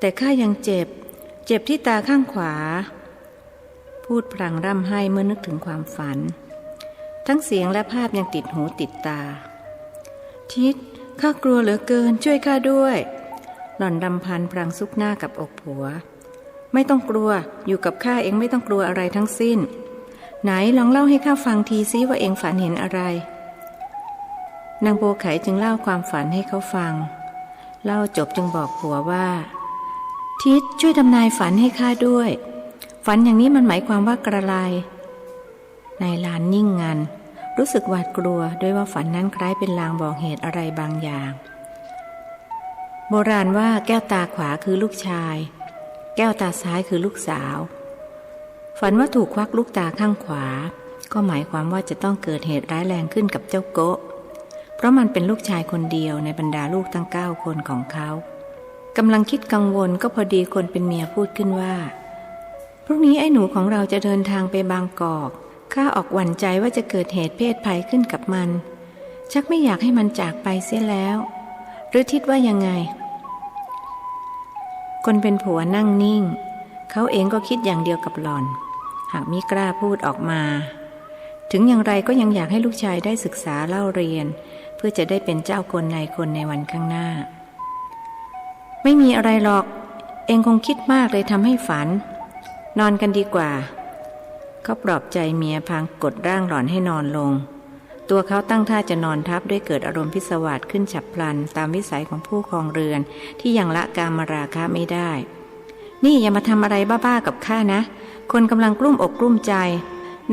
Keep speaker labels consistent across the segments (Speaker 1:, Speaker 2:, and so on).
Speaker 1: แต่ข้ายังเจ็บที่ตาข้างขวาพูดพลางร่ำไห้เมื่อนึกถึงความฝันทั้งเสียงและภาพยังติดหูติดตาทิดข้ากลัวเหลือเกินช่วยข้าด้วยหล่อนรำพันพลางซุกหน้ากับอกผัวไม่ต้องกลัวอยู่กับข้าเองไม่ต้องกลัวอะไรทั้งสิ้นไหนลองเล่าให้ข้าฟังทีซิว่าเองฝันเห็นอะไรนางโบไขจึงเล่าความฝันให้เขาฟังเล่าจบจึงบอกผัวว่าทิดช่วยทำนายฝันให้ข้าด้วยฝันอย่างนี้มันหมายความว่ากระไรนายลานนิ่งงันรู้สึกหวาดกลัวด้วยว่าฝันนั้นคล้ายเป็นลางบอกเหตุอะไรบางอย่างโบราณว่าแก้วตาขวาคือลูกชายแก้วตาซ้ายคือลูกสาวฝันว่าถูกควักลูกตาข้างขวาก็หมายความว่าจะต้องเกิดเหตุร้ายแรงขึ้นกับเจ้าโกะเพราะมันเป็นลูกชายคนเดียวในบรรดาลูกทั้ง9 คนของเขากำลังคิดกังวลก็พอดีคนเป็นเมียพูดขึ้นว่าพรุ่งนี้ไอ้หนูของเราจะเดินทางไปบางกอกข้าออกหวั่นใจว่าจะเกิดเหตุเพศภัยขึ้นกับมันชักไม่อยากให้มันจากไปเสียแล้วหรือทิดว่ายังไงคนเป็นผัวนั่งนิ่งเขาเองก็คิดอย่างเดียวกับหล่อนหากมิกล้าพูดออกมาถึงอย่างไรก็ยังอยากให้ลูกชายได้ศึกษาเล่าเรียนเพื่อจะได้เป็นเจ้าคนนายคนในวันข้างหน้าไม่มีอะไรหรอกเองคงคิดมากเลยทำให้ฝันนอนกันดีกว่าเขาปลอบใจเมียพลางกดร่างหล่อนให้นอนลงตัวเขาตั้งท่าจะนอนทับด้วยเกิดอารมณ์พิศวาสขึ้นฉับพลันตามวิสัยของผู้ครองเรือนที่ยังละกามราคะไม่ได้นี่อย่ามาทำอะไรบ้าๆกับข้านะคนกำลังกลุ้มอกกลุ้มใจ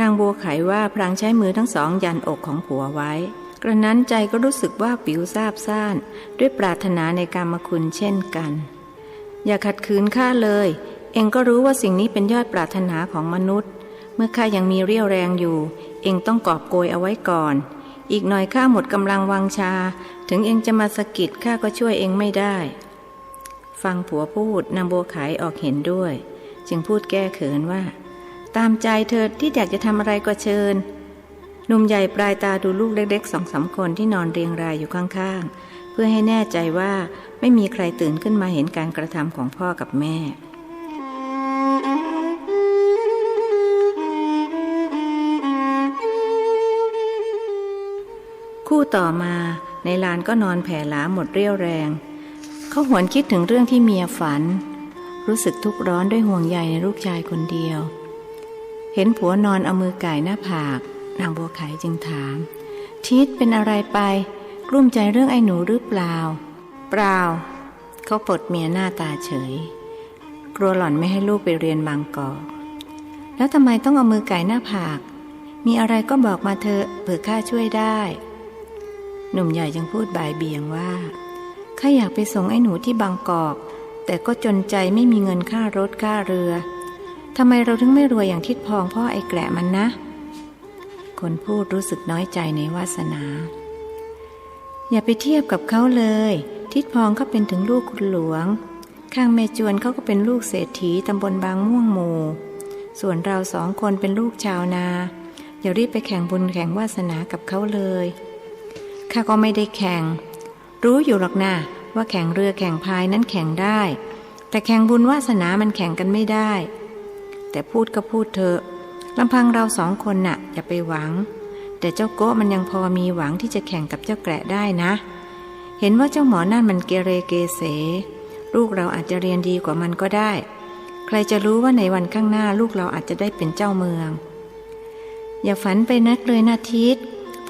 Speaker 1: นางบัวไขว่าพลางใช้มือทั้งสองยันอกของผัวไว้กระนั้นใจก็รู้สึกว่าปิวซาบซ่านด้วยปรารถนาในกามคุณเช่นกันอย่าขัดขืนข้าเลยเองก็รู้ว่าสิ่งนี้เป็นยอดปรารถนาของมนุษย์เมื่อข้ายังมีเรี่ยวแรงอยู่เองต้องกอบโกยเอาไว้ก่อนอีกหน่อยข้าหมดกำลังวังชาถึงเองจะมาสะกิดข้าก็ช่วยเองไม่ได้ฟังผัวพูดนางบัวไขออกเห็นด้วยจึงพูดแก้เขินว่าตามใจเธอที่อยากจะทำอะไรก็เชิญหนุ่มใหญ่ปลายตาดูลูกเล็กๆ2-3 คนที่นอนเรียงรายอยู่ข้างๆเพื่อให้แน่ใจว่าไม่มีใครตื่นขึ้นมาเห็นการกระทำของพ่อกับแม่คู่ต่อมาในลานก็นอนแผ่หลาหมดเรี่ยวแรงเขาหวนคิดถึงเรื่องที่เมียฝันรู้สึกทุกข์ร้อนด้วยห่วงใยในลูกชายคนเดียวเห็นผัวนอนเอามือก่ายหน้าผากนางบัวไขจึงถามทิดเป็นอะไรไปกลุ้มใจเรื่องไอ้หนูหรือเปล่าเปล่าเขาปลดเมียหน้าตาเฉยกลัวหล่อนไม่ให้ลูกไปเรียนบางกอกแล้วทำไมต้องเอามือก่ายหน้าผากมีอะไรก็บอกมาเถอะเผื่อข้าช่วยได้หนุ่มใหญ่จึงพูดบ่ายเบี่ยงว่าข้าอยากไปส่งไอ้หนูที่บางกอกแต่ก็จนใจไม่มีเงินค่ารถค่าเรือทำไมเราถึงไม่รวยอย่างทิดพองพ่อไอ้แกละมันนะคนพูดรู้สึกน้อยใจในวาสนาอย่าไปเทียบกับเขาเลยทิดพองเขาเป็นถึงลูกคุณหลวงข้างแม่จวนเขาก็เป็นลูกเศรษฐีตำบลบางม่วงหมู่ส่วนเรา2 คนเป็นลูกชาวนาอย่ารีบไปแข่งบุญแข่งวาสนากับเขาเลยข้าก็ไม่ได้แข่งรู้อยู่หรอกนะว่าแข่งเรือแข่งพายนั้นแข่งได้แต่แข่งบุญวาสนามันแข่งกันไม่ได้แต่พูดก็พูดเถอะลำพังเรา2 คนน่ะอย่าไปหวังแต่เจ้าโก้มันยังพอมีหวังที่จะแข่งกับเจ้าแกะได้นะเห็นว่าเจ้าหมอนั่นมันเกเรเกเสลูกเราอาจจะเรียนดีกว่ามันก็ได้ใครจะรู้ว่าในวันข้างหน้าลูกเราอาจจะได้เป็นเจ้าเมืองอย่าฝันไปนักเลยนะทิด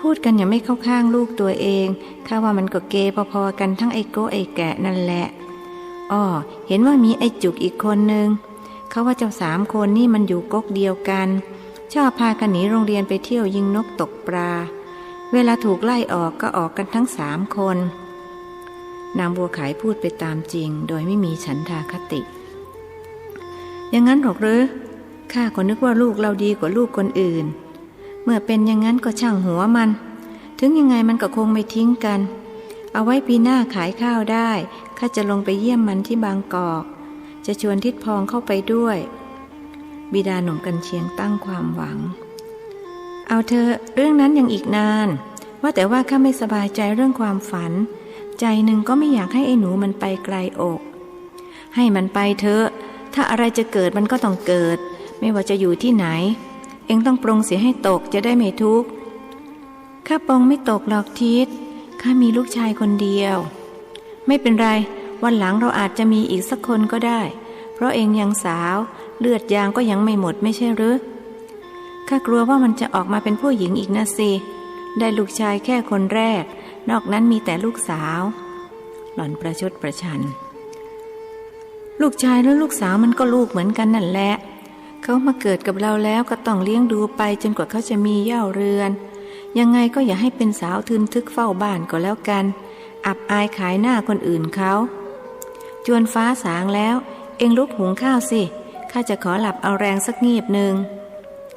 Speaker 1: พูดกันอย่าไม่เข้าข้างลูกตัวเองข้าว่ามันก็เกพอๆกันทั้งไอ้โก้ไอ้แกะนั่นแหละอ้อเห็นว่ามีไอ้จุกอีกคนนึงเขาว่าเจ้า3 คนนี่มันอยู่ก๊กเดียวกันชอบพากันหนีโรงเรียนไปเที่ยวยิงนกตกปลาเวลาถูกไล่ออกก็ออกกันทั้ง3 คนนางบัวไขพูดไปตามจริงโดยไม่มีฉันทาคติอย่างนั้นหรอกหรือข้าก็นึกว่าลูกเราดีกว่าลูกคนอื่นเมื่อเป็นอย่างนั้นก็ช่างหัวมันถึงยังไงมันก็คงไม่ทิ้งกันเอาไว้ปีหน้าขายข้าวได้ข้าจะลงไปเยี่ยมมันที่บางกอกจะชวนทิดพองเข้าไปด้วยบิดาหนุ่มกันเชียงตั้งความหวังเอาเธอเรื่องนั้นยังอีกนานว่าแต่ว่าข้าไม่สบายใจเรื่องความฝันใจหนึ่งก็ไม่อยากให้ไอ้หนูมันไปไกลอก ให้มันไปเถอะถ้าอะไรจะเกิดมันก็ต้องเกิดไม่ว่าจะอยู่ที่ไหนเองต้องปรงเสียให้ตกจะได้ไม่ทุกข์ข้าปรงไม่ตกหรอกทิศข้ามีลูกชายคนเดียวไม่เป็นไรวันหลังเราอาจจะมีอีกสักคนก็ได้เพราะเองยังสาวเลือดยางก็ยังไม่หมดไม่ใช่หรือข้ากลัวว่ามันจะออกมาเป็นผู้หญิงอีกนะสิได้ลูกชายแค่คนแรกนอกนั้นมีแต่ลูกสาวหล่อนประชดประชันลูกชายและลูกสาวมันก็ลูกเหมือนกันนั่นแหละเขามาเกิดกับเราแล้วก็ต้องเลี้ยงดูไปจนกว่าเขาจะมีเหย้าเรือนยังไงก็อย่าให้เป็นสาวทึนทึกเฝ้าบ้านก็แล้วกันอับอายขายหน้าคนอื่นเขาจวนฟ้าสางแล้วเอ็งลุกหุงข้าวสิข้าจะขอหลับเอาแรงสักงีบหนึ่ง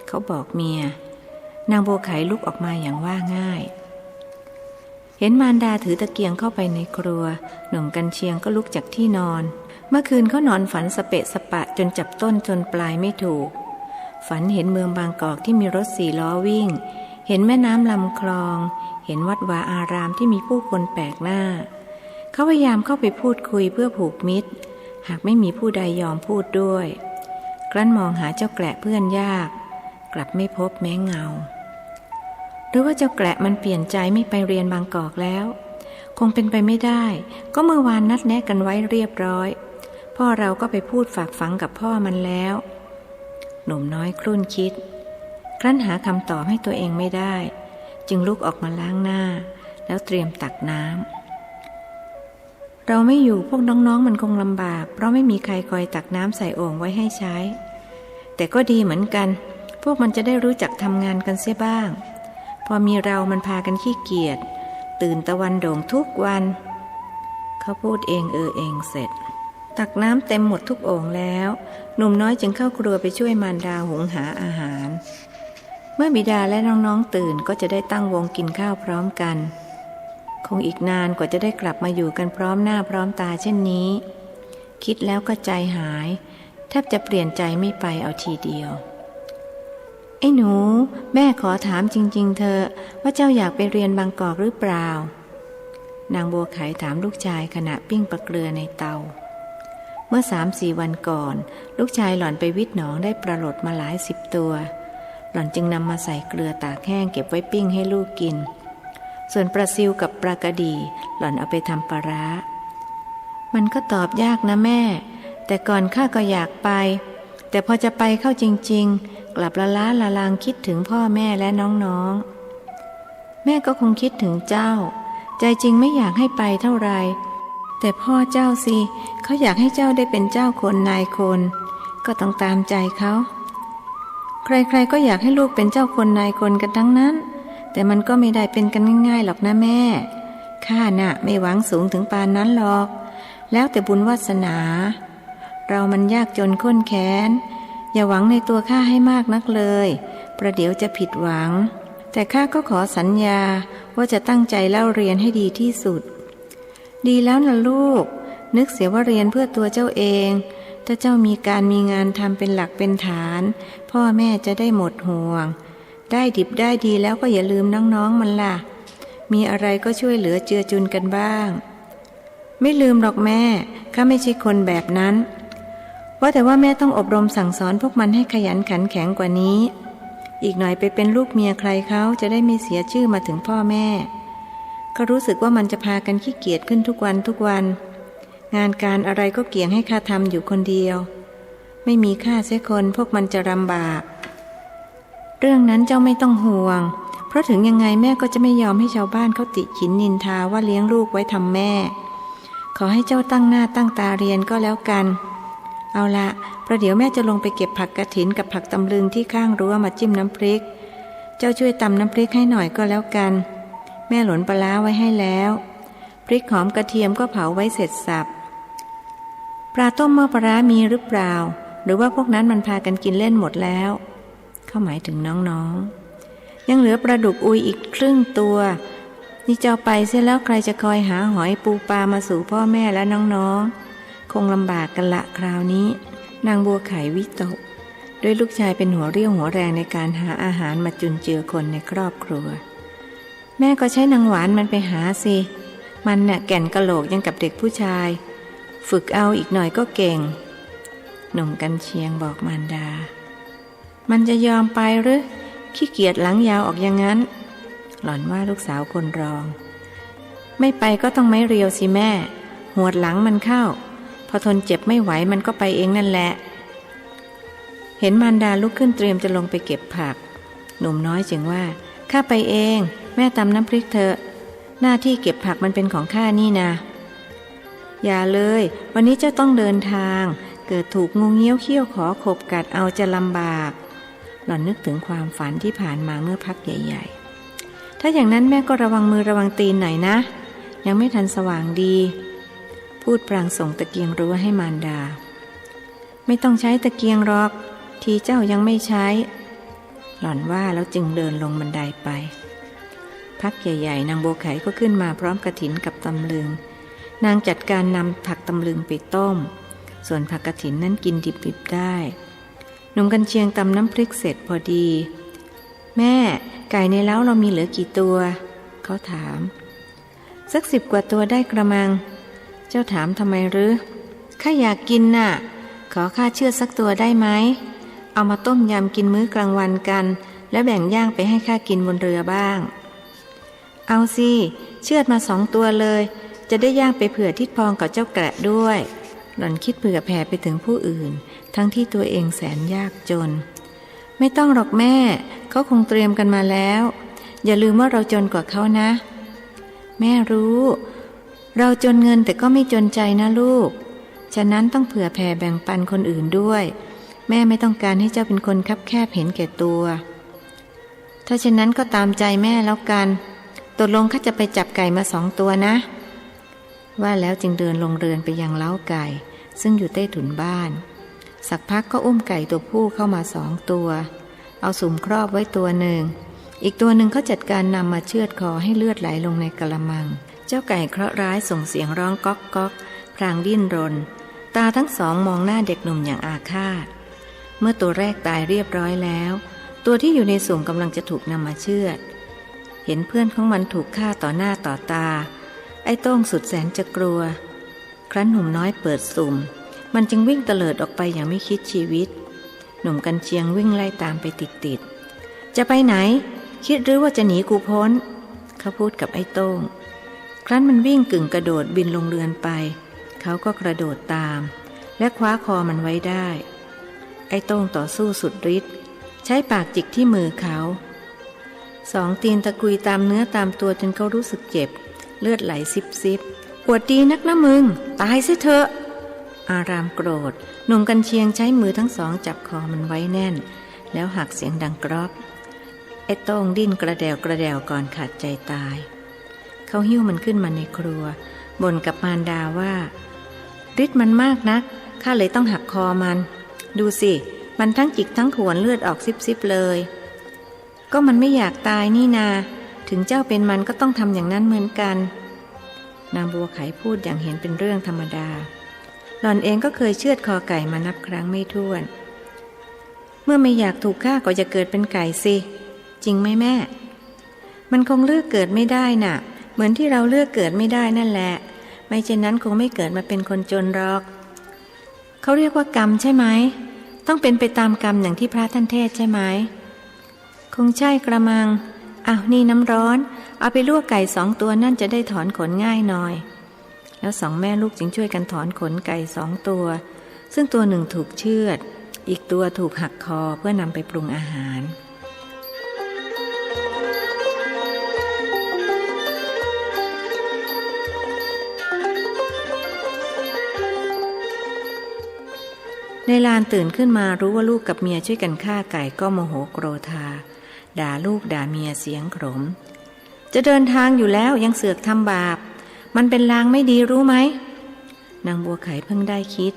Speaker 1: เขาบอกเมียนางบัวไขลุกออกมาอย่างว่าง่ายเห็นมารดาถือตะเกียงเข้าไปในครัวหนุ่มกันเชียงก็ลุกจากที่นอนเมื่อคืนเขานอนฝันสเปะสปะจนจับต้นจนปลายไม่ถูกฝันเห็นเมืองบางกอกที่มีรถ4 ล้อวิ่งเห็นแม่น้ำลำคลองเห็นวัดวาอารามที่มีผู้คนแปลกหน้าเขาพยายามเข้าไปพูดคุยเพื่อผูกมิตรหากไม่มีผู้ใดยอมพูดด้วยครั้นมองหาเจ้าแกละเพื่อนยากกลับไม่พบแม้เงาหรือว่าเจ้าแกละมันเปลี่ยนใจไม่ไปเรียนบางกอกแล้วคงเป็นไปไม่ได้ก็เมื่อวานนัดแนะกันไว้เรียบร้อยพ่อเราก็ไปพูดฝากฝังกับพ่อมันแล้วหนุ่มน้อยครุ่นคิดครั้นหาคำตอบให้ตัวเองไม่ได้จึงลุกออกมาล้างหน้าแล้วเตรียมตักน้ำเราไม่อยู่พวกน้องๆมันคงลำบากเพราะไม่มีใครคอยตักน้ำใส่โอ่งไว้ให้ใช้แต่ก็ดีเหมือนกันพวกมันจะได้รู้จักทำงานกันเสียบ้างพอมีเรามันพากันขี้เกียจตื่นตะวันโด่งทุกวันเขาพูดเองเองเสร็จตักน้ำเต็มหมดทุกโอ่งแล้วหนุ่มน้อยจึงเข้าครัวไปช่วยมารดาหุงหาอาหารเมื่อบิดาและน้องๆตื่นก็จะได้ตั้งวงกินข้าวพร้อมกันคงอีกนานกว่าจะได้กลับมาอยู่กันพร้อมหน้าพร้อมตาเช่นนี้คิดแล้วก็ใจหายแทบจะเปลี่ยนใจไม่ไปเอาทีเดียวไอ้หนูแม่ขอถามจริงๆเธอว่าเจ้าอยากไปเรียนบางกอกหรือเปล่านางบัวไขถามลูกชายขณะปิ้งปลาเกลือในเตาเมื่อ3-4 วันก่อนลูกชายหล่อนไปวิทย์หนองได้ปลาโหลดมาหลาย10 ตัวหล่อนจึงนำมาใส่เกลือตากแห้งเก็บไว้ปิ้งให้ลูกกินส่วนปลาซิวกับปลากระดีหล่อนเอาไปทำปลาร้ามันก็ตอบยากนะแม่แต่ก่อนข้าก็อยากไปแต่พอจะไปเข้าจริงๆกลับละล้าละลางคิดถึงพ่อแม่และน้องๆแม่ก็คงคิดถึงเจ้าใจจริงไม่อยากให้ไปเท่าไรแต่พ่อเจ้าสิเขาอยากให้เจ้าได้เป็นเจ้าคนนายคนก็ต้องตามใจเขาใครๆก็อยากให้ลูกเป็นเจ้าคนนายคนกันทั้งนั้นแต่มันก็ไม่ได้เป็นกันง่ายๆหรอกนะแม่ข้าน่ะไม่หวังสูงถึงปานนั้นหรอกแล้วแต่บุญวาสนาเรามันยากจนข้นแค้นอย่าหวังในตัวข้าให้มากนักเลยประเดี๋ยวจะผิดหวังแต่ข้าก็ขอสัญญาว่าจะตั้งใจเล่าเรียนให้ดีที่สุดดีแล้วนะลูกนึกเสียว่าเรียนเพื่อตัวเจ้าเองถ้าเจ้ามีการมีงานทำเป็นหลักเป็นฐานพ่อแม่จะได้หมดห่วงได้ดิบได้ดีแล้วก็อย่าลืมน้องๆมันล่ะมีอะไรก็ช่วยเหลือเจือจุนกันบ้างไม่ลืมหรอกแม่ข้าไม่ใช่คนแบบนั้นว่าแต่ว่าแม่ต้องอบรมสั่งสอนพวกมันให้ขยันขันแข็งกว่านี้อีกหน่อยไปเป็นลูกเมียใครเขาจะได้ไม่เสียชื่อมาถึงพ่อแม่ก็รู้สึกว่ามันจะพากันขี้เกียจขึ้นทุกวันงานการอะไรก็เกี่ยงให้ข้าทำอยู่คนเดียวไม่มีข้าเสียคนพวกมันจะลำบากเรื่องนั้นเจ้าไม่ต้องห่วงเพราะถึงยังไงแม่ก็จะไม่ยอมให้ชาวบ้านเขาติฉินนินทาว่าเลี้ยงลูกไว้ทำแม่ขอให้เจ้าตั้งหน้าตั้งตาเรียนก็แล้วกันเอาละประเดี๋ยวแม่จะลงไปเก็บผักกฐินกับผักตำลึงที่ข้างรั้วมาจิ้มน้ำพริกเจ้าช่วยตำน้ำพริกให้หน่อยก็แล้วกันแม่หลนปลาร้าไว้ให้แล้วพริกหอมกระเทียมก็เผาไว้เสร็จสับปลาต้มหม้อปลาร้ามีหรือเปล่าหรือว่าพวกนั้นมันพากันกินเล่นหมดแล้วเขาหมายถึงน้องๆยังเหลือปลาดุกอุยอีกครึ่งตัวนี่เจ้าไปเสียแล้วใครจะคอยหาหอยปูปลามาสู่พ่อแม่และน้องๆคงลำบากกันละคราวนี้นางบัวไขวิตกด้วยลูกชายเป็นหัวเรี่ยวหัวแรงในการหาอาหารมาจุนเจือคนในครอบครัวแม่ก็ใช้นางหวานมันไปหาสิมันน่ะแก่นกะโหลกยังกับเด็กผู้ชาย ฝึกเอาอีกหน่อยก็เก่งหนุ่มกันเชียงบอกมารดามันจะยอมไปหรือขี้เกียจหลังยาวออกอย่างนั้นหล่อนว่าลูกสาวคนรองไม่ไปก็ต้องไม้เรียวสิแม่หวดหลังมันเข้าพอทนเจ็บไม่ไหวมันก็ไปเองนั่นแหละเห็นมารดาลุกขึ้นเตรียมจะลงไปเก็บผักหนุ่มน้อยจึงว่าข้าไปเองแม่ตำน้ำพริกเถอะหน้าที่เก็บผักมันเป็นของข้านี่นะอย่าเลยวันนี้เจ้าต้องเดินทางเกิดถูกงูเงี้ยวเขี้ยวขอขบกัดเอาจะลำบากหล่อนนึกถึงความฝันที่ผ่านมาเมื่อพักใหญ่ๆถ้าอย่างนั้นแม่ก็ระวังมือระวังตีนหน่อยนะยังไม่ทันสว่างดีพูดพลางส่งตะเกียงรั้วให้มารดาไม่ต้องใช้ตะเกียงหรอกทีเจ้ายังไม่ใช้หล่อนว่าแล้วจึงเดินลงบันไดไปพักใหญ่ๆนางบัวไขก็ขึ้นมาพร้อมกฐินกับตำลึงนางจัดการนำผักตำลึงไปต้มส่วนผักกฐินนั้นกินดิบๆได้หนุ่มกันเชียงตำน้ำพริกเสร็จพอดีแม่ไก่ในเล้าเรามีเหลือกี่ตัวเขาถามสัก10 กว่าตัวได้กระมังเจ้าถามทำไมหรือข้าอยากกินน่ะขอข้าเชือดสักตัวได้ไหมเอามาต้มยำกินมื้อกลางวันกันแล้วแบ่งย่างไปให้ข้ากินบนเรือบ้างเอาสิเชือดมา2 ตัวเลยจะได้ย่างไปเผื่อทิดพองกับเจ้าแกะด้วยหล่อนคิดเผื่อแผ่ไปถึงผู้อื่นทั้งที่ตัวเองแสนยากจนไม่ต้องหรอกแม่เขาคงเตรียมกันมาแล้วอย่าลืมว่าเราจนกว่าเขานะแม่รู้เราจนเงินแต่ก็ไม่จนใจนะลูกฉะนั้นต้องเผื่อแผ่แบ่งปันคนอื่นด้วยแม่ไม่ต้องการให้เจ้าเป็นคนคับแคบเห็นแก่ตัวถ้าเช่นนั้นก็ตามใจแม่แล้วกันตกลงข้าจะไปจับไก่มา2 ตัวนะว่าแล้วจึงเดินลงเรือนไปยังเล้าไก่ซึ่งอยู่ใต้ถุนบ้านสักพักก็อุ้มไก่ตัวผู้เข้ามา2 ตัวเอาสุ่มครอบไว้ตัวหนึ่งอีกตัวหนึ่งเขาจัดการนำมาเชือดคอให้เลือดไหลลงในกะละมังเจ้าไก่เคราะห์ร้ายส่งเสียงร้องก๊อกก๊อกพลางดิ้นรนตาทั้ง2มองหน้าเด็กหนุ่มอย่างอาฆาตเมื่อตัวแรกตายเรียบร้อยแล้วตัวที่อยู่ในสุ่มกำลังจะถูกนำมาเชือดเห็นเพื่อนของมันถูกฆ่าต่อหน้าต่อตาไอ้โต้งสุดแสนจะกลัวครั้นหนุ่มน้อยเปิดสุ่มมันจึงวิ่งเตลิดออกไปอย่างไม่คิดชีวิตหนุ่มกันเชียงวิ่งไล่ตามไปติดๆจะไปไหนคิดหรือว่าจะหนีกูพ้นเขาพูดกับไอ้โต้งครั้นมันวิ่งกึ่งกระโดดบินลงเรือนไปเขาก็กระโดดตามและคว้าคอมันไว้ได้ไอ้โต้งต่อสู้สุดฤทธิ์ใช้ปากจิกที่มือเขา2 ตีนตะกุยตามเนื้อตามตัวจนเขารู้สึกเจ็บเลือดไหลซิบๆปวดดีนักนะมึงตายซิเถอะอารามโกรธหนุ่มกันเชียงใช้มือทั้ง2จับคอมันไว้แน่นแล้วหักเสียงดังกรอบไอ้โต้งดิ้นกระเดวก่อนขาดใจตายเขาหิ้วมันขึ้นมาในครัวบ่นกับมารดาว่าฤทธิ์มันมากนักข้าเลยต้องหักคอมันดูสิมันทั้งจิกทั้งขวนเลือดออกซิบๆเลยก็มันไม่อยากตายนี่นาถึงเจ้าเป็นมันก็ต้องทำอย่างนั้นเหมือนกันนางบัวไขพูดอย่างเห็นเป็นเรื่องธรรมดาหล่อนเองก็เคยเชือดคอไก่มานับครั้งไม่ถ้วนเมื่อไม่อยากถูกฆ่าก็จะเกิดเป็นไก่สิจริงไหมแม่มันคงเลือกเกิดไม่ได้น่ะเหมือนที่เราเลือกเกิดไม่ได้นั่นแหละไม่เช่นนั้นคงไม่เกิดมาเป็นคนจนหรอกเขาเรียกว่ากรรมใช่ไหมต้องเป็นไปตามกรรมอย่างที่พระท่านเทศใช่ไหมคงใช่กระมังอ้าวนี่น้ำร้อนเอาไปลวกไก่2 ตัวนั่นจะได้ถอนขนง่ายหน่อยแล้ว2 แม่ลูกจึงช่วยกันถอนขนไก่2 ตัวซึ่งตัวหนึ่งถูกเชือดอีกตัวถูกหักคอเพื่อนำไปปรุงอาหารในลานตื่นขึ้นมารู้ว่าลูกกับเมียช่วยกันฆ่าไก่ก็โมโหโกรธาด่าลูกด่าเมียเสียงขมจะเดินทางอยู่แล้วยังเสือกทำบาปมันเป็นลางไม่ดีรู้ไหมนางบัวไขเพิ่งได้คิด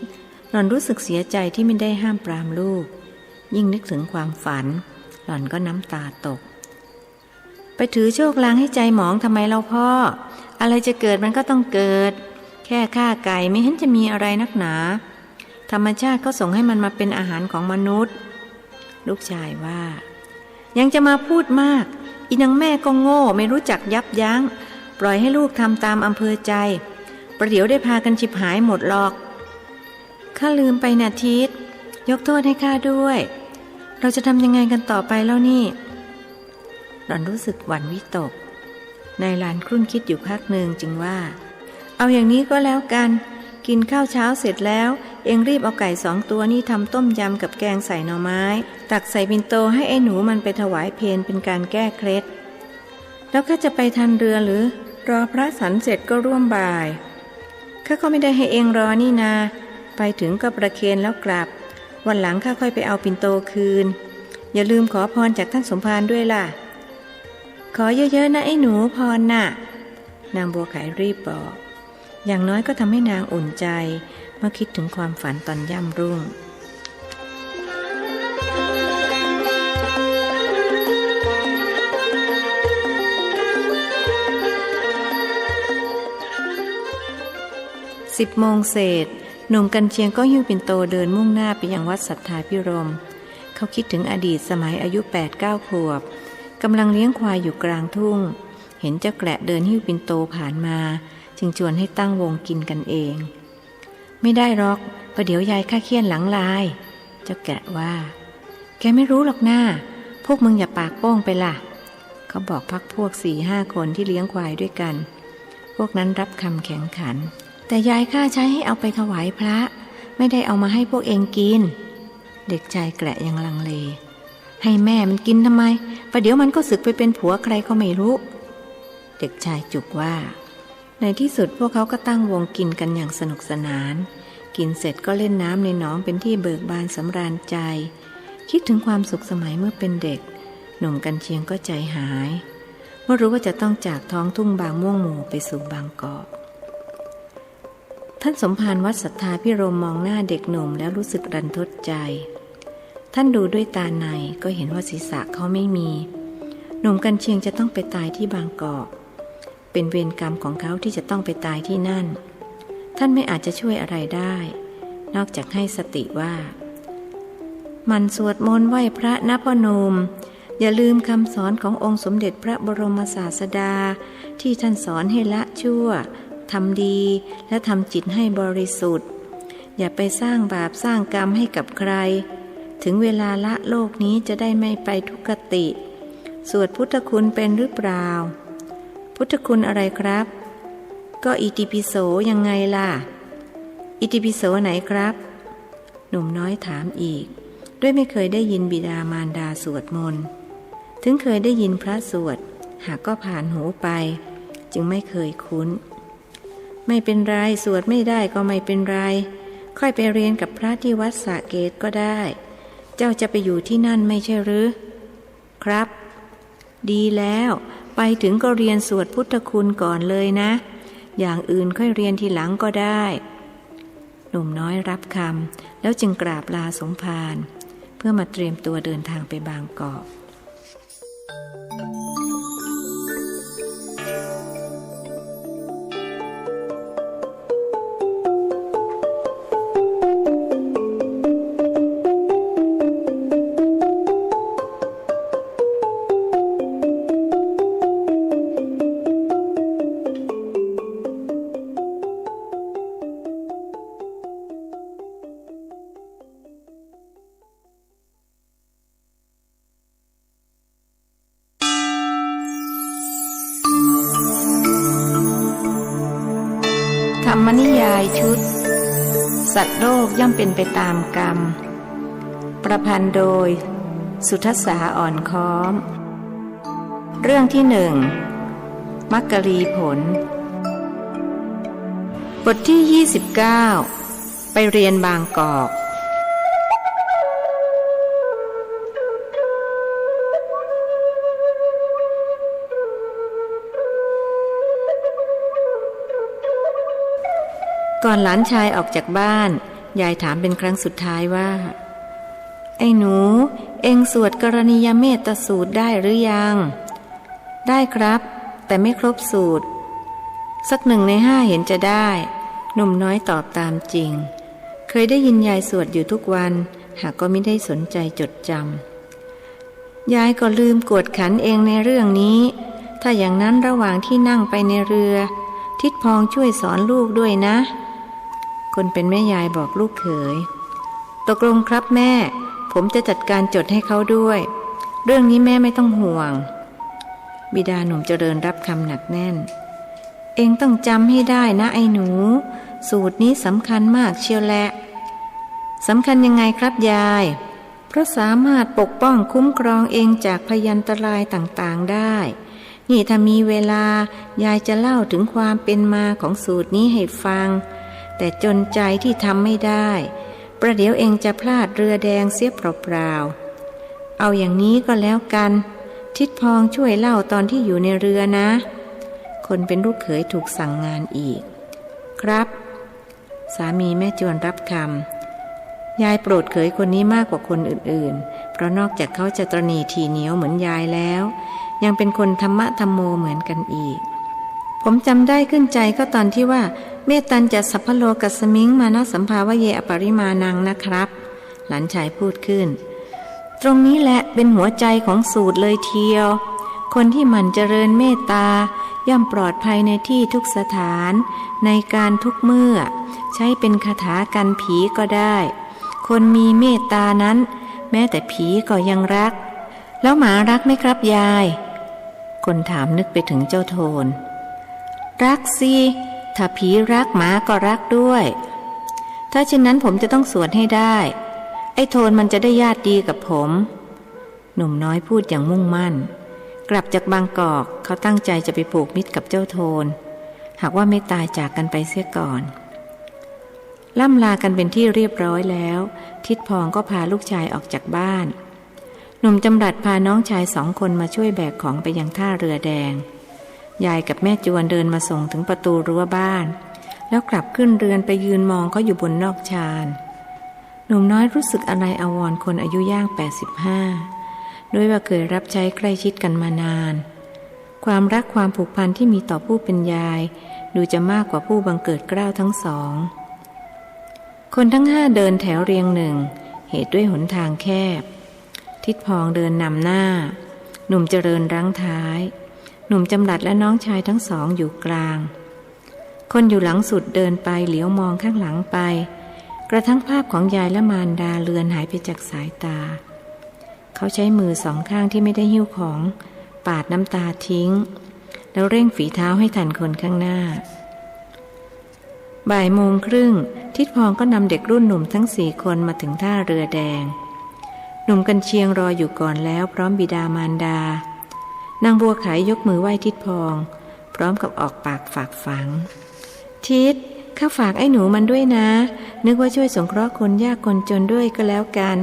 Speaker 1: หล่อนรู้สึกเสียใจที่ไม่ได้ห้ามปรามลูกยิ่งนึกถึงความฝันหล่อนก็น้ำตาตกไปถือโชคลางให้ใจหมองทำไมเราพ่ออะไรจะเกิดมันก็ต้องเกิดแค่ฆ่าไก่ไม่เห็นจะมีอะไรนักหนาธรรมชาติก็ส่งให้มันมาเป็นอาหารของมนุษย์ลูกชายว่ายังจะมาพูดมากอีนางแม่ก็โง่ไม่รู้จักยับยั้งปล่อยให้ลูกทำตามอำเภอใจ ประเดี๋ยวได้พากันฉิบหายหมดหรอกข้าลืมไปนะทิศยกโทษให้ข้าด้วยเราจะทำยังไงกันต่อไปแล้วนี่หล่อนรู้สึกหวั่นวิตกนายหลานครุ่นคิดอยู่พักหนึ่งจึงว่าเอาอย่างนี้ก็แล้วกันกินข้าวเช้าเสร็จแล้วเอ็งรีบเอาไก่2 ตัวนี่ทำต้มยำกับแกงใส่หน่อไม้ตักใส่ปิ่นโตให้ไอ้หนูมันไปถวายเพลเป็นการแก้เคล็ดแล้วข้าจะไปทันเรือหรือรอพระสันเสร็จก็ร่วมบ่ายข้าก็ไม่ได้ให้เอ็งรอนี่นาไปถึงก็ประเคนแล้วกลับวันหลังข้าค่อยไปเอาปิ่นโตคืนอย่าลืมขอพรจากท่านสมภารด้วยล่ะขอเยอะๆนะไอ้หนูพรน่ะนางบัวไขรีบบอกอย่างน้อยก็ทำให้นางอุ่นใจเมื่อคิดถึงความฝันตอนย่ำรุ่ง10 โมงเศษหนุ่มกันเชียงก็หิ้วปิ่นโตเดินมุ่งหน้าไปยังวัดสัทธาภิรมย์เขาคิดถึงอดีตสมัยอายุ 8-9 ขวบกำลังเลี้ยงควายอยู่กลางทุ่งเห็นเจ้าแกละเดินหิ้วปิ่นโตผ่านมาจึงชวนให้ตั้งวงกินกันเองไม่ได้หรอกประเดี๋ยวยายข้าเคี่ยนหลังลายเจ้าแกะว่าแกไม่รู้หรอกหน้าพวกมึงอย่าปากโป้งไปล่ะเขาบอกพักพวก 4-5 คนที่เลี้ยงควายด้วยกันพวกนั้นรับคำแข็งขันแต่ยายข้าใช้ให้เอาไปถวายพระไม่ได้เอามาให้พวกเองกินเด็กชายแกะยังลังเลให้แม่มันกินทำไมประเดี๋ยวมันก็สึกไปเป็นผัวใครก็ไม่รู้เด็กชายจุกว่าในที่สุดพวกเขาก็ตั้งวงกินกันอย่างสนุกสนานกินเสร็จก็เล่นน้ำในหนองเป็นที่เบิกบานสำราญใจคิดถึงความสุขสมัยเมื่อเป็นเด็กหนุ่มกันเชียงก็ใจหายเมื่อรู้ว่าจะต้องจากท้องทุ่งบางม่วงหมู่ไปสู่บางกอกท่านสมภารวัดสัทธาภิรมย์มองหน้าเด็กหนุ่มแล้วรู้สึกรันทดใจท่านดูด้วยตาในก็เห็นว่าศีรษะเขาไม่มีหนุ่มกันเชียงจะต้องไปตายที่บางกอกเป็นเวรกรรมของเขาที่จะต้องไปตายที่นั่นท่านไม่อาจจะช่วยอะไรได้นอกจากให้สติว่ามันสวดมนต์ไหว้พระนะพ่อหนุ่มอย่าลืมคำสอนขององค์สมเด็จพระบรมศาสดาที่ท่านสอนให้ละชั่วทำดีและทำจิตให้บริสุทธิ์อย่าไปสร้างบาปสร้างกรรมให้กับใครถึงเวลาละโลกนี้จะได้ไม่ไปทุกขติสวดพุทธคุณเป็นหรือเปล่าพุทธคุณอะไรครับก็อิติปิโสยังไงล่ะอิติปิโสไหนครับหนุ่มน้อยถามอีกด้วยไม่เคยได้ยินบิดามารดาสวดมนต์ถึงเคยได้ยินพระสวดหากก็ผ่านหูไปจึงไม่เคยคุ้นไม่เป็นไรสวดไม่ได้ก็ไม่เป็นไรค่อยไปเรียนกับพระที่วัดสระเกตก็ได้เจ้าจะไปอยู่ที่นั่นไม่ใช่หรือครับดีแล้วไปถึงก็เรียนสวดพุทธคุณก่อนเลยนะอย่างอื่นค่อยเรียนทีหลังก็ได้หนุ่มน้อยรับคำแล้วจึงกราบลาสมภารเพื่อมาเตรียมตัวเดินทางไปบางกอกธรรมนิยายชุดสัตว์โลกย่อมเป็นไปตามกรรมประพันธ์โดยสุทัสสาอ่อนค้อมเรื่องที่1มักกรีผลบทที่29ไปเรียนบางกอกก่อนหลานชายออกจากบ้านยายถามเป็นครั้งสุดท้ายว่าไอ้หนูเอ็งสวดกรณียเมตสูตรได้หรือยังได้ครับแต่ไม่ครบสูตรสัก1 ใน 5เห็นจะได้หนุ่มน้อยตอบตามจริงเคยได้ยินยายสวดอยู่ทุกวันหากก็ไม่ได้สนใจจดจำยายก็ลืมกวดขันเองในเรื่องนี้ถ้าอย่างนั้นระหว่างที่นั่งไปในเรือ ทิดพองช่วยสอนลูกด้วยนะคนเป็นแม่ยายบอกลูกเขยตกลงครับแม่ผมจะจัดการจดให้เขาด้วยเรื่องนี้แม่ไม่ต้องห่วงบิดาหนุ่มเจริญรับคำหนักแน่นเองต้องจำให้ได้นะไอ้หนูสูตรนี้สำคัญมากเชียวแหละสำคัญยังไงครับยายเพราะสามารถปกป้องคุ้มครองเองจากพยันตรายต่างๆได้นี่ถ้ามีเวลายายจะเล่าถึงความเป็นมาของสูตรนี้ให้ฟังแต่จนใจที่ทำไม่ได้ประเดี๋ยวเองจะพลาดเรือแดงเสียเปล่าๆเอาอย่างนี้ก็แล้วกันทิดพองช่วยเล่าตอนที่อยู่ในเรือนะคนเป็นลูกเขยถูกสั่งงานอีกครับสามีแม่จวนรับคำยายโปรดเขยคนนี้มากกว่าคนอื่นๆเพราะนอกจากเขาจะตระหนี่ถี่เหนียวเหมือนยายแล้วยังเป็นคนธรรมะธรรมโมเหมือนกันอีกผมจำได้ขึ้นใจก็ตอนที่ว่าเมตันจะสัพพโลกัสมิงมานะสัมภาวะเยอปริมาณังนะครับหลานชายพูดขึ้นตรงนี้แหละเป็นหัวใจของสูตรเลยเทียวคนที่หมั่นเจริญเมตตาย่อมปลอดภัยในที่ทุกสถานในการทุกเมื่อใช้เป็นคาถากันผีก็ได้คนมีเมตตานั้นแม้แต่ผีก็ยังรักแล้วหมารักไหมครับยายคนถามนึกไปถึงเจ้าโทนรักสิถ้าผีรักหมาก็รักด้วยถ้าเช่นนั้นผมจะต้องสวดให้ได้ไอ้โทนมันจะได้ญาติดีกับผมหนุ่มน้อยพูดอย่างมุ่งมั่นกลับจากบางกอกเขาตั้งใจจะไปผูกมิตรกับเจ้าโทนหากว่าไม่ตายจากกันไปเสียก่อนล่ำลากันเป็นที่เรียบร้อยแล้วทิดพองก็พาลูกชายออกจากบ้านหนุ่มจำรัดพาน้องชาย2 คนมาช่วยแบกของไปยังท่าเรือแดงยายกับแม่จวนเดินมาส่งถึงประตูรั้วบ้านแล้วกลับขึ้นเรือนไปยืนมองเขาอยู่บนนอกชานหนุ่มน้อยรู้สึกอะไรอาวรณ์คนอายุย่าง85ด้วยว่าเคยรับใช้ใกล้ชิดกันมานานความรักความผูกพันที่มีต่อผู้เป็นยายดูจะมากกว่าผู้บังเกิดเกล้าทั้ง2คนทั้ง5เดินแถวเรียงหนึ่งเหตุด้วยหนทางแคบทิดพองเดินนำหน้าหนุ่มเจริญรั้งท้ายหนุ่มจำรัดและน้องชายทั้ง2อยู่กลางคนอยู่หลังสุดเดินไปเหลียวมองข้างหลังไปกระทั่งภาพของยายและมารดาเลือนหายไปจากสายตาเขาใช้มือ2 ข้างที่ไม่ได้หิ้วของปาดน้ำตาทิ้งแล้วเร่งฝีเท้าให้ทันคนข้างหน้าบ่ายโมงครึ่งทิดพองก็นำเด็กรุ่นหนุ่มทั้ง4 คนมาถึงท่าเรือแดงหนุ่มกันเชียงรออยู่ก่อนแล้วพร้อมบิดามารดานางบัวไขยกมือไหว้ทิดพองพร้อมกับออกปากฝากฝังทิดข้าฝากไอ้หนูมันด้วยนะนึกว่าช่วยสงเคราะห์คนยากคนจนด้วยก็แล้วกัน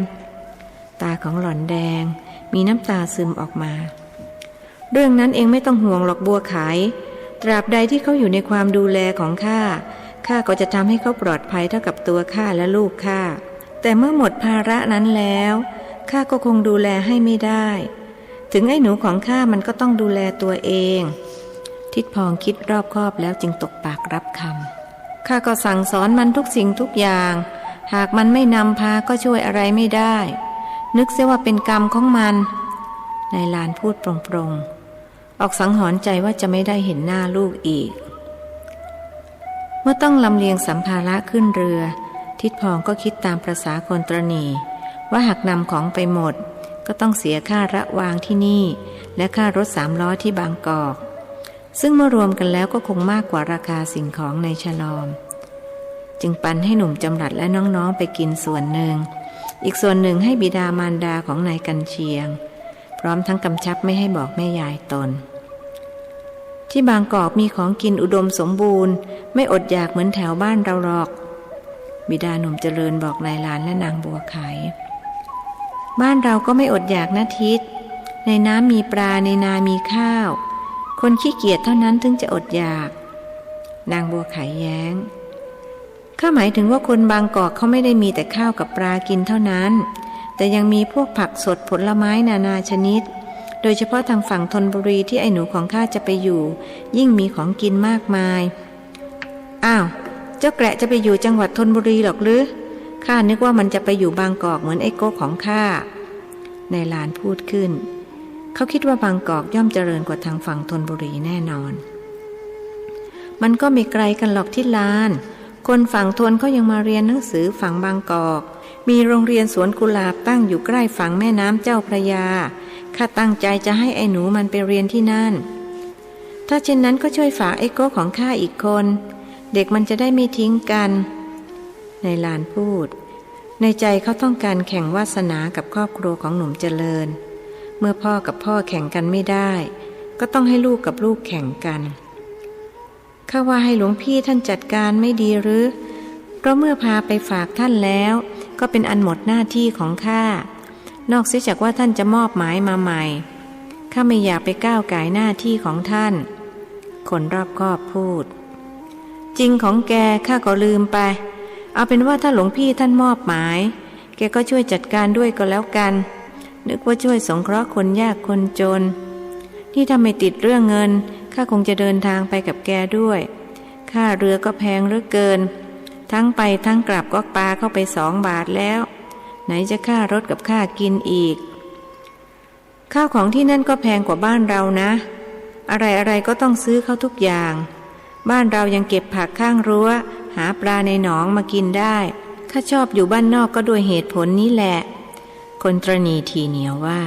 Speaker 1: ตาของหล่อนแดงมีน้ำตาซึมออกมาเรื่องนั้นเองไม่ต้องห่วงหรอกบัวไขตราบใดที่เขาอยู่ในความดูแลของข้าก็จะทำให้เขาปลอดภัยเท่ากับตัวข้าและลูกข้าแต่เมื่อหมดภาระนั้นแล้วข้าก็คงดูแลให้ไม่ได้ถึงไอ้หนูของข้ามันก็ต้องดูแลตัวเองทิดพองคิดรอบคอบแล้วจึงตกปากรับคำข้าก็สั่งสอนมันทุกสิ่งทุกอย่างหากมันไม่นำพาก็ช่วยอะไรไม่ได้นึกเสียว่าเป็นกรรมของมันนายลานพูดโปร่งๆออกสังหรณ์ใจว่าจะไม่ได้เห็นหน้าลูกอีกเมื่อต้องลำเลียงสัมภาระขึ้นเรือทิดพองก็คิดตามประสาคนตระหนี่ว่าหากนำของไปหมดก็ต้องเสียค่าระวางที่นี่และค่ารถ3 ล้อที่บางกอกซึ่งเมื่อรวมกันแล้วก็คงมากกว่าราคาสิ่งของในฉลอมจึงปันให้หนุ่มจำรัดและน้องๆไปกินส่วนหนึ่งอีกส่วนหนึ่งให้บิดามารดาของนายกันเชียงพร้อมทั้งกำชับไม่ให้บอกแม่ยายตนที่บางกอกมีของกินอุดมสมบูรณ์ไม่อดอยากเหมือนแถวบ้านเราหรอกบิดาหนุ่มเจริญบอกนายหลานและนางบัวไขบ้านเราก็ไม่อดอยากนะทิดในน้ำมีปลาในนามีข้าวคนขี้เกียจเท่านั้นถึงจะอดอยากนางบัวไขแย้งข้าหมายถึงว่าคนบางกอกเขาไม่ได้มีแต่ข้าวกับปลากินเท่านั้นแต่ยังมีพวกผักสดผลไม้นานาชนิดโดยเฉพาะทางฝั่งธนบุรีที่ไอ้หนูของข้าจะไปอยู่ยิ่งมีของกินมากมายอ้าวเจ้าแกะจะไปอยู่จังหวัดธนบุรีหรอกหรือข้านึกว่ามันจะไปอยู่บางกอกเหมือนไอ้โก้ของข้านายหลานพูดขึ้นเขาคิดว่าบางกอกย่อมเจริญกว่าทางฝั่งธนบุรีแน่นอน มันก็ไม่ไกลกันหรอกที่ลานคนฝั่งทนเขายังมาเรียนหนังสือฝั่งบางกอกมีโรงเรียนสวนกุหลาบตั้งอยู่ใกล้ฝั่งแม่น้ำเจ้าพระยาข้าตั้งใจจะให้ไอ้หนูมันไปเรียนที่นั่นถ้าเช่นนั้นก็ช่วยฝากไอ้โก้ของข้าอีกคนเด็กมันจะได้ไม่ทิ้งกันนายลานพูดในใจเขาต้องการแข่งวาสนากับครอบครัวของหนุ่มเจริญเมื่อพ่อกับพ่อแข่งกันไม่ได้ก็ต้องให้ลูกกับลูกแข่งกันข้าว่าให้หลวงพี่ท่านจัดการไม่ดีหรือเพราะเมื่อพาไปฝากท่านแล้วก็เป็นอันหมดหน้าที่ของข้านอกเสียจากว่าท่านจะมอบหมายมาใหม่ข้าไม่อยากไปก้าวก่ายหน้าที่ของท่านคนรอบคอบพูดจริงของแกข้าก็ลืมไปเอาเป็นว่าถ้าหลวงพี่ท่านมอบหมายแกก็ช่วยจัดการด้วยก็แล้วกันนึกว่าช่วยสงเคราะห์คนยากคนจนที่ถ้าไม่ติดเรื่องเงินข้าคงจะเดินทางไปกับแกด้วยค่าเรือก็แพงเหลือเกินทั้งไปทั้งกลับก็ปาเข้าไป2 บาทแล้วไหนจะค่ารถกับค่ากินอีกข้าวของที่นั่นก็แพงกว่าบ้านเรานะอะไรก็ต้องซื้อเขาทุกอย่างบ้านเรายังเก็บผักข้างรั้วหาปลาในหนองมากินได้ข้าชอบอยู่บ้านนอกก็ด้วยเหตุผลนี้แหละคนตรณีทีเหนียวว่า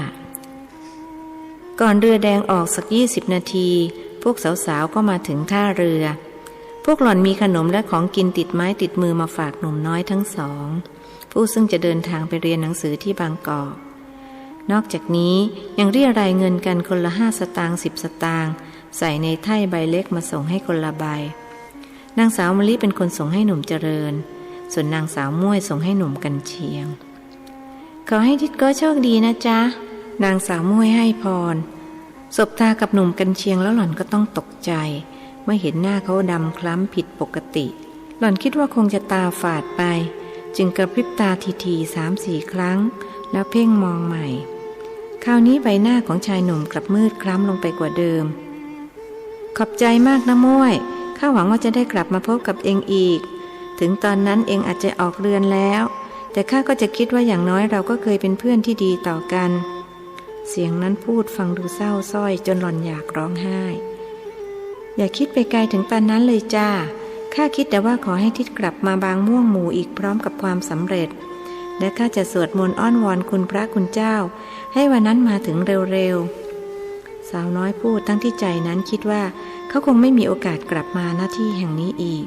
Speaker 1: ก่อนเรือแดงออกสัก20 นาทีพวกสาวๆก็มาถึงท่าเรือพวกหล่อนมีขนมและของกินติดไม้ติดมือมาฝากหนุ่มน้อยทั้งสองผู้ซึ่งจะเดินทางไปเรียนหนังสือที่บางกอกนอกจากนี้ยังเรียรายเงินกันคนละ5 สตางค์10 สตางค์ใส่ในไถ่ใบเล็กมาส่งให้คนละใบนางสาวมะลิเป็นคนส่งให้หนุ่มเจริญส่วนนางสาวม่วยส่งให้หนุ่มกันเชียงขอให้ทิดโก้โชคดีนะจ๊ะนางสาวม่วยให้พรสบตากับหนุ่มกันเชียงแล้วหล่อนก็ต้องตกใจเมื่อเห็นหน้าเขาดำคล้ำผิดปกติหล่อนคิดว่าคงจะตาฝาดไปจึงกระพริบตาทีๆ3-4 ครั้งแล้วเพ่งมองใหม่คราวนี้ใบหน้าของชายหนุ่มกลับมืดคล้ำลงไปกว่าเดิมขอบใจมากนะม่วยข้าหวังว่าจะได้กลับมาพบกับเองอีกถึงตอนนั้นเองอาจจะออกเรือนแล้วแต่ข้าก็จะคิดว่าอย่างน้อยเราก็เคยเป็นเพื่อนที่ดีต่อกันเสียงนั้นพูดฟังดูเศร้าส้อยจนหล่อนอยากร้องไห้อย่าคิดไปไกลถึงปานนั้นเลยจ้าข้าคิดแต่ว่าขอให้ทิดกลับมาบางม่วงหมู่อีกพร้อมกับความสำเร็จและข้าจะสวดมนต์อ้อนวอนคุณพระคุณเจ้าให้วันนั้นมาถึงเร็วๆสาวน้อยพูดทั้งที่ใจนั้นคิดว่าเขาคงไม่มีโอกาสกลับมาหน้าที่แห่งนี้อีก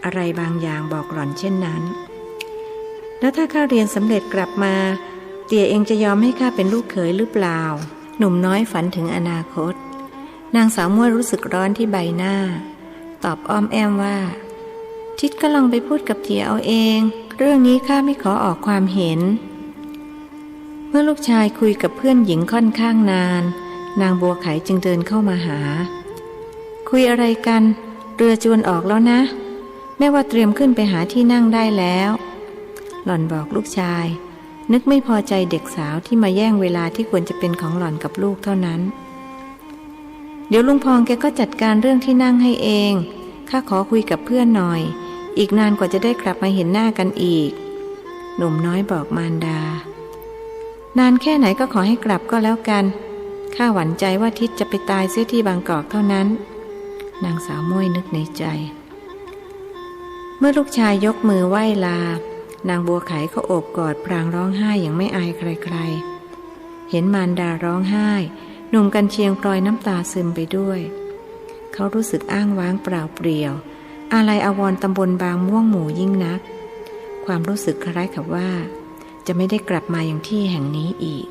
Speaker 1: อะไรบางอย่างบอกหล่อนเช่นนั้นแล้วถ้าข้าเรียนสำเร็จกลับมาเตี่ยเองจะยอมให้ข้าเป็นลูกเขยหรือเปล่าหนุ่มน้อยฝันถึงอนาคตนางสาวม่วยรู้สึกร้อนที่ใบหน้าตอบอ้อมแอมว่าทิดก็ลองไปพูดกับเตี่ยเอาเองเรื่องนี้ข้าไม่ขอออกความเห็นเมื่อลูกชายคุยกับเพื่อนหญิงค่อนข้างนานนางบัวไขจึงเดินเข้ามาหาคุยอะไรกันเรือจวนออกแล้วนะแม่ว่าเตรียมขึ้นไปหาที่นั่งได้แล้วหล่อนบอกลูกชายนึกไม่พอใจเด็กสาวที่มาแย่งเวลาที่ควรจะเป็นของหล่อนกับลูกเท่านั้นเดี๋ยวลุงพองแกก็จัดการเรื่องที่นั่งให้เองข้าขอคุยกับเพื่อนหน่อยอีกนานกว่าจะได้กลับมาเห็นหน้ากันอีกหนุ่มน้อยบอกมารดานานแค่ไหนก็ขอให้กลับก็แล้วกันข้าหวั่นใจว่าทิดจะไปตายเสียที่บางกอกเท่านั้นนางสาวม่วยนึกในใจเมื่อลูกชายยกมือไหว้ลานางบัวไขก็โอบกอดพรางร้องไห้อย่างไม่อายใครๆเห็นมารดาร้องไห้หนุ่มกันเชียงปล่อยน้ำตาซึมไปด้วยเขารู้สึกอ้างว้างเปล่าเปลี่ยวอาลัยอาวรณ์ตำบลบางม่วงหมู่ยิ่งนักความรู้สึกคล้ายกับว่าจะไม่ได้กลับมาอย่างที่แห่งนี้อีก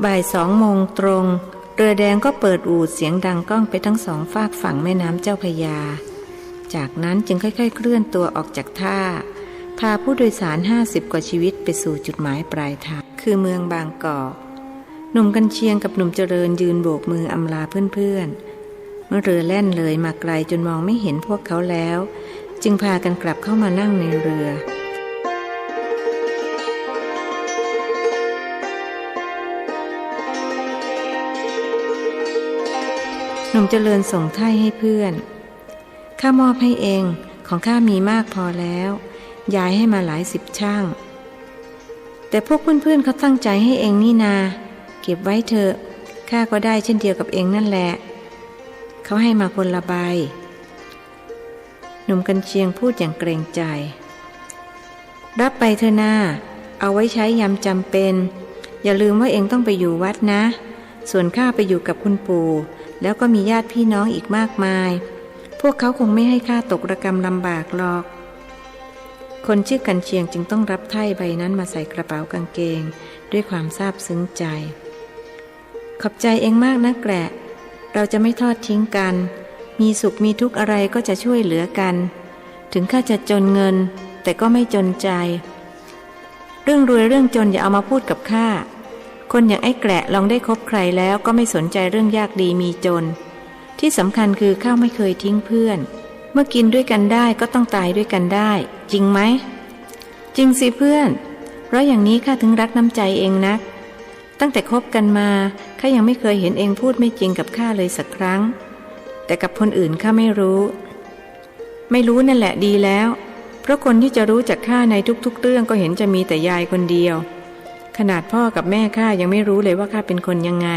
Speaker 1: บ่าย2 โมงตรงเรือแดงก็เปิดอู่เสียงดังก้องไปทั้งสองฝากฝั่งแม่น้ำเจ้าพระยาจากนั้นจึงค่อยๆเคลื่อนตัวออกจากท่าพาผู้โดยสาร50 กว่าชีวิตไปสู่จุดหมายปลายทางคือเมืองบางกอกหนุ่มกันเชียงกับหนุ่มเจริญยืนโบกมืออำลาเพื่อนๆเมื่อเรือแล่นเลยมาไกลจนมองไม่เห็นพวกเขาแล้วจึงพากันกลับเข้ามานั่งในเรือหนุ่มเจริญส่งไถ่ให้เพื่อนข้ามอบให้เองของข้ามีมากพอแล้วย้ายให้มาหลาย10 ช่าง แต่พวกเพื่อนๆเขาตั้งใจให้เองนี่นาเก็บไว้เถอะข้าก็ได้เช่นเดียวกับเองนั่นแหละเขาให้มาคนละใบหนุ่มกันเชียงพูดอย่างเกรงใจรับไปเถอะนาเอาไว้ใช้ยามจำเป็นอย่าลืมว่าเองต้องไปอยู่วัดนะส่วนข้าไปอยู่กับคุณปู่แล้วก็มีญาติพี่น้องอีกมากมายพวกเขาคงไม่ให้ข้าตกระกำลำบากหรอกคนชื่อกันเชียงจึงต้องรับไถ่ใบนั้นมาใส่กระเป๋ากางเกงด้วยความซาบซึ้งใจขอบใจเองมากนะแกระเราจะไม่ทอดทิ้งกันมีสุขมีทุกข์อะไรก็จะช่วยเหลือกันถึงข้าจะจนเงินแต่ก็ไม่จนใจเรื่องรวยเรื่องจนอย่าเอามาพูดกับข้าคนอย่างไอ้แกระลองได้คบใครแล้วก็ไม่สนใจเรื่องยากดีมีจนที่สำคัญคือข้าไม่เคยทิ้งเพื่อนเมื่อกินด้วยกันได้ก็ต้องตายด้วยกันได้จริงไหมจริงสิเพื่อนเพราะอย่างนี้ข้าถึงรักน้ำใจเองนักตั้งแต่คบกันมาข้ายังไม่เคยเห็นเองพูดไม่จริงกับข้าเลยสักครั้งแต่กับคนอื่นข้าไม่รู้นั่นแหละดีแล้วเพราะคนที่จะรู้จักข้าในทุกๆเรื่องก็เห็นจะมีแต่ยายคนเดียวขนาดพ่อกับแม่ข้ายังไม่รู้เลยว่าข้าเป็นคนยังไง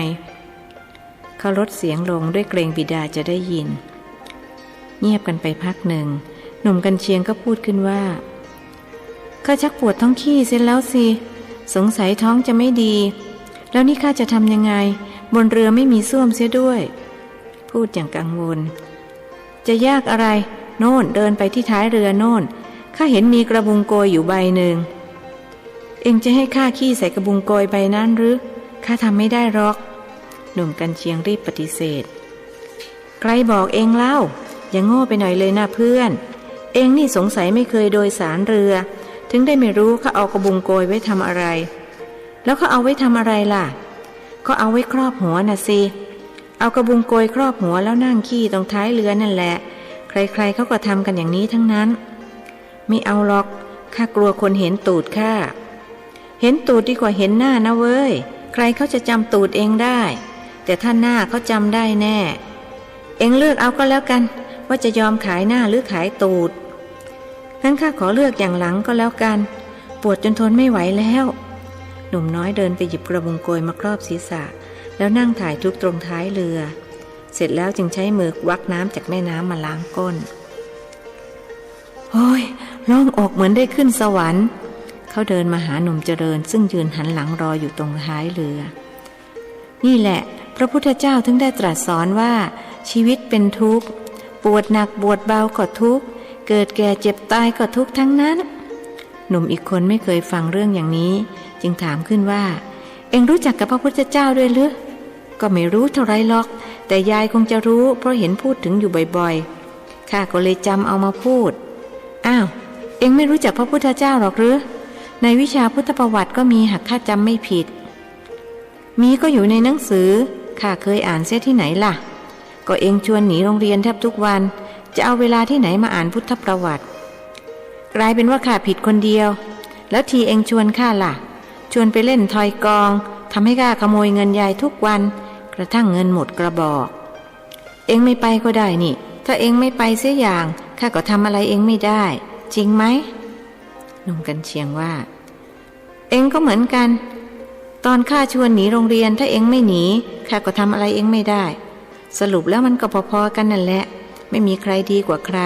Speaker 1: เขาลดเสียงลงด้วยเกรงบิดาจะได้ยินเงียบกันไปพักหนึ่งหนุ่มกันเชียงก็พูดขึ้นว่าข้าชักปวดท้องขี้เสร็จแล้วสิสงสัยท้องจะไม่ดีแล้วนี่ข้าจะทำยังไงบนเรือไม่มีส้วมเสียด้วยพูดอย่างกังวลจะยากอะไรโน่นเดินไปที่ท้ายเรือโน่นข้าเห็นมีกระบุงโกยอยู่ใบหนึ่งเอ็งจะให้ข้าขี้ใส่กระบุงโกยใบนั้นหรือข้าทำไม่ได้หรอกหนุ่มกันเชียงรีบปฏิเสธใครบอกเอ็งเล่าอย่างโง่ไปหน่อยเลยนะเพื่อนเอ็งนี่สงสัยไม่เคยโดยสารเรือถึงได้ไม่รู้เขาเอากระบุงโกยไว้ทำอะไรแล้วเขาเอาไว้ทำอะไรล่ะก็เอาไว้ครอบหัวน่ะสิเอากระบุงโกยครอบหัวแล้วนั่งขี้ตรงท้ายเรือนั่นแหละใครๆเขาก็ทำกันอย่างนี้ทั้งนั้นไม่เอาหรอกข้ากลัวคนเห็นตูดข้าเห็นตูดดีกว่าเห็นหน้านะเว้ยใครเขาจะจำตูดเองได้แต่ถ้าหน้าเขาจำได้แน่เองเลือกเอาก็แล้วกันว่าจะยอมขายหน้าหรือขายตูดงั้นข้าขอเลือกอย่างหลังก็แล้วกันปวดจนทนไม่ไหวแล้วหนุ่มน้อยเดินไปหยิบกระบุงโกยมาครอบศีรษะแล้วนั่งถ่ายทุกตรงท้ายเรือเสร็จแล้วจึงใช้มือวักน้ำจากแม่น้ำมาล้างก้นโอ้ยโล่งอกเหมือนได้ขึ้นสวรรค์เขาเดินมาหาหนุ่มเจริญซึ่งยืนหันหลังรออยู่ตรงท้ายเรือนี่แหละพระพุทธเจ้าถึงได้ตรัสสอนว่าชีวิตเป็นทุกข์ปวดหนักปวดเบาก็ทุกข์เกิดแก่เจ็บตายก็ทุกข์ทั้งนั้นหนุ่มอีกคนไม่เคยฟังเรื่องอย่างนี้จึงถามขึ้นว่าเอ็งรู้จักกับพระพุทธเจ้าด้วยหรือก็ไม่รู้เท่าไรหรอกแต่ยายคงจะรู้เพราะเห็นพูดถึงอยู่บ่อยๆข้าก็เลยจำเอามาพูดอ้าวเอ็งไม่รู้จักพระพุทธเจ้าหรอกหรือในวิชาพุทธประวัติก็มีหากข้าจำไม่ผิดมีก็อยู่ในหนังสือข้าเคยอ่านเสียที่ไหนล่ะก็เอ็งชวนหนีโรงเรียนแทบทุกวันจะเอาเวลาที่ไหนมาอ่านพุทธประวัติกลายเป็นว่าข้าผิดคนเดียวแล้วทีเอ็งชวนข้าล่ะชวนไปเล่นทอยกองทำให้ข้าขโมยเงินยายทุกวันกระทั่งเงินหมดกระบอกเอ็งไม่ไปก็ได้นี่ถ้าเอ็งไม่ไปเสียอย่างข้าก็ทำอะไรเอ็งไม่ได้จริงไหมหนุ่มกันเชียงว่าเอ็งก็เหมือนกันตอนข้าชวนหนีโรงเรียนถ้าเอ็งไม่หนีข้าก็ทำอะไรเอ็งไม่ได้สรุปแล้วมันก็พอๆกันนั่นแหละไม่มีใครดีกว่าใคร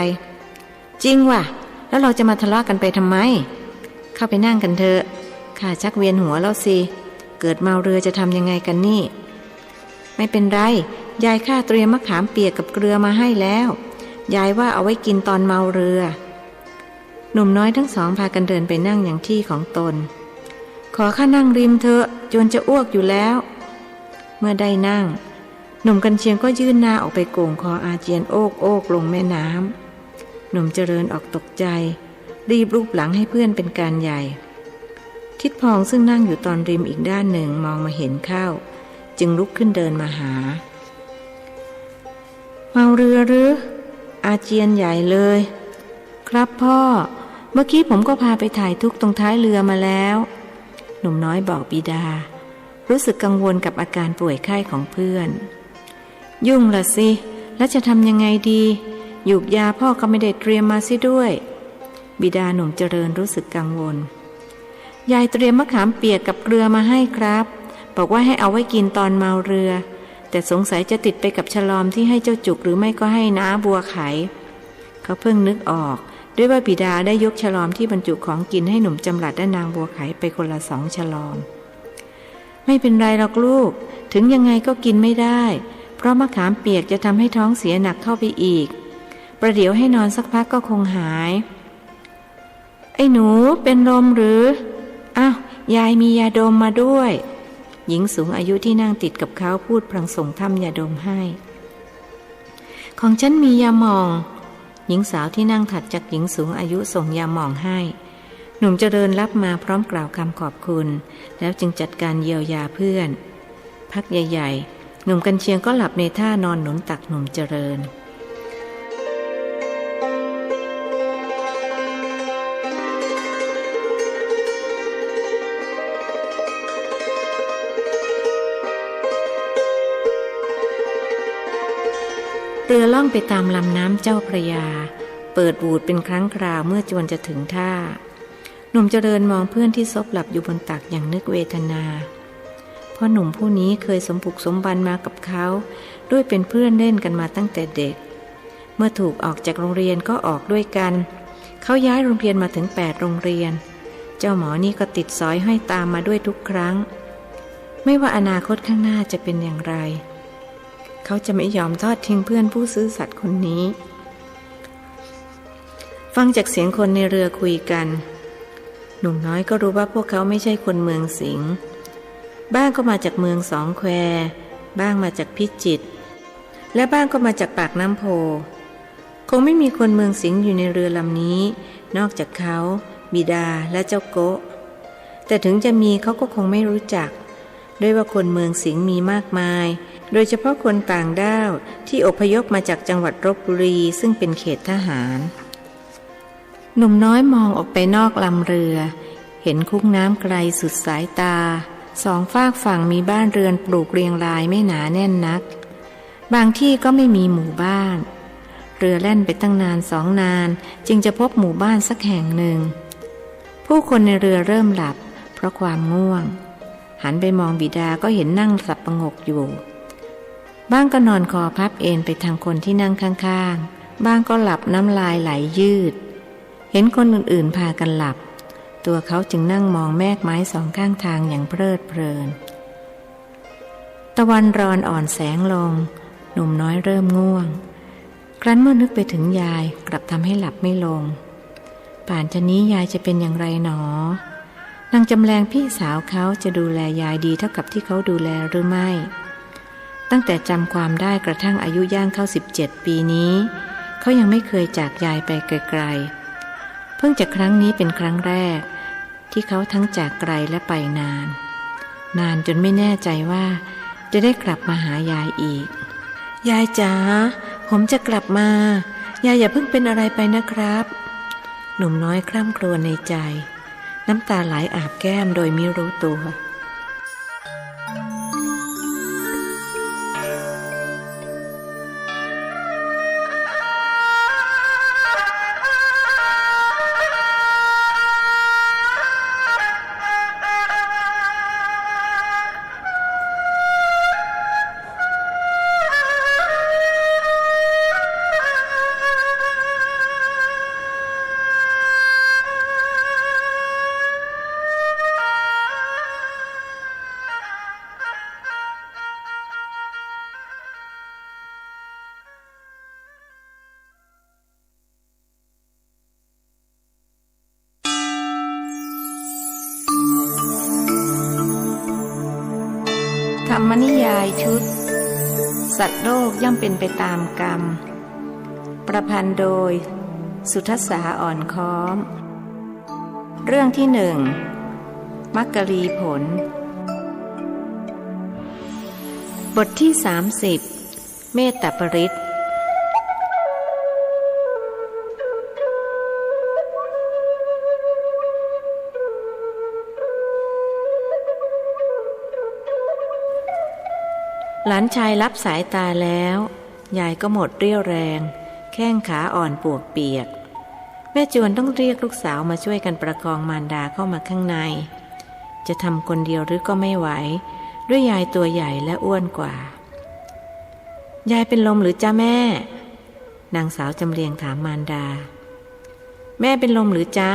Speaker 1: จริงว่ะแล้วเราจะมาทะเลาะกันไปทำไมเข้าไปนั่งกันเถอะข้าชักเวียนหัวแล้วสิเกิดเมาเรือจะทำยังไงกันนี่ไม่เป็นไรยายข้าเตรียมมะขามเปียกกับเกลือมาให้แล้วยายว่าเอาไว้กินตอนเมาเรือหนุ่มน้อยทั้งสองพากันเดินไปนั่งอย่างที่ของตนขอข้านั่งริมเถอะจนจะอ้วกอยู่แล้วเมื่อได้นั่งหนุ่มกันเชียงก็ยื่นหน้าออกไปโก่งคออาเจียนโอกลงแม่น้ำหนุ่มเจริญออกตกใจรีบรูปหลังให้เพื่อนเป็นการใหญ่ทิดพองซึ่งนั่งอยู่ตอนริมอีกด้านหนึ่งมองมาเห็นเข้าจึงลุกขึ้นเดินมาหาเมาเรือหรืออาเจียนใหญ่เลยครับพ่อเมื่อกี้ผมก็พาไปถ่ายทุกตรงท้ายเรือมาแล้วหนุ่มน้อยบอกบิดารู้สึกกังวลกับอาการป่วยไข้ของเพื่อนยุ่งละสิแล้วจะทำยังไงดีหยูกยาพ่อก็ไม่ได้เตรียมมาซิด้วยบิดาหนุ่มเจริญรู้สึกกังวล ยายเตรียมมะขามเปียกกับเกลือมาให้ครับบอกว่าให้เอาไว้กินตอนเมาเรือแต่สงสัยจะติดไปกับฉลอมที่ให้เจ้าจุกหรือไม่ก็ให้น้าบัวไขเขาเพิ่งนึกออกด้วยว่าบิดาได้ยกฉลอมที่บรรจุของกินให้หนุ่มจำหลัดและนางบัวไขไปคนละ2 ฉลอมไม่เป็นไรหรอกลูกถึงยังไงก็กินไม่ได้เพราะมะขามเปียกจะทำให้ท้องเสียหนักเข้าไปอีกประเดี๋ยวให้นอนสักพักก็คงหายไอ้หนูเป็นลมหรืออ้าวยายมียาดมมาด้วยหญิงสูงอายุที่นั่งติดกับเขาพูดพลางส่งทำยาดมให้ของฉันมียาหม่องหญิงสาวที่นั่งถัดจากหญิงสูงอายุส่งยาหม่องให้หนุ่มเจริญรับมาพร้อมกล่าวคำขอบคุณแล้วจึงจัดการเยียวยาเพื่อนพักใหญ่ๆหนุ่มกันเชียงก็หลับในท่านอนหนุนตักหนุ่มเจริญเรือล่องไปตามลำน้ำเจ้าพระยาเปิดบูดเป็นครั้งคราวเมื่อจวนจะถึงท่าหนุ่มเจริญมองเพื่อนที่ซบหลับอยู่บนตักอย่างนึกเวทนาเพราะหนุ่มผู้นี้เคยสมบุกสมบันมากับเขาด้วยเป็นเพื่อนเล่นกันมาตั้งแต่เด็กเมื่อถูกออกจากโรงเรียนก็ออกด้วยกันเขาย้ายโรงเรียนมาถึง8 โรงเรียนเจ้าหมอนี่ก็ติดสอยห้อยตามมาด้วยทุกครั้งไม่ว่าอนาคตข้างหน้าจะเป็นอย่างไรเขาจะไม่ยอมทอดทิ้งเพื่อนผู้ซื่อสัตย์คนนี้ฟังจากเสียงคนในเรือคุยกันหนุ่มน้อยก็รู้ว่าพวกเขาไม่ใช่คนเมืองสิงห์บ้างก็มาจากเมืองสองแควบ้างมาจากพิจิตรและบ้างก็มาจากปากน้ำโพคงไม่มีคนเมืองสิงห์อยู่ในเรือลำนี้นอกจากเขาบิดาและเจ้าโกะแต่ถึงจะมีเขาก็คงไม่รู้จักด้วยว่าคนเมืองสิงห์มีมากมายโดยเฉพาะคนต่างด้าวที่อพยพมาจากจังหวัดลพบุรีซึ่งเป็นเขตทหารหนุ่มน้อยมองออกไปนอกลำเรือเห็นคุ้งน้ำไกลสุดสายตา2 ฝากฝั่งมีบ้านเรือนปลูกเรียงรายไม่หนาแน่นนักบางที่ก็ไม่มีหมู่บ้านเรือแล่นไปตั้งนาน2 นานจึงจะพบหมู่บ้านสักแห่งหนึ่งผู้คนในเรือเริ่มหลับเพราะความง่วงหันไปมองบิดาก็เห็นนั่งสับประงกอยู่บ้างก็นอนคอพับเอนไปทางคนที่นั่งข้างๆบ้างก็หลับน้ำลายไหลยืดเห็นคนอื่นๆพากันหลับตัวเขาจึงนั่งมองแมกไม้2 ข้างทางอย่างเพลิดเพลินตะวันรอนอ่อนแสงลงหนุ่มน้อยเริ่มง่วงครั้นเมื่อนึกไปถึงยายกลับทำให้หลับไม่ลงป่านจะนี้ยายจะเป็นอย่างไรหนอนางจำแรงพี่สาวเขาจะดูแลยายดีเท่ากับที่เขาดูแลหรือไม่ตั้งแต่จำความได้กระทั่งอายุย่างเข้า17 ปีนี้เขายังไม่เคยจากยายไปไกลๆเพิ่งจะครั้งนี้เป็นครั้งแรกที่เขาทั้งจากไกลและไปนานจนไม่แน่ใจว่าจะได้กลับมาหายายอีกยายจ๋าผมจะกลับมายายอย่าเพิ่งเป็นอะไรไปนะครับหนุ่มน้อยคร่ำครวญในใจน้ำตาไหลอาบแก้มโดยไม่รู้ตัวธรรมนิยายชุดสัตว์โลกย่อมเป็นไปตามกรรมประพันธ์โดยสุทัสสาอ่อนค้อมเรื่องที่1มักกรีผลบทที่30เมตตาปริตหลานชายรับสายตาแล้วยายก็หมดเรี่ยวแรงแข้งขาอ่อนปวกเปียก แม่จวนต้องเรียกลูกสาวมาช่วยกันประคองมารดาเข้ามาข้างในจะทำคนเดียวหรือก็ไม่ไหวด้วยยายตัวใหญ่และอ้วนกว่ายายเป็นลมหรือจ้าแม่นางสาวจำเรียงถามมารดาแม่เป็นลมหรือจ๊ะ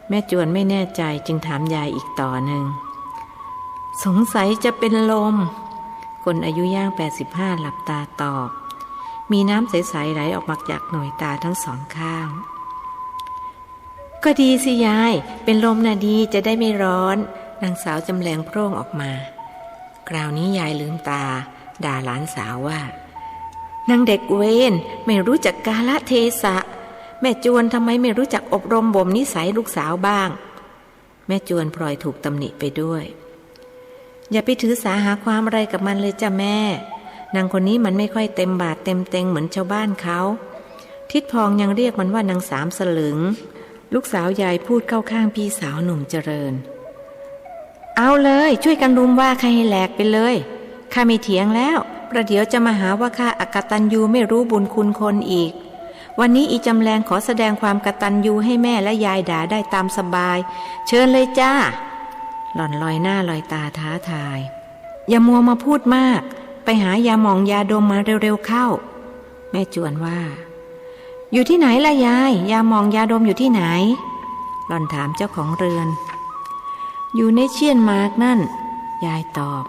Speaker 1: แม่จวนไม่แน่ใจจึงถามยายอีกต่อหนึ่งสงสัยจะเป็นลมคนอายุย่าง85หลับตาตอบมีน้ำใสๆไหลออกมาจากหน่วยตาทั้งสองข้างก็ดีสิยายเป็นลมน่ะดีจะได้ไม่ร้อนนางสาวจำแรงโพร่งออกมาคราวนี้ยายลืมตาด่าหลานสาวว่านางเด็กเวนไม่รู้จักกาลเทศะแม่จวนทำไมไม่รู้จักอบรมบ่มนิสัยลูกสาวบ้างแม่จวนพลอยถูกตำหนิไปด้วยอย่าไปถือสาหาความอะไรกับมันเลยจ้ะแม่นางคนนี้มันไม่ค่อยเต็มบาทเต็มเต็งเหมือนชาวบ้านเขาทิดพองยังเรียกมันว่านางสามสลึงลูกสาวยายพูดเข้าข้างพี่สาวหนุ่มเจริญเอาเลยช่วยกันรุมว่าใครให้แหลกไปเลยข้าไม่เถียงแล้วประเดี๋ยวจะมาหาว่าข้าอกตัญญูไม่รู้บุญคุณคนอีกวันนี้อีจำแรงขอแสดงความกตัญญูให้แม่และยายด่าได้ตามสบายเชิญเลยจ้าหล่อนลอยหน้าลอยตาท้าทายอย่ามัวมาพูดมากไปหายาหม่องยาดมมาเร็วๆเข้าแม่จวนว่าอยู่ที่ไหนล่ะยายยาหม่องยาดมอยู่ที่ไหนหล่อนถามเจ้าของเรือนอยู่ในเชี่ยนหมากนั่นยายตอบ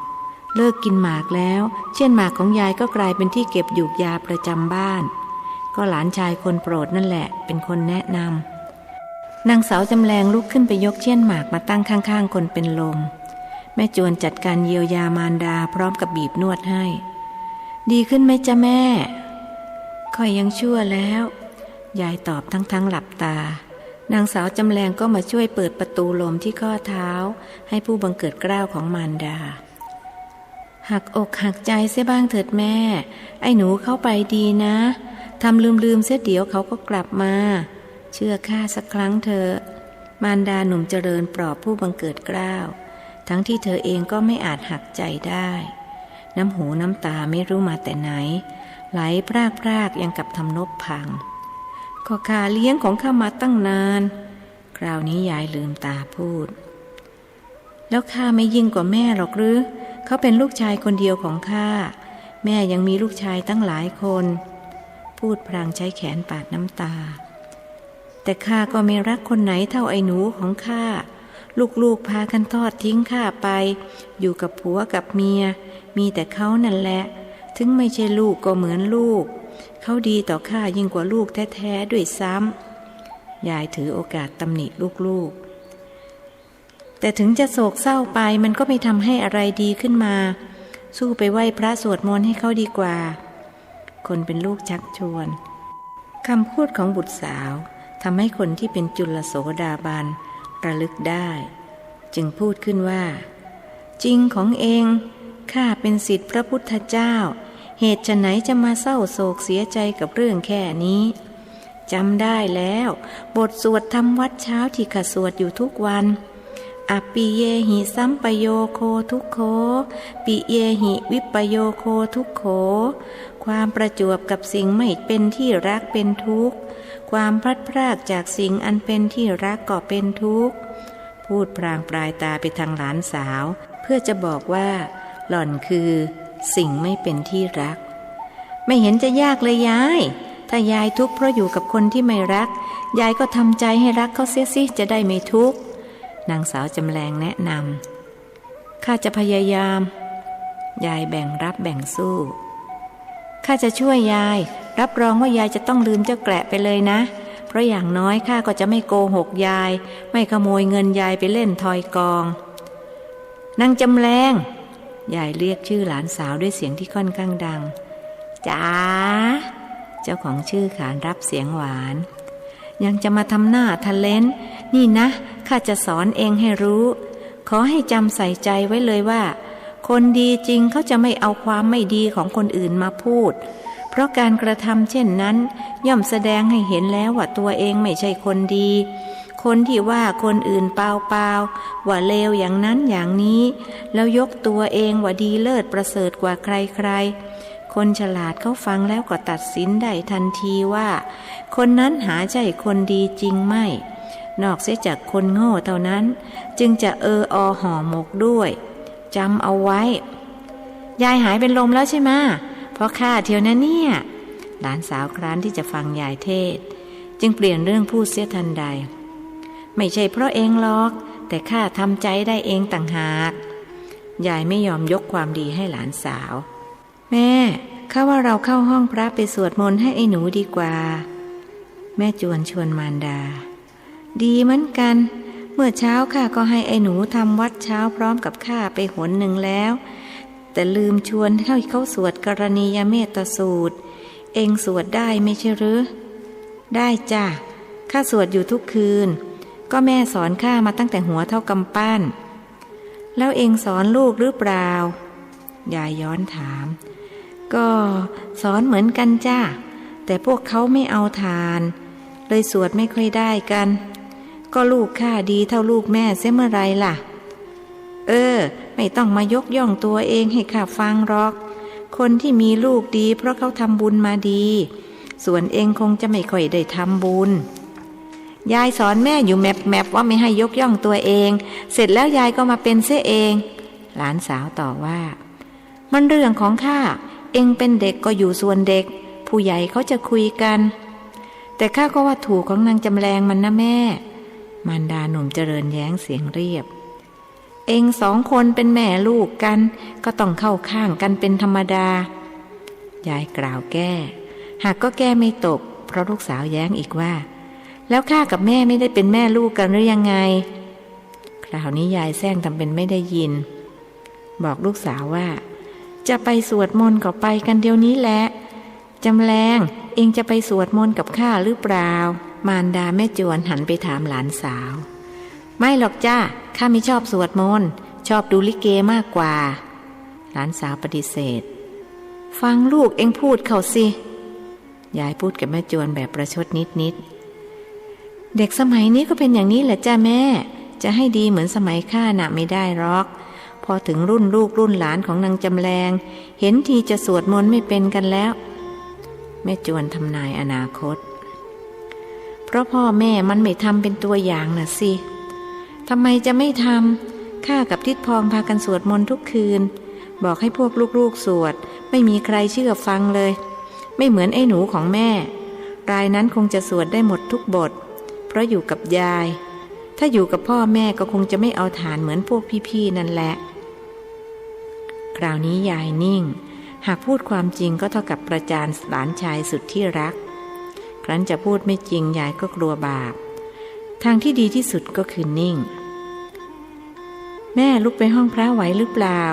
Speaker 1: เลิกกินหมากแล้วเชี่ยนหมากของยายก็กลายเป็นที่เก็บหยูกยาประจำบ้านก็หลานชายคนโปรดนั่นแหละเป็นคนแนะนำนางสาวจำแรงลุกขึ้นไปยกเชี่ยนหมากมาตั้งข้างๆคนเป็นลมแม่จวนจัดการเยียวยามารดาพร้อมกับบีบนวดให้ดีขึ้นไหมจ๊ะแม่ค่อยยังชั่วแล้วยายตอบทั้งหลับตานางสาวจำแรงก็มาช่วยเปิดประตูลมที่ข้อเท้าให้ผู้บังเกิดเกล้าของมารดาหักอกหักใจเสียบ้างเถิดแม่ไอ้หนูเข้าไปดีนะทำลืมเสียเดี๋ยวเขาก็กลับมาเชื่อข้าสักครั้งเถอะมารดาหนุ่มเจริญปลอบผู้บังเกิดเกล้าทั้งที่เธอเองก็ไม่อาจหักใจได้น้ำหูน้ำตาไม่รู้มาแต่ไหนไหลพรากยังกับทำนบพังก็ข้าเลี้ยงของข้ามาตั้งนานคราวนี้ยายลืมตาพูดแล้วข้าไม่ยิ่งกว่าแม่หรอกหรือเขาเป็นลูกชายคนเดียวของข้าแม่ยังมีลูกชายตั้งหลายคนพูดพลางใช้แขนปาดน้ำตาแต่ข้าก็ไม่รักคนไหนเท่าไอ้หนูของข้าลูกพากันทอดทิ้งข้าไปอยู่กับผัวกับเมียมีแต่เขานั่นแหละถึงไม่ใช่ลูกก็เหมือนลูกเขาดีต่อข้ายิ่งกว่าลูกแท้ๆด้วยซ้ำยายถือโอกาสตำหนิลูกแต่ถึงจะโศกเศร้าไปมันก็ไม่ทำให้อะไรดีขึ้นมาสู้ไปไหว้พระสวดมนต์ให้เขาดีกว่าคนเป็นลูกชักชวนคำพูดของบุตรสาวทำให้คนที่เป็นจุลโสดาบันระลึกได้จึงพูดขึ้นว่าจริงของเองข้าเป็นศิษย์พระพุทธเจ้าเหตุไฉนจะมาเศร้าโศกเสียใจกับเรื่องแค่นี้จำได้แล้วบทสวดทำวัดเช้าที่ข้าสวดอยู่ทุกวันอปิเยหิสัมปโยโคทุกโขปิเยหิวิปโยโคทุกโขความประจวบกับสิ่งไม่เป็นที่รักเป็นทุกข์ความพลัดพรากจากสิ่งอันเป็นที่รักก็เป็นทุกข์พูดพรางปลายตาไปทางหลานสาวเพื่อจะบอกว่าหล่อนคือสิ่งไม่เป็นที่รักไม่เห็นจะยากเลยยายถ้ายายทุกข์เพราะอยู่กับคนที่ไม่รักยายก็ทำใจให้รักเขาเสียสิจะได้ไม่ทุกข์นางสาวจำแรงแนะนำข้าจะพยายามยายแบ่งรับแบ่งสู้ข้าจะช่วยยายรับรองว่ายายจะต้องลืมเจ้าแกละไปเลยนะเพราะอย่างน้อยข้าก็จะไม่โกหกยายไม่ขโมยเงินยายไปเล่นทอยกองนางจำแรงยายเรียกชื่อหลานสาวด้วยเสียงที่ค่อนข้างดังจ๋าเจ้าของชื่อขานรับเสียงหวานยังจะมาทำหน้าทะเลนนี่นะข้าจะสอนเองให้รู้ขอให้จำใส่ใจไว้เลยว่าคนดีจริงเขาจะไม่เอาความไม่ดีของคนอื่นมาพูดเพราะการกระทำเช่นนั้นย่อมแสดงให้เห็นแล้วว่าตัวเองไม่ใช่คนดีคนที่ว่าคนอื่นเปล่าว่าเลวอย่างนั้นอย่างนี้แล้วยกตัวเองว่าดีเลิศประเสริฐกว่าใคร คนฉลาดเขาฟังแล้วก็ตัดสินได้ทันทีว่าคนนั้นหาใช่คนดีจริงไม่นอกเสียจากคนโง่เท่านั้นจึงจะห่อหมกด้วยจำเอาไว้ยายหายเป็นลมแล้วใช่ไหมเพราะข้าเที่ยวนะเนี่ยหลานสาวคร้านที่จะฟังยายเทศจึงเปลี่ยนเรื่องพูดเสียทันใดไม่ใช่เพราะเองหรอกแต่ข้าทำใจได้เองต่างหากยายไม่ยอมยกความดีให้หลานสาวแม่ข้าว่าเราเข้าห้องพระไปสวดมนต์ให้ไอ้หนูดีกว่าแม่จวนชวนมารดาดีเหมือนกันเมื่อเช้าข้าก็ให้ไอ้หนูทำวัดเช้าพร้อมกับข้าไปหนหนึ่งแล้วแต่ลืมชวนให้เขาสวดกรณียเมตสูตรเองสวดได้ไม่ใช่หรือได้จ้ะข้าสวดอยู่ทุกคืนก็แม่สอนข้ามาตั้งแต่หัวเท่ากำปั้นแล้วเองสอนลูกหรือเปล่ายายย้อนถามก็สอนเหมือนกันจ้าแต่พวกเขาไม่เอาทานเลยสวดไม่ค่อยได้กันก็ลูกข้าดีเท่าลูกแม่เสียเมื่อไรล่ะไม่ต้องมายกย่องตัวเองให้ข้าฟังหรอกคนที่มีลูกดีเพราะเขาทำบุญมาดีส่วนเองคงจะไม่ค่อยได้ทำบุญยายสอนแม่อยู่แมปว่าไม่ให้ยกย่องตัวเองเสร็จแล้วยายก็มาเป็นเสียเองหลานสาวตอบว่ามันเรื่องของข้าเองเป็นเด็กก็อยู่ส่วนเด็กผู้ใหญ่เขาจะคุยกันแต่ข้าก็ว่าถูกของนางจำแรงมันนะแม่มารดาหนุ่มเจริญแย้งเสียงเรียบเองสองคนเป็นแม่ลูกกันก็ต้องเข้าข้างกันเป็นธรรมดายายกล่าวแก้หากก็แก้ไม่ตกเพราะลูกสาวแย้งอีกว่าแล้วข้ากับแม่ไม่ได้เป็นแม่ลูกกันหรือยังไงคราวนี้ยายแซงทำเป็นไม่ได้ยินบอกลูกสาวว่าจะไปสวดมนต์ก็ไปกันเดี๋ยวนี้แหละจำแรงเองจะไปสวดมนต์กับข้าหรือเปล่ามารดาแม่จวนหันไปถามหลานสาวไม่หรอกจ้าข้าไม่ชอบสวดมนต์ชอบดูลิเกมากกว่าหลานสาวปฏิเสธฟังลูกเองพูดเขาสิยายพูดกับแม่จวนแบบประชดนิดเด็กสมัยนี้ก็เป็นอย่างนี้แหละจ้าแม่จะให้ดีเหมือนสมัยข้าน่ะไม่ได้หรอกพอถึงรุ่นลูกรุ่นหลานของนางจำแรงเห็นทีจะสวดมนต์ไม่เป็นกันแล้วแม่จวนทำนายอนาคตเพราะพ่อแม่มันไม่ทำเป็นตัวอย่างน่ะสิทำไมจะไม่ทำข้ากับทิดพองพากันสวดมนต์ทุกคืนบอกให้พวกลูกๆสวดไม่มีใครเชื่อฟังเลยไม่เหมือนไอ้หนูของแม่รายนั้นคงจะสวดได้หมดทุกบทเพราะอยู่กับยายถ้าอยู่กับพ่อแม่ก็คงจะไม่เอาฐานเหมือนพวกพี่ๆนั่นแหละคราวนี้ยายนิ่งหากพูดความจริงก็เท่ากับประจานหลานชายสุดที่รักครั้นจะพูดไม่จริงยายก็กลัวบาปทางที่ดีที่สุดก็คือนิ่งแม่ลุกไปห้องพระไหวหรือเปล่า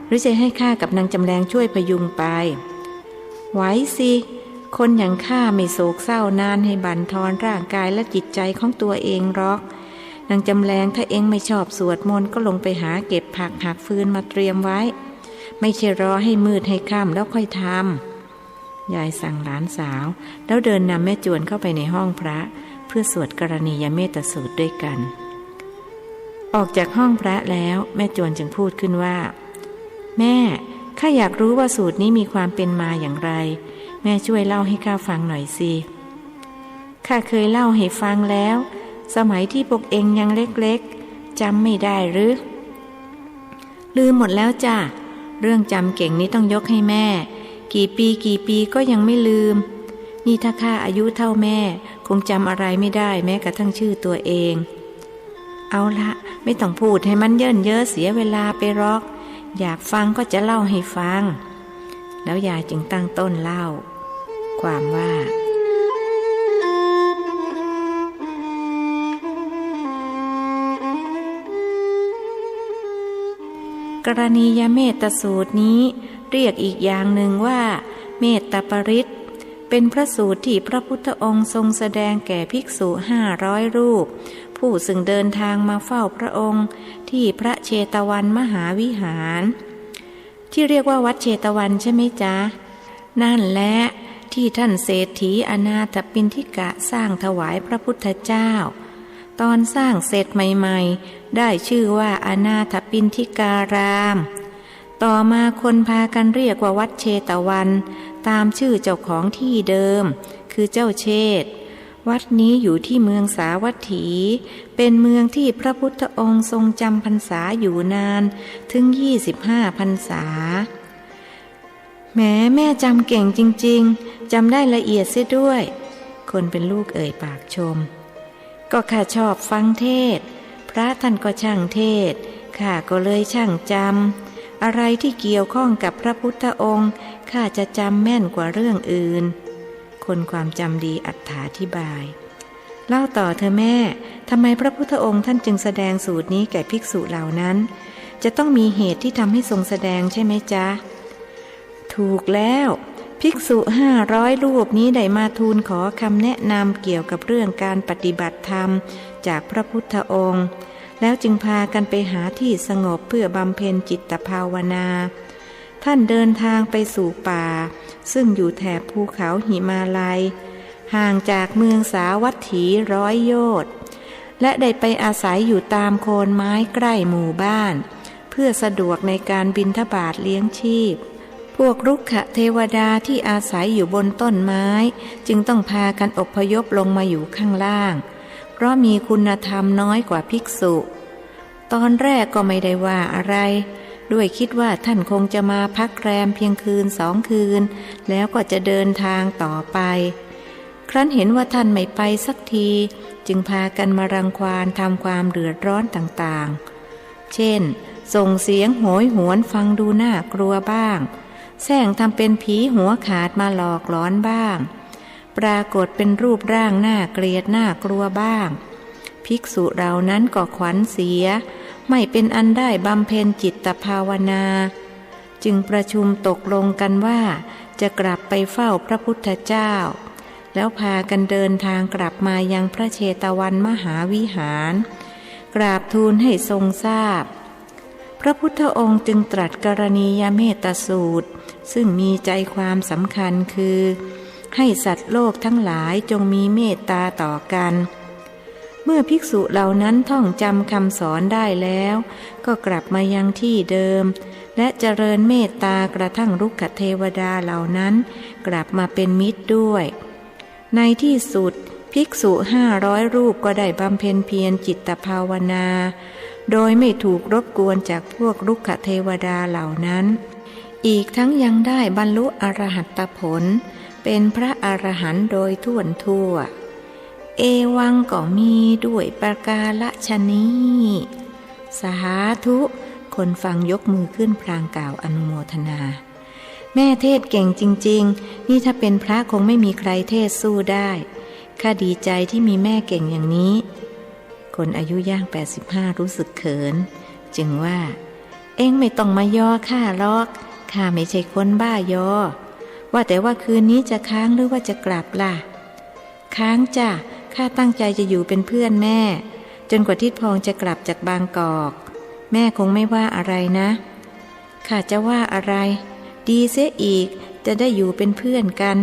Speaker 1: หรือจะให้ข้ากับนางจำแรงช่วยพยุงไปไหวสิคนอย่างข้าไม่โศกเศร้านานให้บั่นทอนร่างกายและจิตใจของตัวเองหรอกนางจำแรงถ้าเองไม่ชอบสวดมนต์ก็ลงไปหาเก็บผักหักฟืนมาเตรียมไว้ไม่ใช่รอให้มืดให้ค่ำแล้วค่อยทำยายสั่งหลานสาวแล้วเดินนำแม่จวนเข้าไปในห้องพระเพื่อสวดกรณียเมตสูตรด้วยกันออกจากห้องพระแล้วแม่จวนจึงพูดขึ้นว่าแม่ข้าอยากรู้ว่าสูตรนี้มีความเป็นมาอย่างไรแม่ช่วยเล่าให้ข้าฟังหน่อยสิข้าเคยเล่าให้ฟังแล้วสมัยที่พวกเองยังเล็กๆจำไม่ได้หรือลืมหมดแล้วจ้ะเรื่องจำเก่งนี้ต้องยกให้แม่กี่ปีก็ยังไม่ลืมนี่ถ้าข้าอายุเท่าแม่คงจำอะไรไม่ได้แม้กระทั่งชื่อตัวเองเอาละไม่ต้องพูดให้มันเยินเยอะเสียเวลาไปหรอกอยากฟังก็จะเล่าให้ฟังแล้วยายจึงตั้งต้นเล่าความว่ากรณียเมตสูตรนี้เรียกอีกอย่างหนึ่งว่าเมตตาปริตเป็นพระสูตรที่พระพุทธองค์ทรงแสดงแก่ภิกษุ500 รูปผู้ซึ่งเดินทางมาเฝ้าพระองค์ที่พระเชตวันมหาวิหารที่เรียกว่าวัดเชตวันใช่ไหมจ๊ะนั่นแหละที่ท่านเศรษฐีอนาถปิณฑิกะสร้างถวายพระพุทธเจ้าตอนสร้างเสร็จใหม่ๆได้ชื่อว่าอนาถปิณฑิการาม ต่อมาคนพากันเรียกว่าวัดเชตวันตามชื่อเจ้าของที่เดิมคือเจ้าเชษฐ์วัดนี้อยู่ที่เมืองสาวัตถีเป็นเมืองที่พระพุทธองค์ทรงจำพรรษาอยู่นานถึง25 พรรษาแแม่จำเก่งจริงๆจำได้ละเอียดเสียด้วยคนเป็นลูกเอ่ยปากชมก็ข้าชอบฟังเทศพระท่านก็ช่างเทศข้าก็เลยช่างจำอะไรที่เกี่ยวข้องกับพระพุทธองค์ข้าจะจำแม่นกว่าเรื่องอื่นคนความจำดีอธิบายเล่าต่อเธอแม่ทำไมพระพุทธองค์ท่านจึงแสดงสูตรนี้แก่ภิกษุเหล่านั้นจะต้องมีเหตุที่ทำให้ทรงแสดงใช่ไหมจ๊ะถูกแล้วภิกษุ500 รูปนี้ได้มาทูลขอคำแนะนำเกี่ยวกับเรื่องการปฏิบัติธรรมจากพระพุทธองค์แล้วจึงพากันไปหาที่สงบเพื่อบำเพ็ญจิตภาวนาท่านเดินทางไปสู่ป่าซึ่งอยู่แถบภูเขาหิมาลัยห่างจากเมืองสาวัตถี100 โยชน์และได้ไปอาศัยอยู่ตามโคนไม้ใกล้หมู่บ้านเพื่อสะดวกในการบิณฑบาตเลี้ยงชีพพวกรุกขเทวดาที่อาศัยอยู่บนต้นไม้จึงต้องพากันอพยพลงมาอยู่ข้างล่างเพราะมีคุณธรรมน้อยกว่าภิกษุตอนแรกก็ไม่ได้ว่าอะไรด้วยคิดว่าท่านคงจะมาพักแรมเพียงคืน2 คืนแล้วก็จะเดินทางต่อไปครั้นเห็นว่าท่านไม่ไปสักทีจึงพากันมารังควานทำความเดือดร้อนต่างๆเช่นส่งเสียงโหยหวนฟังดูน่ากลัวบ้างแสร้งทำเป็นผีหัวขาดมาหลอกหลอนบ้างปรากฏเป็นรูปร่างน่าเกลียดน่ากลัวบ้างภิกษุเหล่านั้นก็ขวัญเสียไม่เป็นอันได้บำเพ็ญจิตภาวนาจึงประชุมตกลงกันว่าจะกลับไปเฝ้าพระพุทธเจ้าแล้วพากันเดินทางกลับมายังพระเชตวันมหาวิหารกราบทูลให้ทรงทราบพระพุทธองค์จึงตรัสกรณียเมตสูตรซึ่งมีใจความสำคัญคือให้สัตว์โลกทั้งหลายจงมีเมตตาต่อกันเมื่อภิกษุเหล่านั้นท่องจำคำสอนได้แล้วก็กลับมายังที่เดิมและเจริญเมตตากระทั่งรุกขเทวดาเหล่านั้นกลับมาเป็นมิตรด้วยในที่สุดภิกษุ500 รูปก็ได้บำเพ็ญเพียรจิตภาวนาโดยไม่ถูกรบกวนจากพวกรุกขเทวดาเหล่านั้นอีกทั้งยังได้บรรลุอรหัตผลเป็นพระอรหันต์โดยทั่วทั่วเอวังก็มีด้วยประกาศนี้สาธุคนฟังยกมือขึ้นพลางกล่าวอนุโมทนาแม่เทศเก่งจริงๆนี่ถ้าเป็นพระคงไม่มีใครเทศสู้ได้ข้าดีใจที่มีแม่เก่งอย่างนี้คนอายุย่าง85รู้สึกเขินจึงว่าเอ็งไม่ต้องมาย่อข้าหรอกข้าไม่ใช่คนบ้ายอว่าแต่ว่าคืนนี้จะค้างหรือว่าจะกลับล่ะค้างจ้ะข้าตั้งใจจะอยู่เป็นเพื่อนแม่จนกว่าทิดพองจะกลับจากบางกอกแม่คงไม่ว่าอะไรนะข้าจะว่าอะไรดีเสียอีกจะได้อยู่เป็นเพื่อนกัน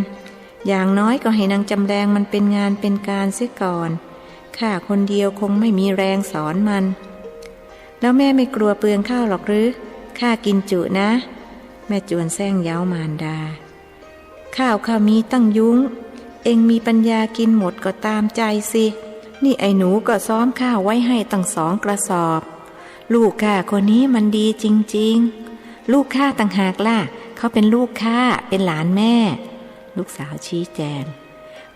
Speaker 1: อย่างน้อยก็ให้นางจำแรงมันเป็นงานเป็นการเสียก่อนข้าคนเดียวคงไม่มีแรงสอนมันแล้วแม่ไม่กลัวเปลืองข้าวหรอกหรือข้ากินจุนะแม่จวนแซงเย้ามารดาข้าวข้ามีตั้งยุ้งเอ็งมีปัญญากินหมดก็ตามใจสินี่ไอ้หนูก็ซ้อมข้าวไว้ให้ตั้ง2 กระสอบลูกข้าคนนี้มันดีจริงๆลูกข้าต่างหากล่ะเขาเป็นลูกข้าเป็นหลานแม่ลูกสาวชี้แจง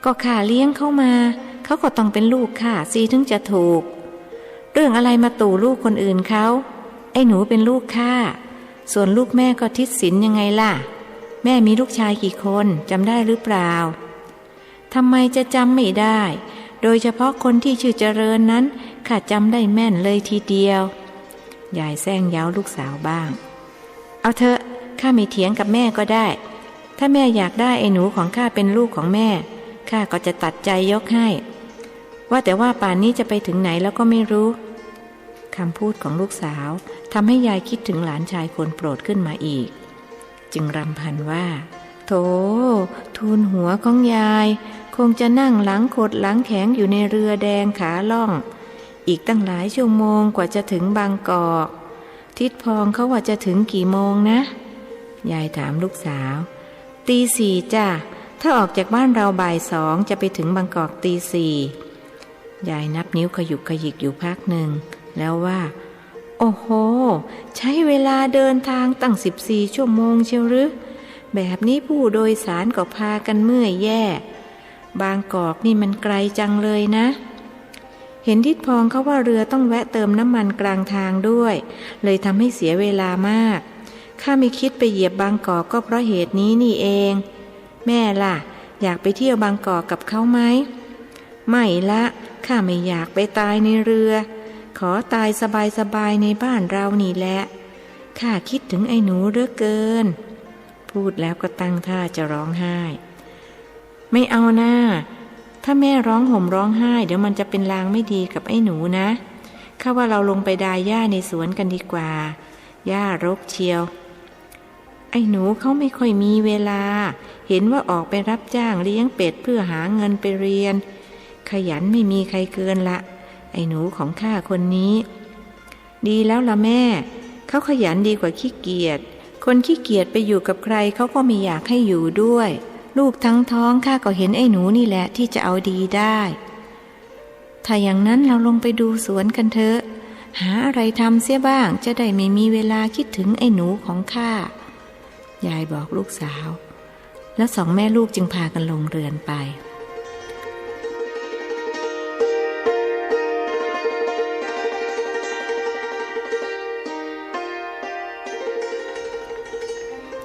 Speaker 1: ก็ข้าเลี้ยงเขามาเขาก็ต้องเป็นลูกข้าสิถึงจะถูกเรื่องอะไรมาตู่ลูกคนอื่นเขาไอ้หนูเป็นลูกข้าส่วนลูกแม่ก็ทิศสินยังไงล่ะแม่มีลูกชายกี่คนจำได้หรือเปล่าทำไมจะจำไม่ได้โดยเฉพาะคนที่ชื่อเจริญนั้นข้าจำได้แม่นเลยทีเดียวยายแซงเย้าลูกสาวบ้างเอาเถอะข้าไม่เถียงกับแม่ก็ได้ถ้าแม่อยากได้ไอ้หนูของข้าเป็นลูกของแม่ข้าก็จะตัดใจยกให้ว่าแต่ว่าป่านนี้จะไปถึงไหนแล้วก็ไม่รู้คำพูดของลูกสาวทำให้ยายคิดถึงหลานชายคนโปรดขึ้นมาอีกจึงรำพันว่าโธ่ทูลหัวของยายคงจะนั่งหลังขดหลังแข็งอยู่ในเรือแดงขาล่องอีกตั้งหลายชั่วโมงกว่าจะถึงบางกอก ทิดพองเขาว่าจะถึงกี่โมงนะยายถามลูกสาวตีสี่จ้ะถ้าออกจากบ้านเราบ่าย2จะไปถึงบางกอกตีสี่ยายนับนิ้วขยุกขยิกอยู่พักหนึ่งแล้วว่าโอ้โหใช้เวลาเดินทางตั้ง14 ชั่วโมงเชียวหรือแบบนี้ผู้โดยสารก็พากันเมื่อยแย่บางกอกนี่มันไกลจังเลยนะเห็นทิดพองเขาว่าเรือต้องแวะเติมน้ำมันกลางทางด้วยเลยทำให้เสียเวลามากข้าไม่คิดไปเหยียบบางกอกก็เพราะเหตุนี้นี่เองแม่ล่ะอยากไปเที่ยวบางกอกกับเขาไหมไม่ละข้าไม่อยากไปตายในเรือขอตายสบายๆในบ้านเรานี่แหละข้าคิดถึงไอ้หนูเหลือเกินพูดแล้วก็ตั้งท่าจะร้องไห้ไม่เอาหน้าถ้าแม่ร้องห่มร้องไห้เดี๋ยวมันจะเป็นลางไม่ดีกับไอ้หนูนะข้าว่าเราลงไปดายหญ้าในสวนกันดีกว่าหญ้ารกเชียวไอ้หนูเขาไม่ค่อยมีเวลาเห็นว่าออกไปรับจ้างเลี้ยงเป็ดเพื่อหาเงินไปเรียนขยันไม่มีใครเกินละไอ้หนูของข้าคนนี้ดีแล้วล่ะแม่เขาขยันดีกว่าขี้เกียจคนขี้เกียจไปอยู่กับใครเขาก็ไม่อยากให้อยู่ด้วยลูกทั้งท้องข้าก็เห็นไอ้หนูนี่แหละที่จะเอาดีได้ถ้าอย่างนั้นเราลงไปดูสวนกันเถอะหาอะไรทำเสียบ้างจะได้ไม่มีเวลาคิดถึงไอ้หนูของข้ายายบอกลูกสาวแล้วสองแม่ลูกจึงพากันลงเรือนไป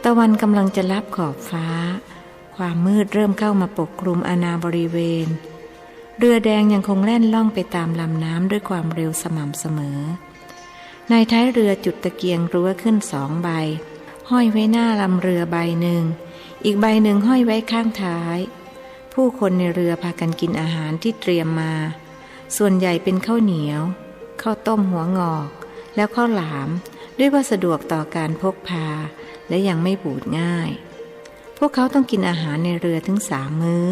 Speaker 1: ตะวันกำลังจะลับขอบฟ้าความมืดเริ่มเข้ามาปกคลุมอาณาบริเวณเรือแดงยังคงแล่นล่องไปตามลำน้ำด้วยความเร็วสม่ำเสมอในท้ายเรือจุดตะเกียงรั้วขึ้น2 ใบห้อยไว้หน้าลำเรือใบหนึ่งอีกใบหนึ่งห้อยไว้ข้างท้ายผู้คนในเรือพากันกินอาหารที่เตรียมมาส่วนใหญ่เป็นข้าวเหนียวข้าวต้มหัวงอกแล้วข้าวหลามด้วยว่าสะดวกต่อการพกพาและยังไม่บูดง่ายพวกเขาต้องกินอาหารในเรือถึง3 มื้อ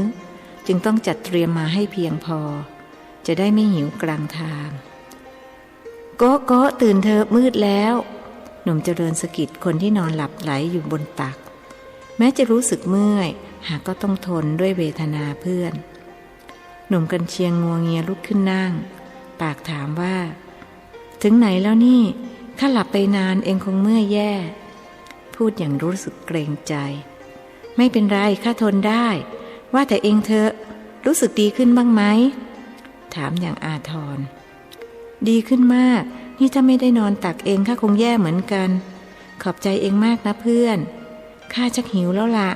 Speaker 1: จึงต้องจัดเตรียมมาให้เพียงพอจะได้ไม่หิวกลางทางโก๊ะโก๊ะตื่นเถอะมืดแล้วหนุ่มเจริญสะกิดคนที่นอนหลับไหลอยู่บนตักแม้จะรู้สึกเมื่อยหากก็ต้องทนด้วยเวทนาเพื่อนหนุ่มกันเชียงงัวเงียลุกขึ้นนั่งปากถามว่าถึงไหนแล้วนี่ข้าหลับไปนานเองคงเมื่อยแย่พูดอย่างรู้สึกเกรงใจไม่เป็นไรข้าทนได้ว่าแต่เองเธอรู้สึกดีขึ้นบ้างไหมถามอย่างอาทรดีขึ้นมากนี่ถ้าไม่ได้นอนตักเองข้าคงแย่เหมือนกันขอบใจเองมากนะเพื่อนข้าชักหิวแล้วละ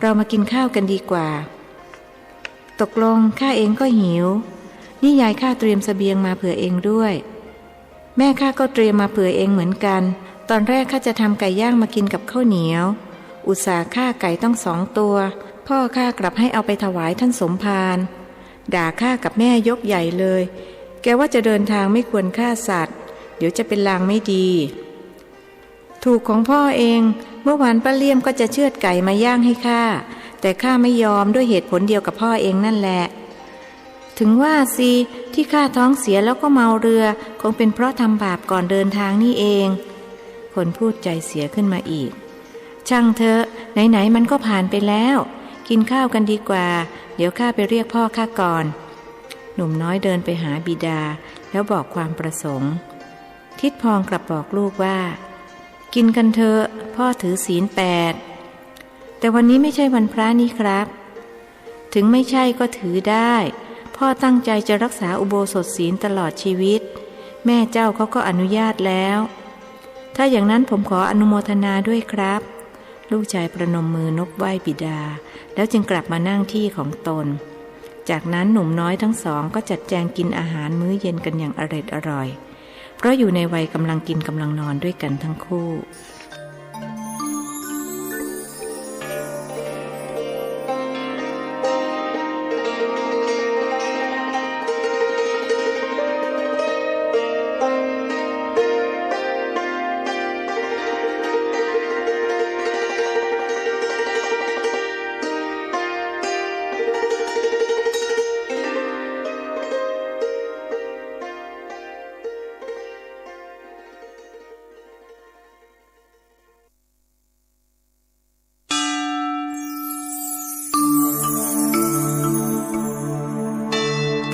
Speaker 1: เรามากินข้าวกันดีกว่าตกลงข้าเองก็หิวนี่ยายข้าเตรียมเสบียงมาเผื่อเองด้วยแม่ข้าก็เตรียมมาเผื่อเองเหมือนกันตอนแรกข้าจะทำไก่ย่างมากินกับข้าวเหนียวอุตส่าห์ฆ่าไก่ต้อง2 ตัวพ่อข้ากลับให้เอาไปถวายท่านสมภารด่าข้ากับแม่ยกใหญ่เลยแกว่าจะเดินทางไม่ควรฆ่าสัตว์เดี๋ยวจะเป็นลางไม่ดีถูกของพ่อเองเมื่อวานป้าเลี่ยมก็จะเชือดไก่มาย่างให้ข้าแต่ข้าไม่ยอมด้วยเหตุผลเดียวกับพ่อเองนั่นแหละถึงว่าสิที่ข้าท้องเสียแล้วก็เมาเรือคงเป็นเพราะทำบาปก่อนเดินทางนี่เองคนพูดใจเสียขึ้นมาอีกช่างเถอะไหนๆมันก็ผ่านไปแล้วกินข้าวกันดีกว่าเดี๋ยวข้าไปเรียกพ่อข้าก่อนหนุ่มน้อยเดินไปหาบิดาแล้วบอกความประสงค์ทิดพองกลับบอกลูกว่ากินกันเถอะพ่อถือศีล8แต่วันนี้ไม่ใช่วันพระนี่ครับถึงไม่ใช่ก็ถือได้พ่อตั้งใจจะรักษาอุโบสถศีลตลอดชีวิตแม่เจ้าเขาก็อนุญาตแล้วถ้าอย่างนั้นผมขออนุโมทนาด้วยครับลูกชายประนมมือนบไหว้บิดาแล้วจึงกลับมานั่งที่ของตนจากนั้นหนุ่มน้อยทั้งสองก็จัดแจงกินอาหารมื้อเย็นกันอย่างอร่อยเพราะอยู่ในวัยกำลังกินกำลังนอนด้วยกันทั้งคู่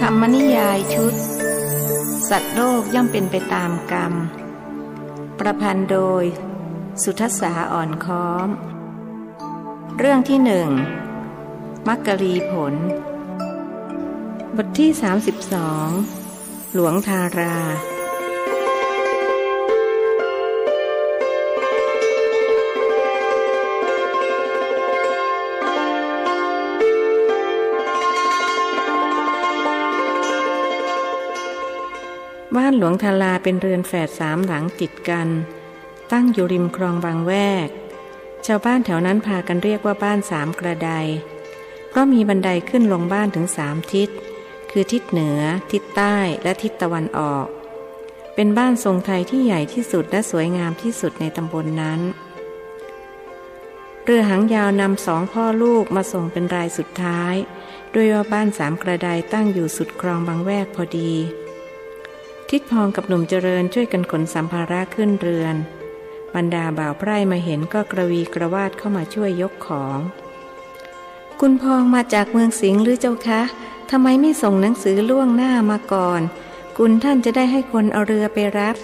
Speaker 1: รรมนิยายชุดสัตว์โลกย่อมเป็นไปตามกรรมประพันธ์โดยสุทัสสาอ่อนค้อมเรื่องที่หนึ่งมักกรีผลบทที่32หลวงทาราบ้านหลวงทาราเป็นเรือนแฝด3 หลังติดกันตั้งอยู่ริมคลองบางแวกชาวบ้านแถวนั้นพากันเรียกว่าบ้าน3 กระไดเพราะมีบันไดขึ้นลงบ้านถึง3 ทิศคือทิศเหนือทิศใต้และทิศตะวันออกเป็นบ้านทรงไทยที่ใหญ่ที่สุดและสวยงามที่สุดในตำบลนั้นเรือหางยาวนำ2 พ่อลูกมาส่งเป็นรายสุดท้ายด้วยว่าบ้าน3 กระไดตั้งอยู่สุดคลองบางแวกพอดีทิดพองกับหนุ่มเจริญช่วยกันขนสัมภาระขึ้นเรือนบรรดาบ่าวไพร่มาเห็นก็กระวีกระวาดเข้ามาช่วยยกของคุณพองมาจากเมืองสิงห์หรือเจ้าคะทำไมไม่ส่งหนังสือล่วงหน้ามาก่อนคุณท่านจะได้ให้คนเอาเรือไปรับ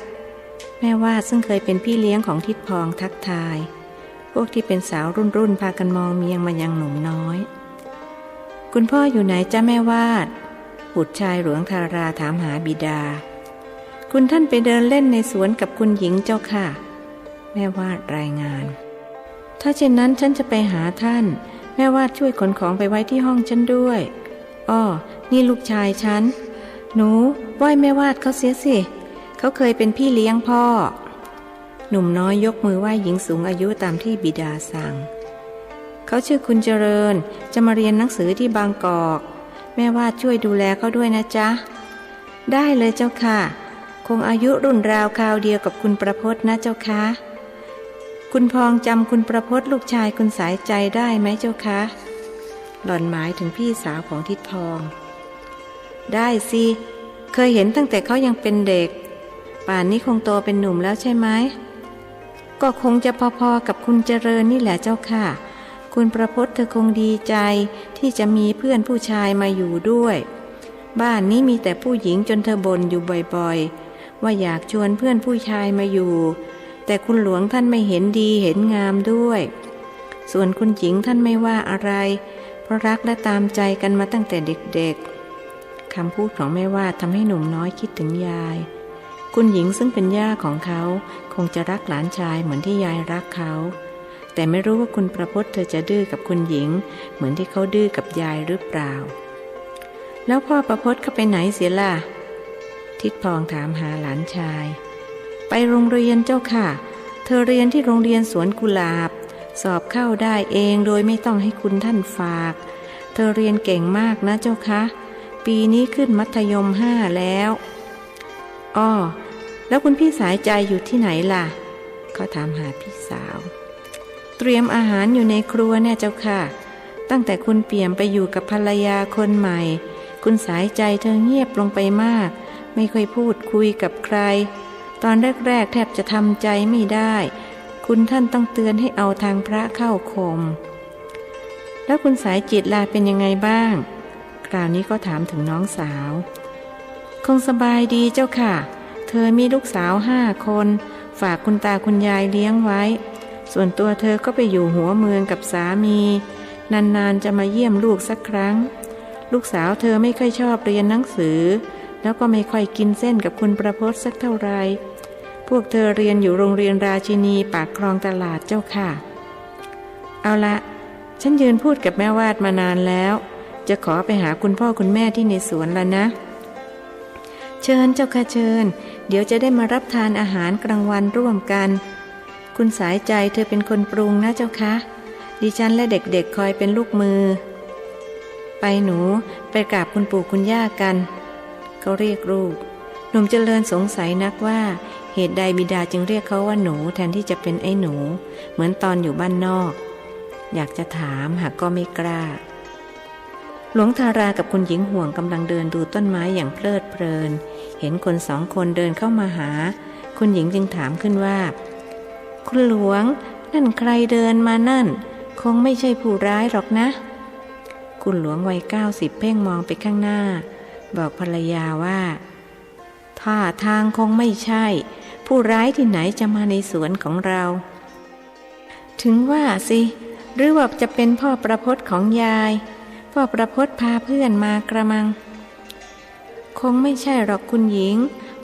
Speaker 1: แม่วาดซึ่งเคยเป็นพี่เลี้ยงของทิดพองทักทายพวกที่เป็นสาวรุ่นพากันมองเมียงมายังหนุ่มน้อยคุณพ่ออยู่ไหนจ้าแม่วาดบุตรชายหลวงทาราถามหาบิดาคุณท่านไปเดินเล่นในสวนกับคุณหญิงเจ้าค่ะแม่วาดรายงานถ้าเช่นนั้นฉันจะไปหาท่านแม่วาดช่วยขนของไปไว้ที่ห้องฉันด้วยอ้อนี่ลูกชายฉันหนูไหว้แม่วาดเขาเสียสิเขาเคยเป็นพี่เลี้ยงพ่อหนุ่มน้อยยกมือไหว้หญิงสูงอายุตามที่บิดาสั่งเขาชื่อคุณเจริญจะมาเรียนหนังสือที่บางกอกแม่วาดช่วยดูแลเขาด้วยนะจ๊ะได้เลยเจ้าค่ะคงอายุรุ่นราวคราวเดียวกับคุณประพจน์นะเจ้าคะคุณพองจำคุณประพจน์ลูกชายคุณสายใจได้ไหมเจ้าคะหล่อนหมายถึงพี่สาวของทิดพองได้สิเคยเห็นตั้งแต่เขายังเป็นเด็กป่านนี้คงโตเป็นหนุ่มแล้วใช่ไหมก็คงจะพอๆกับคุณเจริญนี่แหละเจ้าค่ะคุณประพจน์เธอคงดีใจที่จะมีเพื่อนผู้ชายมาอยู่ด้วยบ้านนี้มีแต่ผู้หญิงจนเธอบ่นอยู่บ่อยๆว่าอยากชวนเพื่อนผู้ชายมาอยู่แต่คุณหลวงท่านไม่เห็นดีเห็นงามด้วยส่วนคุณหญิงท่านไม่ว่าอะไรเพราะรักและตามใจกันมาตั้งแต่เด็กๆคำพูดของแม่วาดทำให้หนุ่มน้อยคิดถึงยายคุณหญิงซึ่งเป็นย่าของเขาคงจะรักหลานชายเหมือนที่ยายรักเขาแต่ไม่รู้ว่าคุณประพจน์เธอจะดื้อกับคุณหญิงเหมือนที่เขาดื้อกับยายหรือเปล่าแล้วพ่อประพจน์เขาไปไหนเสียล่ะทิดพองถามหาหลานชายไปโรงเรียนเจ้าค่ะเธอเรียนที่โรงเรียนสวนกุหลาบสอบเข้าได้เองโดยไม่ต้องให้คุณท่านฝากเธอเรียนเก่งมากนะเจ้าคะปีนี้ขึ้นมัธยม5แล้วอ้อแล้วคุณพี่สายใจอยู่ที่ไหนล่ะเขาถามหาพี่สาวเตรียมอาหารอยู่ในครัวแน่เจ้าค่ะตั้งแต่คุณเปี่ยมไปอยู่กับภรรยาคนใหม่คุณสายใจเธอเงียบลงไปมากไม่ค่อยพูดคุยกับใครตอนแรกๆแทบจะทำใจไม่ได้คุณท่านต้องเตือนให้เอาทางพระเข้าข่มแล้วคุณสายจิตล่ะเป็นยังไงบ้างคราวนี้ก็ถามถึงน้องสาวคงสบายดีเจ้าค่ะเธอมีลูกสาว5 คนฝากคุณตาคุณยายเลี้ยงไว้ส่วนตัวเธอก็ไปอยู่หัวเมืองกับสามีนานๆจะมาเยี่ยมลูกสักครั้งลูกสาวเธอไม่ค่อยชอบเรียนหนังสือแล้วก็ไม่ค่อยกินเส้นกับคุณประพจน์สักเท่าไรพวกเธอเรียนอยู่โรงเรียนราชินีปากคลองตลาดเจ้าค่ะเอาละฉันยืนพูดกับแม่วาดมานานแล้วจะขอไปหาคุณพ่อคุณแม่ที่ในสวนแล้วนะเชิญเจ้าค่ะเชิญเดี๋ยวจะได้มารับทานอาหารกลางวันร่วมกันคุณสายใจเธอเป็นคนปรุงนะเจ้าคะดิฉันและเด็กๆคอยเป็นลูกมือไปหนูไปกราบคุณปู่คุณย่ากันเขาเรียกลูกหนุ่มเจริญสงสัยนักว่าเหตุใดบิดาจึงเรียกเขาว่าหนูแทนที่จะเป็นไอ้หนูเหมือนตอนอยู่บ้านนอกอยากจะถามหากก็ไม่กล้าหลวงทารากับคุณหญิงห่วงกำลังเดินดูต้นไม้อย่างเพลิดเพลินเห็นคน2 คนเดินเข้ามาหาคุณหญิงจึงถามขึ้นว่าคุณหลวงนั่นใครเดินมานั่นคงไม่ใช่ผู้ร้ายหรอกนะคุณหลวงวัย90เพ่งมองไปข้างหน้า บอกภรรยาว่าท่าทางคงไม่ใช่ผู้ร้ายที่ไหนจะมาในสวนของเราถึงว่าสิหรือว่าจะเป็นพ่อประพจน์ของยายพ่อประพจน์พาเพื่อนมากระมังคงไม่ใช่หรอกคุณหญิง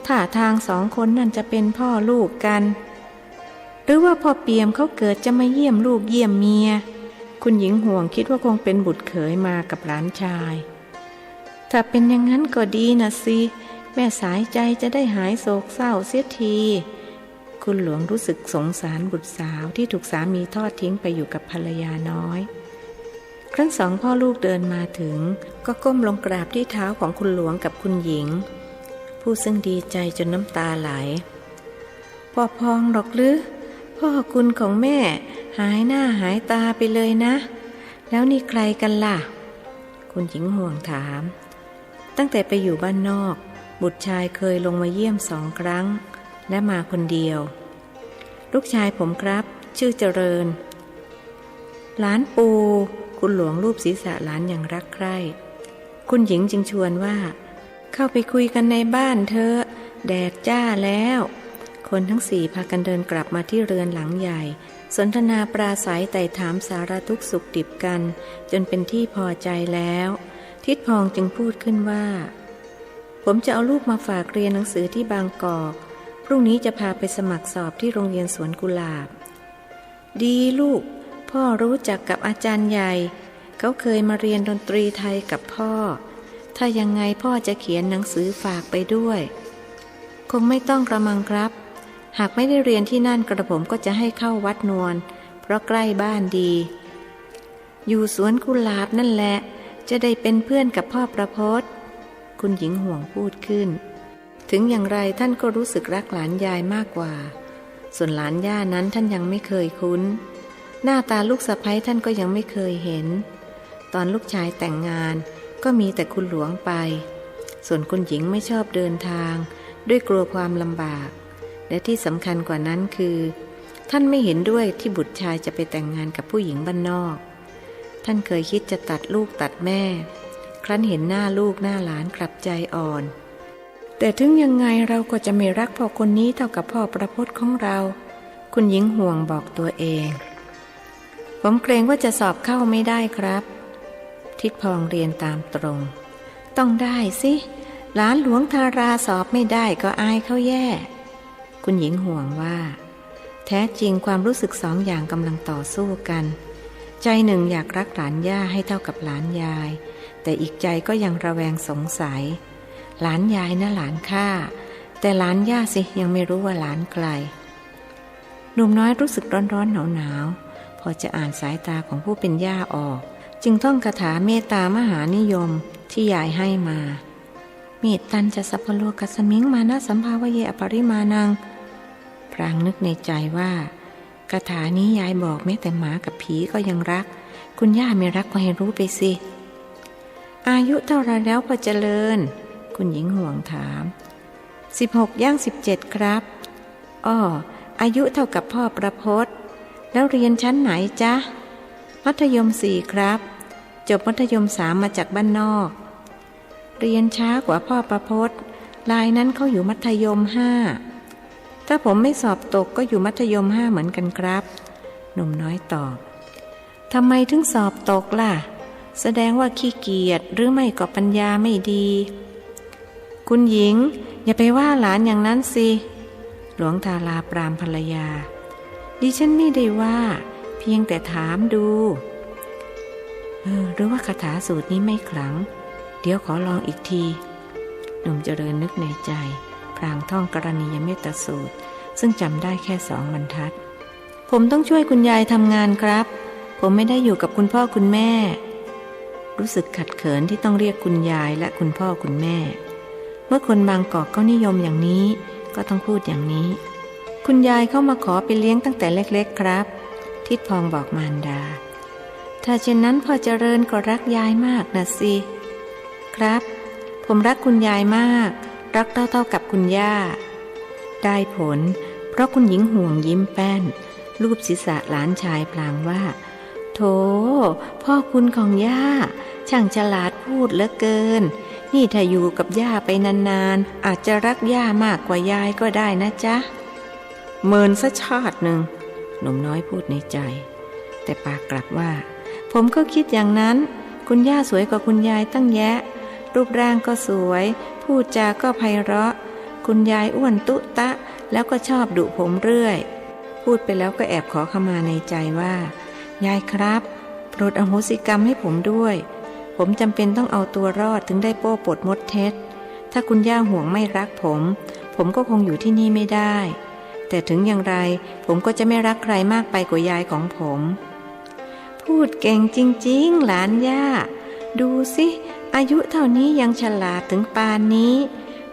Speaker 1: ท่าทางสองคนนั่นจะเป็นพ่อลูกกันหรือว่าพ่อเปี่ยมเขาเกิดจะมาเยี่ยมลูกเยี่ยมเมียคุณหญิงห่วงคิดว่าคงเป็นบุตรเขยมากับหลานชายถ้าเป็นอย่างนั้นก็ดีนะสิแม่สายใจจะได้หายโศกเศร้าเสียทีคุณหลวงรู้สึกสงสารบุตรสาวที่ถูกสามีทอดทิ้งไปอยู่กับภรรยาน้อยครั้งสองพ่อลูกเดินมาถึงก็ก้มลงกราบที่เท้าของคุณหลวงกับคุณหญิงผู้ซึ่งดีใจจนน้ำตาไหลพ่อพองหรอกหรือพ่อคุณของแม่หายหน้าหายตาไปเลยนะแล้วนี่ใครกันล่ะคุณหญิงห่วงถามตั้งแต่ไปอยู่บ้านนอกบุตรชายเคยลงมาเยี่ยม2 ครั้งและมาคนเดียวลูกชายผมครับชื่อเจริญหลานปูคุณหลวงรูปศีรษะหลานอย่างรักใคร่คุณหญิงจึงชวนว่าเข้าไปคุยกันในบ้านเถอะแดดจ้าแล้วคนทั้ง4พากันเดินกลับมาที่เรือนหลังใหญ่สนทนาปราศัยไต่ถามสารทุกข์สุขดิบกันจนเป็นที่พอใจแล้วทิดพองจึงพูดขึ้นว่าผมจะเอาลูกมาฝากเรียนหนังสือที่บางกอกพรุ่งนี้จะพาไปสมัครสอบที่โรงเรียนสวนกุหลาบดีลูกพ่อรู้จักกับอาจารย์ใหญ่เขาเคยมาเรียนดนตรีไทยกับพ่อถ้ายังไงพ่อจะเขียนหนังสือฝากไปด้วยคงไม่ต้องกระมังครับหากไม่ได้เรียนที่นั่นกระผมก็จะให้เข้าวัดนวลเพราะใกล้บ้านดีอยู่สวนกุหลาบนั่นแหละจะได้เป็นเพื่อนกับพ่อประพจน์คุณหญิงห่วงพูดขึ้นถึงอย่างไรท่านก็รู้สึกรักหลานยายมากกว่าส่วนหลานย่านั้นท่านยังไม่เคยคุ้นหน้าตาลูกสะใภ้ท่านก็ยังไม่เคยเห็นตอนลูกชายแต่งงานก็มีแต่คุณหลวงไปส่วนคุณหญิงไม่ชอบเดินทางด้วยกลัวความลำบากและที่สำคัญกว่านั้นคือท่านไม่เห็นด้วยที่บุตรชายจะไปแต่งงานกับผู้หญิงบ้านนอกท่านเคยคิดจะตัดลูกตัดแม่ครั้นเห็นหน้าลูกหน้าหลานกลับใจอ่อนแต่ถึงยังไงเราก็จะไม่รักพ่อคนนี้เท่ากับพ่อประพจน์ของเราคุณหญิงห่วงบอกตัวเองผมเกรงว่าจะสอบเข้าไม่ได้ครับทิดพองเรียนตามตรงต้องได้สิหลานหลวงทาราสอบไม่ได้ก็อายเขาแย่คุณหญิงห่วงว่าแท้จริงความรู้สึก2 อย่างกำลังต่อสู้กันใจหนึ่งอยากรักหลานย่าให้เท่ากับหลานยายแต่อีกใจก็ยังระแวงสงสัยหลานยายนะหลานข้าแต่หลานย่าสิยังไม่รู้ว่าหลานใครหนุ่มน้อยรู้สึกร้อนหนาวพอจะอ่านสายตาของผู้เป็นย่าออกจึงท่องคาถาเมตตามหานิยมที่ยายให้มาเมตตัญจะสัพพโลกัสมิงมานะสัมภาวะเยอปริมานังพรางนึกในใจว่าคาถานี้ยายบอกแม้แต่หมากับผีก็ยังรักคุณย่าไม่รักก็ให้รู้ไปสิอายุเท่าไรแล้วพอเจริญคุณหญิงห่วงถาม16 ย่าง 17ครับอ้ออายุเท่ากับพ่อประพจน์แล้วเรียนชั้นไหนจ๊ะมัธยม4ครับจบมัธยม3มาจากบ้านนอกเรียนช้ากว่าพ่อประพจน์รายนั้นเขาอยู่มัธยม5ถ้าผมไม่สอบตกก็อยู่มัธยม5เหมือนกันครับหนุ่มน้อยตอบทำไมถึงสอบตกล่ะแสดงว่าขี้เกียจหรือไม่ก็ปัญญาไม่ดีคุณหญิงอย่าไปว่าหลานอย่างนั้นสิหลวงทาราปรามภรรยาดิฉันไม่ได้ว่าเพียงแต่ถามดูหรือว่าคาถาสูตรนี้ไม่ขลังเดี๋ยวขอลองอีกทีหนุ่มเจริญนึกในใจพลางท่องกรณียเมตตาสูตรซึ่งจำได้แค่2 บรรทัดผมต้องช่วยคุณยายทำงานครับผมไม่ได้อยู่กับคุณพ่อคุณแม่รู้สึกขัดเขินที่ต้องเรียกคุณยายและคุณพ่อคุณแม่เมื่อคนบางกอกก็นิยมอย่างนี้ก็ต้องพูดอย่างนี้คุณยายเข้ามาขอไปเลี้ยงตั้งแต่เล็กๆครับทิดพองบอกมารดาถ้าเช่นนั้นพ่อเจริญก็รักยายมากนะสิครับผมรักคุณยายมากรักเท่ากับคุณย่าได้ผลเพราะคุณหญิงห่วงยิ้มแป้นลูบศีรษะหลานชายพลางว่าโ โถพ่อคุณของย่าช่างฉลาดพูดเหลือเกินนี่ถ้าอยู่กับย่าไปนานๆอาจจะรักย่ามากกว่ายายก็ได้นะจ๊ะเมินซะชาติหนึ่งหนุ่มน้อยพูดในใจแต่ปากกลับว่าผมก็คิดอย่างนั้นคุณย่าสวยกว่าคุณยายตั้งแยะรูปร่างก็สวยพูดจาก็ไพเราะคุณยายอ้วนตุ๊ตะแล้วก็ชอบดุผมเรื่อยพูดไปแล้วก็แอบขอขมาในใจว่ายายครับโปรดอโหสิกรรมให้ผมด้วยผมจำเป็นต้องเอาตัวรอดถึงได้โป้ปดมดเท็จถ้าคุณย่าห่วงไม่รักผมก็คงอยู่ที่นี่ไม่ได้แต่ถึงอย่างไรผมก็จะไม่รักใครมากไปกว่ายายของผมพูดเก่งจริงๆหลานย่าดูสิอายุเท่านี้ยังฉลาดถึงปานนี้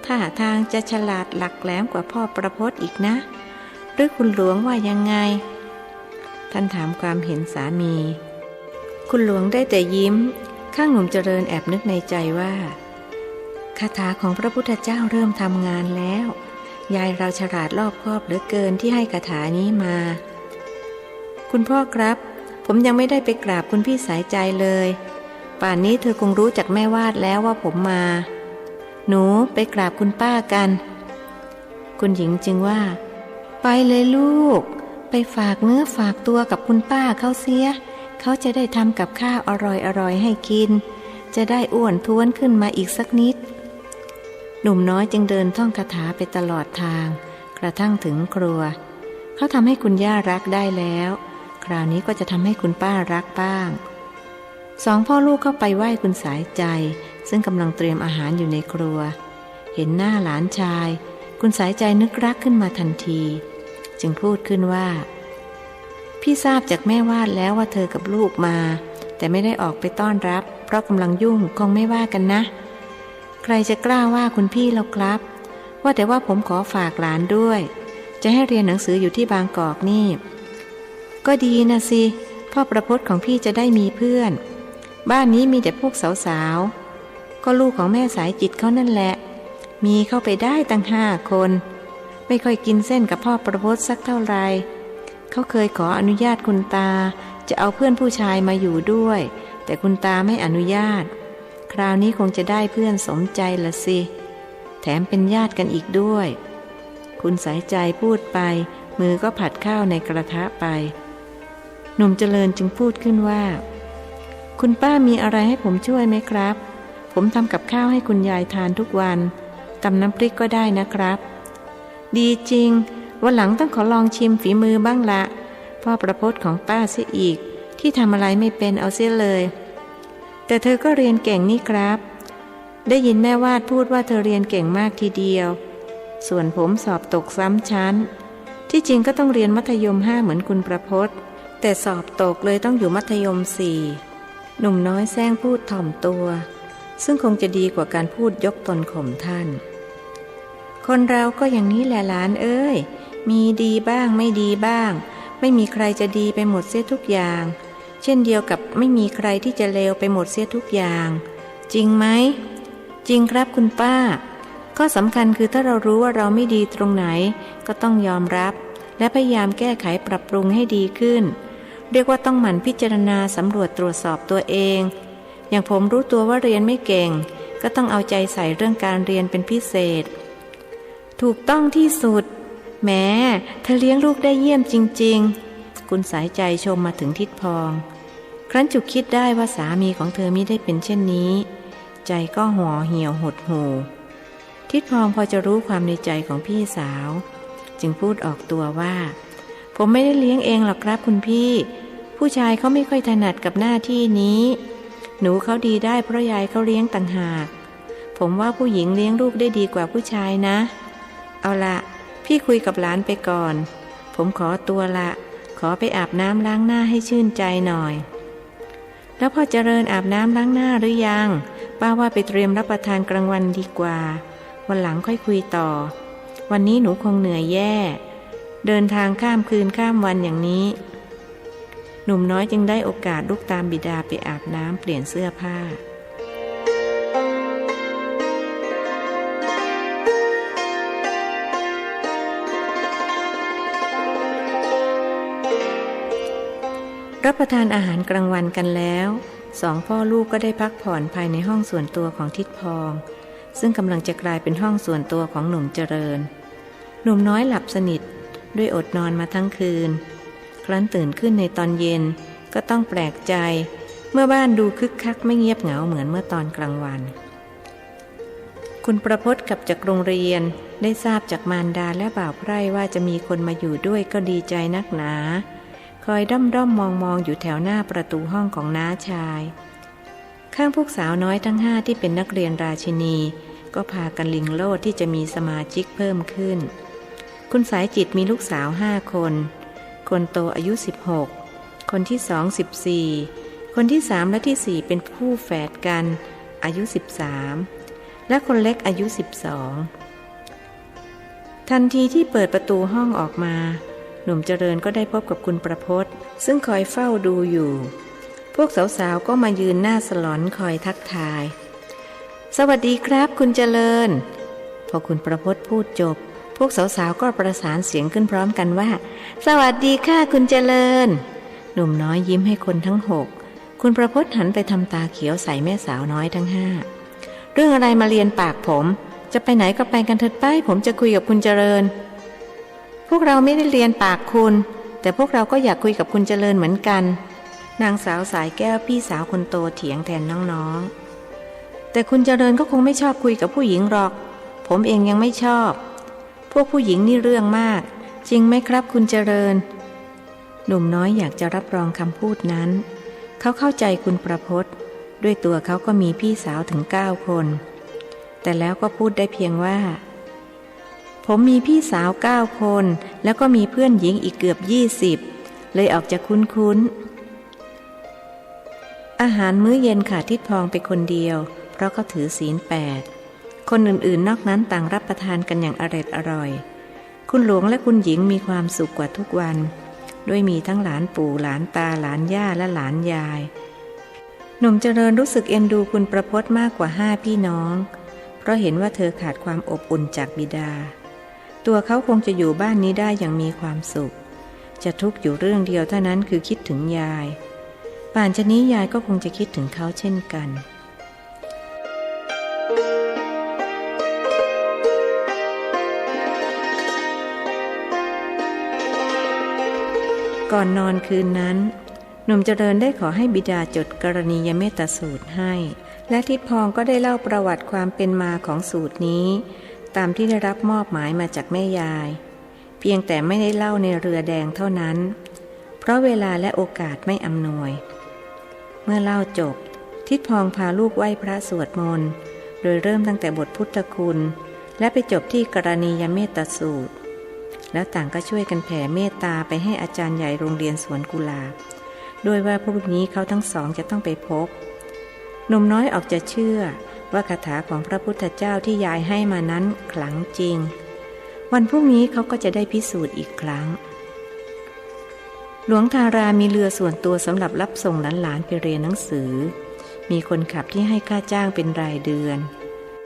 Speaker 1: ท่าทางจะฉลาดหลักแหลมกว่าพ่อประพจน์อีกนะหรือคุณหลวงว่ายังไงท่านถามความเห็นสามีคุณหลวงได้แต่ยิ้มข้างหนุ่มเจริญแอบนึกในใจว่าคาถาของพระพุทธเจ้าเริ่มทำงานแล้วยายเราฉลาดรอบคอบเหลือเกินที่ให้คาถานี้มาคุณพ่อครับผมยังไม่ได้ไปกราบคุณพี่สายใจเลยป่านนี้เธอคงรู้จากแม่วาดแล้วว่าผมมาหนูไปกราบคุณป้ากันคุณหญิงจึงว่าไปเลยลูกไปฝากเนื้อฝากตัวกับคุณป้าเขาเสียเขาจะได้ทำกับข้าวอร่อยๆให้กินจะได้อ้วนท้วนขึ้นมาอีกสักนิดหนุ่มน้อยจึงเดินท่องคาถาไปตลอดทางกระทั่งถึงครัวเขาทำให้คุณย่ารักได้แล้วคราวนี้ก็จะทำให้คุณป้ารักบ้างสองพ่อลูกเข้าไปไหว้คุณสายใจซึ่งกำลังเตรียมอาหารอยู่ในครัวเห็นหน้าหลานชายคุณสายใจนึกรักขึ้นมาทันทีจึงพูดขึ้นว่าพี่ทราบจากแม่วาดแล้วว่าเธอกับลูกมาแต่ไม่ได้ออกไปต้อนรับเพราะกำลังยุ่งคงไม่ว่ากันนะใครจะกล้าว่าคุณพี่เราครับว่าแต่ว่าผมขอฝากหลานด้วยจะให้เรียนหนังสืออยู่ที่บางกอกนี่ก็ดีนะสิพ่อประพจน์ของพี่จะได้มีเพื่อนบ้านนี้มีแต่พวกสาวๆก็ลูกของแม่สายจิตเขานั่นแหละมีเข้าไปได้ตั้ง5 คนไม่ค่อยกินเส้นกับพ่อประพจน์สักเท่าไหร่เขาเคยขออนุญาตคุณตาจะเอาเพื่อนผู้ชายมาอยู่ด้วยแต่คุณตาไม่อนุญาตคราวนี้คงจะได้เพื่อนสมใจละสิแถมเป็นญาติกันอีกด้วยคุณสายใจพูดไปมือก็ผัดข้าวในกระทะไปหนุ่มเจริญจึงพูดขึ้นว่าคุณป้ามีอะไรให้ผมช่วยไหมครับผมทำกับข้าวให้คุณยายทานทุกวันตำน้ำพริกก็ได้นะครับดีจริงวันหลังต้องขอลองชิมฝีมือบ้างละพ่อประพจน์ของป้าเสียอีกที่ทำอะไรไม่เป็นเอาเสียเลยแต่เธอก็เรียนเก่งนี่ครับได้ยินแม่วาดพูดว่าเธอเรียนเก่งมากทีเดียวส่วนผมสอบตกซ้ำชั้นที่จริงก็ต้องเรียนมัธยม5เหมือนคุณประพจน์แต่สอบตกเลยต้องอยู่มัธยม4หนุ่มน้อยแซงพูดถ่อมตัวซึ่งคงจะดีกว่าการพูดยกตนข่มท่านคนเราก็อย่างนี้แหละหลานเอ้ยมีดีบ้างไม่ดีบ้างไม่มีใครจะดีไปหมดเสียทุกอย่างเช่นเดียวกับไม่มีใครที่จะเลวไปหมดเสียทุกอย่างจริงไหมจริงครับคุณป้าข้อสำคัญคือถ้าเรารู้ว่าเราไม่ดีตรงไหนก็ต้องยอมรับและพยายามแก้ไขปรับปรุงให้ดีขึ้นเรียกว่าต้องหมั่นพิจารณาสำรวจตรวจสอบตัวเองอย่างผมรู้ตัวว่าเรียนไม่เก่งก็ต้องเอาใจใส่เรื่องการเรียนเป็นพิเศษถูกต้องที่สุดแหมเธอเลี้ยงลูกได้เยี่ยมจริงๆคุณสายใจชมมาถึงทิดพองครั้นจุกคิดได้ว่าสามีของเธอมิได้เป็นเช่นนี้ใจก็ห่อเหี่ยวหดหู่ทิดพองพอจะรู้ความในใจของพี่สาวจึงพูดออกตัวว่าผมไม่ได้เลี้ยงเองหรอกครับคุณพี่ผู้ชายเขาไม่ค่อยถนัดกับหน้าที่นี้หนูเขาดีได้เพราะยายเขาเลี้ยงต่างหากผมว่าผู้หญิงเลี้ยงลูกได้ดีกว่าผู้ชายนะเอาละพี่คุยกับหลานไปก่อนผมขอตัวละขอไปอาบน้ำล้างหน้าให้ชื่นใจหน่อยแล้วพ่อเจริญอาบน้ำล้างหน้าหรือยังป้าว่าไปเตรียมรับประทานกลางวันดีกว่าวันหลังค่อยคุยต่อวันนี้หนูคงเหนื่อยแย่เดินทางข้ามคืนข้ามวันอย่างนี้หนุ่มน้อยจึงได้โอกาสลุกตามบิดาไปอาบน้ำเปลี่ยนเสื้อผ้า รับประทานอาหารกลางวันกันแล้วสองพ่อลูกก็ได้พักผ่อนภายในห้องส่วนตัวของทิดพองซึ่งกำลังจะกลายเป็นห้องส่วนตัวของหนุ่มเจริญหนุ่มน้อยหลับสนิทด้วยอดนอนมาทั้งคืนครั้นตื่นขึ้นในตอนเย็นก็ต้องแปลกใจเมื่อบ้านดูคึกคักไม่เงียบเหงาเหมือนเมื่อตอนกลางวันคุณประพจน์กลับจากโรงเรียนได้ทราบจากมารดาและบ่าวไพร่ว่าจะมีคนมาอยู่ด้วยก็ดีใจนักหนาคอยด้อมมองอยู่แถวหน้าประตูห้องของน้าชายข้างพวกสาวน้อยทั้งห้าที่เป็นนักเรียนราชินีก็พากันลิงโลดที่จะมีสมาชิกเพิ่มขึ้นคุณสายจิตมีลูกสาว5 คนคนโตอายุ16คนที่2 14คนที่3และที่4เป็นคู่แฝดกันอายุ13และคนเล็กอายุ12ทันทีที่เปิดประตูห้องออกมาหนุ่มเจริญก็ได้พบกับคุณประพจน์ซึ่งคอยเฝ้าดูอยู่พวกสาวๆก็มายืนหน้าสลอนคอยทักทายสวัสดีครับคุณเจริญพอคุณประพจน์พูดจบพวกสาวๆก็ประสานเสียงขึ้นพร้อมกันว่าสวัสดีค่ะคุณเจริญหนุ่มน้อยยิ้มให้คนทั้ง6คุณประพจน์หันไปทำตาเขียวใส่แม่สาวน้อยทั้ง5เรื่องอะไรมาเรียนปากผมจะไปไหนก็ไปกันเถิดไปผมจะคุยกับคุณเจริญพวกเราไม่ได้เรียนปากคุณแต่พวกเราก็อยากคุยกับคุณเจริญเหมือนกันนางสาวสายแก้วพี่สาวคนโตเถียงแทนน้องๆแต่คุณเจริญก็คงไม่ชอบคุยกับผู้หญิงหรอกผมเองยังไม่ชอบพวกผู้หญิงนี่เรื่องมากจริงไหมครับคุณเจริญหนุ่มน้อยอยากจะรับรองคำพูดนั้นเขาเข้าใจคุณประพจน์ด้วยตัวเขาก็มีพี่สาวถึง9 คนแต่แล้วก็พูดได้เพียงว่าผมมีพี่สาว9 คนแล้วก็มีเพื่อนหญิงอีกเกือบ20เลยออกจะคุ้นอาหารมื้อเย็นขาดทิดพองไปคนเดียวเพราะเขาถือศีล8คนอื่นๆนอกนั้นต่างรับประทานกันอย่างอร่อยคุณหลวงและคุณหญิงมีความสุขกว่าทุกวันด้วยมีทั้งหลานปู่หลานตาหลานย่าและหลานยายหนุ่มเจริญรู้สึกเอ็นดูคุณประพจน์มากกว่า5 พี่น้องเพราะเห็นว่าเธอขาดความอบอุ่นจากบิดาตัวเขาคงจะอยู่บ้านนี้ได้อย่างมีความสุขจะทุกข์อยู่เรื่องเดียวเท่านั้นคือคิดถึงยายป่านชะนี้ยายก็คงจะคิดถึงเขาเช่นกันก่อนนอนคืนนั้นหนุ่มเจริญได้ขอให้บิดาจดกรณียเมตสูตรให้และทิดพองก็ได้เล่าประวัติความเป็นมาของสูตรนี้ตามที่ได้รับมอบหมายมาจากแม่ยายเพียงแต่ไม่ได้เล่าในเรือแดงเท่านั้นเพราะเวลาและโอกาสไม่อำนวยเมื่อเล่าจบทิดพองพาลูกไหว้พระสวดมนต์โดยเริ่มตั้งแต่บทพุทธคุณและไปจบที่กรณียเมตสูตรแล้วต่างก็ช่วยกันแผ่เมตตาไปให้อาจารย์ใหญ่โรงเรียนสวนกุหลาบโดยว่าพรุ่งนี้เขาทั้งสองจะต้องไปพบหนุ่มน้อยออกจะเชื่อว่าคาถาของพระพุทธเจ้าที่ยายให้มานั้นขลังจริงวันพรุ่งนี้เขาก็จะได้พิสูจน์อีกครั้งหลวงทารามีเรือส่วนตัวสำหรับรับส่งหลานๆไปเรียนหนังสือมีคนขับที่ให้ค่าจ้างเป็นรายเดือน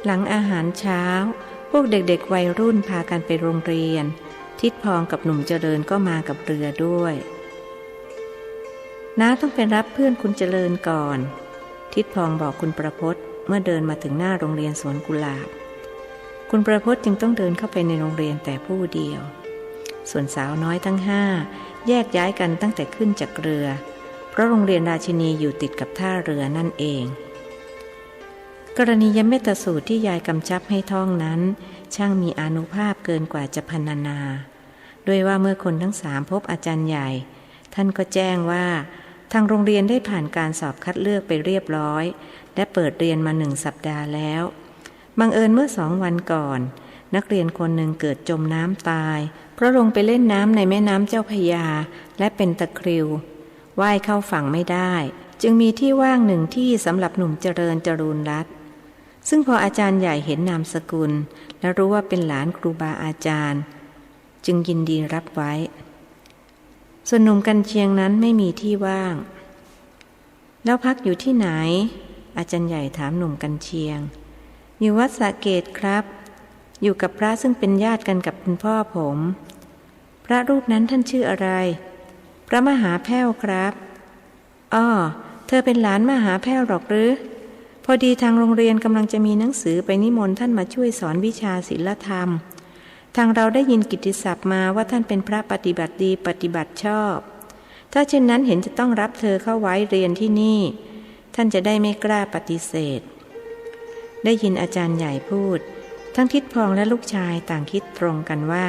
Speaker 1: หลังอาหารเช้าพวกเด็กๆวัยรุ่นพากันไปโรงเรียนทิดพองกับหนุ่มเจริญก็มากับเรือด้วยน้าต้องไปรับเพื่อนคุณเจริญก่อนทิดพองบอกคุณประพจน์เมื่อเดินมาถึงหน้าโรงเรียนสวนกุหลาบคุณประพจน์จึงต้องเดินเข้าไปในโรงเรียนแต่ผู้เดียวส่วนสาวน้อยทั้ง5แยกย้ายกันตั้งแต่ขึ้นจากเรือเพราะโรงเรียนราชินีอยู่ติดกับท่าเรือนั่นเองกรณียเมตสูตรที่ยายกำชับให้ท่องนั้นช่างมีอานุภาพเกินกว่าจะพรรณนาด้วยว่าเมื่อคนทั้ง3พบอาจารย์ใหญ่ท่านก็แจ้งว่าทางโรงเรียนได้ผ่านการสอบคัดเลือกไปเรียบร้อยและเปิดเรียนมา1 สัปดาห์แล้วบังเอิญเมื่อ2 วันก่อนนักเรียนคนหนึ่งเกิดจมน้ำตายเพราะลงไปเล่นน้ำในแม่น้ำเจ้าพระยาและเป็นตะคริวว่ายเข้าฝั่งไม่ได้จึงมีที่ว่าง1 ที่สำหรับหนุ่มเจริญจรูญรัตน์ซึ่งพออาจารย์ใหญ่เห็นนามสกุลและรู้ว่าเป็นหลานครูบาอาจารย์จึงยินดีรับไว้ส่วนหนุ่มกันเชียงนั้นไม่มีที่ว่างแล้วพักอยู่ที่ไหนอาจารย์ใหญ่ถามหนุ่มกันเชียงอยู่วัดสระเกตครับอยู่กับพระซึ่งเป็นญาติกันกับคุณพ่อผมพระรูปนั้นท่านชื่ออะไรพระมหาแพ้วครับ อ้อเธอเป็นหลานมหาแพ้วหรอกหรือพอดีทางโรงเรียนกำลังจะมีหนังสือไปนิมนต์ท่านมาช่วยสอนวิชาศีลธรรมทางเราได้ยินกิตติศัพท์มาว่าท่านเป็นพระปฏิบัติดีปฏิบัติชอบถ้าเช่นนั้นเห็นจะต้องรับเธอเข้าไว้เรียนที่นี่ท่านจะได้ไม่กล้าปฏิเสธได้ยินอาจารย์ใหญ่พูดทั้งทิดพองและลูกชายต่างคิดตรงกันว่า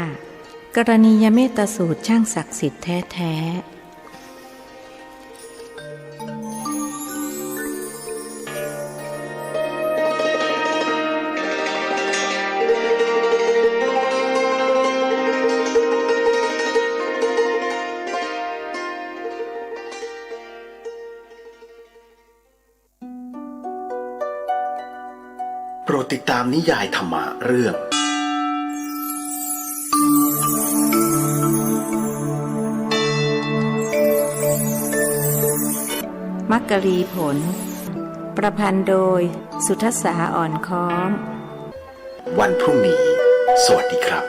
Speaker 1: กรณียเมตสูตรช่างศักดิ์สิทธิ์แท้
Speaker 2: โปรดติดตามนิยายธรรมะเรื่อง
Speaker 1: มักกรีผลประพันธ์โดยสุทัสสาอ่อนค้อม
Speaker 2: วันพรุ่งนี้สวัสดีครับ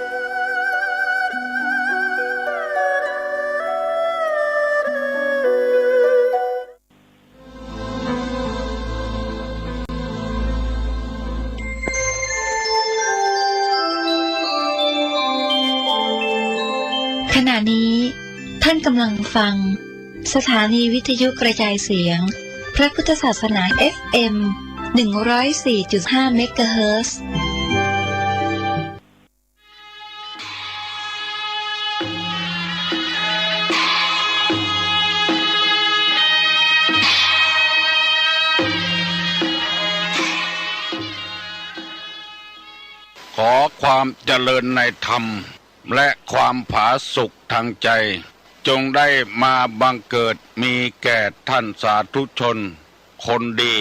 Speaker 3: ขณะนี้ท่านกำลังฟังสถานีวิทยุกระจายเสียงพระพุทธศาสนา FM 104.5 เมกะเฮิรตซ์
Speaker 4: ขอความเจริญในธรรมและความผาสุกทางใจจงได้มาบังเกิดมีแก่ท่านสาธุชนคนดี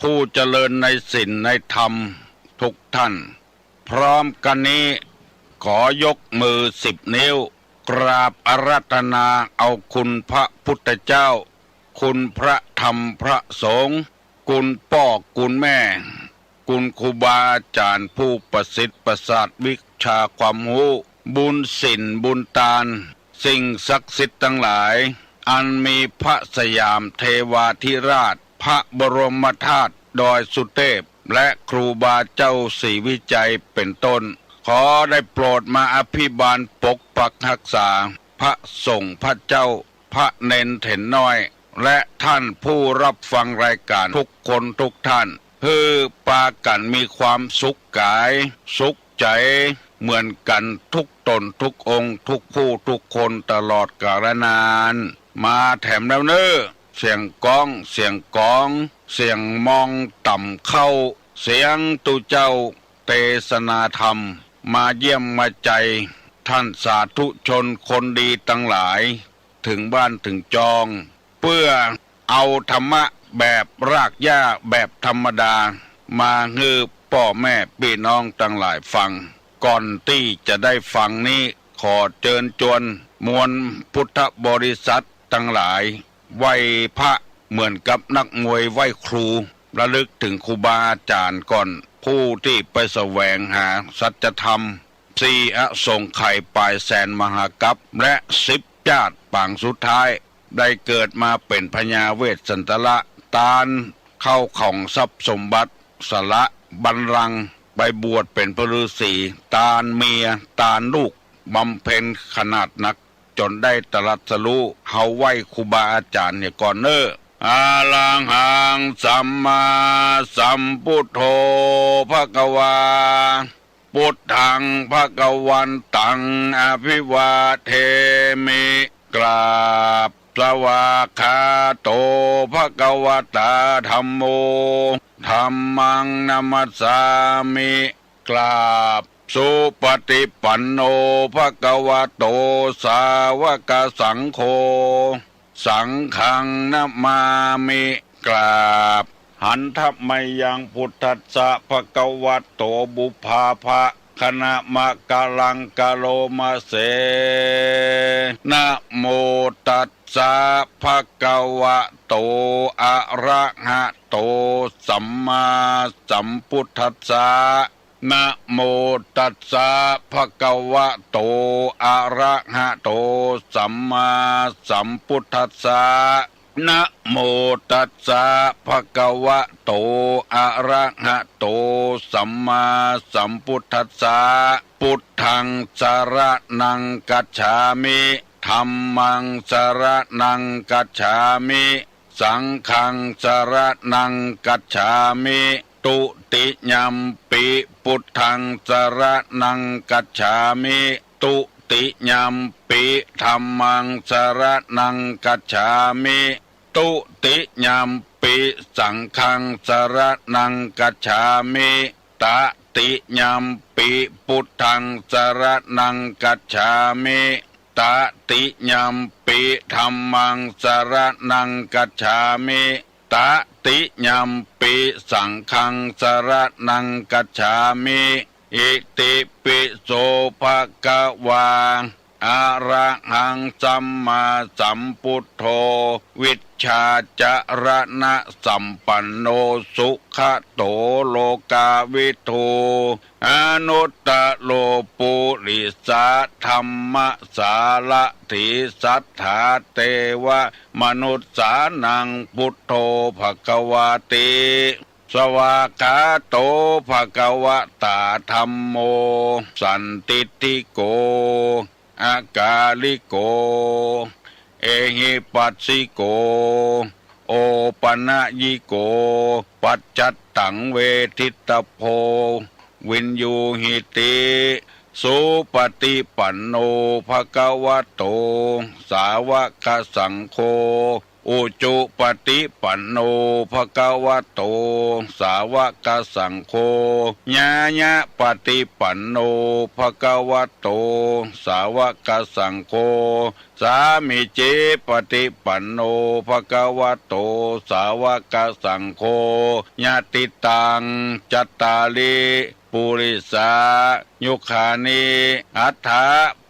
Speaker 4: ผู้เจริญในศีลในธรรมทุกท่านพร้อมกันนี้ขอยกมือ10 นิ้วกราบอาราธนาเอาคุณพระพุทธเจ้าคุณพระธรรมพระสงฆ์คุณพ่อคุณแม่คุณครูบาอาจารย์ผู้ประสิทธิ์ประสาทวิชาความรู้บุญศีลบุญทานสิ่งศักดิ์สิทธิ์ทั้งหลายอันมีพระสยามเทวาธิราชพระบรมธาตุดอยสุเทพและครูบาเจ้าศรีวิจัยเป็นต้นขอได้โปรดมาอภิบาลปกปักรักษาพระสงฆ์พระเจ้าพระเนนเถนน้อยและท่านผู้รับฟังรายการทุกคนทุกท่านเพื่อปากันมีความสุขกายสุขใจเหมือนกันทุกตนทุกองค์ทุกผู้ทุกคนตลอดกาลนานมาแถมแล้วเนอเสียงก้องเสียงกองเสียงมองต่ำเข้าเสียงตุเจ้าเทศนาธรรมมาเยี่ยมมาใจท่านสาธุชนคนดีทั้งหลายถึงบ้านถึงจองเพื่อเอาธรรมะแบบรากหญ้าแบบธรรมดามาฮือพ่อแม่พี่น้องทั้งหลายฟังก่อนที่จะได้ฟังนี้ขอเชิญชวนมวลพุทธบริษัททั้งหลายไหว้พระเหมือนกับนักมวยไหว้ครูระลึกถึงครูบาอาจารย์ก่อนผู้ที่ไปแสวงหาสัจธรรม4 อสงไขยปลายแสนมหากัปและ10 ชาติปางสุดท้ายได้เกิดมาเป็นพญาเวสสันตละตาลเข้าของทรัพย์สมบัติสละบัลลังก์ไปบวชเป็นพระฤาษีตาลเมียตาลลูกบำเพ็ญขนาดนักจนได้ตรัสรู้เฮาไหว้ครูบาอาจารย์เนี่ยก่อนเนออาลังหังสัมมาสัมพุทโธภควาพุทธังภวันตังอภิวาเทมิกราบสวากขาโตภควตาธัมโมธัมมังนัมสสามิกราบสุปฏิปันโนภควโตสาวกสังโฆสังฆังนัมมามิกราบหันทัพไมยังพุทธัสสะภควโตบุพาภะคณะมะกะลังกะโลมาเสนะโมตัสสะภะคะวะโตอะระหะโตสัมมาสัมพุทธัสสะนะโมตัสสะภะคะวะโตอะระหะโตสัมมาสัมพุทธัสสะ นะโมตัสสะภะคะวะโตอะระหะโตสัมมาสัมพุทธัสสะพุทธังสรณังกัจฉามิธัมมังสรณังกัจฉามิสังฆังสรณังกัจฉามิตุติยัมปิพุทธังสรณังกัจฉามิตุติยัมปิธัมมังสรณังกัจฉามิตุติยัมปิสังฆังสรณังกัจฉามิตติยัมปิพุทธังสรณังกัจฉามิตติยัมปิธัมมังสรณังกัจฉามิตติยัมปิสังฆังสรณังกัจฉามิอิติปิโสภะคะวาอะระหังสัมมาสัมพุทโธวิชชาจรณะสัมปันโนสุขโตโลกาวิทูอนุตตโลปุริสาธัมมสารถิสัทธาเทวมนุสสานังพุทโธภควาติสวากขาโตภควตาธัมโมสันติติโกอากาลิโกเอหิปัสสิโกโอปนะยิโกปัจจัตตังเวทิตโพวินยูหิติสุปฏิปันโนภควโตสาวกสังโฆอุจุปฏิปันโนภควโตสาวกสังโฆญาญะปฏิปันโนภควโตสาวกสังโฆสามิเจปฏิปันโนภควโตสาวกสังโฆญาติตังจัตตาลิปุริสายุคานิอัฏฐ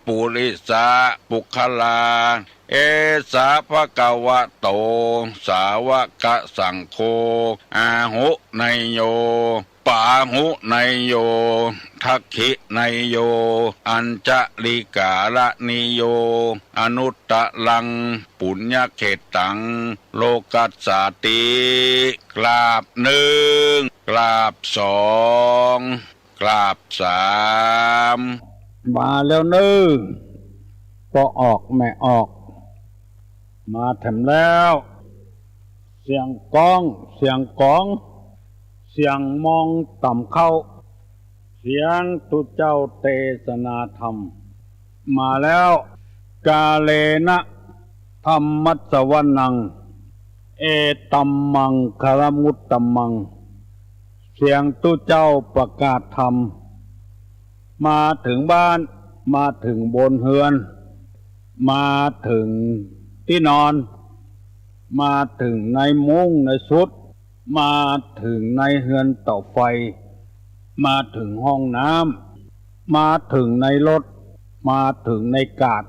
Speaker 4: ปุริสาปุคลาเอสาภะคะวะโตสาวกสังโฆอาหุไนโยปาหุไนโยทักขิไนโยอัญจลิกาลนิโยอนุตตะลังปุญญเขตังโลกัสสาติกราบหนึ่งกราบสองกราบสาม
Speaker 5: มาแล้วหนึ่งก็ออกไม่ออกมาถึงแล้วเสียงก้องเสียงกองเสียงมองต่ำเข้าเสียงตุเจ้าเทศนาธรรมมาแล้วกาเลนะธรรมัสสวนังเอตัมมังคารมุตตัมมังเสียงตุเจ้าประกาศธรรมมาถึงบ้านมาถึงบนเฮือนมาถึงที่นอนมาถึงในมุ้งในสุดมาถึงในเฮือนเตาไฟมาถึงห้องน้ำมาถึงในรถมาถึงในกาด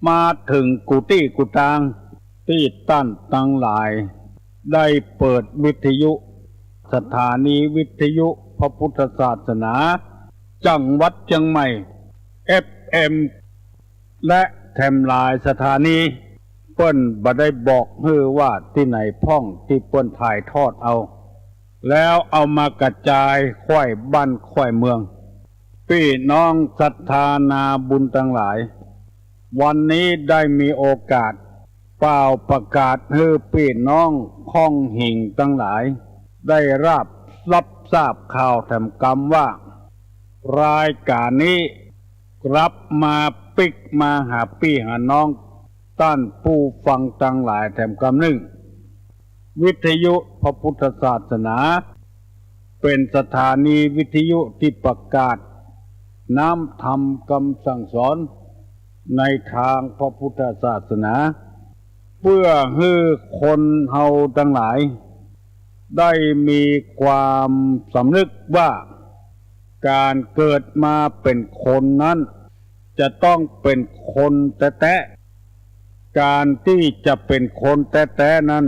Speaker 5: มาถึงกุฏิกุฏางที่ตั้นตั้งหลายได้เปิดวิทยุสถานีวิทยุพระพุทธศาสนาจังหวัดเชียงใหม่ FM และแถมหลายสถานีเปิ้นบ่ได้บอกฮือว่าที่ไหนพ่องที่เปิ้นถ่ายทอดเอาแล้วเอามากระจายค่อยบ้านค่อยเมืองพี่น้องศรัทธานาบุญทั้งหลายวันนี้ได้มีโอกาสเป่าประกาศให้พี่น้องข้องหิ่งทั้งหลายได้รับทราบข่าวแถมกรรมว่ารายการนี้กลับมาปิกมาหาพี่หาน้องต้านผู้ฟังทั้งหลายแถมกรรมหนึ่งวิทยุพระพุทธศาสนาเป็นสถานีวิทยุที่ประกาศน้ำธรรมคำสั่งสอนในทางพระพุทธศาสนาเพื่อให้คนเฮาทั้งหลายได้มีความสำนึกว่าการเกิดมาเป็นคนนั้นจะต้องเป็นคนแท้ๆการที่จะเป็นคนแท้ๆนั้น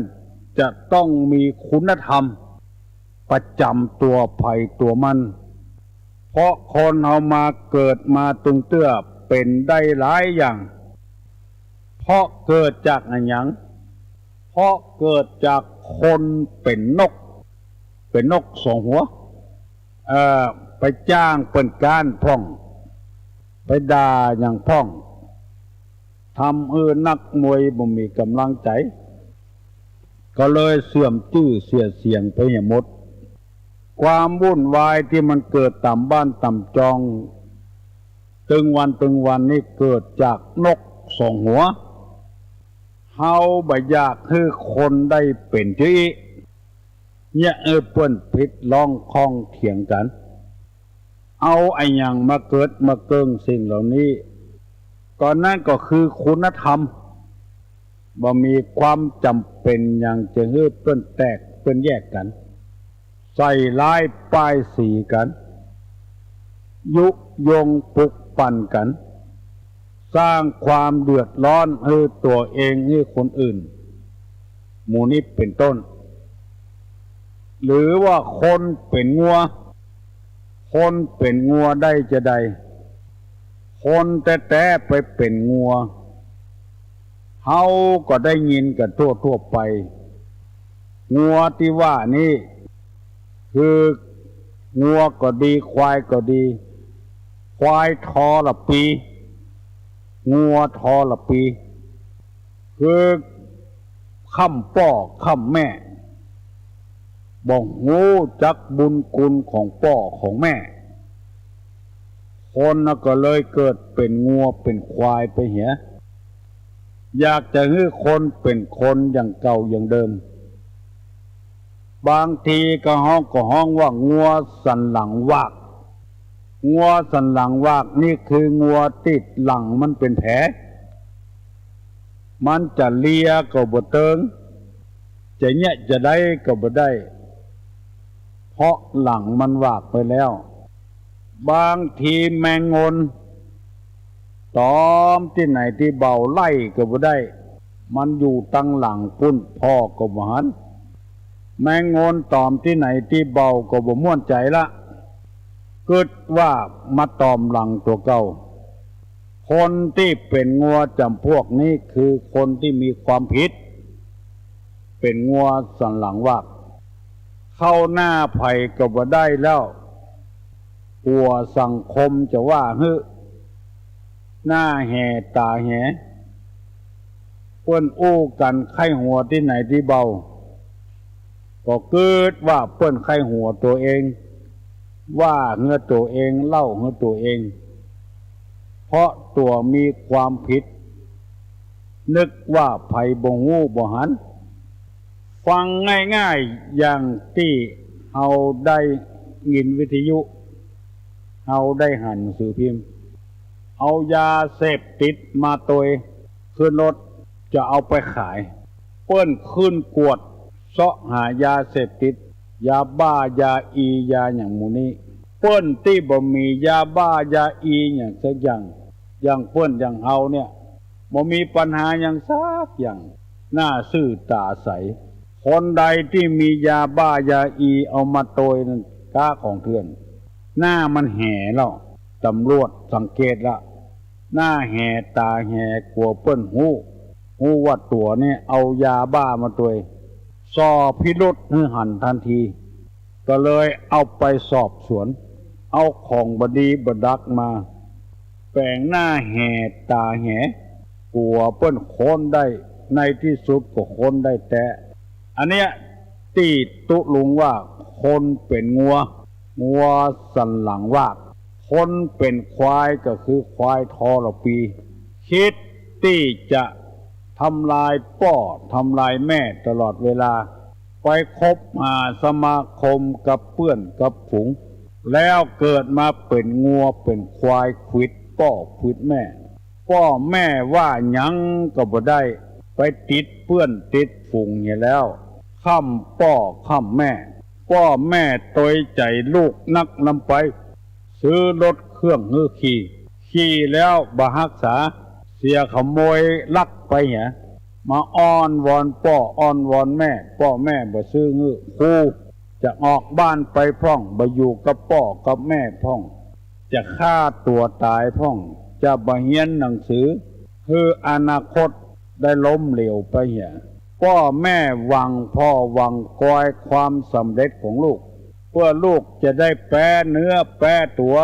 Speaker 5: จะต้องมีคุณธรรมประจำตัวภัยตัวมันเพราะคนเฮามาเกิดมาตึงเตื้อเป็นได้หลายอย่างเพราะเกิดจากอะไรอย่างเพ เพราะเกิดจากคนเป็นนกสองหัวไปจ้างเป็นการพ่องไปด่าอย่างพ่องทำนักมวยบ่มีกำลังใจก็เลยเสื่อมชื่อเสียงไปหมดความวุ่นวายที่มันเกิดตามบ้านตามจองตึงวันนี่เกิดจากนกสองหัวเฮาบ่อยากให้คนได้เป็นที่เนี่ยเปิ้นผิดลองคองเถียงกันเอาไอ้หยังมาเกิดมาเกิงสิ่งเหล่านี้ก่อนนั้นก็คือคุณธรรมบ่มีความจำเป็นอย่างจะให้เปิ้นแตกเปิ้นแยกกันใส่ร้ายป้ายสีกันยุยงปลุกปั่นกันสร้างความเดือดร้อนให้ตัวเองให้คนอื่นหมู่นี้เป็นต้นหรือว่าคนเป็นงัวได้จะใดคนแต่ไปเป็นงัวเฮาก็ได้ยินกันทั่วไปงัวที่ว่านี่คืองัวก็ดีควายก็ดีควายทอละปีงัวทอละปีคือค่ำพ่อค่ำแม่บ่งูจักบุญคุณของพ่อของแม่คนก็เลยเกิดเป็นงัวเป็นควายไปเหียอยากจะให้คนเป็นคนอย่างเก่าอย่างเดิมบางทีก็ห้องว่างัวสันหลังวากงัวสันหลังวากนี่คืองัวติดหลังมันเป็นแผลมันจะเลียก็บ่เติงจะเนี่ยจะได้ก็บ่ได้เพราะหลังมันวากไปแล้วบางทีแมงงนตอมที่ไหนที่เบาไล่ก็บ่ได้มันอยู่ตั้งหลังปุ้นพ่อก็บ่หันแมงงนตอมที่ไหนที่เบาก็บ่ม่วนใจละเกิดว่ามาตอมหลังตัวเก่าคนที่เป็นงัวจำพวกนี้คือคนที่มีความผิดเป็นงัวสันหลังวากเข้าหน้าไผ่ก็บ่ได้แล้วกลัวสังคมจะว่าหน้าแห่ตาแห่เปิ้นอู้กันไข้หัวที่ไหนที่เบาก็เกิดว่าเปิ้นไข้หัวตัวเองว่าเงื่อตัวเองเล่าเงื่อตัวเองเพราะตัวมีความผิดนึกว่าไผบ่ฮู้บ่หันฟังง่ายๆอย่างที่เอาได้ยินวิทยุเอาได้หันสื่อพิมพ์เอายาเสพติดมาตัวขึ้นรถจะเอาไปขายเปิ้นขึ้นกวดเสาะหายาเสพติดยาบ้ายาอียาอย่างหมู่นี้เปิ้นที่บ่มียาบ้ายาอีอย่างสักอย่างเปิ้นอย่างเฮาเนี่ยบ่มีปัญหาอย่างสักอย่างหน้าซื่อตาใสคนใดที่มียาบ้ายาอีเอามาโตยนั่นก้าของเถื่อนหน้ามันแห่แล้วตำรวจสังเกตละหน้าแห่ตาแห่กลัวเปิ้นฮู้ว่าตัวนี่เอายาบ้ามาตัวสอบพิรุษให้หันทันทีก็เลยเอาไปสอบสวนเอาของบดีบดักมาแปลงหน้าแห่ตาแห่กลัวเปิ้นค้นได้ในที่สุดก็ค้นได้แต่อันเนี้ยตีตุลุงว่าคนเป็นงัวสันหลังวากคนเป็นควายก็คือควายทอละปีคิดที่จะทำลายพ่อทำลายแม่ตลอดเวลาไปคบหาสมาคมกับเพื่อนกับฝูงแล้วเกิดมาเป็นงัวเป็นควายขวิดพ่อขวิดแม่พ่อแม่ว่าหยังก็บ่ได้ไปติดเพื่อนติดฝูงอย่างแล้วค่ำพ่อค่ำแม่พ่อแม่ตอยใจลูกนักนำไปซื้อรถเครื่องขี่แล้วบ่รักษาเสียขโมยลักไปเหี่ยมาอ้อนวอนพ่ออ้อนวอนแม่พ่อแม่บ่ซื้อครูจะออกบ้านไปพ่องบ่อยู่กับพ่อกับแม่พ่องจะฆ่าตัวตายพ่องจะบ่เรียนหนังสือคืออนาคตได้ล้มเหลวไปเหี่ย พ่อแม่หวังพ่อหวังคอยความสำเร็จของลูกเพื่อลูกจะได้แปรเนื้อแปรตัว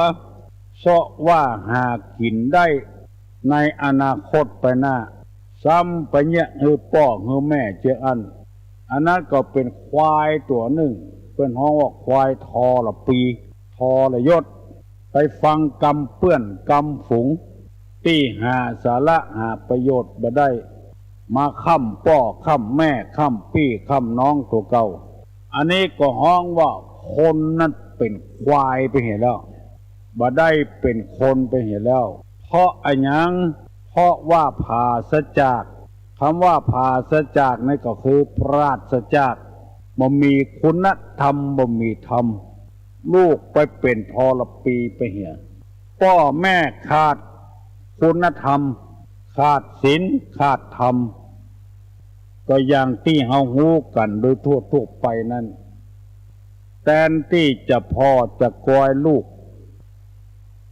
Speaker 5: เสาะว่าหากินได้ในอนาคตไปหน้าซ้ำไปเนี่ยฮือพ่อฮือแม่เจออันนั้นก็เป็นควายตัวหนึ่งเป็นห้องว่าควายทอละปีทอละยศไปฟังกำเปื้อนกำฝูงที่หาสาระหาประโยชน์บ่ได้มาค้ำพ่อค้ำแม่ค้ำพี่ค้ำน้องตัวเก่าอันนี้ก็ห้องว่าคนนั้นเป็นควายไปเห็นแล้วบ่ได้เป็นคนไปเห็นแล้วเพราะอันยังเพราะว่าภาสจากคำว่าภาสจากนี่ก็คือปราศจากบ่มีคุณธรรมบ่มีธรรมลูกไปเป็นทรปีไปเหี่ยพ่อแม่ขาดคุณธรรมขาดศีลขาดธรรมก็อย่างที่เฮาฮู้กันโดยทั่วไปนั้นแทนที่จะพ่อจะกอยลูก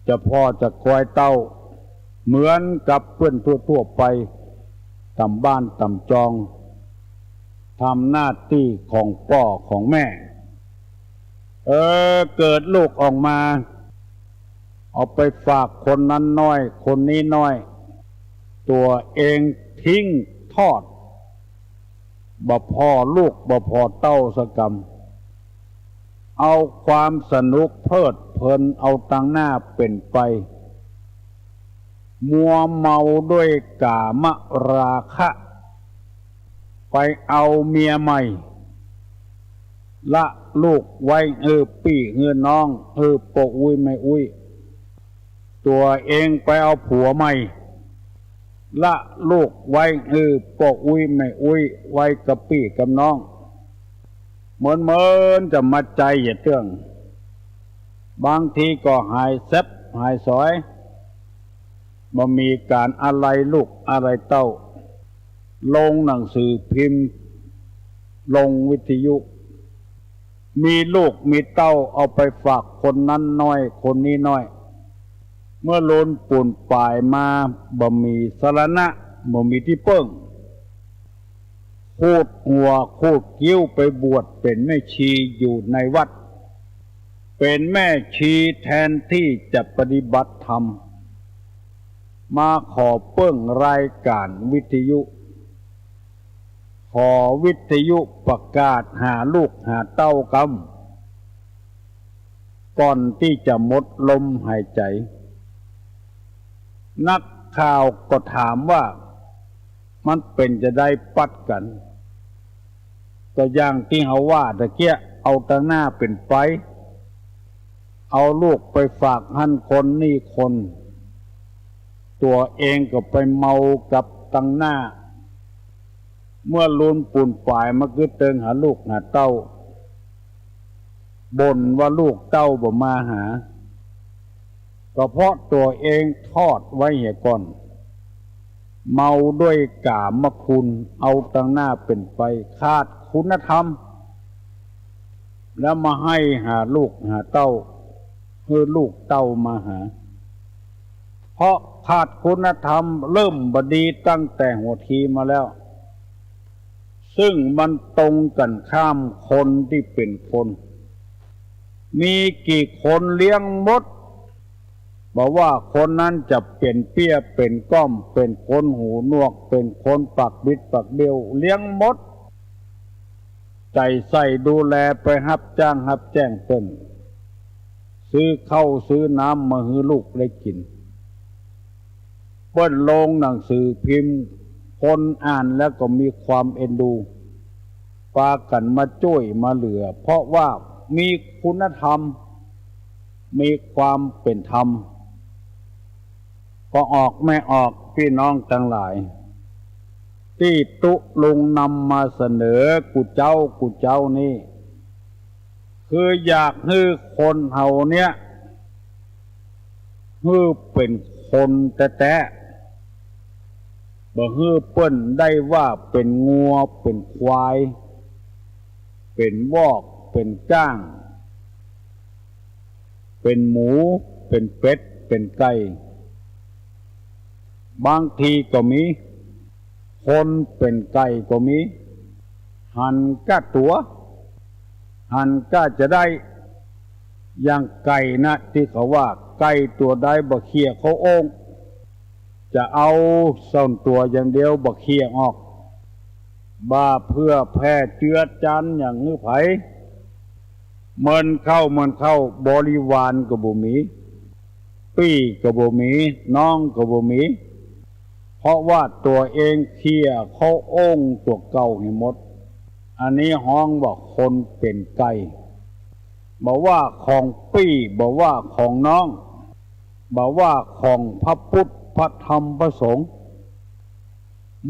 Speaker 5: จะพ่อจะกอยเต้าเหมือนกับเพื่อนทั่วไปตามบ้านตามจองทำหน้าที่ของพ่อของแม่เกิดลูกออกมาเอาไปฝากคนนั้นน้อยคนนี้น้อยตัวเองทิ้งทอดบ่พอลูกบ่พอเต้าสกรรมเอาความสนุกเพลิดเพลินเอาตั้งหน้าเป็นไปมัวเมาด้วยกามราคะไปเอาเมียใหม่ละลูกไว้ปี่น้องปกอุ้ยไม่อุ้ยตัวเองไปเอาผัวใหม่ละลูกไว้ปกอุ้ยไม่อุ้ยไว้กับปี่กับน้องเหมือนจะมาใจอย่าเตื้องบางทีก็หายเซ็บหายสอยบ่มีการอะไรลูกอะไรเต้าลงหนังสือพิมพ์ลงวิทยุมีลูกมีเต้าเอาไปฝากคนนั้นน้อยคนนี้น้อยเมื่อล้นปุ่นป่ายมาบ่มีสรณะบ่มีที่เปิ้งคูดหัวคูดคิ้วไปบวชเป็นแม่ชีอยู่ในวัดเป็นแม่ชีแทนที่จะปฏิบัติธรรมมาขอเปิ้งรายการวิทยุขอวิทยุประกาศหาลูกหาเต้ากำก่อนที่จะหมดลมหายใจนักข่าวก็ถามว่ามันเป็นจะได้ปัดกันก็อย่างที่เขาว่าตะเกียเอาตั้งหน้าเป็นไปเอาลูกไปฝากหั่นคนนี่คนตัวเองก็ไปเมากับตั้งหน้าเมื่อลุนปุ่นฝ่ายมาคือเติงหาลูกหาเต้าบ่นว่าลูกเต้าบ่มาหาก็เพราะตัวเองทอดไว้เหี่ยก่อนเมาด้วยกามคุณเอาตั้งหน้าเป็นไปขาดคุณธรรมแล้วมาให้หาลูกหาเต้าคือลูกเต้ามาหาเพราะขาดคุณธรรมเริ่มบดีตั้งแต่หัวทีมาแล้วซึ่งมันตรงกันข้ามคนที่เป็นคนมีกี่คนเลี้ยงมดบอกว่าคนนั้นจะเป็นเปี้ยเป็นก้อมเป็นคนหูหนวกเป็นคนปักบิดปักเบี้ยวเลี้ยงมดใจใส่ดูแลไปรับจ้างรับแจ้งเพิ่นซื้อข้าวซื้อน้ำมาให้ลูกได้กินเปิ้นลงหนังสือพิมพ์คนอ่านแล้วก็มีความเอ็นดูพากันมาช่วยมาเหลือเพราะว่ามีคุณธรรมมีความเป็นธรรมก็ออกไม่ออกพี่น้องทั้งหลายที่ตุลุงนำมาเสนอกูเจ้านี่คืออยากให้คนเฮาเนี่ยให้เป็นคนแท้ๆบ่ให้เปิ้นได้ว่าเป็นงัวเป็นควายเป็นวอกเป็นจ้างเป็นหมูเป็นเป็ดเป็นไก่บางทีก็มีคนเป็นไก่ก็มี หันก้าตัวหันก้าจะได้อย่างไก่นะที่เขาว่าไก่ตัวใดบ่เคี่ยเขาโอ่งจะเอาส่วนตัวอย่างเดียวบ่เคี่ยออกบ้าเพื่อแพ้เจือจันอย่างนี้ไผเมินเข้าบริวารก็บ่มีปี้ก็บ่มีน้องก็บ่มีเพราะว่าตัวเองเคี่ยเขาโอ่งตัวเก่าให้หมดอันนี้ห้องบอกคนเป็นไก่บอกว่าของปี้บอกว่าของน้องบอกว่าของพระพุทธพระธรรมพระสงฆ์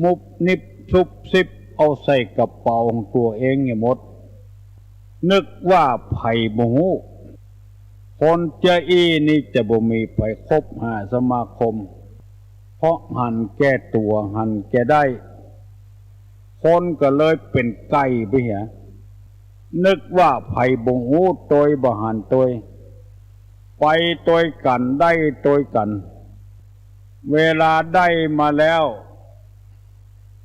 Speaker 5: มุบนิบชุบซิบเอาใส่กระเป๋าของตัวเองให้หมดนึกว่าไผ่บ่ฮู้คนเจอีนี่จะบ่มีไปคบหาสมาคมเพราะหันแก้ตัวหันแก้ได้คนก็เลยเป็นไก่ไปเหียนึกว่าไผ่บ่ฮู้ตยบ่หันตยไปตยกันได้ตยกันเวลาได้มาแล้ว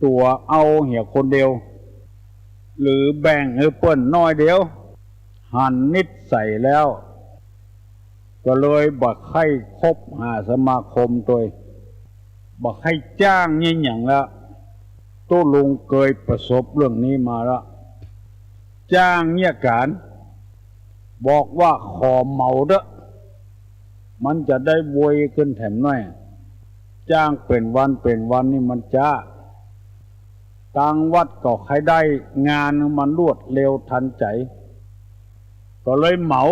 Speaker 5: ตัวเอาเหี่ยคนเดียวหรือแบ่งให้เปิ้นน้อยเดียวหันนิดใส่แล้วก็เลยบ่ให้คบหาสมาคมตัวบ่ให้จ้างยิ่งอย่างละตู้ลุงเคยประสบเรื่องนี้มาแล้วจ้างเนี่ยการบอกว่าขอเมาเด้อมันจะได้โวยขึ้นแถมน้อยจ้างเป็นวันนี่มันจ้าต่างวัดก็ใครได้งานมันรวดเร็วทันใจก็เลยเหมา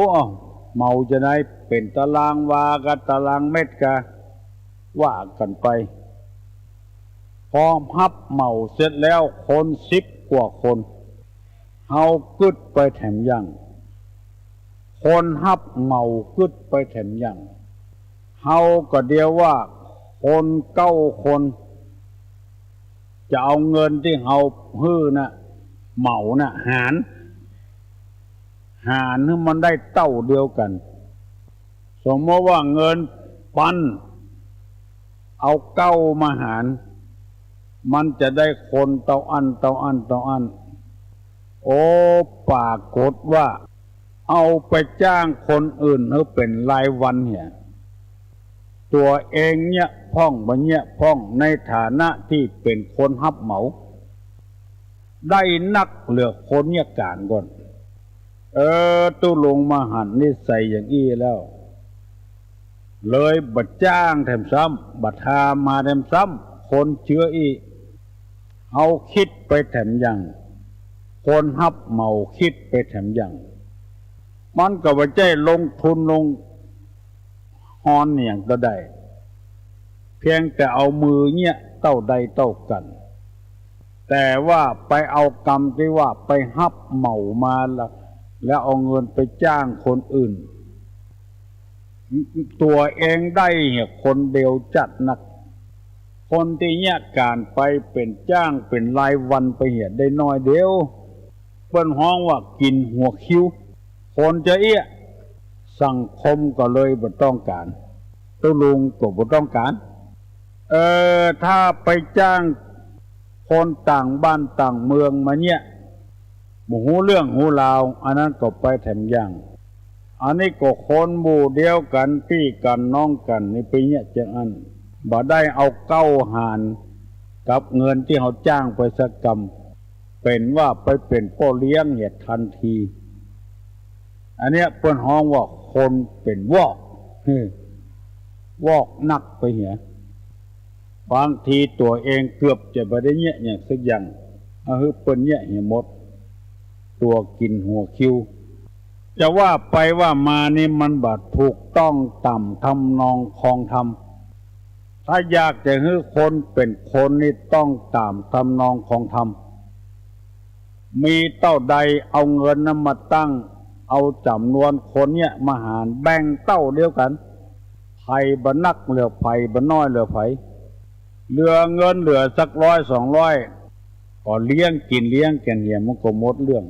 Speaker 5: เมาจะได้เป็นตารางวากับตารางเม็ดกะว่ากันไปพอฮับเหมาเสร็จแล้วคน10 กว่าคนเฮากึดไปแถมยังคนฮับเหมากึดไปแถมยังเฮาก็เดียวว่าคน9 คนจะเอาเงินที่เฮาฮื้อน่ะเหมาน่ะหารให้มันได้เต้าเดียวกันสมมติว่าเงินปันเอา9มาหารมันจะได้คนเต้าอันโอ้ปรากฏว่าเอาไปจ้างคนอื่นให้เป็นรายวันเหี่ยตัวเองเนี่ยพ่องบ่เนี่ยพ่องในฐานะที่เป็นคนฮับเหมาได้นักเหลือคนเนี่ยการก่อนตู้ลงมาหันนิสัยอย่างอี้แล้วเลยบัดจ้างแถมซ้ำบัดทามาแถมซ้ำคนเชื้ออีเอาคิดไปแถมยังคนฮับเหมาคิดไปแถมยังมันก็บ่ใช่ลงทุนลงฮอนอย่างก็ได้เพียงแต่เอามือเนี่ยเต้าใดเต้ากันแต่ว่าไปเอากรรมที่ว่าไปฮับเหมามาแล้วเอาเงินไปจ้างคนอื่นตัวเองได้เนี่ยคนเดียวจัดหนักคนที่เนี่ยการไปเป็นจ้างเป็นรายวันไปเหียได้น้อยเดียวเปิ้นฮ้องว่ากินหัวคิ้วคนจะสังคมก็เลยบ่ต้องการตู้ลุงก็บ่ต้องการถ้าไปจ้างคนต่างบ้านต่างเมืองมาเนี่ยบ่ฮู้เรื่องฮู้ราวอันนั้นก็ไปแถมอย่างอันนี้ก็คนหมู่เดียวกันพี่กันน้องกันนี่ไปเนี่ยจังอันบ่ได้เอา9 หารกับเงินที่เขาจ้างไปสักกรรมเป็นว่าไปเป็นพ่อเลี้ยงเนี่ยทันทีอันเนี้ยเปิ้นฮ้องว่าคนเป็นวอกนักไปเหียบางทีตัวเองเกือบจะบ่ได้เนี่ยอย่างสักอย่างเปิ้นเนี่ยเหียหมดตัวกินหัวคิวจะว่าไปว่ามานี่มันบ่ถูกต้องต่ำทำนองคองธรรมถ้าอยากจะให้คนเป็นคนนี่ต้องตามทำนองของธรรมมีเต้าใดเอาเงินนั้นมาตั้งเอาจำนวนคนเนี่ยมาหารแบ่งเต้าเดียวกันไผบ่นักเหลือไผบ่น้อยเหลือไผเหลือเงินเหลือสัก100-200ก็เลี้ยงกินเลี้ยงกันเหี่ยมันก็หมดเรื่อง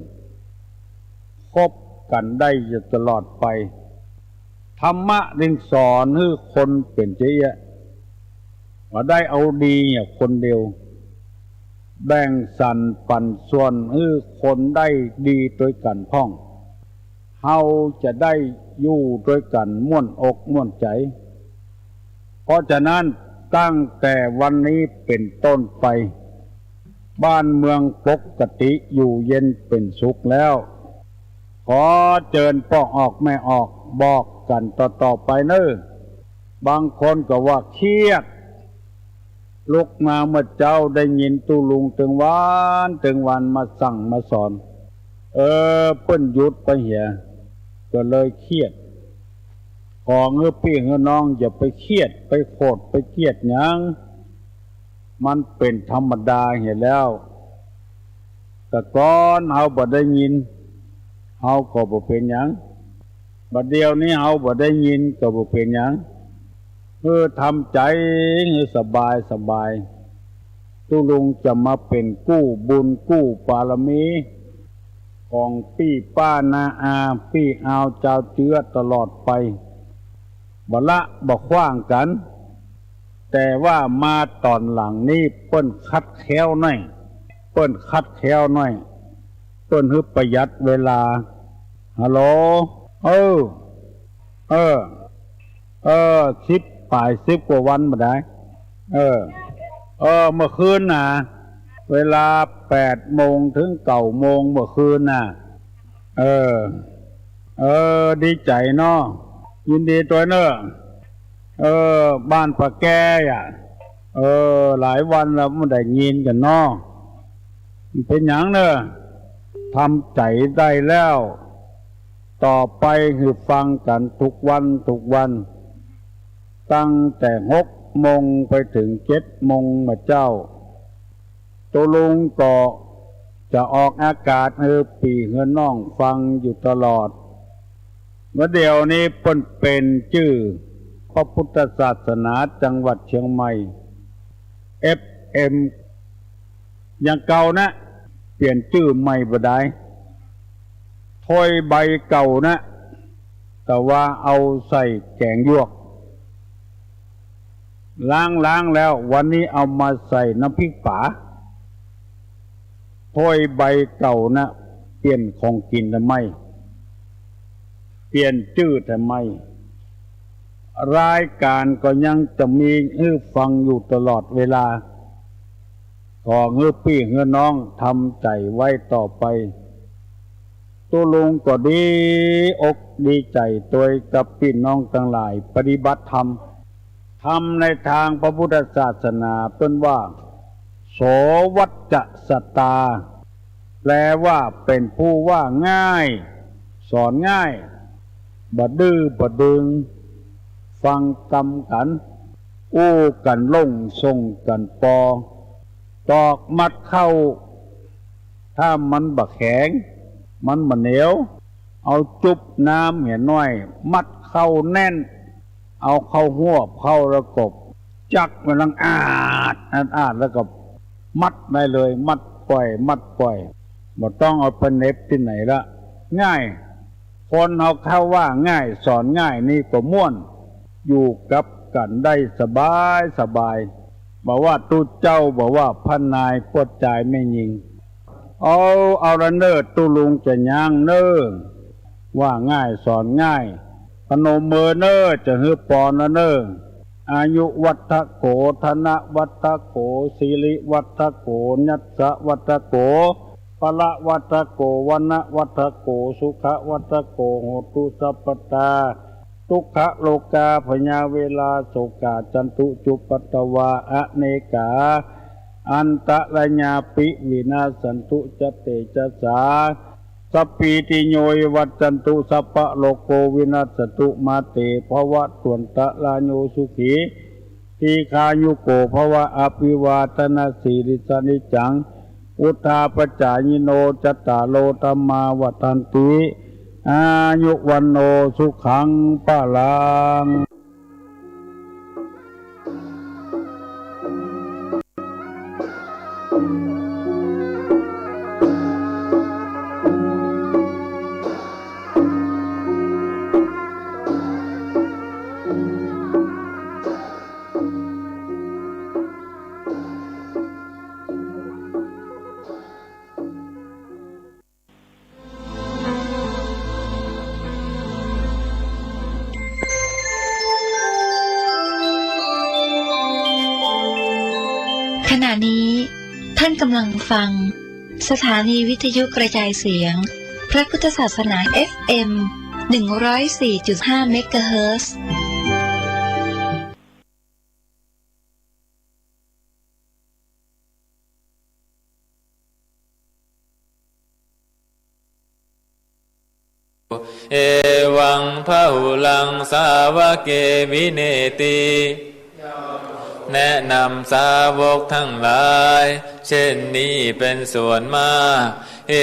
Speaker 5: คบกันได้จะตลอดไปธรรมะจึงสอนให้คนเป็นเจ๊ว่าได้เอาดีเนี่ยคนเดียว แบ่งสรรปันส่วนคนได้ดีด้วยกันพ้องเฮาจะได้อยู่ด้วยกันม่วนอกม่วนใจเพราะฉะนั้นตั้งแต่วันนี้เป็นต้นไปบ้านเมืองปกติอยู่เย็นเป็นสุขแล้วขอเชิญพ่อออกแม่ออกบอกกันต่อไปเน้อบางคนก็ว่าเครียดลุกมาเมื่อเจ้าได้ยินตุลุงถึงวันมาสั่งมาสอนเปิ้นหยุดไปเหียก็เลยเครียดของพี่น้องอย่าไปเครียดไปโคตรไปเครียดหยังมันเป็นธรรมดาเห็นแล้วแต่ก่อนเฮาบ่ได้ยินเฮาก็บ่เป็นหยังบัดเดียวนี้เฮาบ่ได้ยินก็บ่เป็นหยังทำใจให้สบายตุลุงจะมาเป็นกู้บุญกู้บารมีของพี่ป้านาอาพี่เอาเจ้าเจือตลอดไปบ่ละบ่ขว้างกันแต่ว่ามาตอนหลังนี้เปิ้นคัดแคล้วหน่อยเปิ้นฮึบประหยัดเวลาฮัลโหล10 กว่าวันมาได้เมื่อคืนน่ะเวลา8 โมงถึง9 โมงเมื่อคืนน่ะดีใจเนาะยินดีตัวเนอะบ้านปะแก้อ่ะหลายวันแล้วไม่ได้ยินกันเนาะเป็นหยังเนอะทำใจได้แล้วต่อไปคือฟังกันทุกวันตั้งแต่6 โมงไปถึง7 โมงมาเจ้าตัวลุงก็จะออกอากาศปีน้องฟังอยู่ตลอดเมื่อเดี๋ยวนี้เป็นชื่อพระพุทธศาสนาจังหวัดเชียงใหม่ FM อย่างเก่านะเปลี่ยนชื่อใหม่บ่ได้ถ้วยใบเก่านะแต่ว่าเอาใส่แกงหยวกล้างแล้ววันนี้เอามาใส่น้ำพริกป๋าถ้วยใบเก่านะเปลี่ยนของกินทำไมเปลี่ยนชื่อทำไมรายการก็ยังจะมีฟังอยู่ตลอดเวลาขอพี่น้องทำใจไว้ต่อไปตัวลุงก็ดีอกดีใจตัวกับพี่น้องทั้งหลายปฏิบัติธรรมในทางพระพุทธศาสนาเป็นว่าโสวัจจะสตาแปลว่าเป็นผู้ว่าง่ายสอนง่ายบ่ดื้อบ่ดึงฟังกำกันอู้กันลงส่งกันปอตอกมัดเข้าถ้ามันบักแข็งมันบ่เหนียวเอาจุบน้ำเห็นน้อยมัดเข้าแน่นเอาเข้าหัวเข้าระกบจักมันลังอาดแล้วก็มัดได้เลยมัดปล่อยบ่ต้องเอาไปเน็บที่ไหนละง่ายคนเอาเข้าว่าง่ายสอนง่ายนี่ก็ม่วนอยู่กับกันได้สบายบอกว่าตู้เจ้าบอกว่าพันนายปวดใจไม่ยิงเอาละเนอตู้ลุงจะย่างเนอว่าง่ายสอนง่ายพนมมือเนอจะฮือปอนนะเนออายุวัฏโกธนะวัฏโกสิริวัฏโกญัสสะวัฏโกพละวัฏโกวนะวัฏโกสุขวัฏโกโหตุสัพพตาทุกขโลกาพญาเวลาโสกาจันตุจุปัตตวาอเนกาอันตะระญาปิวินาสันตุจเตจสาสัพพิติโยวัจจันตุสัพพะโลกโกวินาสตุมาเตภวะตวนตะลาโยสุขีทีคายุโกภวะอภิวาทนาสีริสนิจังอุทาปจายโนจตตาโลธรรมาวัฏันติอายุวันโนสุขังปะลัง
Speaker 3: ณะนี้ท่านกำลังฟังสถานีวิทยุกระจายเสียงพระพุทธศาสนา FM 104.5 เมกะเฮิรตซ์
Speaker 6: เอวังพหุลังสาวเกวิเนติแนะนำสาวกทั้งหลายเช่นนี้เป็นส่วนมากเอ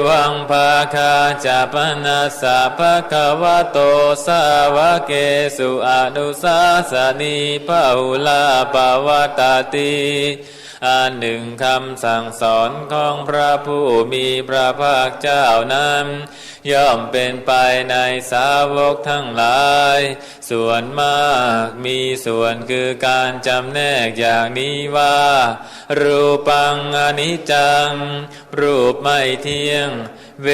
Speaker 6: วังภาคาจาปนัสสะภะคะวะโตสาวเกสุอนุสาสนีพหุลาปวัตติอันหนึ่งคำสั่งสอนของพระผู้มีพระภาคเจ้านั้นย่อมเป็นไปในสาวกทั้งหลายส่วนมากมีส่วนคือการจำแนกอย่างนี้ว่ารูปังอนิจจังรูปไม่เที่ยงเว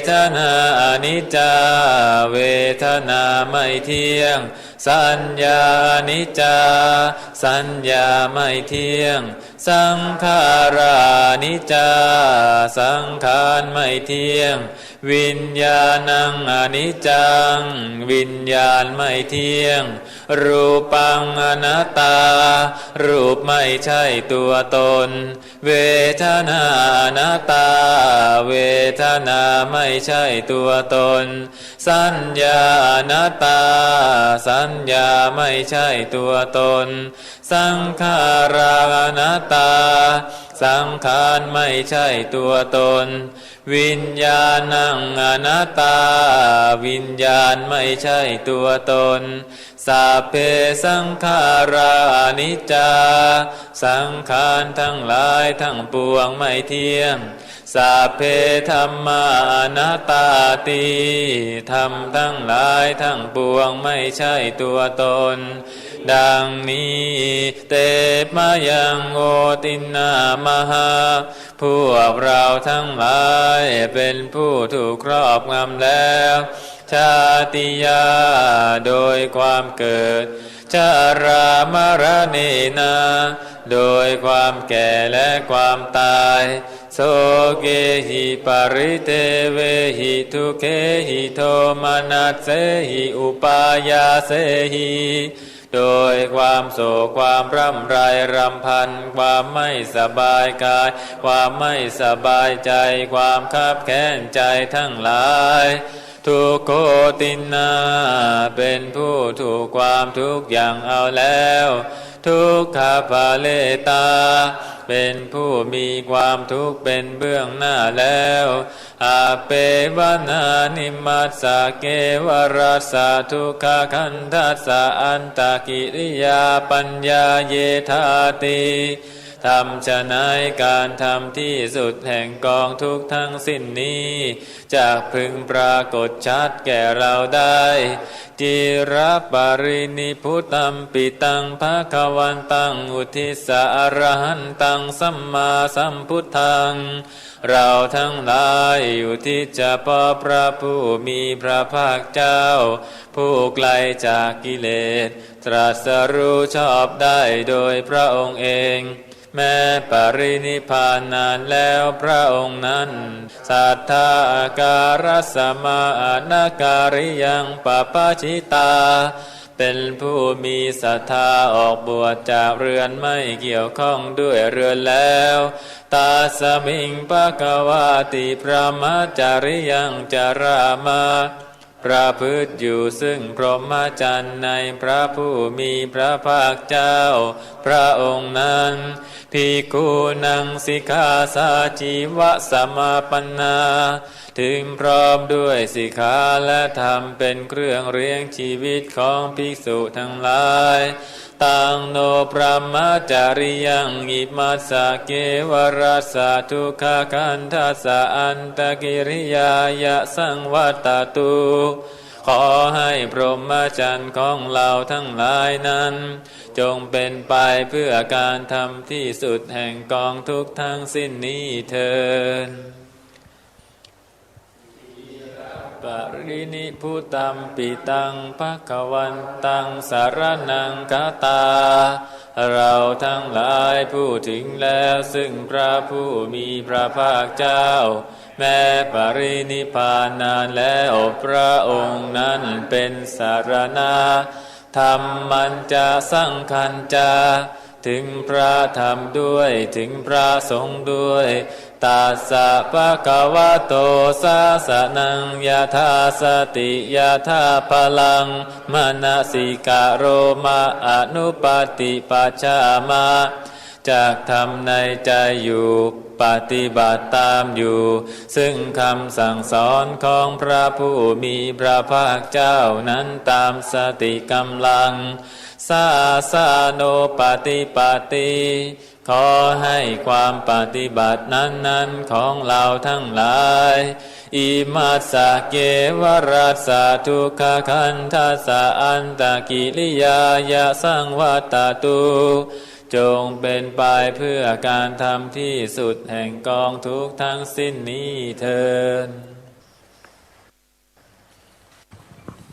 Speaker 6: ทนาอนิจจาเวทนาไม่เที่ยงสัญญาอนิจจาสัญญาไม่เที่ยงสังขารานิจจาสังขารไม่เที่ยงวิญญาณังอนิจจังวิญญาณไม่เที่ยงรูปังอนัตตารูปไม่ใช่ตัวตนเวทนาอนัตตาเวทนาไม่ใช่ตัวตนสัญญาอนัตตาสัญญาไม่ใช่ตัวตนสังขาราอนัตตาสังขารไม่ใช่ตัวตนวิญญาณังอนัตตาวิญญาณไม่ใช่ตัวตนสัพเพสังขารานิจจาสังขารทั้งหลายทั้งปวงไม่เที่ยงสัพเพธัมมาอนัตตาติธรรมทั้งหลายทั้งปวงไม่ใช่ตัวตนดังนี้เตมายังโอตินามหาพวกเราทั้งหลายเป็นผู้ถูกครอบงำแล้วชาติยาโดยความเกิดชรามรณะนาโดยความแก่และความตายโสเกหิปริเทเวหิทุเกหิโทมนัสเสหิอุปายาเสหิโดยความโศกความร่ำไรรำพันความไม่สบายกายความไม่สบายใจความคับแค้นใจทั้งหลายทุกโขตินาเป็นผู้ถูกความทุกข์อย่างเอาแล้วทุกขภาเลตาเป็นผู้มีความทุกข์เป็นเบื้องหน้าแล้วอาเปวนานิมัสสะเกวรัสสะทุกขคันทัสสะอันตกิริยาปัญญาเยธาติทำฉะนั้นการทำที่สุดแห่งกองทุกข์ทั้งสิ้นนี้จะพึงปรากฏชัดแก่เราได้จิรปรินิพุตัมปิตังภควันตังอุทิสะอรหันตังสัมมาสัมพุทธังเราทั้งหลายอยู่ที่จะพอพระผู้มีพระภาคเจ้าผู้ไกลจากกิเลสตรัสรู้ชอบได้โดยพระองค์เองแม้ปรินิพพานนานแล้วพระองค์นั้นสัทธาการสมานาการิยังปปชิตาเป็นผู้มีศรัทธาออกบวชจากเรือนไม่เกี่ยวข้องด้วยเรือนแล้วตาสมิงภควาติพระมจาริยังจารามาประพฤติอยู่ซึ่งพรหมจรรย์ในพระผู้มีพระภาคเจ้าพระองค์นั้นภิกขุนังสิกขาสาชีวะสมาปันนาถึงพร้อมด้วยสิกขาและธรรมเป็นเครื่องเลี้ยงชีวิตของภิกษุทั้งหลายตังโนพระมจาริยังอิมัสสะเกวรัสสะทุกขคันทัสสะอันตกิริยายะสังวัตตุขอให้พรหมจรรย์ของเราทั้งหลายนั้นจงเป็นไปเพื่อการทำที่สุดแห่งกองทุกข์ทั้งสิ้นนี้เถิดป รินิพุตัมปิตังภวันตังสารนังคตาเราทั้งหลายพูดถึงแล้วซึ่งพระผู้มีพระภาคเจ้าแม้ปรินิพพานนานแล้วพระองค์นั้นเป็นสารณะธรรมันจะสังคัญจาถึงพระธรรมด้วยถึงพระสงฆ์ด้วยตัสสะภะคะวะโตสาสนังยะถาสติยะถาพลังมนสิกะโรมะอนุปติปัชฌามะจากทำในใจอยู่ปฏิบัติตามอยู่ซึ่งคำสั่งสอนของพระผู้มีพระภาคเจ้านั้นตามสติกำลังสาสาโนปฏิปติขอให้ความปฏิบัตินั้นของเราทั้งหลายอิมัสสะเกวรัสสะทุกขคันทัสสะอันตกิริยายะสังวัตตุจงเป็นไปเพื่อการทำที่สุดแห่งกองทุกข์ทั้งสิ้นนี้เถิด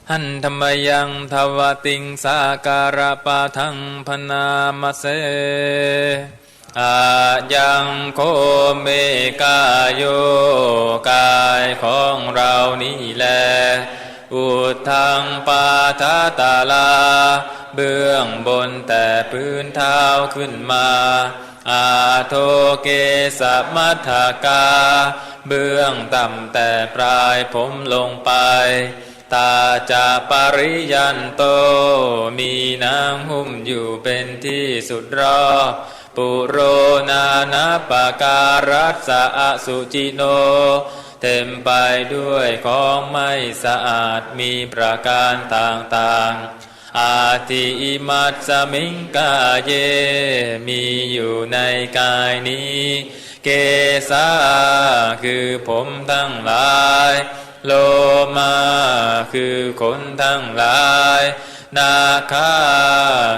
Speaker 6: หันธรรมยังทวติงสาการะปะทังพนามเสอายังโคเมกายโยกายของเรานี่แลอุทังปาทาตาลาเบื้องบนแต่พื้นเท้าขึ้นมาอาโทเกสมัทธกาเบื้องต่ำแต่ปลายผมลงไปตาจาปริยันโตมีนางหุ้มอยู่เป็นที่สุดรอบปุโรนานาปการัสสะอสุจิโนเต็มไปด้วยของไม่สะอาดมีประการต่างๆอาทิอิมัตสมิงกาเยมีอยู่ในกายนี้เกสาคือผมทั้งหลายโลมาคือขนทั้งหลายนาคา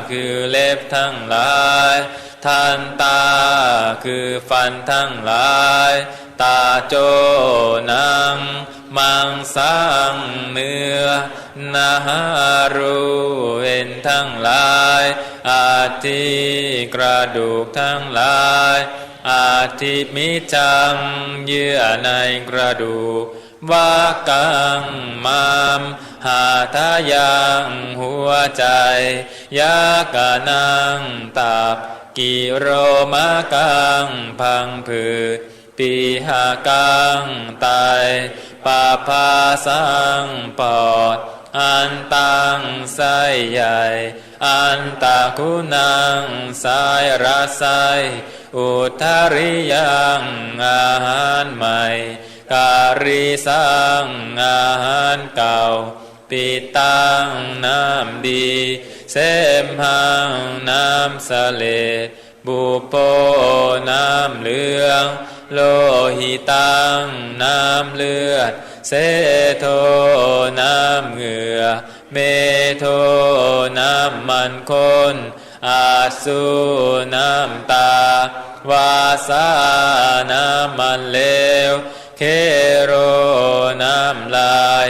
Speaker 6: คือเล็บทั้งหลายทันตาคือฟันทั้งหลายตาโจนังมังสังเนื้อนาหารูเอ็นทั้งหลายอาทิกระดูกทั้งหลายอาทิมิจังเยื่อในกระดูกวากังมามหาทายังหัวใจยากานังตับกิโรมากังพังผืดปีหากังไตปาภาสังปอดอันตังไส้ใหญ่อันตาคุณังสายรัสไสอุทาริยังอาหารใหม่การิสังอาหารเก่าปิตังน้ำดีเสมหังน้ำสะเลดบุโปน้ำเหลืองโลหิตังน้ำเลือดเสโทน้ำเหงื่อเมโทน้ำมันข้นอาสุน้ำตาวาสาน้ำมันเลวเคโรน้ำลาย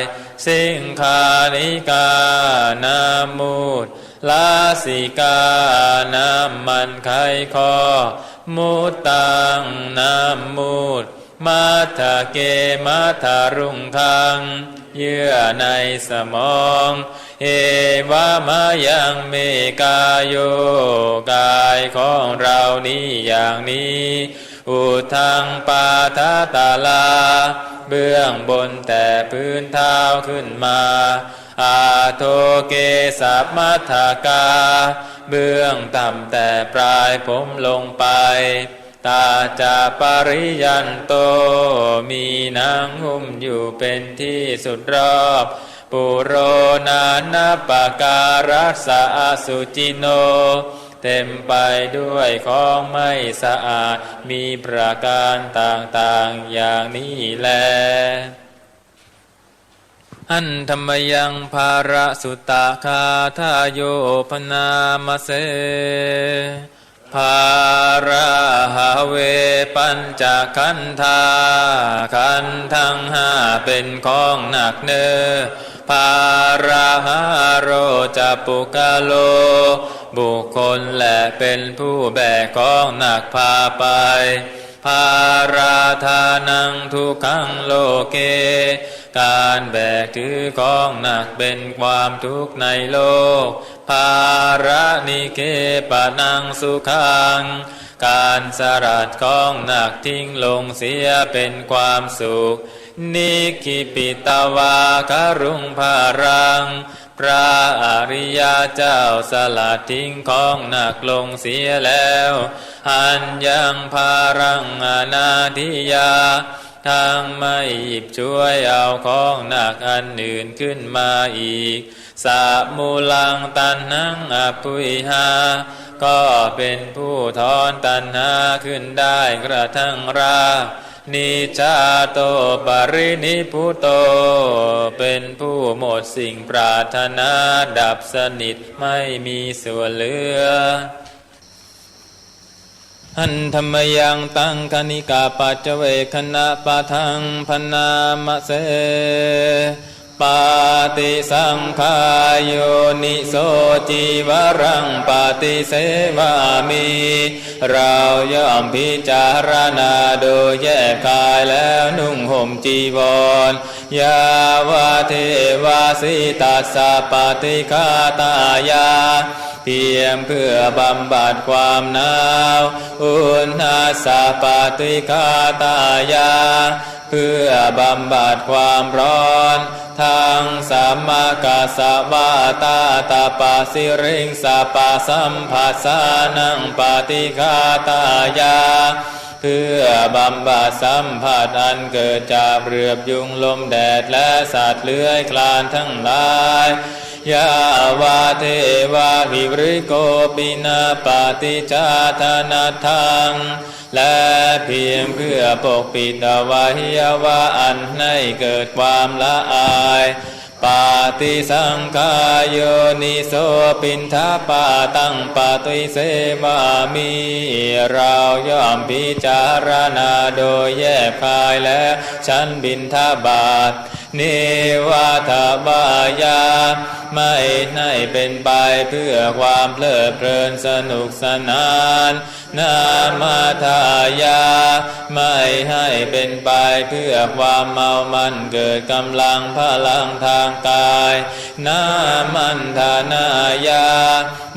Speaker 6: สิงคานิกาน้ำมูดลาสิกาน้ำมันไขข้อมุตตังน้ำมูดมัทธเกมัทธรุงคังเยื่อในสมองเอวามายังเมกายโยกายของเรานี้อย่างนี้อุทังปาทาตาลาเบื้องบนแต่พื้นเท้าขึ้นมาอาโทเกสมัทธกาเบื้องต่ำแต่ปลายผมลงไปตาจาปริยันโตมีนางหุ้มอยู่เป็นที่สุดรอบปุโรนานาปการัสสะอสุจิโนเต็มไปด้วยของไม่สะอาดมีประการต่างๆอย่างนี้แลหันธรรมยังภาระสุตตาคาทาโยพนามเส ภาราหาเวปัญจขันธาขันธ์ทั้งห้าเป็นของหนักเนอภาราหาโรจะปุกะโลบุคคลและเป็นผู้แบกของหนักพาไปภาราธานังทุกขังโลเกการแบกถือของหนักเป็นความทุกข์ในโลกภาระนิเกปะนังสุขังการสลัดของหนักทิ้งลงเสียเป็นความสุขนิคิปิตวาคารุงภารังพระอริยเจ้าสลัดทิ้งของหนักลงเสียแล้วอัญญังภารังอนาทิยาทางไม่หยิบช่วยเอาของหนักอันอื่นขึ้นมาอีกสะมูลังตันนังอปุยหาก็เป็นผู้ถอนตัณหาขึ้นได้กระทั่งรากนิจาโตปรินิพุโตเป็นผู้หมดสิ่งปรารถนาดับสนิทไม่มีส่วนเหลือหันธรรมยังตังคณิกาปัจเจเวคณะปะทังพนามะเสปาติสังขายโยนิโสจีวรังปาติเสวามิเราย่อมพิจารณาโดยแยกกายแล้วนุ่งห่มจีวรยาวาเทวาสิตัสสะปฏิฆาตายาเพียงเพื่อบำบัดความหนาวอุณหสะปฏิฆาตายาเพื่อบำบัดความร้อนทางสัมมากัสสะวาตาตาปะสิริงสะปะสัมผัสสานังปฏิฆาตายาเพื่อบำบัดสัมผัสอันเกิดจากเรือบยุงลมแดดและสัตว์เลื้อยคลานทั้งหลายยาวาเทวาวิริโกปินาปฏิจาธนาทังและเพียงเพื่อปกปิดอวัยวะอันให้เกิดความละอายปาติสังขายโยนิโสปินทปาตังปาติเสวามิเราย่อมพิจารณาโดยแยกคายและฉันบิณฑบาตเนวาทบายาไม่ให้เป็นไปเพื่อความเพลิดเพลินสนุกสนานนามาทายาไม่ให้เป็นไปเพื่อความเมามันเกิดกำลังพลังทางกายนามันธานายา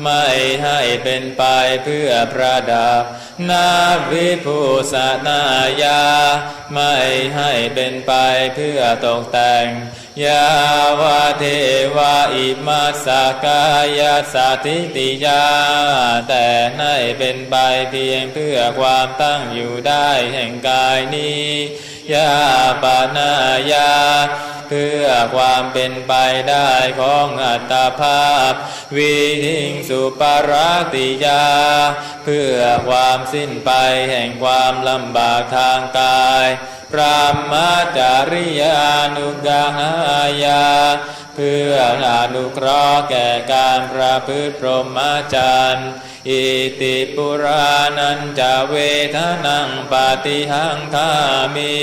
Speaker 6: ไม่ให้เป็นไปเพื่อประดับนาวิภูสนายาไม่ให้เป็นไปเพื่อตกแต่งยาวาเทวาอิมัสสกายสัตติติยาแต่ให้เป็นไปเพียงเพื่อความตั้งอยู่ได้แห่งกายนี้ยาปานายาเพื่อความเป็นไปได้ของอัตภาพวิหิงสุปราติยาเพื่อความสิ้นไปแห่งความลำบากทางกายพระมจาริยานุกหายาเพื่ออนุเคราะห์แก่การประพฤติพรหมจรรย์อิติปุรานันจะเวทนังปาฏิหังคามิ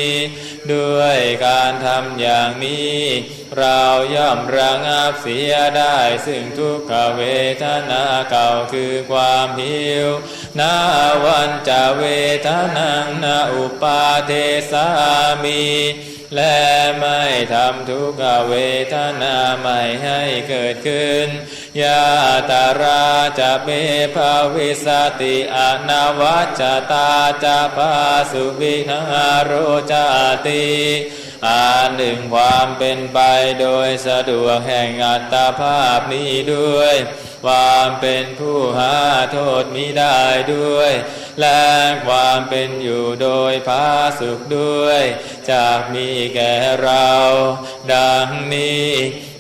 Speaker 6: ด้วยการทำอย่างนี้เราย่อมระงับเสียได้ซึ่งทุกขเวทนาเก่าคือความหิวนาวันจะเวทนังนาอุปาเทสามิและไม่ทำทุกขเวทนาไม่ให้เกิดขึ้นยาตาราจะเปภาวิสติอนวัจจตาจะปาสุวิหารโรจติหนึ่งความเป็นไปโดยสะดวกแห่งอัตภาพนี้ด้วยความเป็นผู้หาโทษมิได้ด้วยและความเป็นอยู่โดยผาสุขด้วยจากมีแก่เราดังนี้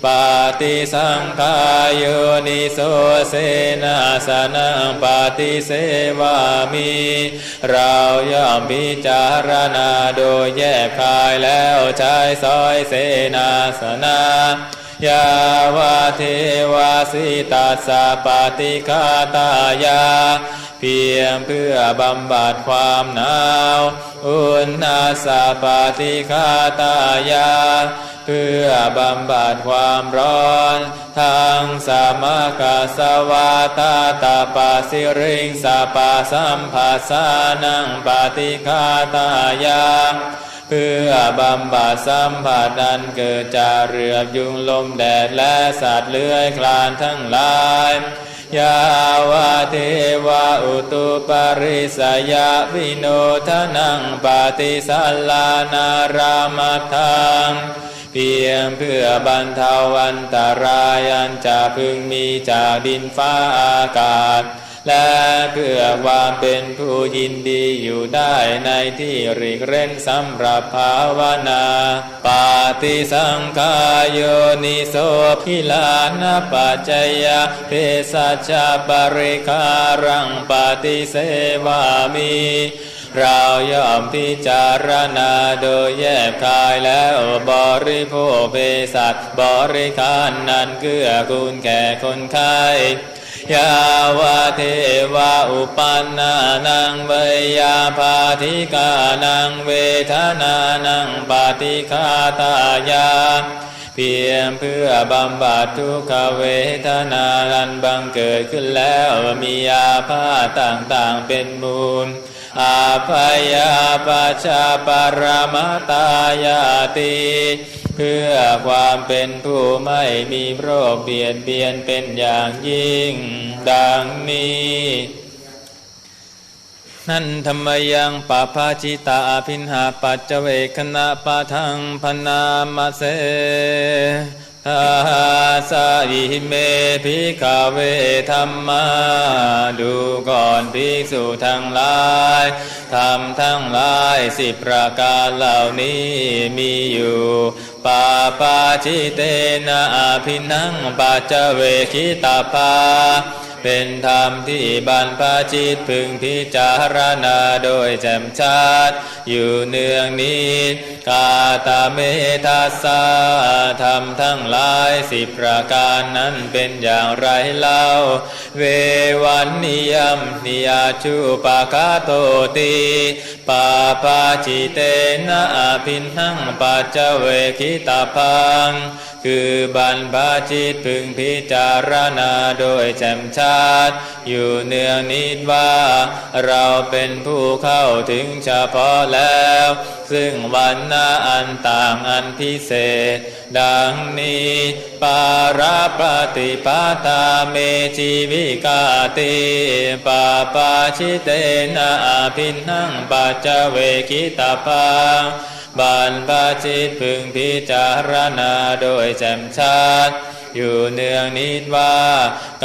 Speaker 6: ปาติสังขายโยนิโสเสนาสนังปาติเสวามิเราย่อมพิจารณาโดยแยกคายแล้วใช้สอยเสนาสนะยาวาเทวาสิตัสสะปฏิฆาตายาเ เพียงเพื่อบำบัดความหนาวอุณนาสาปาติคาตายาเพื่อบำบัดความร้อนทั้งสามกาสวาตาตาปาสิริงสาปาสัมภาสานังปาติคาตายาเพื่อบำบัดสัมผัสอันเกิดจากเรือบยุงลมแดดและสัตว์เลื้อยคลานทั้งหลายยาวาเทวาอุตุปริสยาวิโนทนังปาติสัลลานารามัทธังเพียงเพื่อบรรเทาอันตรายอันจะพึงมีจากดินฟ้าอากาศและเพื่อความเป็นผู้ยินดีอยู่ได้ในที่หลีกเร้นสำหรับภาวนาปาติสังขายโยนิโสภิลานะปัจจยาเภสัชฌะปริคารังปฏิเสวามิเราย่อมพิจารณาโดยแยบคายแล้วบริโภคเภสัชบริการนั้นเกื้อกูลแก่คนไข้ยาวาเทวาอุปันนานังเวยาภาธิกานังเวทนานังปาติคาตายาเพียงเพื่อบำบัดทุกขเวทนาอันบังเกิดขึ้นแล้วมีอาพาธต่างๆเป็นมูลอาภยาปัชชาปรมาตายาติเพื่อความเป็นผู้ไม่มีโรคเบียดเบียนเป็นอย่างยิ่งดังนี้นั่นธรรมยังปะภาจิตาพินหาปัจเจเวคณะปะทังพนามเสอาสาอิเมภิกขเวธัมมาดูก่อนภิกษุทั้งหลายธรรมทั้งหลาย10ประการเหล่านี้มีอยู่ปาปาจิเตนะอภินังปัจเจเวคิตาภาเป็นธรรมที่บรรพชิตพึงพิจารณาโดยแจ่มชัดอยู่เนืองนี้กาตเมทัสสะธรรมทั้งหลาย10ประการนั้นเป็นอย่างไรเล่าเววันนิยมนิยาชุปะคาโตติปาปาจิเตนะอภินังปัจเจเวคิตาภังคือบรรพชิตพึงพิจารณาโดยแจ่มชัดอยู่เนืองนิดว่าเราเป็นผู้เข้าถึงเฉพาะแล้วซึ่งวรรณะอันต่างอันพิเศษดังนี้ปาราปฏิปทาเมชีวิกาติปาปาชิเตนะอภินังปัจเจเวคิตาภังบรรพชิตพึงพิจารณาโดยแจ่มชัดอยู่เนืองนิดว่า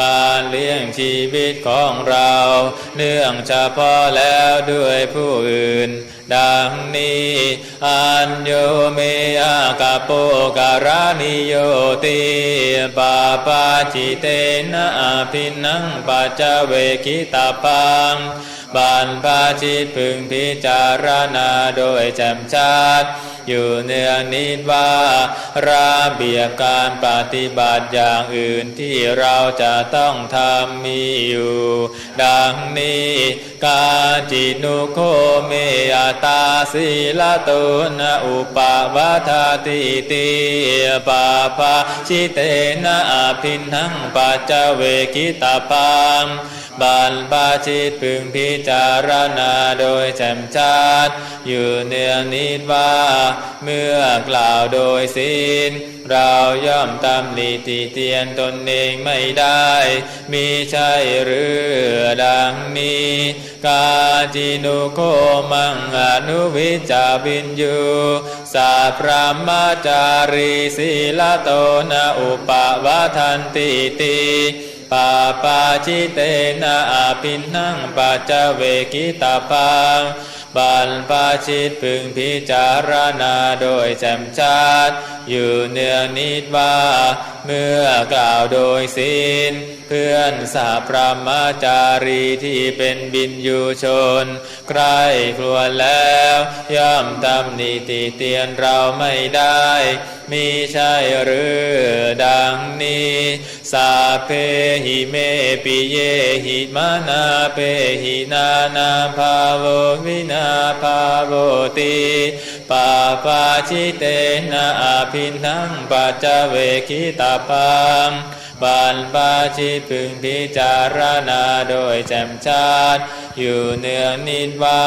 Speaker 6: การเลี้ยงชีวิตของเราเนื่องเฉพาะแล้วด้วยผู้อื่นดังนี้อัญโยเมอากาโปการานิโยติปาปาจิเตนะอภินังปัจเจเวคิตาภังบรรพชิตพึงพิจารณาโดยแจ่มชัดอยู่เนืองนิดว่าระเบียบการปฏิบัติอย่างอื่นที่เราจะต้องทำมีอยู่ดังนี้กาจินุโคเมอตาสีลตุนะอุปวัฏติติปาปาชิเตนะอภินังปัจเจเวคิตาภังบรรพชิตพึงพิจารณาโดยแจ่มชัดอยู่เนืองนิดว่าเมื่อกล่าวโดยศีลเราย่อมตำหนิติเตียนตนเองไม่ได้มิใช่หรือดังนี้กาจินุโคมังอนุวิจาบินยูสัพพะมจารีศีลโตนะอุปวัฏันติติปาปาจิเตนะอภินังปัจเจเวคิตาภังบรรพชิตพึงพิจารณาโดยแจ่มชัดอยู่เนืองนิดว่าเมื่อกล่าวโดยศีลเพื่อนสาพรหมจารีที่เป็นบินยูชนใคร่ครวญแล้วย่อมตำหนิติเตียนเราไม่ได้ มิใช่หรือดังนี้สาเพหิเมปิเยหิมานาเปหินานาภาโววินาภาโวติปาปาชิเตนะอาภินังปัจจเวคิตาปังบันปาชิตพึงพิจารณาโดยแจ่มชัดอยู่เนืองนิดว่า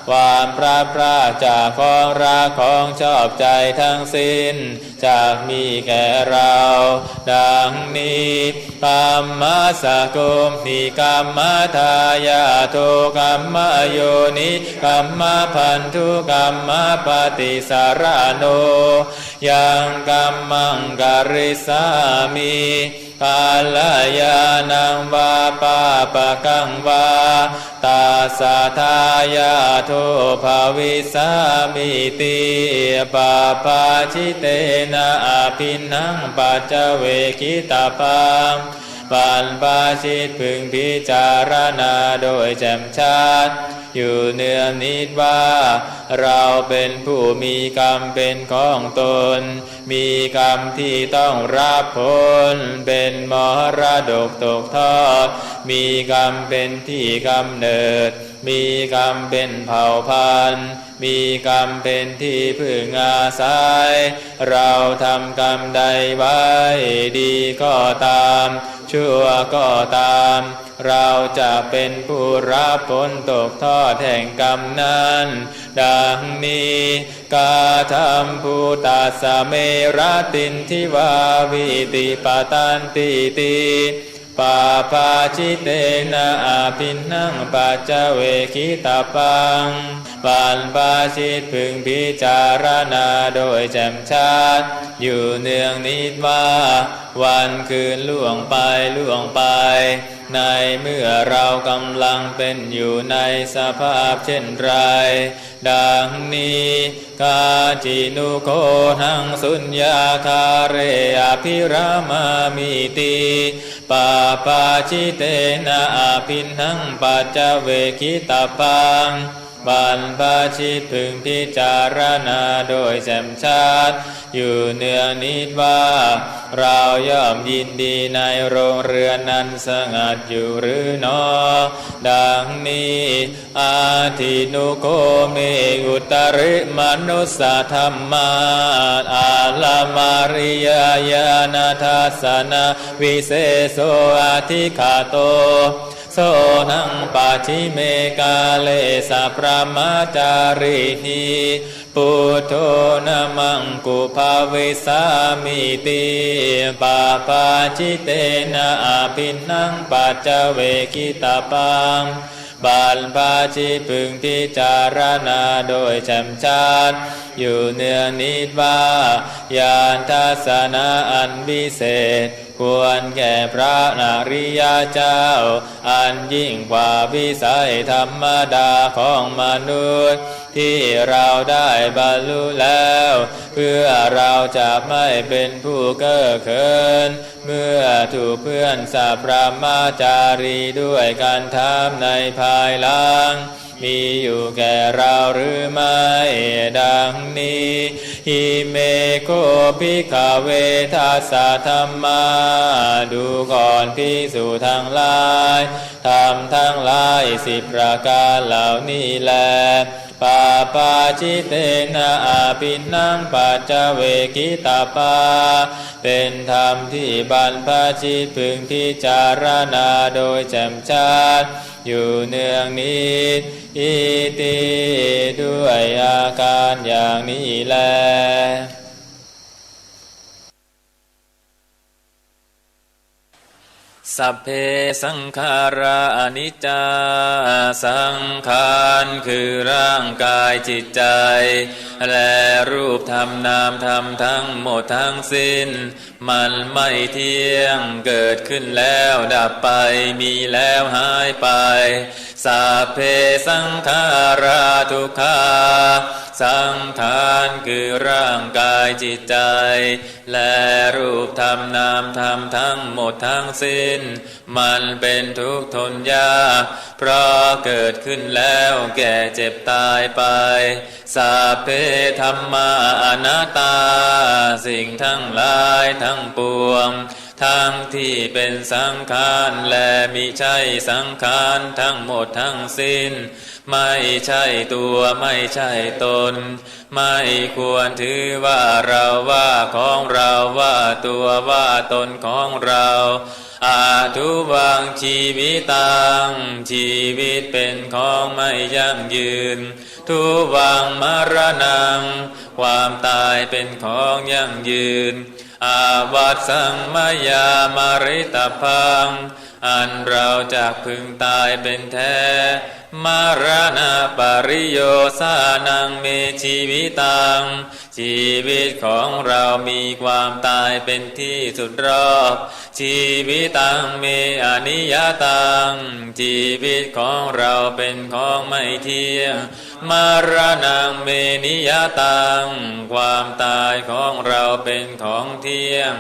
Speaker 6: ความพระพราจากของรักของชอบใจทั้งสิ้นจากมีแก่เราดังนี้กัมมัสสะโกมหิกัมมทายาโทกัมมโยนิกัมมพันธุกัมมปฏิสารโนยังกัมมังกริสามิกาลยานังวาปาปะกังวาตาสะทายาโทภวิสามิติปาปาชิเตนะอาภินังปัจจเวคิตาปังปันปาชิตพึงพิจารณาโดยแจ่มชัดอยู่เนืองนิดว่าเราเป็นผู้มีกรรมเป็นของตนมีกรรมที่ต้องรับผลเป็นมรดกตกทอดมีกรรมเป็นที่กำเนิดมีกรรมเป็นเผ่าพันธุ์มีกรรมเป็นที่พึ่งอาศัยเราทำกรรมใดไว้ดีก็ตามชั่วก็ตามเราจะเป็นผู้รับผลตกทอดแห่งกรรมนั้นดังนี้กาธรรมภูตัสสะเมรตินทิวาวิติปตันติติปาปาชิเตนะอาภินังปัจจเวคิตาปังปันปาชิตพึงพิจารณาโดยแจ่มชัดอยู่เนืองนิดว่าวันคืนล่วงไปในเมื่อเรากำลังเป็นอยู่ในสภาพเช่นไรดังนี้กาจินุโคหังสุญญาคาเรอภิรามามิติปาปาชิเตนะอาภินังปัจจเวคิตาปังบันปาชิตพึงพิจารณาโดยแจ่มชัดอยู่เนืองนิดว่าเราย่อมยินดีในโรงเรือนนั้นสงัดอยู่หรือหนอดังนี้อาทินุโกเมอุตริมนุสสะธรรมาอาลามาริยญาณทัสสนะวิเศโสอาทิคาโตโสนังปัจฉิเมกาเลสะพระมาจาริหิปุถโธนะมังกุภาวิสามิติปาปาชิเตนะอาภินังปัจจเวคิตาปังบันปาชิตพึงพิจารณาโดยแจ่มชัดอยู่เนืองนิดว่าญาณทัสสนะอันวิเศษควรแก่พระอริยเจ้าอันยิ่งกว่าวิสัยธรรมดาของมนุษย์ที่เราได้บรรลุแล้วเพื่อเราจะไม่เป็นผู้เก้อเขินเมื่อถูกเพื่อนสัพพมาจารีด้วยการทำในภายหลังมีอยู่แก่เราหรือไม่ดังนี้หิเมโคภิกขเวทัสสะธัมมาดูก่อนภิกษุทั้งหลายธรรมทั้งหลาย10ประการเหล่านี้แลปาปาชิเตนะอาภินังปัจจเวคิตาปาเป็นธรรมที่บรรพชิตพึงพิจารณาโดยแจ่มชัดอยู่เนืองนิดอิติด้วยอาการอย่างนี้แลสัพเพสังขาราอนิจจาสังขารคือร่างกายจิตใจและรูปธรรมนามธรรมทั้งหมดทั้งสิ้นมันไม่เที่ยงเกิดขึ้นแล้วดับไปมีแล้วหายไปสัพเพสังขาราทุกขาส สังขารคือร่างกายจิตใจและรูปธรรมนามธรรมทั้งหมดทั้งสิ้นมันเป็นทุกข์ทนยากเพราะเกิดขึ้นแล้วแก่เจ็บตายไปสัพเพธัมมาอนัตตาสิ่งทั้งหลายทั้งปวงทั้งที่เป็นสังขารและมิใช่สังขารทั้งหมดทั้งสิ้นไม่ใช่ตัวไม่ใช่ตนไม่ควรถือว่าเราว่าของเราว่าตัวว่าตนของเราอาทุวังชีวิตังชีวิตเป็นของไม่ยั่งยืนทุวังมรณังความตายเป็นของยั่งยืนอาวัตสังมายามาริตพังอันเราจากพึงตายเป็นแท้มรณะปริโยสานังเมชีวิตังชีวิตของเรามีความตายเป็นที่สุดรอบชีวิตังเมอนิยตังชีวิตของเราเป็นของไม่เที่ยงมรณะเมนิยตังความตายของเราเป็นของเที่ยง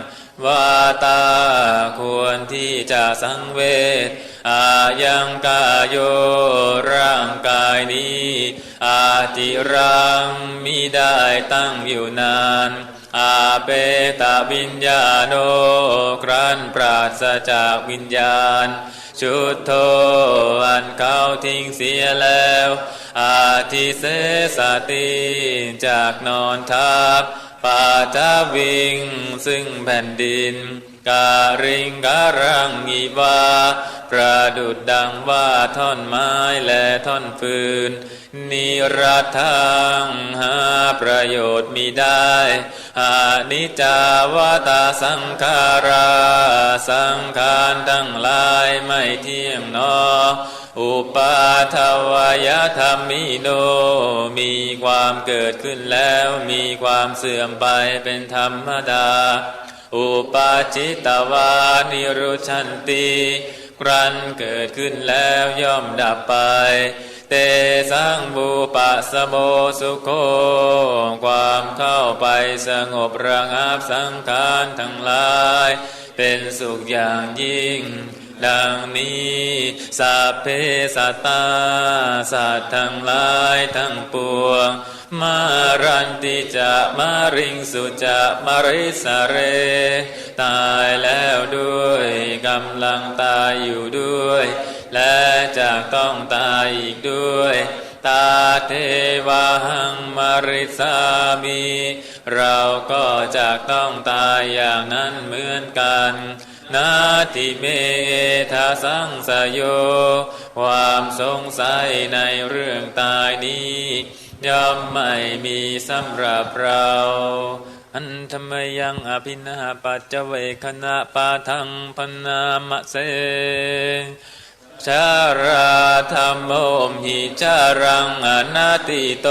Speaker 6: วาตาควรที่จะสังเวชอายังกายโยร่างกายนี้อาจิรังมิได้ตั้งอยู่นานอาเปตวิญญาโนครั้นปราศจากวิญญาณชุดโธอันเขาทิ้งเสียแล้วอาทิเสสติจากนอนทับปาทวิงซึ่งแผ่นดินการิงการังอีวาประดุจดังว่าท่อนไม้และท่อนฟืนนิรัตถังหาประโยชน์มิได้อานิจจาวตาสังขาราสังขารทั้งหลายไม่เที่ยงหนออุปาทวายธรรมิโนมีความเกิดขึ้นแล้วมีความเสื่อมไปเป็นธรรมดาอุปาจิตวานิรุชันติครั้นเกิดขึ้นแล้วย่อมดับไปเตสังบูปะสโมสุโคความเข้าไปสงบระงับสังขารทั้งหลายเป็นสุขอย่างยิ่งดังนี้สัพเพสัตตาสัตว์ทั้งหลายทั้งปวงมารันติจะมาริงสุจะมาริสเรตายแล้วด้วยกำลังตายอยู่ด้วยและจะต้องตายอีกด้วยตาเทวาหังมาริสามีเราก็จะต้องตายอย่างนั้นเหมือนกันนาทิเมทาสังสโยความสงสัยในเรื่องตายนี้ย่อมไม่มีสำหรับเราอันธรรมยังอภินาปัจเจเวคณะปาทังพนามะเสชาราธรรมโมหิจารังอนัตติโต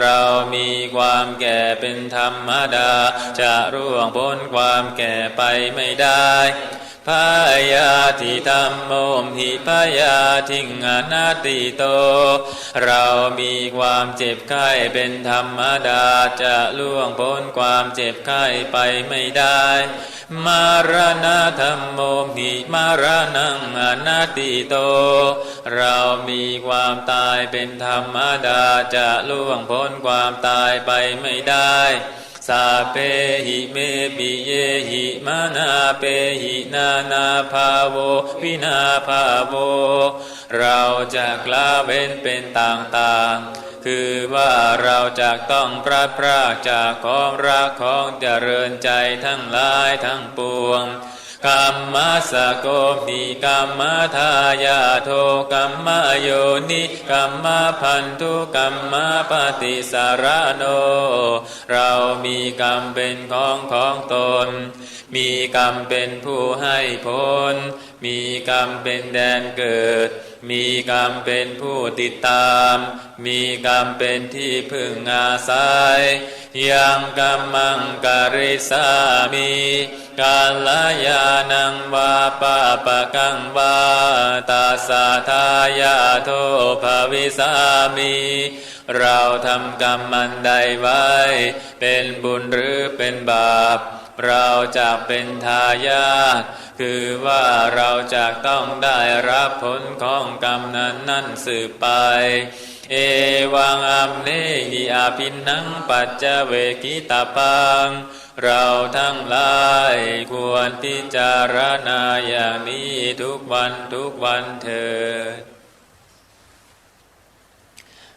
Speaker 6: เรามีความแก่เป็นธรรมดาจะร่วงพ้นความแก่ไปไม่ได้พยาธิธรรมโมหิพยาทิงอนัตติโตเรามีความเจ็บไข้เป็นธรรมดาจะล่วงพ้นความเจ็บไข้ไปไม่ได้มรณะธรรมโมหิมรณังอนัตติโตเรามีความตายเป็นธรรมดาจะล่วงพ้นความตายไปไม่ได้สาเปหิเมปิเยหิมานาเปหินานาภาโววินาภาโวเราจะละเว้นเป็นต่างๆคือว่าเราจะต้องพลัดพรากจากของรักของเจริญใจทั้งหลายทั้งปวงกัมมัสสโกปิกัมมัทายาโทกัมมโยนิกัมมพันธุกัมมปฏิสารโนเรามีกรรมเป็นของตนมีกรรมเป็นผู้ให้ผลมีกรรมเป็นแดนเกิดมีกรรมเป็นผู้ติดตามมีกรรมเป็นที่พึ่งอาศัยยังกัมมังกริสามิกาลยานังวาปะปะกังวาตาสาทายาโทภวิสามิ เราทำกรรมมันใดไว้เป็นบุญหรือเป็นบาปเราจะเป็นทายาทคือว่าเราจะต้องได้รับผลของกรรมนั้นสืบไปเอวังอัมเนหิอาภินนังปัจจเวกิตาปังเราทั้งหลายควรพิจารณาอย่างนี้ทุกวันเถิด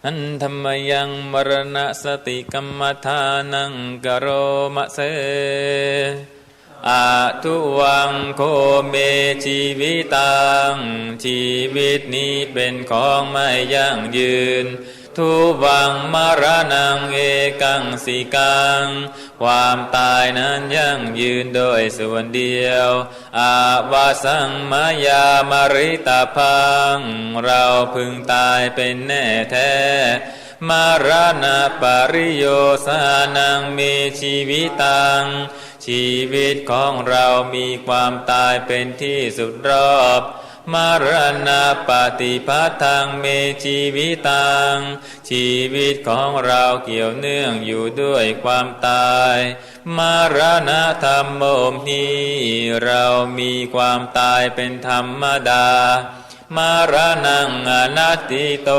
Speaker 6: อันธรรมยังมรณสติกัมมทานังกโรมะเสอาทุวังโคเมชีวิตังชีวิตนี้เป็นของไม่ยั่งยืนทุวังมรณังเอกังสิกังความตายนั้นยั่งยืนโดยส่วนเดียวอาวาสังมายามริตาพังเราพึงตายเป็นแน่แท้มรณะปริโยสานังมีชีวิตังชีวิตของเรามีความตายเป็นที่สุดรอบมรณะปฏิภัทธังเมชีวิตังชีวิตของเราเกี่ยวเนื่องอยู่ด้วยความตายมรณะธรรมโมหิเรามีความตายเป็นธรรมดามรณังอนัตติโต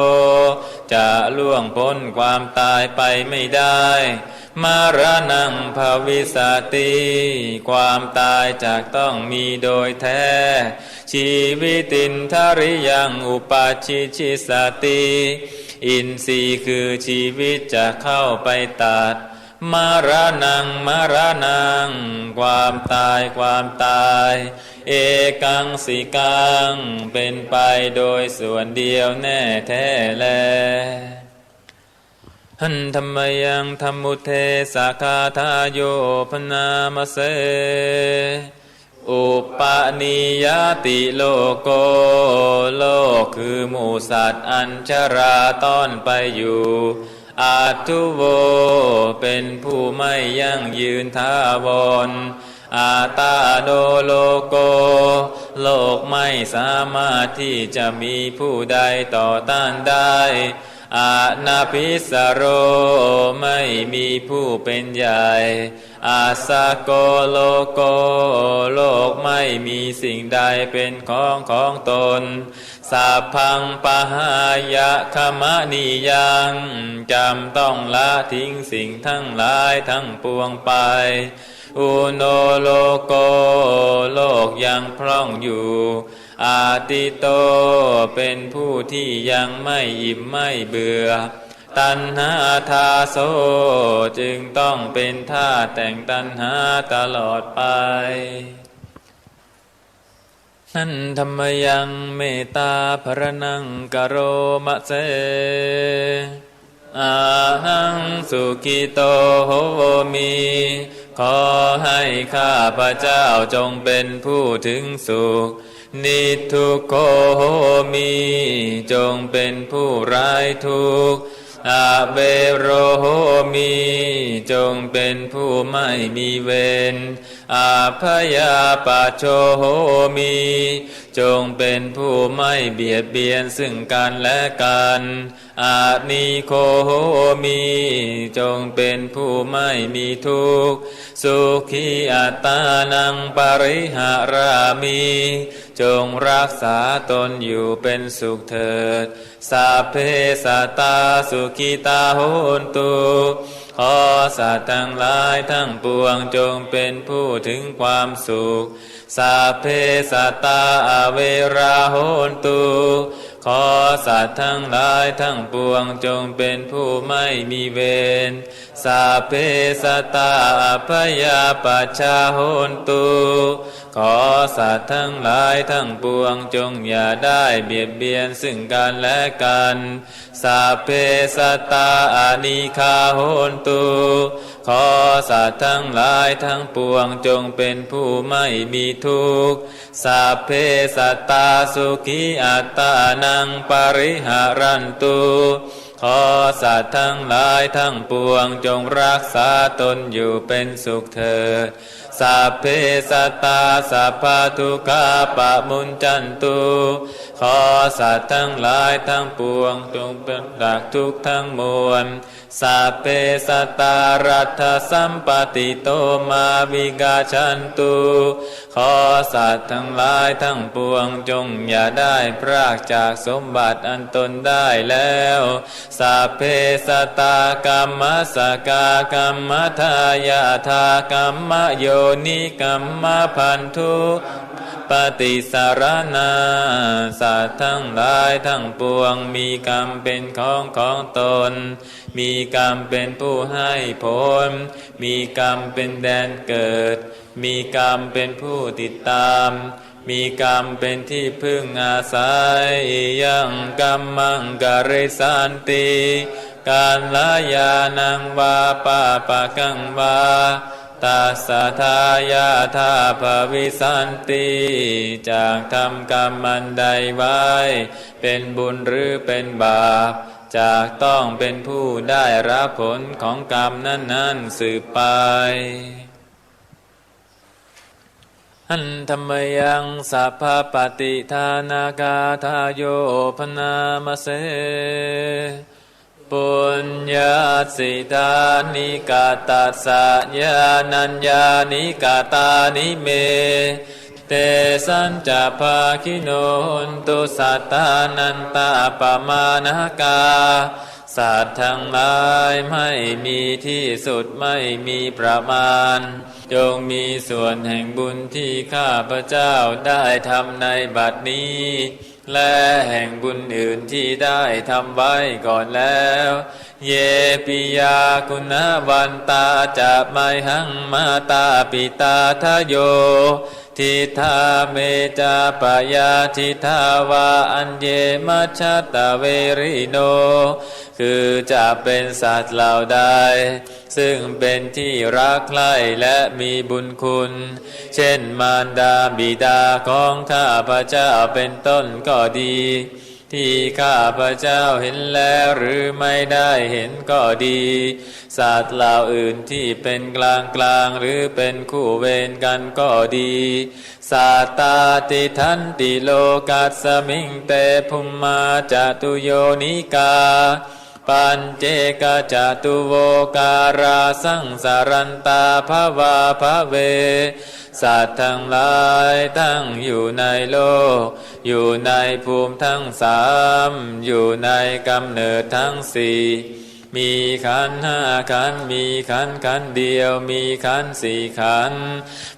Speaker 6: จะล่วงพ้นความตายไปไม่ได้มรณังภวิสติความตายจะต้องมีโดยแท้ชีวิตินทริยังอุปาชิชิสติอินทรีย์คือชีวิตจะเข้าไปตัดมรณังความตายเอกังสิกังเป็นไปโดยส่วนเดียวแน่แท้แลหันธรรมยังธรรมุเทสาคาทาโยพนามเสอุปนิยติโลโกโลกคือหมู่สัตว์อัญชราต้อนไปอยู่อาทุโวเป็นผู้ไม่ยั่งยืนถาวรอาตาโดโลโกโลกไม่สามารถที่จะมีผู้ใดต่อต้านได้อานาภิสโรไม่มีผู้เป็นใหญ่อาสาโกโลโกโลกไม่มีสิ่งใดเป็นของตนสัพพังปหายะขมะนิยังจำต้องละทิ้งสิ่งทั้งหลายทั้งปวงไปอุโนโลโกโลกยังพร่องอยู่อาติโตเป็นผู้ที่ยังไม่อิ่มไม่เบื่อตัณหาทาโสจึงต้องเป็นท่าแต่งตัณหาตลอดไปนั่นธรรมยังเมตตาภรนังกโรมะเสอาหังสุขิโตโหมิขอให้ข้าพเจ้าจงเป็นผู้ถึงสุขนิทุกโขโหมิจงเป็นผู้ไร้ทุกข์อาเวโรโหมิจงเป็นผู้ไม่มีเวรอาพยาปะโชโหมิจงเป็นผู้ไม่เบียดเบียนซึ่งกันและกันอานิโคโหมิจงเป็นผู้ไม่มีทุกข์สุขีอัตตานังปริหารามิจงรักษาตนอยู่เป็นสุขเถิดสัพเพสัตตาสุขิตาโหนตุขอสัตว์ทั้งหลายทั้งปวงจงเป็นผู้ถึงความสุขสัพเพสัตตาอเวราโหนตุขอสัตว์ทั้งหลายทั้งปวงจงเป็นผู้ไม่มีเวรสัพเพสัตตาอัพยาปัชชาโหนตุขอสัตว์ทั้งหลายทั้งปวงจงอย่าได้เบียดเบียนซึ่งกันและกันสัพเพสัตตาอานิฆาโหนตุขอสัตว์ทั้งหลายทั้งปวงจงเป็นผู้ไม่มีทุกข์สัพเพสัตตาสุขีอัตตานังปริหารันตุขอสัตว์ทั้งหลายทั้งปวงจงรักษาตนอยู่เป็นสุขเถิด สัพเพสัตตาสัพพทุกขาปะมุญจันตุขอสัตว์ทั้งหลายทั้งปวงจงเป็นจากทุกข์ทั้งมวลสัพเพสัตตารัตถสัมปติโตมาวิกาชันตุขอสัตว์ทั้งหลายทั้งปวงจงอย่าได้พรากจากสมบัติอันตนได้แล้วสัพเพสัตตากัมมะสกากัมมะทายาทากัมมะโยนิกัมมะพันธุปฏิสารนาสัตว์ทั้งหลายทั้งปวงมีกรรมเป็นของตนมีกรรมเป็นผู้ให้ผลมีกรรมเป็นแดนเกิดมีกรรมเป็นผู้ติดตามมีกรรมเป็นที่พึ่งอาศัยยังกัมมังกริสันติการลายานังวาปาปะกังวาตัสสะทายาทาภวิสันติจากทำกรรมอันใดไว้เป็นบุญหรือเป็นบาปจากต้องเป็นผู้ได้รับผลของกรรมนั้นๆสืบไปหันธรรมยังสัพพปฏิทานากาทาโยพนามเสปุญญาสิทานิกาตัสสะญาณัญญานิกาตานิเมเตสัญจภาคิโนนตุสัตตานันตาปมาณกาสัตว์ทั้งหลายไม่มีที่สุดไม่มีประมาณจงมีส่วนแห่งบุญที่ข้าพเจ้าได้ทำในบัดนี้และแห่งบุญอื่นที่ได้ทำไว้ก่อนแล้วเยปิยาคุณวันตาจะไมหังมาตาปิตาทะโยทิทาเมจาปยาทิทาวาอัญเยมัชฌัตตเวริโนคือจะเป็นสัตว์เหล่าใดซึ่งเป็นที่รักใคร่และมีบุญคุณเช่นมารดาบิดาของข้าพเจ้าเป็นต้นก็ดีที่ข้าพเจ้าเห็นแล้วหรือไม่ได้เห็นก็ดีสัตว์เหล่าอื่นที่เป็นกลางหรือเป็นคู่เวรกันก็ดีสัตตาติทันติโลกัสสมิงเตภุมมาจตุโยนิกาปัญเจกจตุโวการาสังสารันตาภวาภเวสัตว์ทั้งหลายทั้งอยู่ในโลกอยู่ในภูมิทั้งสามอยู่ในกำเนิดทั้งสี่มีขันธ์ห้าขันธ์มีขันธ์เดียวมีขันธ์สี่ขันธ์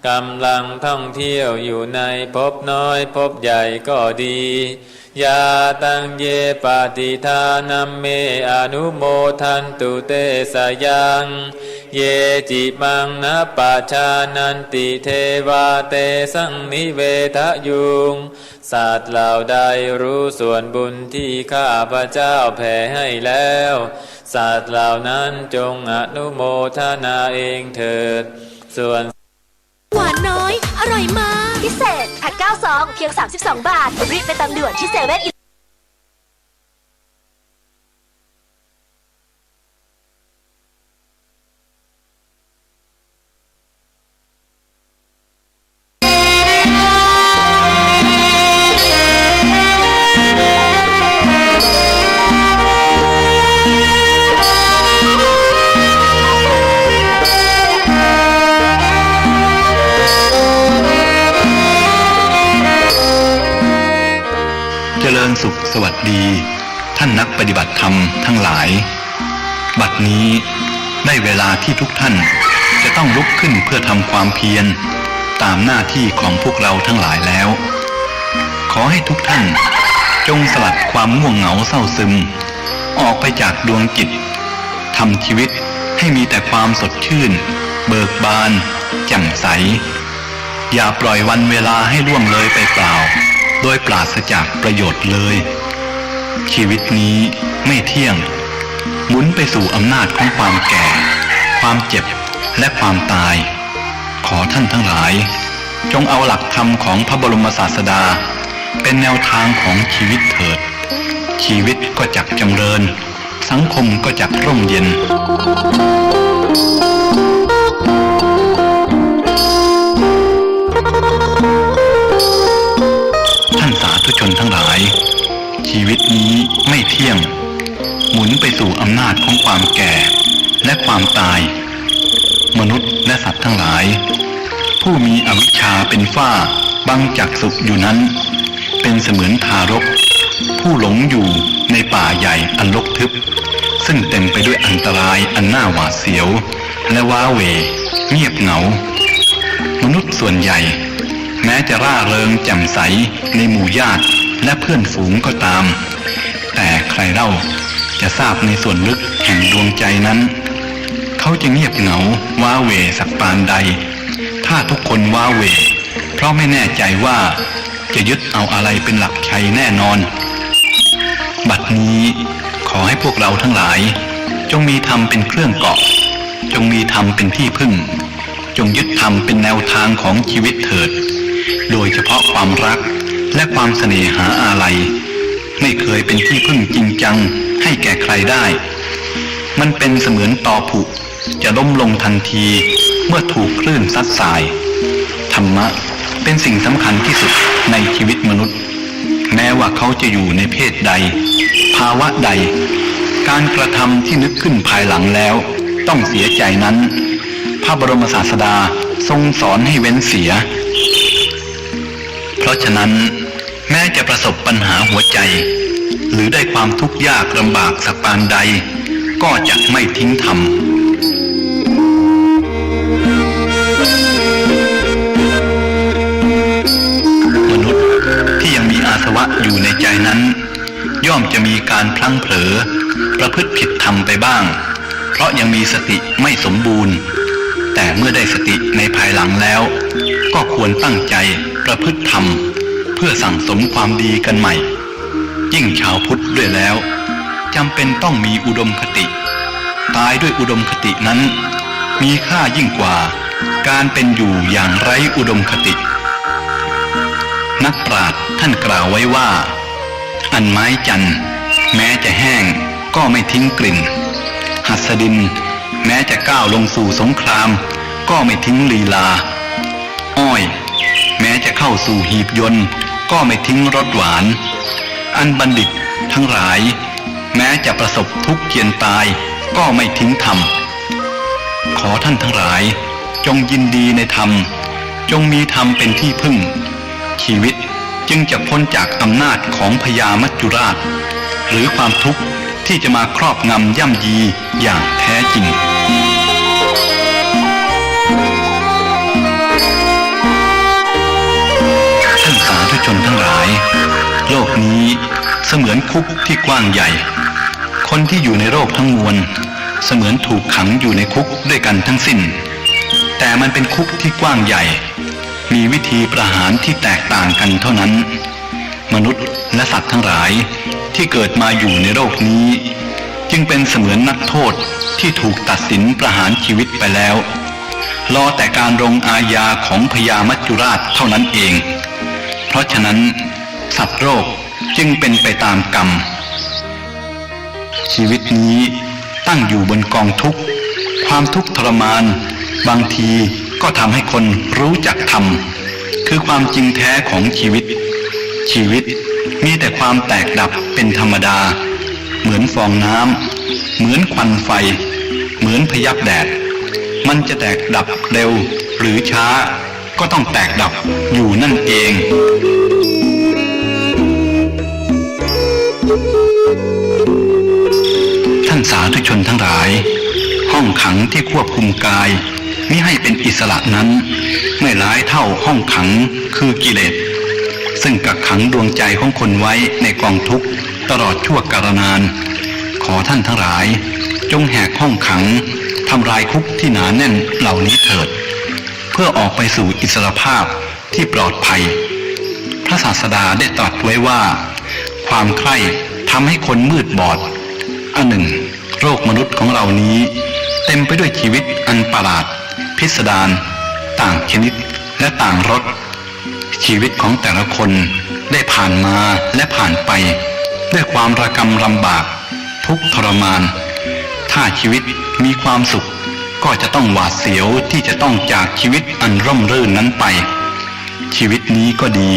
Speaker 6: กำลังท่องเที่ยวอยู่ในภพน้อยภพใหญ่ก็ดียาตังเยปฏิทานัมเมอนุโมทันตุเตสยังเยจิมังนะปัจจานันติเทวาเตสังนิเวทะยุงสัตว์เหล่าใดรู้ส่วนบุญที่ข้าพเจ้าแผ่ให้แล้วสัตว์เหล่านั้นจงอนุโมทนาเองเถิดส่วน
Speaker 7: หวานน้อยอร่อยมากพิเศษแพ็ค9 ซองเพียง32 บาทรีบไปตามด่วนที่เซเว่น
Speaker 8: สุขสวัสดีท่านนักปฏิบัติธรรมทั้งหลายบัดนี้ได้เวลาที่ทุกท่านจะต้องลุกขึ้นเพื่อทำความเพียรตามหน้าที่ของพวกเราทั้งหลายแล้วขอให้ทุกท่านจงสลัดความง่วงเหงาเศร้าซึมออกไปจากดวงจิตทำชีวิตให้มีแต่ความสดชื่นเบิกบานแจ่มใสอย่าปล่อยวันเวลาให้ล่วงเลยไปเปล่าโดยปราศจากประโยชน์เลยชีวิตนี้ไม่เที่ยงหมุนไปสู่อำนาจของความแก่ความเจ็บและความตายขอท่านทั้งหลายจงเอาหลักธรรมของพระบรมศาสดาเป็นแนวทางของชีวิตเถิดชีวิตก็จักจำเริญสังคมก็จักร่มเย็น ชีวิตนี้ไม่เที่ยงหมุนไปสู่อำนาจของความแก่และความตายมนุษย์และสัตว์ทั้งหลายผู้มีอวิชชาเป็นฝ้าบังจักษุอยู่นั้นเป็นเสมือนทารกผู้หลงอยู่ในป่าใหญ่อันรกทึบซึ่งเต็มไปด้วยอันตรายอันน่าหวาดเสียวและว้าเหวเงียบเหงามนุษย์ส่วนใหญ่แม้จะร่าเริงแจ่มใสในหมู่ญาติและเพื่อนฝูงก็ตามแต่ใครเล่าจะทราบในส่วนลึกแห่งดวงใจนั้นเขาจะเงียบเหงาว้าเหวสักปานใดถ้าทุกคนว้าเหวเพราะไม่แน่ใจว่าจะยึดเอาอะไรเป็นหลักชัยแน่นอนบัดนี้ขอให้พวกเราทั้งหลายจงมีธรรมเป็นเครื่องเกาะจงมีธรรมเป็นที่พึ่งจงยึดธรรมเป็นแนวทางของชีวิตเถิดโดยเฉพาะความรักและความเสน่หาอาลัยไม่เคยเป็นที่พึ่งจริงจังให้แก่ใครได้มันเป็นเสมือนตอผุจะล้มลงทันทีเมื่อถูกคลื่นซัดสายธรรมะเป็นสิ่งสำคัญที่สุดในชีวิตมนุษย์แม้ว่าเขาจะอยู่ในเพศใดภาวะใดการกระทำที่นึกขึ้นภายหลังแล้วต้องเสียใจนั้นพระบรมศาสดาทรงสอนให้เว้นเสียเพราะฉะนั้นแม้จะประสบปัญหาหัวใจหรือได้ความทุกข์ยากลำบากสักปานใดก็จะไม่ทิ้งธรรมมนุษย์ที่ยังมีอาสวะอยู่ในใจนั้นย่อมจะมีการพลั้งเผลอประพฤติผิดธรรมไปบ้างเพราะยังมีสติไม่สมบูรณ์แต่เมื่อได้สติในภายหลังแล้วก็ควรตั้งใจประพฤติธรรมเพื่อสั่งสมความดีกันใหม่ยิ่งชาวพุทธด้วยแล้วจำเป็นต้องมีอุดมคติตายด้วยอุดมคตินั้นมีค่ายิ่งกว่าการเป็นอยู่อย่างไร้อุดมคตินักปราชญ์ท่านกล่าวไว้ว่าอันไม้จันทร์แม้จะแห้งก็ไม่ทิ้งกลิ่นหัสดินแม้จะก้าวลงสู่สงครามก็ไม่ทิ้งลีลาอ้อยแม้จะเข้าสู่หีบยนต์ก็ไม่ทิ้งรสหวานอันบัณฑิตทั้งหลายแม้จะประสบทุกข์เจียนตายก็ไม่ทิ้งธรรมขอท่านทั้งหลายจงยินดีในธรรมจงมีธรรมเป็นที่พึ่งชีวิตจึงจะพ้นจากอำนาจของพญามัจจุราชหรือความทุกข์ที่จะมาครอบงำย่ำยีอย่างแท้จริงท่านสาธุชนทั้งหลายโลกนี้เสมือนคุกที่กว้างใหญ่คนที่อยู่ในโลกทั้งมวลเสมือนถูกขังอยู่ในคุกด้วยกันทั้งสิ้นแต่มันเป็นคุกที่กว้างใหญ่มีวิธีประหารที่แตกต่างกันเท่านั้นมนุษย์และสัตว์ทั้งหลายที่เกิดมาอยู่ในโลกนี้จึงเป็นเสมือนนักโทษที่ถูกตัดสินประหารชีวิตไปแล้วรอแต่การลงอาญาของพญามัจจุราชเท่านั้นเองเพราะฉะนั้นสัตว์โลกจึงเป็นไปตามกรรมชีวิตนี้ตั้งอยู่บนกองทุกข์ความทุกข์ทรมานบางทีก็ทำให้คนรู้จักธรรมคือความจริงแท้ของชีวิตมีแต่ความแตกดับเป็นธรรมดาเหมือนฟองน้ำเหมือนควันไฟเหมือนพยับแดดมันจะแตกดับเร็วหรือช้าก็ต้องแตกดับอยู่นั่นเองท่านสาธุชนทั้งหลายห้องขังที่ควบคุมกายมิให้เป็นอิสระนั้นไม่ร้ายเท่าห้องขังคือกิเลสซึ่งกักขังดวงใจของคนไว้ในกองทุกข์ตลอดชั่วกาลนานขอท่านทั้งหลายจงแหกห้องขังทำลายคุกที่หนาแน่นเหล่านี้เถิดเพื่อออกไปสู่อิสรภาพที่ปลอดภัยพระศาสดาได้ตรัสไว้ว่าความใคร่ทำให้คนมืดบอดอันหนึ่งโลกมนุษย์ของเรานี้เต็มไปด้วยชีวิตอันประหลาดพิสดารต่างชนิดและต่างรสชีวิตของแต่ละคนได้ผ่านมาและผ่านไปด้วยความระกำลำบากทุกข์ทรมานถ้าชีวิตมีความสุขก็จะต้องหวาดเสียวที่จะต้องจากชีวิตอันร่มรื่นนั้นไปชีวิตนี้ก็ดี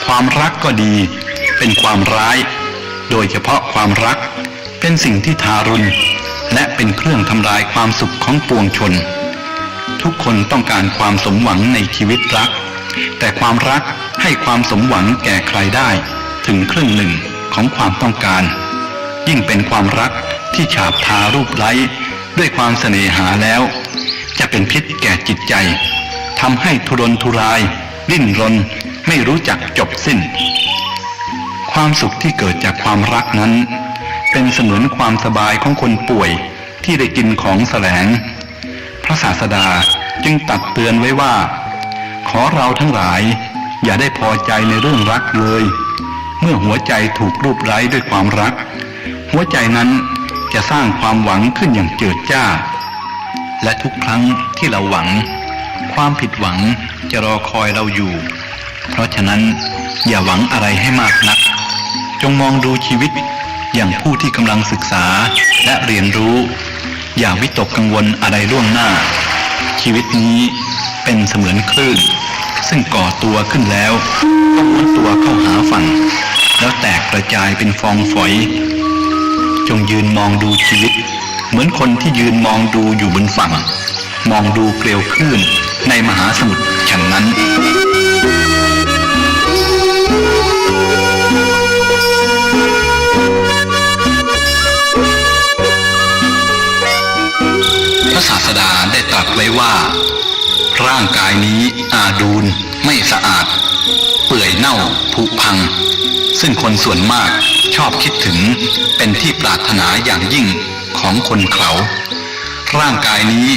Speaker 8: ความรักก็ดีเป็นความร้าย โดยเฉพาะความรักเป็นสิ่งที่ทารุณและเป็นเครื่องทำลายความสุขของปวงชนทุกคนต้องการความสมหวังในชีวิตรักแต่ความรักให้ความสมหวังแก่ใครได้ถึงครึ่งหนึ่งของความต้องการยิ่งเป็นความรักที่ฉาบทารูปไร้ด้วยความเสน่หาแล้วจะเป็นพิษแก่จิตใจทำให้ทุรนทุรายดิ้นรนไม่รู้จักจบสิ้นความสุขที่เกิดจากความรักนั้นเป็นเสมือนความสบายของคนป่วยที่ได้กินของแสลงพระศาสดาจึงตรัสเตือนไว้ว่าขอเราทั้งหลายอย่าได้พอใจในเรื่องรักเลยเมื่อหัวใจถูกรูปไร้ด้วยความรักหัวใจนั้นจะสร้างความหวังขึ้นอย่างเจิดจ้าและทุกครั้งที่เราหวังความผิดหวังจะรอคอยเราอยู่เพราะฉะนั้นอย่าหวังอะไรให้มากนักจงมองดูชีวิตอย่างผู้ที่กำลังศึกษาและเรียนรู้อย่าวิตกกังวลอะไรล่วงหน้าชีวิตนี้เป็นเสมือนคลื่นซึ่งก่อตัวขึ้นแล้วก็ม้วนตัวเข้าหาฝั่งแล้วแตกกระจายเป็นฟองฝอยจงยืนมองดูชีวิตเหมือนคนที่ยืนมองดูอยู่บนฝั่งมองดูเกลียวคลื่นในมหาสมุทรฉะนั้นพระศาสดาได้ตรัสไว้ว่าร่างกายนี้อาดูลไม่สะอาดเปื่อยเน่าผุพังซึ่งคนส่วนมากชอบคิดถึงเป็นที่ปรารถนาอย่างยิ่งของคนเขาร่างกายนี้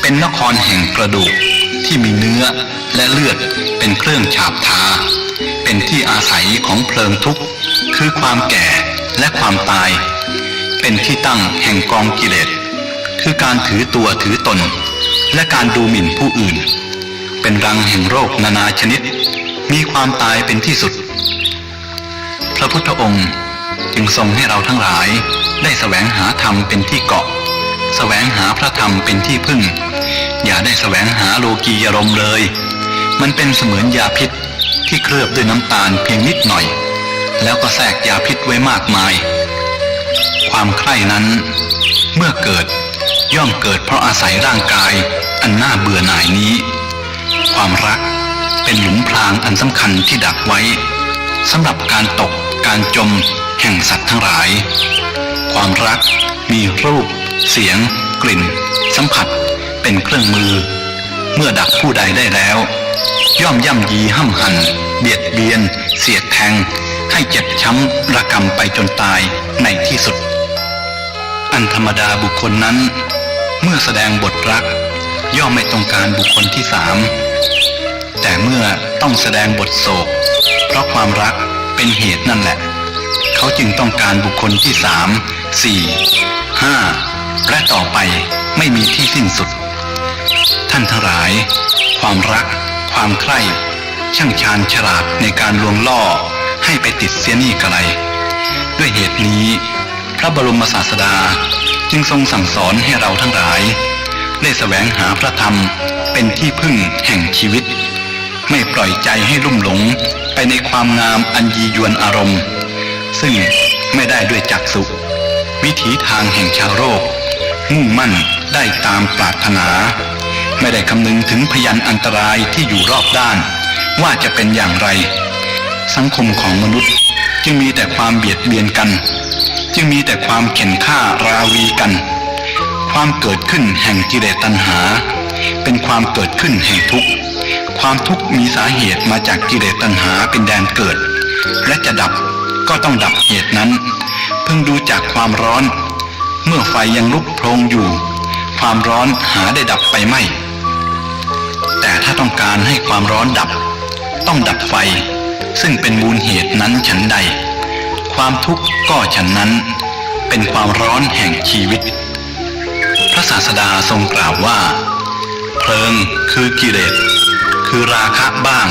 Speaker 8: เป็นนครแห่งกระดูกที่มีเนื้อและเลือดเป็นเครื่องฉาบทาเป็นที่อาศัยของเพลิงทุกข์คือความแก่และความตายเป็นที่ตั้งแห่งกองกิเลสคือการถือตัวถือตนและการดูหมิ่นผู้อื่นเป็นรังแห่งโรคนานาชนิดมีความตายเป็นที่สุดพระพุทธองค์จึงทรงให้เราทั้งหลายได้แสวงหาธรรมเป็นที่เกาะแสวงหาพระธรรมเป็นที่พึ่งอย่าได้แสวงหาโลกียรมณ์เลยมันเป็นเสมือนยาพิษที่เคลือบด้วยน้ำตาลเพียงนิดหน่อยแล้วก็แทรกยาพิษไว้มากมายความใคร่นั้นเมื่อเกิดย่อมเกิดเพราะอาศัยร่างกายอันน่าเบื่อหน่ายนี้ความรักเป็นหลุมพรางอันสำคัญที่ดักไว้สำหรับการตกการจมแห่งสัตว์ทั้งหลายความรักมีรูปเสียงกลิ่นสัมผัสเป็นเครื่องมือเมื่อดักผู้ใดได้แล้วย่อมย่ำยีห้ำหั่นเบียดเบียนเสียดแทงให้เจ็บช้ำระกำไปจนตายในที่สุดอันธรรมดาบุคคลนั้นเมื่อแสดงบทรักย่อมไม่ต้องการบุคคลที่สามแต่เมื่อต้องแสดงบทโศกเพราะความรักเป็นเหตุนั่นแหละเขาจึงต้องการบุคคลที่สามสี่ห้าและต่อไปไม่มีที่สิ้นสุดท่านทั้งหลายความรักความใคร่ช่างชาญฉลาดในการลวงล่อให้ไปติดเสียนี่กะไรด้วยเหตุนี้พระบรมศาสดาจึงทรงสั่งสอนให้เราทั้งหลายได้แสวงหาพระธรรมเป็นที่พึ่งแห่งชีวิตไม่ปล่อยใจให้ลุ่มหลงไปในความงามอันยียวนอารมณ์ซึ่งไม่ได้ด้วยจักษุวิถีทางแห่งชาวโลกมุ่งมั่นได้ตามปรารถนาไม่ได้คำนึงถึงพยันอันตรายที่อยู่รอบด้านว่าจะเป็นอย่างไรสังคมของมนุษย์จึงมีแต่ความเบียดเบียนกันจึงมีแต่ความเข็นฆ่าราวีกันความเกิดขึ้นแห่งกิเลสตัณหาเป็นความเกิดขึ้นแห่งทุกข์ความทุกข์มีสาเหตุมาจากกิเลสตัณหาเป็นแดนเกิดและจะดับก็ต้องดับเหตุนั้นเพิ่งดูจากความร้อนเมื่อไฟยังลุกโพลงอยู่ความร้อนหาได้ดับไปไม่แต่ถ้าต้องการให้ความร้อนดับต้องดับไฟซึ่งเป็นมูลเหตุนั้นฉันใดความทุกข์ก็ฉันนั้นเป็นความร้อนแห่งชีวิตพระศาสดาทรงกล่าวว่าเพลิงคือกิเลสคือราคะบ้าง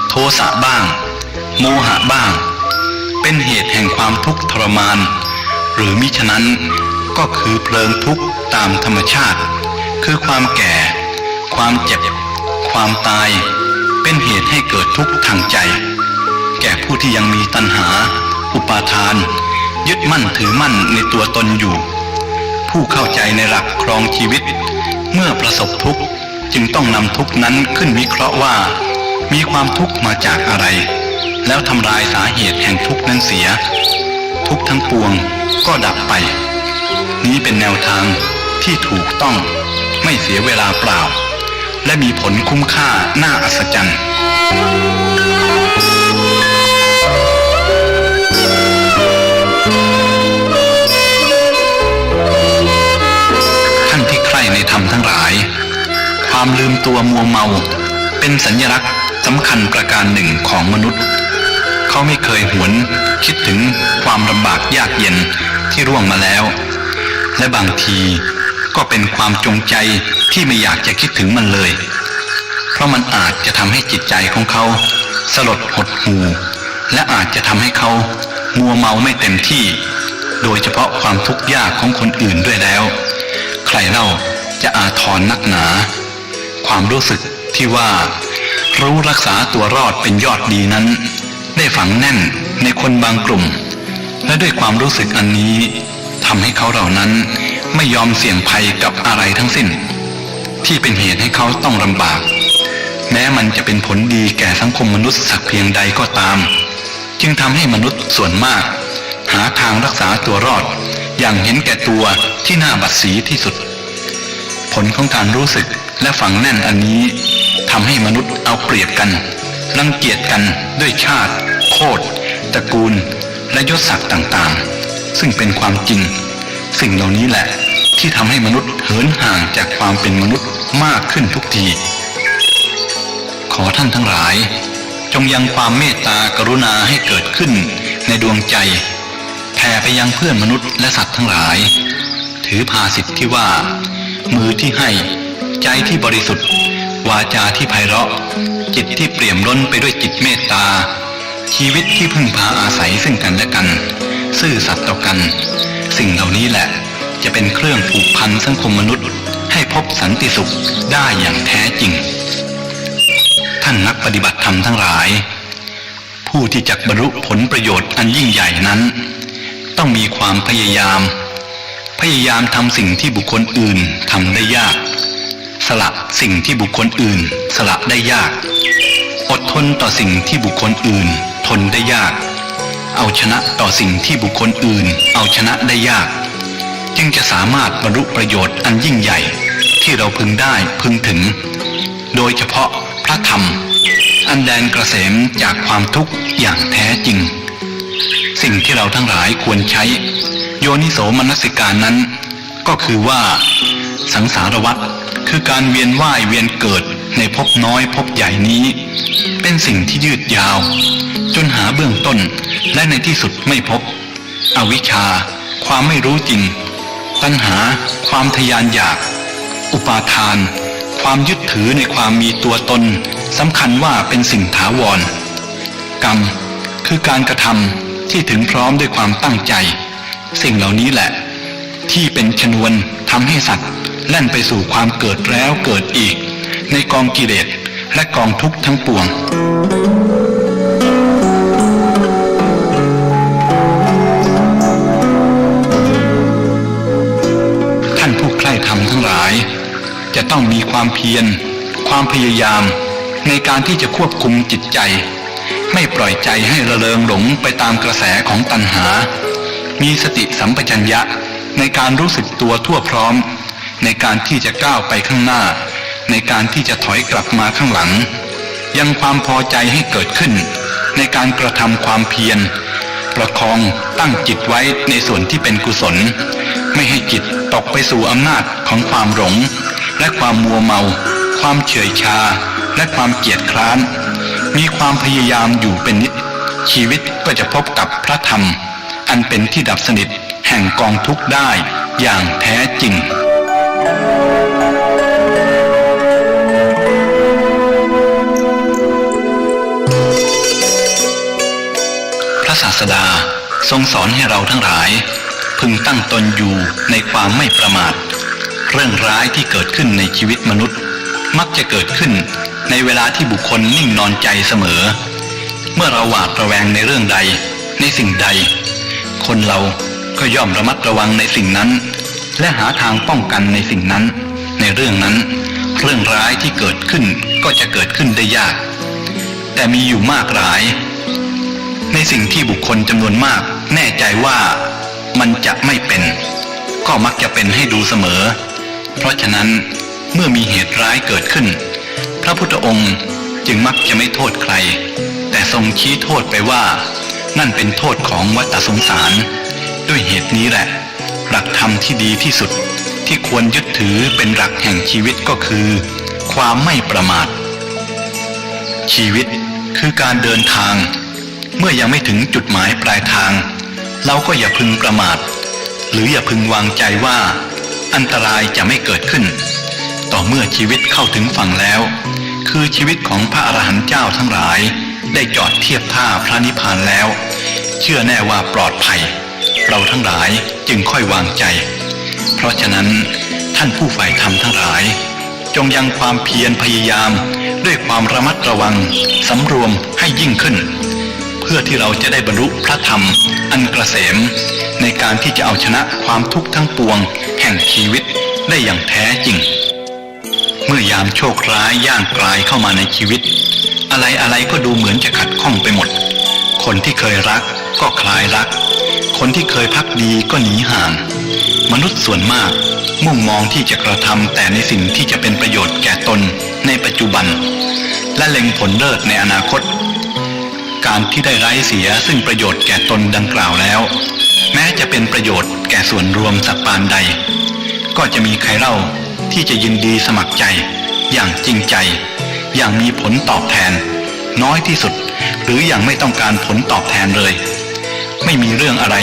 Speaker 8: โทสะบ้างโมหะบ้างเป็นเหตุแห่งความทุกข์ทรมานหรือมิฉะนั้นก็คือเพลิงทุกข์ตามธรรมชาติคือความแก่ความเจ็บความตายเป็นเหตุให้เกิดทุกข์ทางใจแก่ผู้ที่ยังมีตัณหาอุปาทาน ยึดมั่นถือมั่นในตัวตนอยู่ผู้เข้าใจในหลักครองชีวิตเมื่อประสบทุกข์จึงต้องนำทุกข์นั้นขึ้นวิเคราะห์ว่ามีความทุกข์มาจากอะไรแล้วทำลายสาเหตุแห่งทุกข์นั้นเสียทุกข์ทั้งปวงก็ดับไปนี้เป็นแนวทางที่ถูกต้องไม่เสียเวลาเปล่าและมีผลคุ้มค่าน่าอัศจรรย์ท่านที่ใคร่ในธรรมทั้งหลายความลืมตัวมัวเมาเป็นสัญลักษณ์สำคัญประการหนึ่งของมนุษย์เขาไม่เคยหวนคิดถึงความลำบากยากเย็นที่ร่วงมาแล้วและบางทีก็เป็นความจงใจที่ไม่อยากจะคิดถึงมันเลยเพราะมันอาจจะทำให้จิตใจของเขาสลดหดหู่และอาจจะทำให้เขามัวเมาไม่เต็มที่โดยเฉพาะความทุกข์ยากของคนอื่นด้วยแล้วใครเล่าจะอาทรนักหนาความรู้สึกที่ว่ารู้รักษาตัวรอดเป็นยอดดีนั้นได้ฝังแน่นในคนบางกลุ่มและด้วยความรู้สึกอันนี้ทำให้เขาเหล่านั้นไม่ยอมเสี่ยงภัยกับอะไรทั้งสิ้นที่เป็นเหตุให้เขาต้องลำบากแม้มันจะเป็นผลดีแก่สังคมมนุษย์สักเพียงใดก็ตามจึงทำให้มนุษย์ส่วนมากหาทางรักษาตัวรอดอย่างเห็นแก่ตัวที่น่าบัดสีที่สุดผลของการรู้สึกและฝังแน่นอันนี้ทำให้มนุษย์เอาเปรียบกันรังเกียจกันด้วยชาติโคตรตระกูลและยศศักดิ์ต่างๆซึ่งเป็นความจริงสิ่งเหล่านี้แหละที่ทำให้มนุษย์เหินห่างจากความเป็นมนุษย์มากขึ้นทุกทีขอท่านทั้งหลายจงยังความเมตตากรุณาให้เกิดขึ้นในดวงใจแผ่ไปยังเพื่อนมนุษย์และสัตว์ทั้งหลายถือภาษิตที่ว่ามือที่ให้ใจที่บริสุทธิ์วาจาที่ไพเราะจิตที่เปี่ยมล้นไปด้วยจิตเมตตาชีวิตที่พึ่งพาอาศัยซึ่งกันและกันซื่อสัตย์ต่อกันสิ่งเหล่านี้แหละจะเป็นเครื่องผูกพันสังคมมนุษย์ให้พบสันติสุขได้อย่างแท้จริงท่านนักปฏิบัติธรรมทั้งหลายผู้ที่จะบรรลุผลประโยชน์อันยิ่งใหญ่นั้นต้องมีความพยายามทำสิ่งที่บุคคลอื่นทำได้ยากสละสิ่งที่บุคคลอื่นสละได้ยากอดทนต่อสิ่งที่บุคคลอื่นทนได้ยากเอาชนะต่อสิ่งที่บุคคลอื่นเอาชนะได้ยากจึงจะสามารถบรรลุประโยชน์อันยิ่งใหญ่ที่เราพึงได้พึงถึงโดยเฉพาะพระธรรมอันแดนเกษมจากความทุกข์อย่างแท้จริงสิ่งที่เราทั้งหลายควรใช้โยนิโสมนสิการนั้นก็คือว่าสังสารวัฏคือการเวียนว่ายเวียนเกิดในภพน้อยภพใหญ่นี้เป็นสิ่งที่ยืดยาวจนหาเบื้องต้นและในที่สุดไม่พบอวิชชาความไม่รู้จริงตัณหาความทยานอยากอุปาทานความยึดถือในความมีตัวตนสำคัญว่าเป็นสิ่งถาวรกรรมคือการกระทำที่ถึงพร้อมด้วยความตั้งใจสิ่งเหล่านี้แหละที่เป็นชนวนทำให้สัตว์แล่นไปสู่ความเกิดแล้วเกิดอีกในกองกิเลสและกองทุกข์ทั้งปวงท่านผู้ใคร่ธรรมทั้งหลายจะต้องมีความเพียรความพยายามในการที่จะควบคุมจิตใจไม่ปล่อยใจให้ระเริงหลงไปตามกระแสของตัณหามีสติสัมปชัญญะในการรู้สึกตัวทั่วพร้อมในการที่จะก้าวไปข้างหน้าในการที่จะถอยกลับมาข้างหลังยังความพอใจให้เกิดขึ้นในการกระทำความเพียรประคองตั้งจิตไว้ในส่วนที่เป็นกุศลไม่ให้จิตตกไปสู่อำนาจของความหลงและความมัวเมาความเฉื่อยชาและความเกียจคร้านมีความพยายามอยู่เป็นนิจชีวิตก็จะพบกับพระธรรมอันเป็นที่ดับสนิทแห่งกองทุกข์ได้อย่างแท้จริงพระศาสดาทรงสอนให้เราทั้งหลายพึงตั้งตนอยู่ในความไม่ประมาทเรื่องร้ายที่เกิดขึ้นในชีวิตมนุษย์มักจะเกิดขึ้นในเวลาที่บุคคลนิ่งนอนใจเสมอเมื่อเราหวาดระแวงในเรื่องใดในสิ่งใด คนเราก็ย่อมระมัดระวังในสิ่งนั้นและหาทางป้องกันในสิ่งนั้นในเรื่องนั้นเรื่องร้ายที่เกิดขึ้นก็จะเกิดขึ้นได้ยากแต่มีอยู่มากหลายในสิ่งที่บุคคลจำนวนมากแน่ใจว่ามันจะไม่เป็นก็มักจะเป็นให้ดูเสมอเพราะฉะนั้นเมื่อมีเหตุร้ายเกิดขึ้นพระพุทธองค์จึงมักจะไม่โทษใครแต่ทรงชี้โทษไปว่านั่นเป็นโทษของวัฏสงสารด้วยเหตุนี้แหละหลักธรรมที่ดีที่สุดที่ควรยึดถือเป็นหลักแห่งชีวิตก็คือความไม่ประมาทชีวิตคือการเดินทางเมื่อยังไม่ถึงจุดหมายปลายทางเราก็อย่าพึงประมาทหรืออย่าพึงวางใจว่าอันตรายจะไม่เกิดขึ้นต่อเมื่อชีวิตเข้าถึงฝั่งแล้วคือชีวิตของพระอรหันต์เจ้าทั้งหลายได้จอดเทียบท่าพระนิพพานแล้วเชื่อแน่ว่าปลอดภัยเราทั้งหลายจึงค่อยวางใจเพราะฉะนั้นท่านผู้ใฝ่ธรรมทั้งหลายจงยังความเพียรพยายามด้วยความระมัดระวังสำรวมให้ยิ่งขึ้นเพื่อที่เราจะได้บรรลุพระธรรมอันเกษมในการที่จะเอาชนะความทุกข์ทั้งปวงแห่งชีวิตได้อย่างแท้จริงเมื่อยามโชคร้ายย่างกลายเข้ามาในชีวิตอะไรก็ดูเหมือนจะขัดข้องไปหมดคนที่เคยรักก็คลายรักคนที่เคยภักดีก็หนีห่างมนุษย์ส่วนมากมุ่งมองที่จะกระทำแต่ในสิ่งที่จะเป็นประโยชน์แก่ตนในปัจจุบันและเล็งผลเลิศในอนาคตการที่ได้ไร้เสียซึ่งประโยชน์แก่ตนดังกล่าวแล้วแม้จะเป็นประโยชน์แก่ส่วนรวมสักปานใดก็จะมีใครเล่าที่จะยินดีสมัครใจอย่างจริงใจอย่างมีผลตอบแทนน้อยที่สุดหรืออย่างไม่ต้องการผลตอบแทนเลยไม่มีเรื่องอะไร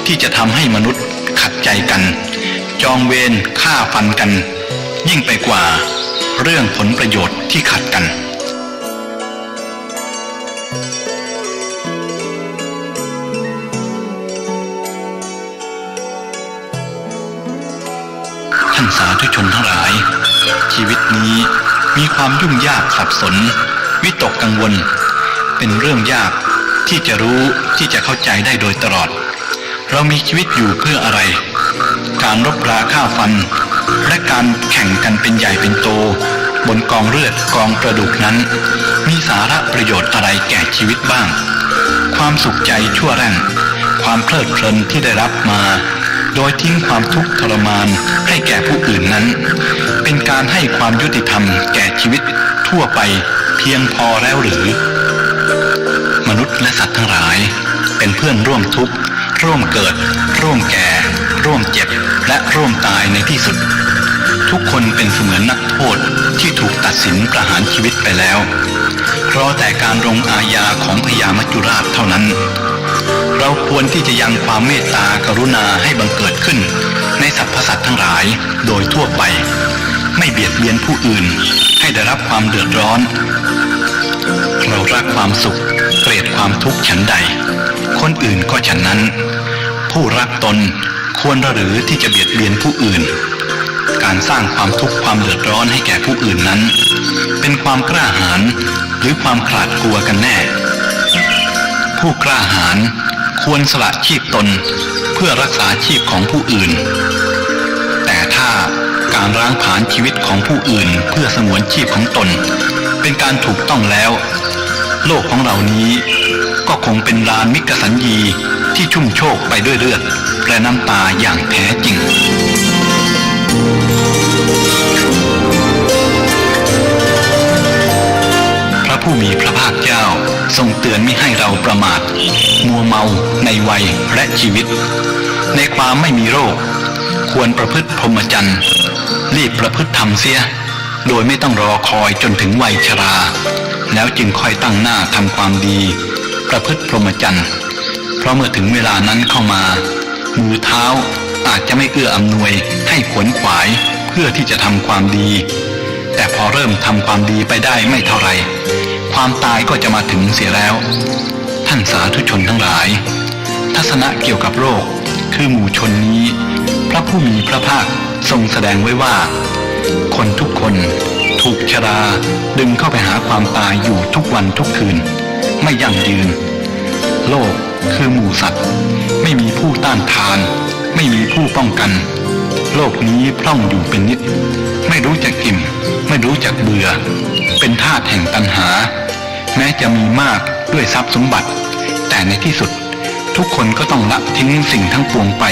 Speaker 8: ที่จะทำให้มนุษย์ขัดใจกันจองเวรฆ่าฟันกันยิ่งไปกว่าเรื่องผลประโยชน์ที่ขัดกันท่านสาธุชนทั้งหลายชีวิตนี้มีความยุ่งยากสับสนวิตกกังวลเป็นเรื่องยากที่จะรู้ที่จะเข้าใจได้โดยตลอดเรามีชีวิตอยู่เพื่ออะไรการรบราฆ่าฟันและการแข่งกันเป็นใหญ่เป็นโตบนกองเลือดกองกระดูกนั้นมีสาระประโยชน์อะไรแก่ชีวิตบ้างความสุขใจชั่วแร่งความเพลิดเพลินที่ได้รับมาโดยทิ้งความทุกข์ทรมานให้แก่ผู้อื่นนั้นเป็นการให้ความยุติธรรมแก่ชีวิตทั่วไปเพียงพอแล้วหรือมนุษย์และสัตว์ทั้งหลายเป็นเพื่อนร่วมทุกข์ร่วมเกิดร่วมแก่ร่วมเจ็บและร่วมตายในที่สุดทุกคนเป็นเสมือนนักโทษที่ถูกตัดสินประหารชีวิตไปแล้วรอแต่การลงอาญาของพญามัจจุราชเท่านั้นเราควรที่จะยังความเมตตากรุณาให้บังเกิดขึ้นในสรรพสัตว์ทั้งหลายโดยทั่วไปไม่เบียดเบียนผู้อื่นให้ได้รับความเดือดร้อนเรารักความสุขเกลียดความทุกข์ฉันใดคนอื่นก็ฉันนั้นผู้รักตนควรหรือที่จะเบียดเบียนผู้อื่นการสร้างความทุกข์ความเดือดร้อนให้แก่ผู้อื่นนั้นเป็นความกล้าหาญหรือความขลาดกลัวกันแน่ผู้กล้าหาญควรสละชีพตนเพื่อรักษาชีพของผู้อื่นแต่ถ้าการร้างผลาญชีวิตของผู้อื่นเพื่อสงวนชีพของตนเป็นการถูกต้องแล้วโลกของเรานี้ก็คงเป็นลานมิกสัญญีที่ชุ่มโชกไปด้วยเลือดและน้ำตาอย่างแท้จริงพระผู้มีพระภาคเจ้าทรงเตือนมิให้เราประมาทมัวเมาในวัยและชีวิตในความไม่มีโรคควรประพฤติพรหมจรรย์รีบประพฤติธรรมเสียโดยไม่ต้องรอคอยจนถึงวัยชราแล้วจึงค่อยตั้งหน้าทำความดีประพฤติพรหมจรรย์เพราะเมื่อถึงเวลานั้นเข้ามามือเท้าอาจจะไม่เอื้ออำนวยให้ขวนขวายเพื่อที่จะทำความดีแต่พอเริ่มทำความดีไปได้ไม่เท่าไรความตายก็จะมาถึงเสียแล้วท่านสาธุชนทั้งหลายทัศนะเกี่ยวกับโรคคือหมู่ชนนี้พระผู้มีพระภาคทรงแสดงไว้ว่าคนทุกคนถูกชราดึงเข้าไปหาความตายอยู่ทุกวันทุกคืนไม่ยั่งยืนโลก คือหมู่สัตว์ไม่มีผู้ต้านทานไม่มีผู้ป้องกันโลกนี้พร่องอยู่เป็นนิดไม่รู้จักอิ่มไม่รู้จักเบื่อเป็นทาสแห่งตัณหาแม้จะมีมากด้วยทรัพย์สมบัติแต่ในที่สุดทุกคนก็ต้องละทิ้งสิ่งทั้งปวงไป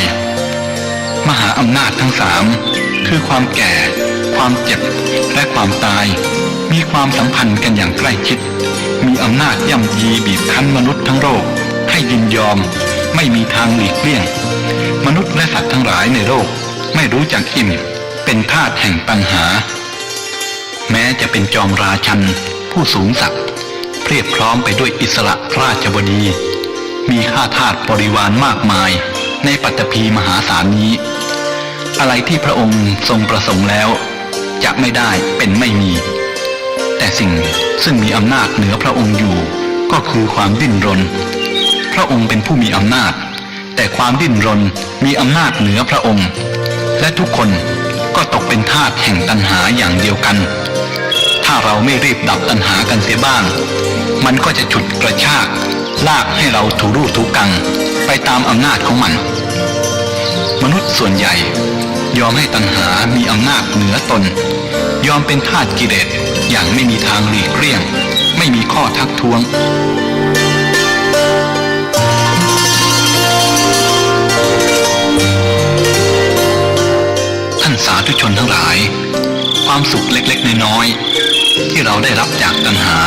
Speaker 8: มหาอำนาจทั้งสามคือความแก่ความเจ็บและความตายมีความสัมพันธ์กันอย่างใกล้ชิดมีอำนาจย่ำยีบีบคั้นมนุษย์ทั้งโลกให้ยินยอมไม่มีทางหลีกเลี่ยงมนุษย์และสัตว์ทั้งหลายในโลกไม่รู้จักอิ่มเป็นทาสแห่งตัณหาแม้จะเป็นจอมราชันผู้สูงศักดิ์เพียบพร้อมไปด้วยอิสระราชบดีมีข้าทาสบริวารมากมายในปัตตภีมหาศาลนี้อะไรที่พระองค์ทรงประสงค์แล้วจะไม่ได้เป็นไม่มีแต่สิ่งซึ่งมีอำนาจเหนือพระองค์อยู่ก็คือความดิ้นรนพระองค์เป็นผู้มีอำนาจแต่ความดิ้นรนมีอำนาจเหนือพระองค์และทุกคนก็ตกเป็นทาสแห่งตัณหาอย่างเดียวกันถ้าเราไม่รีบดับตัณหากันเสียบ้างมันก็จะฉุดกระชากลากให้เราถูรูถูกังไปตามอำนาจของมันมนุษย์ส่วนใหญ่ยอมให้ตัณหามีอำนาจเหนือตนยอมเป็นทาสกิเลสอย่างไม่มีทางหลีกเลี่ยงไม่มีข้อทักท้วงท่านสาธุชนทั้งหลายความสุขเล็กๆน้อยๆที่เราได้รับจากตัณหา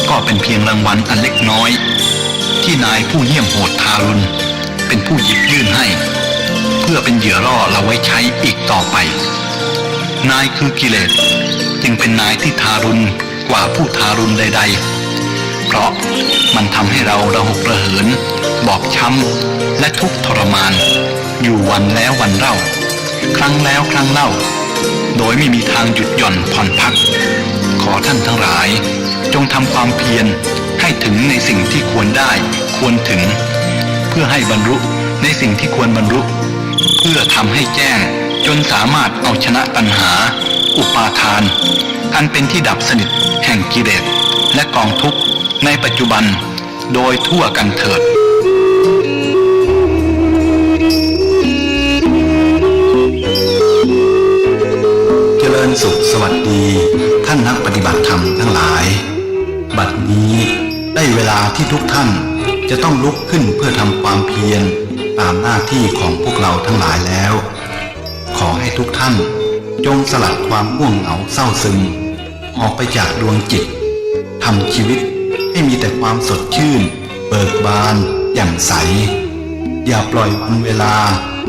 Speaker 8: ก็เป็นเพียงรางวัลอันเล็กน้อยที่นายผู้เหี้ยมโหดทารุณเป็นผู้หยิบยื่นให้เพื่อเป็นเหยื่อล่อเราไว้ใช้อีกต่อไปนายคือกิเลสจึงเป็นนายที่ทารุณกว่าผู้ทารุณใดๆเพราะมันทำให้เราระหกระเหินบอบช้ำและทุกข์ทรมานอยู่วันแล้ววันเล่าครั้งแล้วครั้งเล่าโดยไม่มีทางหยุดหย่อนผ่อนพักขอท่านทั้งหลายจงทำความเพียรให้ถึงในสิ่งที่ควรได้ควรถึงเพื่อให้บรรลุในสิ่งที่ควรบรรลุเพื่อทำให้แจ้งจนสามารถเอาชนะตัณหาอุปาทานอันเป็นที่ดับสนิทแห่งกิเลสและกองทุกข์ในปัจจุบันโดยทั่วกันเถิดเจริญสุขสวัสดีท่านนักปฏิบัติธรรมทั้งหลายบัดนี้ได้เวลาที่ทุกท่านจะต้องลุกขึ้นเพื่อทำความเพียรตามหน้าที่ของพวกเราทั้งหลายแล้วขอให้ทุกท่านจงสลัดความง่วงเหงาเศร้าซึมออกไปจากดวงจิตทำชีวิตให้มีแต่ความสดชื่นเบิกบานแจ่มใสอย่าปล่อยวันเวลา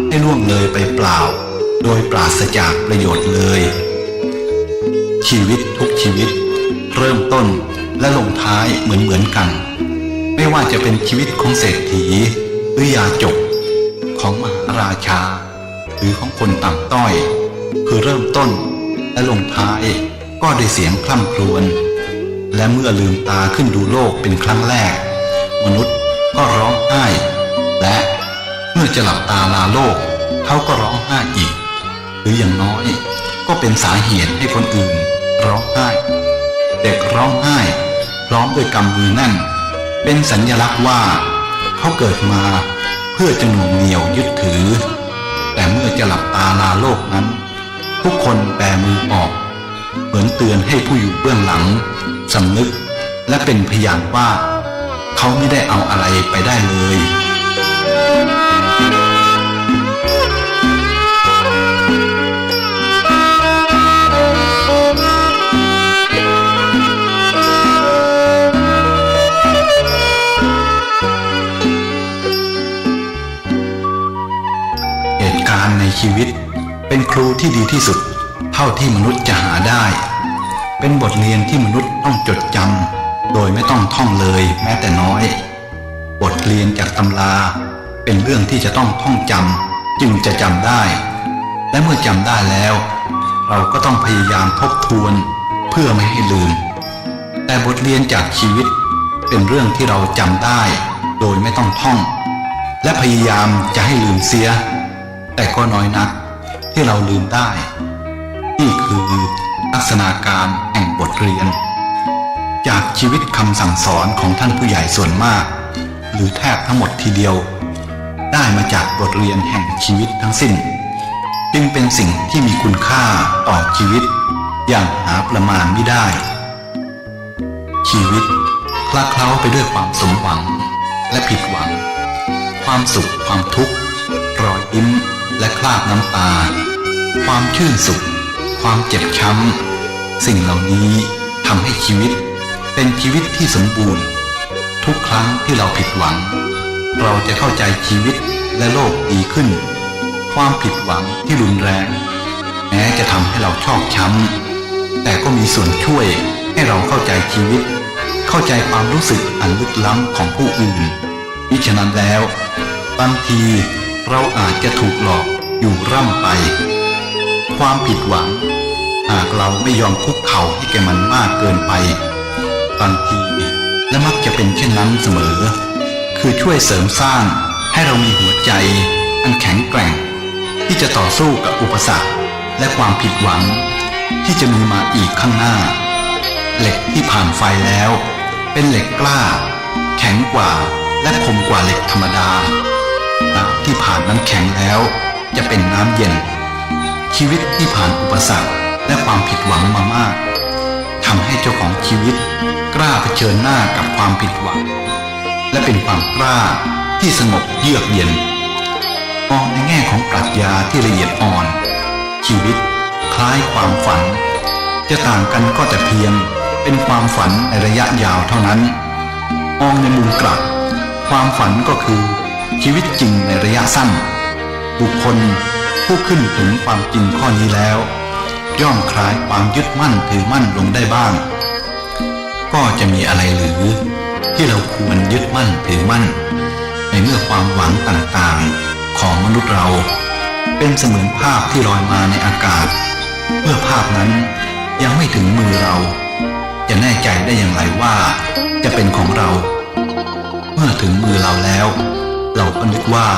Speaker 8: ให้ล่วงเลยไปเปล่าโดยปราศจากประโยชน์เลยชีวิตทุกชีวิตเริ่มต้นและลงท้ายเหมือนกันไม่ว่าจะเป็นชีวิตของเศรษฐีหรือยาจกของมหาราชาหรือของคนต่ำต้อยคือเริ่มต้นและลงท้ายก็ได้เสียงคร่ำครวญและเมื่อลืมตาขึ้นดูโลกเป็นครั้งแรกมนุษย์ก็ร้องไห้และเมื่อจะหลับตาลาโลกเขาก็ร้องไห้อีกหรืออย่างน้อยก็เป็นสาเหตุให้คนอื่นร้องไห้เด็กร้องไห้พร้อมด้วยกำมือแน่นเป็นสัญลักษณ์ว่าเขาเกิดมาเพื่อจะหน่วงเหนี่ยวยึดถือแต่เมื่อจะหลับตาลาโลกนั้นทุกคนแบมือออกเหมือนเตือนให้ผู้อยู่เบื้องหลังสำนึกและเป็นพยานว่าเขาไม่ได้เอาอะไรไปได้เลยในชีวิตเป็นครูที่ดีที่สุดเท่าที่มนุษย์จะหาได้เป็นบทเรียนที่มนุษย์ต้องจดจำโดยไม่ต้องท่องเลยแม้แต่น้อยบทเรียนจากตำราเป็นเรื่องที่จะต้องท่องจำจึงจะจำได้และเมื่อจำได้แล้วเราก็ต้องพยายามทบทวนเพื่อไม่ให้ลืมแต่บทเรียนจากชีวิตเป็นเรื่องที่เราจำได้โดยไม่ต้องท่องและพยายามจะให้ลืมเสียแต่ก็น้อยนักที่เราลืมได้นี่คือลักษณะการแห่งบทเรียนจากชีวิตคำสั่งสอนของท่านผู้ใหญ่ส่วนมาก หรือแทบทั้งหมดทีเดียวได้มาจากบทเรียนแห่งชีวิตทั้งสิ้นจึงเป็นสิ่งที่มีคุณค่าต่อชีวิตอย่างหาประมาณไม่ได้ชีวิตคลาเคล้าไปด้วยความสมหวังและผิดหวังความสุขความทุกข์รอยยิ้มและคราบน้ำตาความชื่นสุขความเจ็บช้ำสิ่งเหล่านี้ทำให้ชีวิตเป็นชีวิตที่สมบูรณ์ทุกครั้งที่เราผิดหวังเราจะเข้าใจชีวิตและโลกดีขึ้นความผิดหวังที่รุนแรงแม้จะทำให้เราชอกช้ำแต่ก็มีส่วนช่วยให้เราเข้าใจชีวิตเข้าใจความรู้สึกอันลึกล้ำของผู้อื่นมิฉะนั้นแล้วบางทีเราอาจจะถูกหลอกอยู่ร่ำไปความผิดหวังหากเราไม่ยอมคุกเข่าให้แก่มันมากเกินไปบางทีและมักจะเป็นเช่นนั้นเสมอคือช่วยเสริมสร้างให้เรามีหัวใจอันแข็งแกร่งที่จะต่อสู้กับอุปสรรคและความผิดหวังที่จะมีมาอีกข้างหน้าเหล็กที่ผ่านไฟแล้วเป็นเหล็กกล้าแข็งกว่าและคมกว่าเหล็กธรรมดาน้ำที่ผ่านน้ำแข็งแล้วจะเป็นน้ำเย็นชีวิตที่ผ่านอุปสรรคและความผิดหวังมามากทำให้เจ้าของชีวิตกล้าเผชิญหน้ากับความผิดหวังและเป็นความกล้าที่สงบเยือกเย็นมองในแง่ของปรัชญาที่ละเอียดอ่อนชีวิตคล้ายความฝันจะต่างกันก็แต่เพียงเป็นความฝันในระยะยาวเท่านั้นมองในมุมกลับความฝันก็คือชีวิตจริงในระยะสั้นบุคคลผู้ขึ้นถึงความจริงข้อนี้แล้วย่อมคลายความยึดมั่นถือมั่นลงได้บ้างก็จะมีอะไรหรือที่เราควรยึดมั่นถือมั่นในเมื่อความหวังต่างๆของมนุษย์เราเป็นเสมือนภาพที่ลอยมาในอากาศเมื่อภาพนั้นยังไม่ถึงมือเราจะแน่ใจได้อย่างไรว่าจะเป็นของเราเมื่อถึงมือเราแล้วเราก็นึกว่า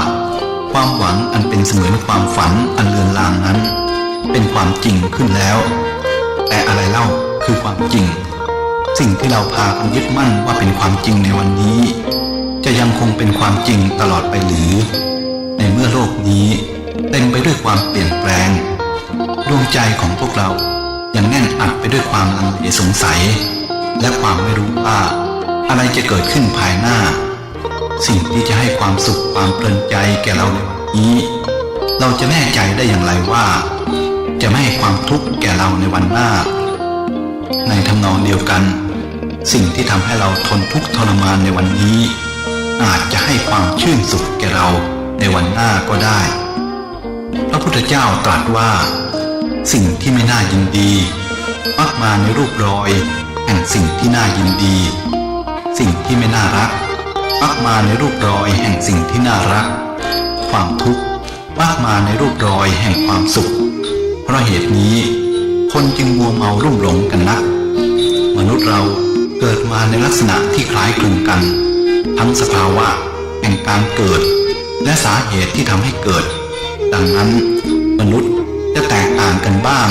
Speaker 8: ความหวังอันเป็นเสมือนความฝันอันเลือนลางนั้นเป็นความจริงขึ้นแล้วแต่อะไรเล่าคือความจริงสิ่งที่เราพากันยึดมั่นว่าเป็นความจริงในวันนี้จะยังคงเป็นความจริงตลอดไปหรือในเมื่อโลกนี้เต็มไปด้วยความเปลี่ยนแปลงดวงใจของพวกเรายังแน่นอัดไปด้วยความลังเลสงสัยและความไม่รู้ว่าอะไรจะเกิดขึ้นภายหน้าสิ่งที่จะให้ความสุขความเพลินใจแก่เราในวันนี้เราจะแน่ใจได้อย่างไรว่าจะไม่ให้ความทุกข์แก่เราในวันหน้าในทำนองเดียวกันสิ่งที่ทำให้เราทนทุกข์ทรมานในวันนี้อาจจะให้ความชื่นสุขแก่เราในวันหน้าก็ได้พระพุทธเจ้าตรัสว่าสิ่งที่ไม่น่ายินดีมักมาในรูปรอยแห่งสิ่งที่น่ายินดีสิ่งที่ไม่น่ารักมักมาในรูปรอยแห่งสิ่งที่น่ารักความทุกข์มักมาในรูปรอยแห่งความสุขเพราะเหตุนี้คนจึงมัวเมารุ่มหลงกันนักมนุษย์เราเกิดมาในลักษณะที่คล้ายคลึงกันทั้งสภาวะแห่งการเกิดและสาเหตุที่ทำให้เกิดดังนั้นมนุษย์จะแตกต่างกันบ้าง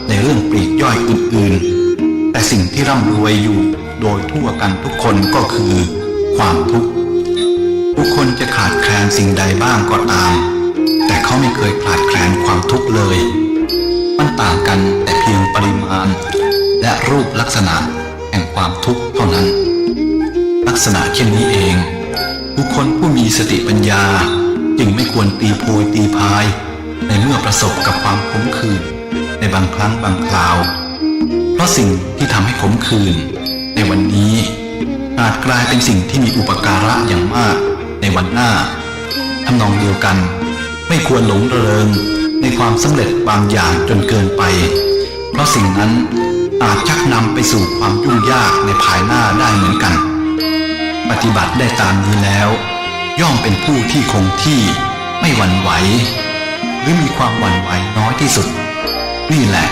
Speaker 8: ในเรื่องปลีกย่อยอื่นๆแต่สิ่งที่ร่ำรวยอยู่โดยทั่วกันทุกคนก็คือความทุกข์บุคคลจะขาดแคลนสิ่งใดบ้างก็ตามแต่เขาไม่เคยขาดแคลนความทุกข์เลยมันต่างกันแต่เพียงปริมาณและรูปลักษณะแห่งความทุกข์เท่านั้นลักษณะเช่นนี้เองบุคคลผู้มีสติปัญญาจึงไม่ควรตีโพยตีพายในเมื่อประสบกับความขมขื่นในบางครั้งบางคราวเพราะสิ่งที่ทำให้ขมขื่นในวันนี้อาจกลายเป็นสิ่งที่มีอุปการะอย่างมากในวันหน้าทำนองเดียวกันไม่ควรหลงระเริงในความสำเร็จบางอย่างจนเกินไปเพราะสิ่งนั้นอาจชักนำไปสู่ความยุ่งยากในภายหน้าได้เหมือนกันปฏิบัติได้ตามนี้แล้วย่อมเป็นผู้ที่คงที่ไม่หวั่นไหวหรือมีความหวั่นไหวน้อยที่สุดนี่แหละ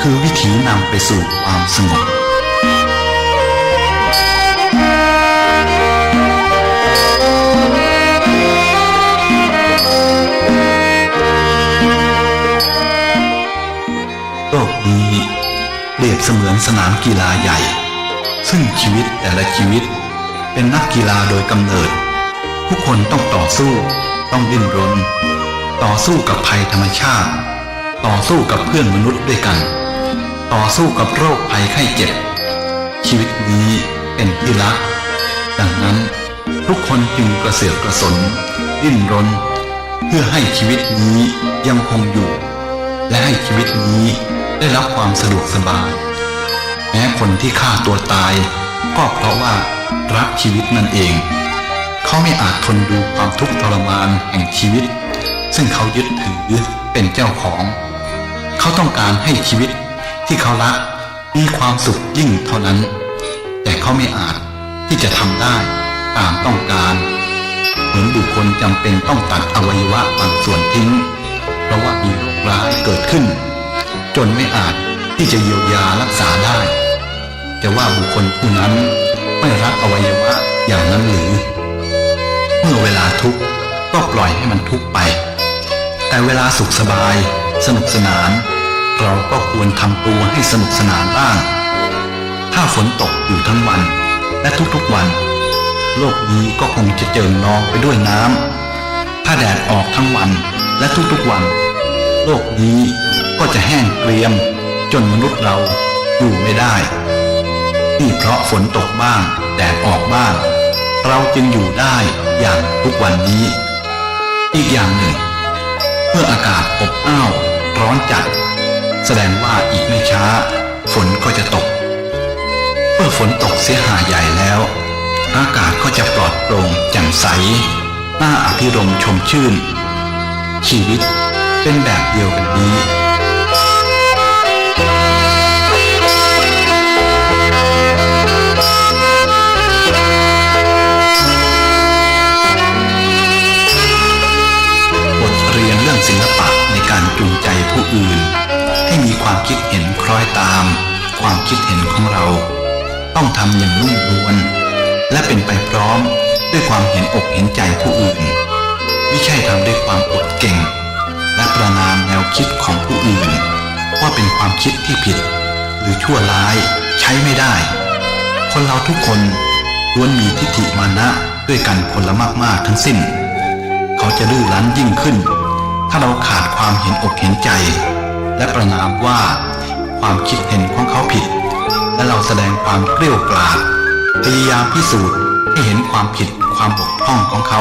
Speaker 8: คือวิธีนำไปสู่ความสงบโลกนี้เปรียบเสมือนสนามกีฬาใหญ่ซึ่งชีวิตแต่ละชีวิตเป็นนักกีฬาโดยกำเนิด ผู้คนต้องต่อสู้ต้องดิ้นรนต่อสู้กับภัยธรรมชาติต่อสู้กับเพื่อนมนุษย์ด้วยกันต่อสู้กับโรคภัยไข้เจ็บชีวิตนี้เป็นที่รักดังนั้นทุกคนจึงกระเสือกกระสนดิ้นรนเพื่อให้ชีวิตนี้ยังคงอยู่และให้ชีวิตนี้ได้รับความสะดวกสบายแม้คนที่ฆ่าตัวตายก็เพราะว่ารักชีวิตนั่นเองเขาไม่อาจทนดูความทุกข์ทรมานแห่งชีวิตซึ่งเขายึดถือเป็นเจ้าของเขาต้องการให้ชีวิตที่เขารักมีความสุขยิ่งเท่านั้นแต่เขาไม่อาจที่จะทำได้ตามต้องการเหมือนบุคคลจำเป็นต้องตัดอวัยวะบางส่วนทิ้งเพราะว่ามีโรคร้ายเกิดขึ้นจนไม่อาจที่จะเยียวยารักษาได้แต่ว่าบุคคลผู้นั้นไม่รักอวัยวะอย่างนั้นหรือเมื่อเวลาทุกข์ก็ปล่อยให้มันทุกข์ไปแต่เวลาสุขสบายสนุกสนานเราก็ควรทำตัวให้สนุกสนานบ้างถ้าฝนตกอยู่ทั้งวันและทุกๆวันโลกนี้ก็คงจะเจิ่งนองไปด้วยน้ำถ้าแดดออกทั้งวันและทุกๆวันโลกนี้ก็จะแห้งเกรียมจนมนุษย์เราอยู่ไม่ได้นี่เพราะฝนตกบ้างแดดออกบ้างเราจึงอยู่ได้อย่างทุกวันนี้อีกอย่างหนึ่งเมื่ออากาศอบอ้าวร้อนจัดแสดงว่าอีกไม่ช้าฝนก็จะตกเมื่อฝนตกเสียหาใหญ่แล้วอากาศก็จะปลอดโปร่งแจ่มใสน่าอภิรมย์ชมชื่นชีวิตเป็นแบบเดียวกันนี้บทเรียนเรื่องศิลปะในการจูงใจผู้อื่นให้มีความคิดเห็นคล้อยตามความคิดเห็นของเราต้องทำอย่างนุ่มนวลและเป็นไปพร้อมด้วยความเห็นอกเห็นใจผู้อื่นไม่ใช่ทำด้วยความอดเก่งและประณามแนวคิดของผู้อื่นว่าเป็นความคิดที่ผิดหรือชั่วร้ายใช้ไม่ได้คนเราทุกคนล้วนมีทิฏฐิมานะด้วยกันคนละมากๆทั้งสิ้นเขาจะดื้อรั้นยิ่งขึ้นถ้าเราขาดความเห็นอกเห็นใจและประณามว่าความคิดเห็นของเขาผิดและเราแสดงความเกรี้ยวกราดพยายามพิสูจน์ให้เห็นความผิดความบกพร่องของเขา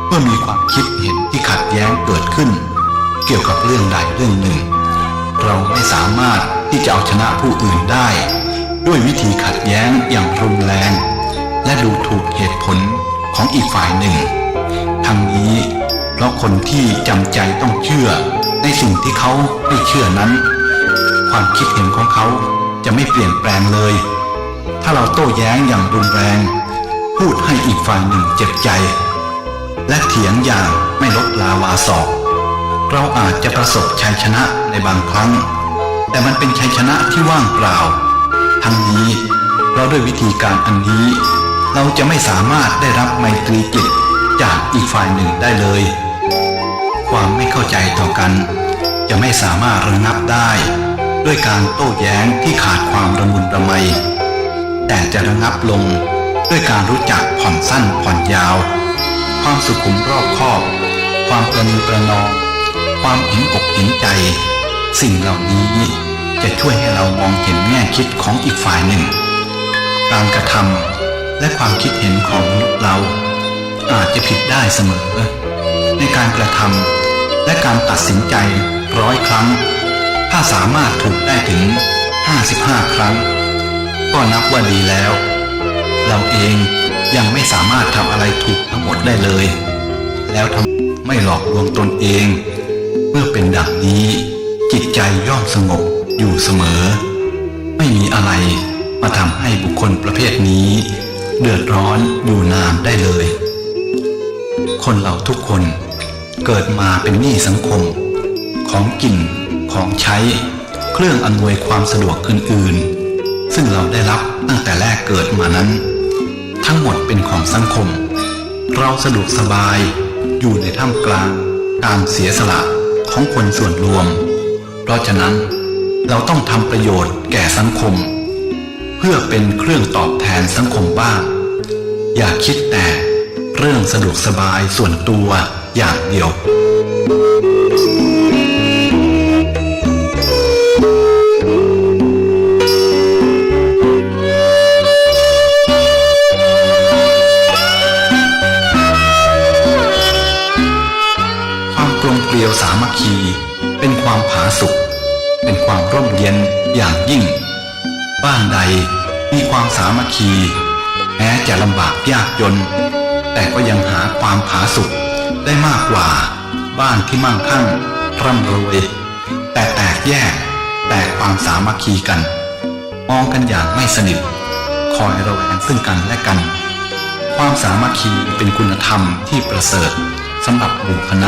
Speaker 8: เมื่อมีความคิดเห็นที่ขัดแย้งเกิดขึ้นเกี่ยวกับเรื่องใดเรื่องหนึ่งเราไม่สามารถที่จะเอาชนะผู้อื่นได้ด้วยวิธีขัดแย้งอย่างรุนแรงและดูถูกเหตุผลของอีกฝ่ายหนึ่งทั้งนี้เพราะคนที่จำใจต้องเชื่อในสิ่งที่เขาไม่เชื่อนั้นความคิดเห็นของเขาจะไม่เปลี่ยนแปลงเลยถ้าเราโต้แย้งอย่างรุนแรงพูดให้อีกฝ่ายหนึ่งเจ็บใจและเถียงอย่างไม่ลดลาวาศอกเราอาจจะประสบชัยชนะในบางครั้งแต่มันเป็นชัยชนะที่ว่างเปล่าทั้งนี้เพราะด้วยวิธีการอันนี้เราจะไม่สามารถได้รับไมตรีจิตจากอีกฝ่ายหนึ่งได้เลยความไม่เข้าใจต่อกันจะไม่สามารถระงับได้ด้วยการโต้แย้งที่ขาดความระมุนระไมแต่จะระงับลงด้วยการรู้จักผ่อนสั้นผ่อนยาวความสุขุมรอบคอบความประนีประนอมความเห็นอกเห็นใจสิ่งเหล่านี้จะช่วยให้เรามองเห็นแง่คิดของอีกฝ่ายหนึ่งการกระทำและความคิดเห็นของมนุษย์เราอาจจะผิดได้เสมอในการกระทำและการตัดสินใจ100 ครั้งถ้าสามารถถูกได้ถึง55 ครั้งก็นับว่าดีแล้วเราเองยังไม่สามารถทำอะไรถูกทั้งหมดได้เลยแล้วทำไม่หลอกลวงตนเองเมื่อเป็นดังนี้จิตใจย่อมสงบอยู่เสมอไม่มีอะไรมาทำให้บุคคลประเภทนี้เดือดร้อนอยู่นานได้เลยคนเราทุกคนเกิดมาเป็นหนี้สังคมของกินของใช้เครื่องอำนวยความสะดวกอื่นๆซึ่งเราได้รับตั้งแต่แรกเกิดมานั้นทั้งหมดเป็นของสังคมเราสะดวกสบายอยู่ในท่ามกลางการเสียสละของคนส่วนรวมเพราะฉะนั้นเราต้องทำประโยชน์แก่สังคมเพื่อเป็นเครื่องตอบแทนสังคมบ้างอย่าคิดแต่ เรื่องสะดวกสบายส่วนตัวอย่างเดียวความกลมเกลียวสามัคคีเป็นความผาสุกเป็นความร่มเย็นอย่างยิ่งบ้านใดมีความสามัคคีแม้จะลำบากยากจนแต่ก็ยังหาความผาสุกได้มากกว่าบ้านที่มั่งคั่งร่ำรวยแต่แตกแยกแต่ความสามัคคีกันมองกันอย่างไม่สนิทคอยระแวงซึ่งกันและกันความสามัคคีเป็นคุณธรรมที่ประเสริฐสำหรับหมู่คณ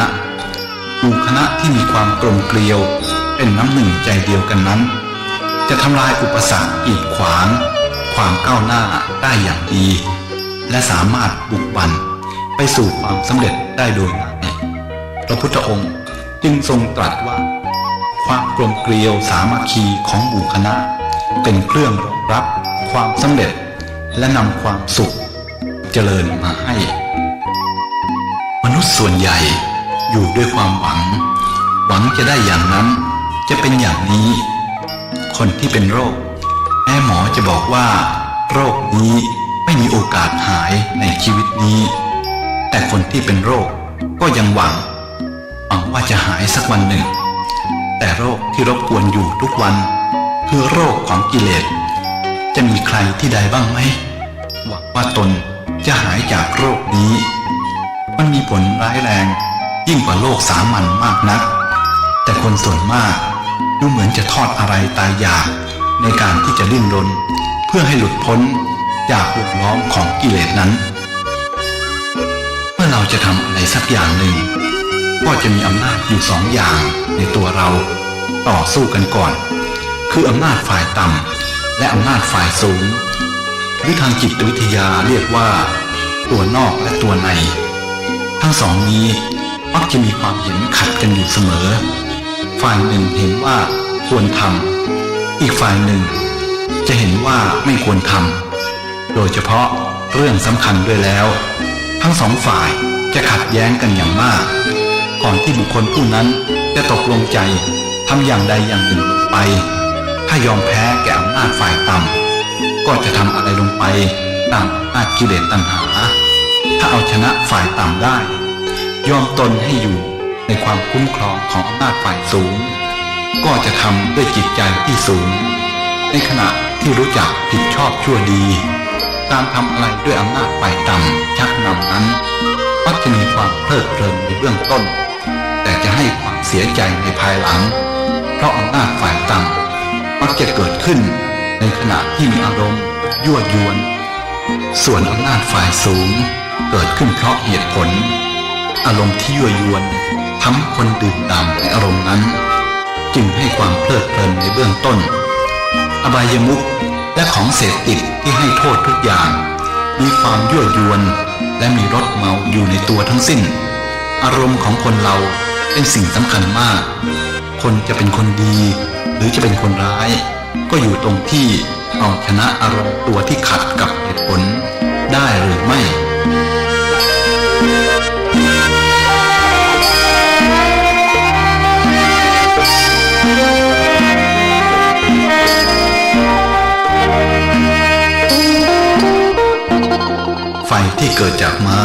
Speaker 8: ะที่มีความกลมเกลียวเป็นน้ำหนึ่งใจเดียวกันนั้นจะทำลายอุปสรรคกีดขวางความก้าวหน้าได้อย่างดีและสามารถบุกบั่นไปสู่ความสำเร็จได้โดยง่ายพระพุทธองค์จึงทรงตรัสว่าความกลมเกลียวสามัคคีของหมู่คณะเป็นเครื่องรองรับความสำเร็จและนำความสุขเจริญมาให้มนุษย์ส่วนใหญ่อยู่ด้วยความหวังจะได้อย่างนั้นจะเป็นอย่างนี้คนที่เป็นโรคแม้หมอจะบอกว่าโรคนี้ไม่มีโอกาสหายในชีวิตนี้แต่คนที่เป็นโรคก็ยังหวังว่าจะหายสักวันหนึ่งแต่โรคที่รบกวนอยู่ทุกวันคือโรคของกิเลสจะมีใครที่ใดบ้างไหมหวังว่าตนจะหายจากโรคนี้มันมีผลร้ายแรงยิ่งกว่าโรคสามัญมากนักแต่คนส่วนมากดูเหมือนจะทอดอะไรตายอยากในการที่จะดิ้นรนเพื่อให้หลุดพ้นจากวงล้อมของกิเลสนั้นเมื่อเราจะทำอะไรสักอย่างหนึ่งก็จะมีอำนาจอยู่สองอย่างในตัวเราต่อสู้กันก่อนคืออำนาจฝ่ายต่ำและอำนาจฝ่ายสูงหรือทางจิตวิทยาเรียกว่าตัวนอกและตัวในทั้งสองนี้มักจะมีความเห็นขัดกันอยู่เสมอฝ่ายหนึ่งเห็นว่าควรทำอีกฝ่ายหนึ่งจะเห็นว่าไม่ควรทำโดยเฉพาะเรื่องสำคัญด้วยแล้วทั้งสองฝ่ายจะขัดแย้งกันอย่างมากก่อนที่บุคคลผู้นั้นจะตกลงใจทำอย่างใดอย่างหนึ่งลงไปถ้ายอมแพ้แก่อำนาจฝ่ายต่ำก็จะทำอะไรลงไปตามอำนาจกิเลสตัณหาถ้าเอาชนะฝ่ายต่ำได้ยอมตนให้อยู่ในความคุ้มครองของอำนาจฝ่ายสูงก็จะทำด้วยจิตใจที่สูงในขณะที่รู้จักผิดชอบชั่วดีการทำอะไรด้วยอำนาจฝ่ายต่ำชักนำนั้นมักจะมีความเพลิดเพลินในเบื้องต้นแต่จะให้ความเสียใจในภายหลังเพราะอำนาจฝ่ายต่ำมักจะเกิดขึ้นในขณะที่มีอารมณ์ยั่วยวนส่วนอำนาจฝ่ายสูงเกิดขึ้นเพราะเหตุผลอารมณ์ที่ยั่วยวนทำให้คนดื่มด่ำในอารมณ์นั้นจึงให้ความเพลิดเพลินในเบื้องต้นอบายมุขและของเสพติดที่ให้โทษทุกอย่างมีความยั่วยวนและมีรสเมาอยู่ในตัวทั้งสิ้นอารมณ์ของคนเราเป็นสิ่งสำคัญมากคนจะเป็นคนดีหรือจะเป็นคนร้ายก็อยู่ตรงที่เอาชนะอารมณ์ตัวที่ขัดกับเหตุผลได้หรือไม่ไฟที่เกิดจากไม้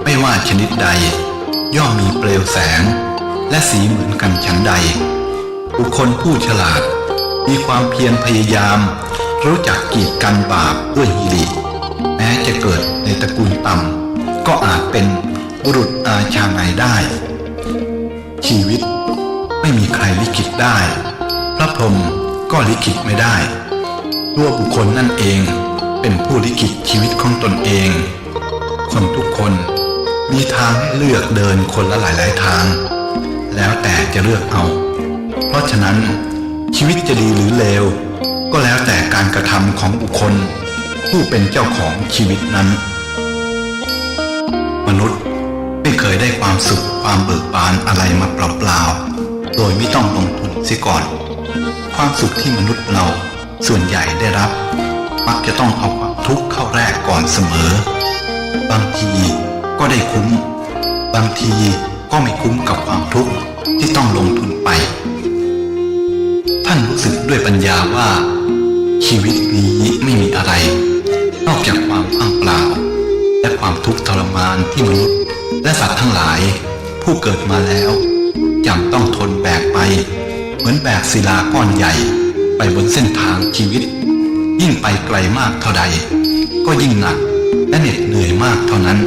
Speaker 8: ไม่ว่าชนิดใดย่อมมีเปลวแสงและสีเหมือนกันฉันใดบุคคลผู้ฉลาดมีความเพียรพยายามรู้จักกีดกันบาปด้วยหิริแม้จะเกิดในตระกูลต่ำก็อาจเป็นบุรุษอาชาไนได้ชีวิตไม่มีใครลิขิตได้พระพรหมก็ลิขิตไม่ได้ตัวบุคคลนั่นเองเป็นผู้ลิขิตชีวิตของตนเองคนทุกคนมีทางให้เลือกเดินคนละหลายทางแล้วแต่จะเลือกเอาเพราะฉะนั้นชีวิตจะดีหรือเลวก็แล้วแต่การกระทำของบุคคลผู้เป็นเจ้าของชีวิตนั้นมนุษย์ไม่เคยได้ความสุขความเบิกบานอะไรมาเปล่าๆโดยไม่ต้องลงทุนเสียก่อนความสุขที่มนุษย์เราส่วนใหญ่ได้รับมักจะต้องเอาความทุกข์เข้าแรกก่อนเสมอบางทีก็ ได้คุ้มบางทีก็ไม่คุ้มกับความทุกข์ที่ต้องลงทุนไปท่านรู้สึกด้วยปัญญาว่าชีวิตนี้ไม่มีอะไรนอกจากความว่างเปล่าและความทุกข์ทรมานที่มนุษย์และสัตว์ทั้งหลายผู้เกิดมาแล้วจำต้องทนแบกไปเหมือนแบกศิลาก้อนใหญ่ไปบนเส้นทางชีวิตยิ่งไปไกลมากเท่าใดก็ยิ่งหนักและเหน็ดเหนื่อยมากเท่านั้น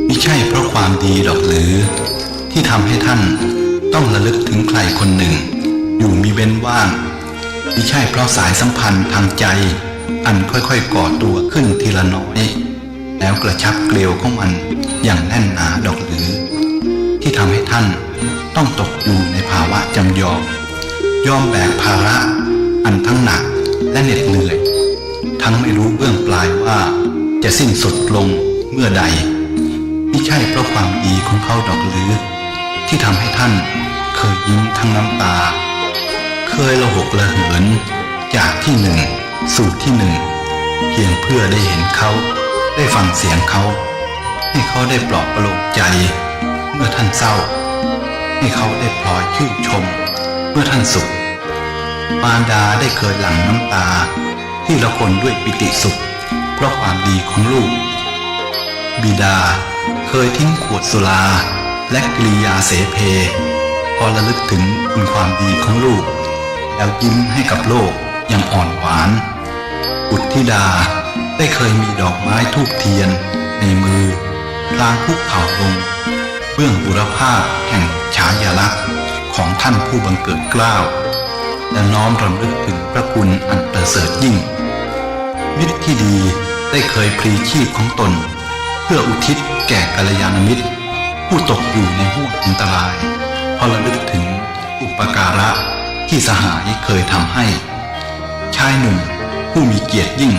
Speaker 8: มิใช่เพราะความดีหรอกหรือที่ทำให้ท่านต้องระลึกถึงใครคนหนึ่งอยู่มิเว้นว่างมิใช่เพราะสายสัมพันธ์ทางใจอันค่อยๆก่อตัวขึ้นทีละน้อยแล้วกระชับเกลียวของมันอย่างแน่นหนาดอกหรือที่ทำให้ท่านต้องตกอยู่ในภาวะจำยอมแบกภาระอันทั้งหนักและเหน็ดเหนื่อยทั้งไม่รู้เบื้องปลายว่าจะสิ้นสุดลงเมื่อใดไม่ใช่เพราะความดีของเขาดอกหรือที่ทำให้ท่านเคยยิ้มทั้งน้ำตาเคยระหกระเหินจากที่หนึ่งสู่ที่หนึ่งเพียงเพื่อได้เห็นเขาได้ฟังเสียงเขาให้เขาได้ปลอบประโลมใจเมื่อท่านเศร้าให้เขาได้พลอยชื่นชมเมื่อท่านสุขมารดาได้เคยหลั่งน้ำตาที่ละคนด้วยปิติสุขเพราะความดีของลูกบิดาเคยทิ้งขวดสุราและกิริยาเสเพพอระลึกถึงคุณความดีของลูกแล้วยิ้มให้กับโลกอย่างอ่อนหวานบุตรธิดาได้เคยมีดอกไม้ธูปเทียนในมือพลางคุกเข่าลงเบื้องบุรพาพแห่งฉายาลักษณ์ของท่านผู้บังเกิดเกล้าและน้อมรำลึกถึงพระคุณอันประเสริฐยิ่งมิตรที่ดีได้เคยพลีชีพของตนเพื่ออุทิศแก่กัลยาณมิตรผู้ตกอยู่ในห้วงอันตรายพอระลึกถึงอุปการะที่สหายเคยทำให้ชายหนุ่มผู้มีเกียรติยิ่ง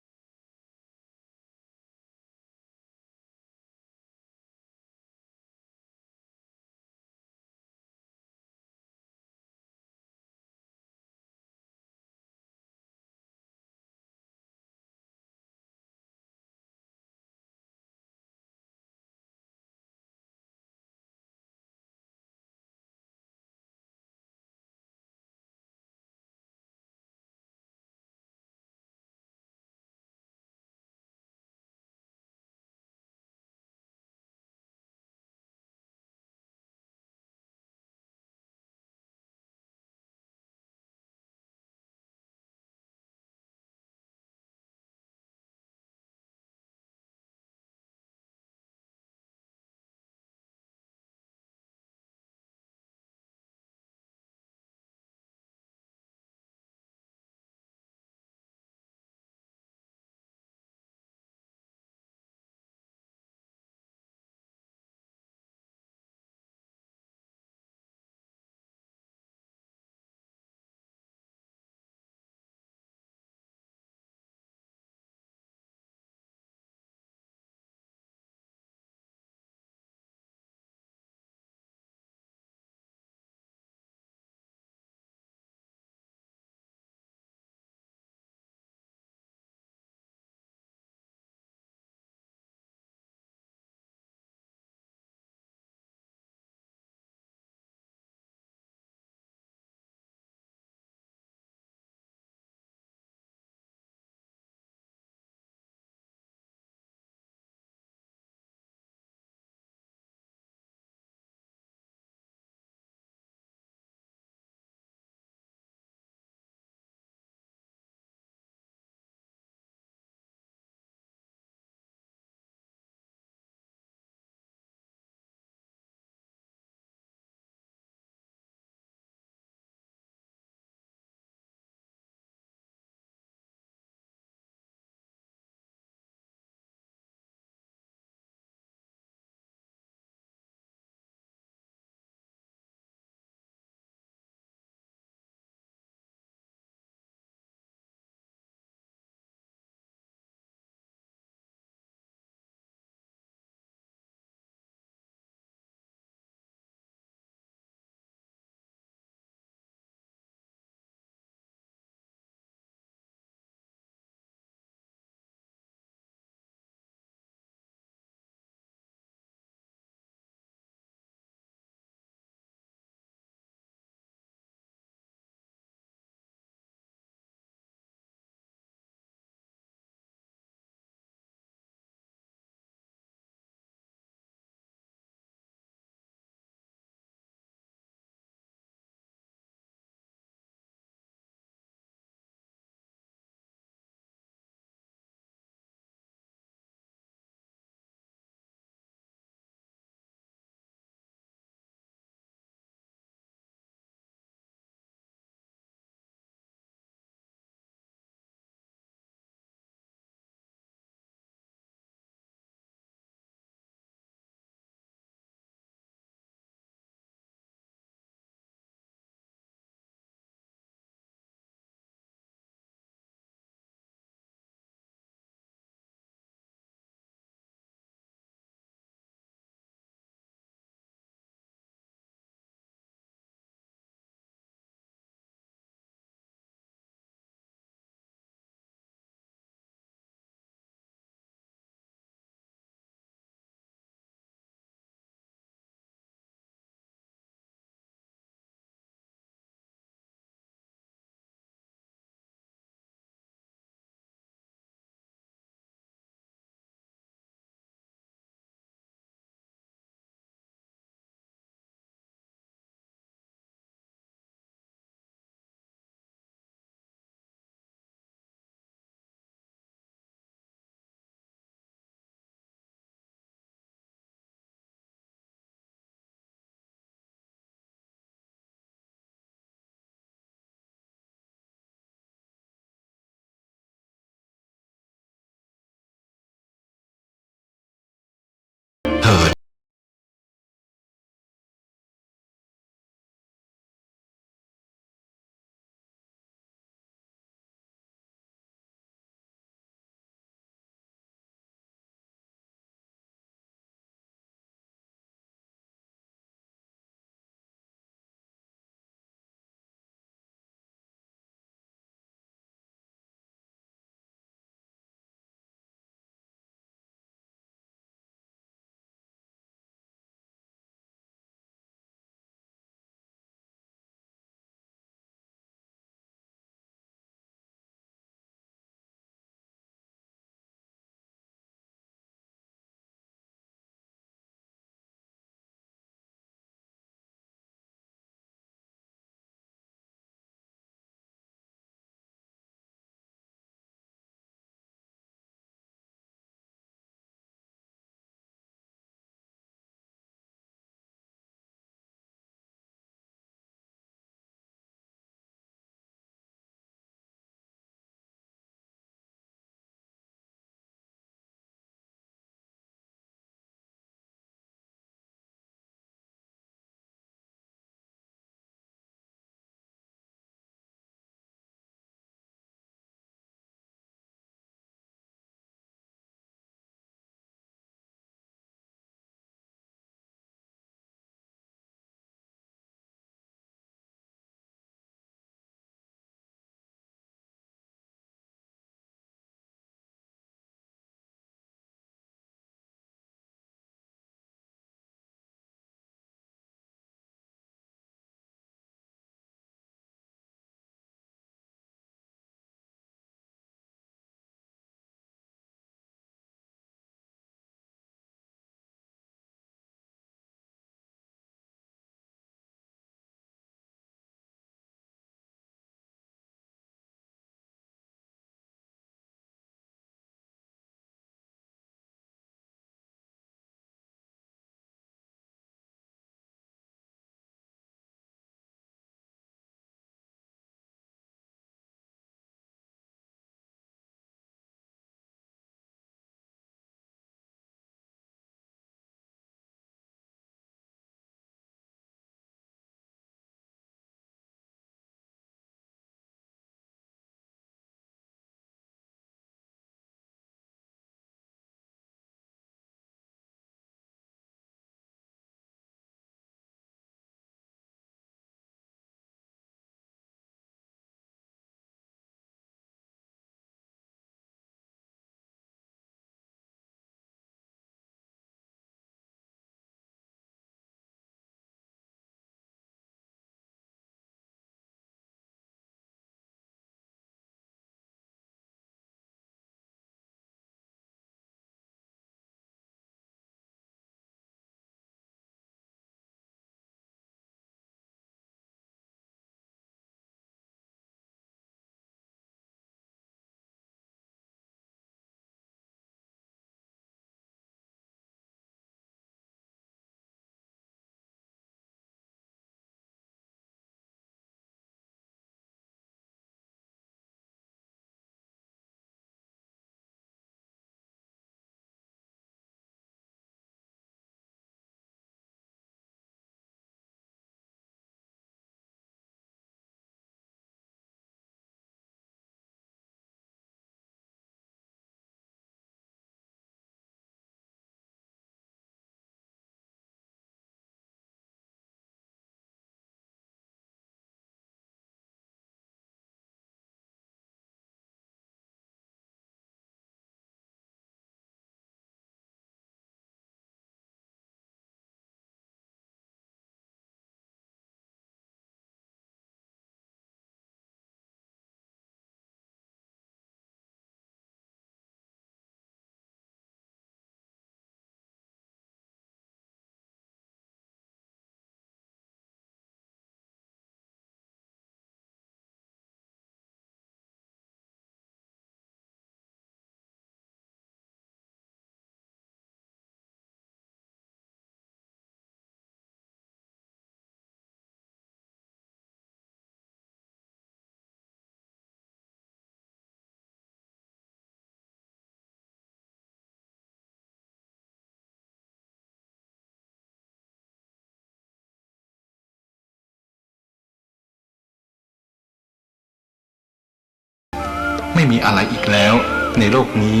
Speaker 8: มีอะไรอีกแล้วในโลกนี้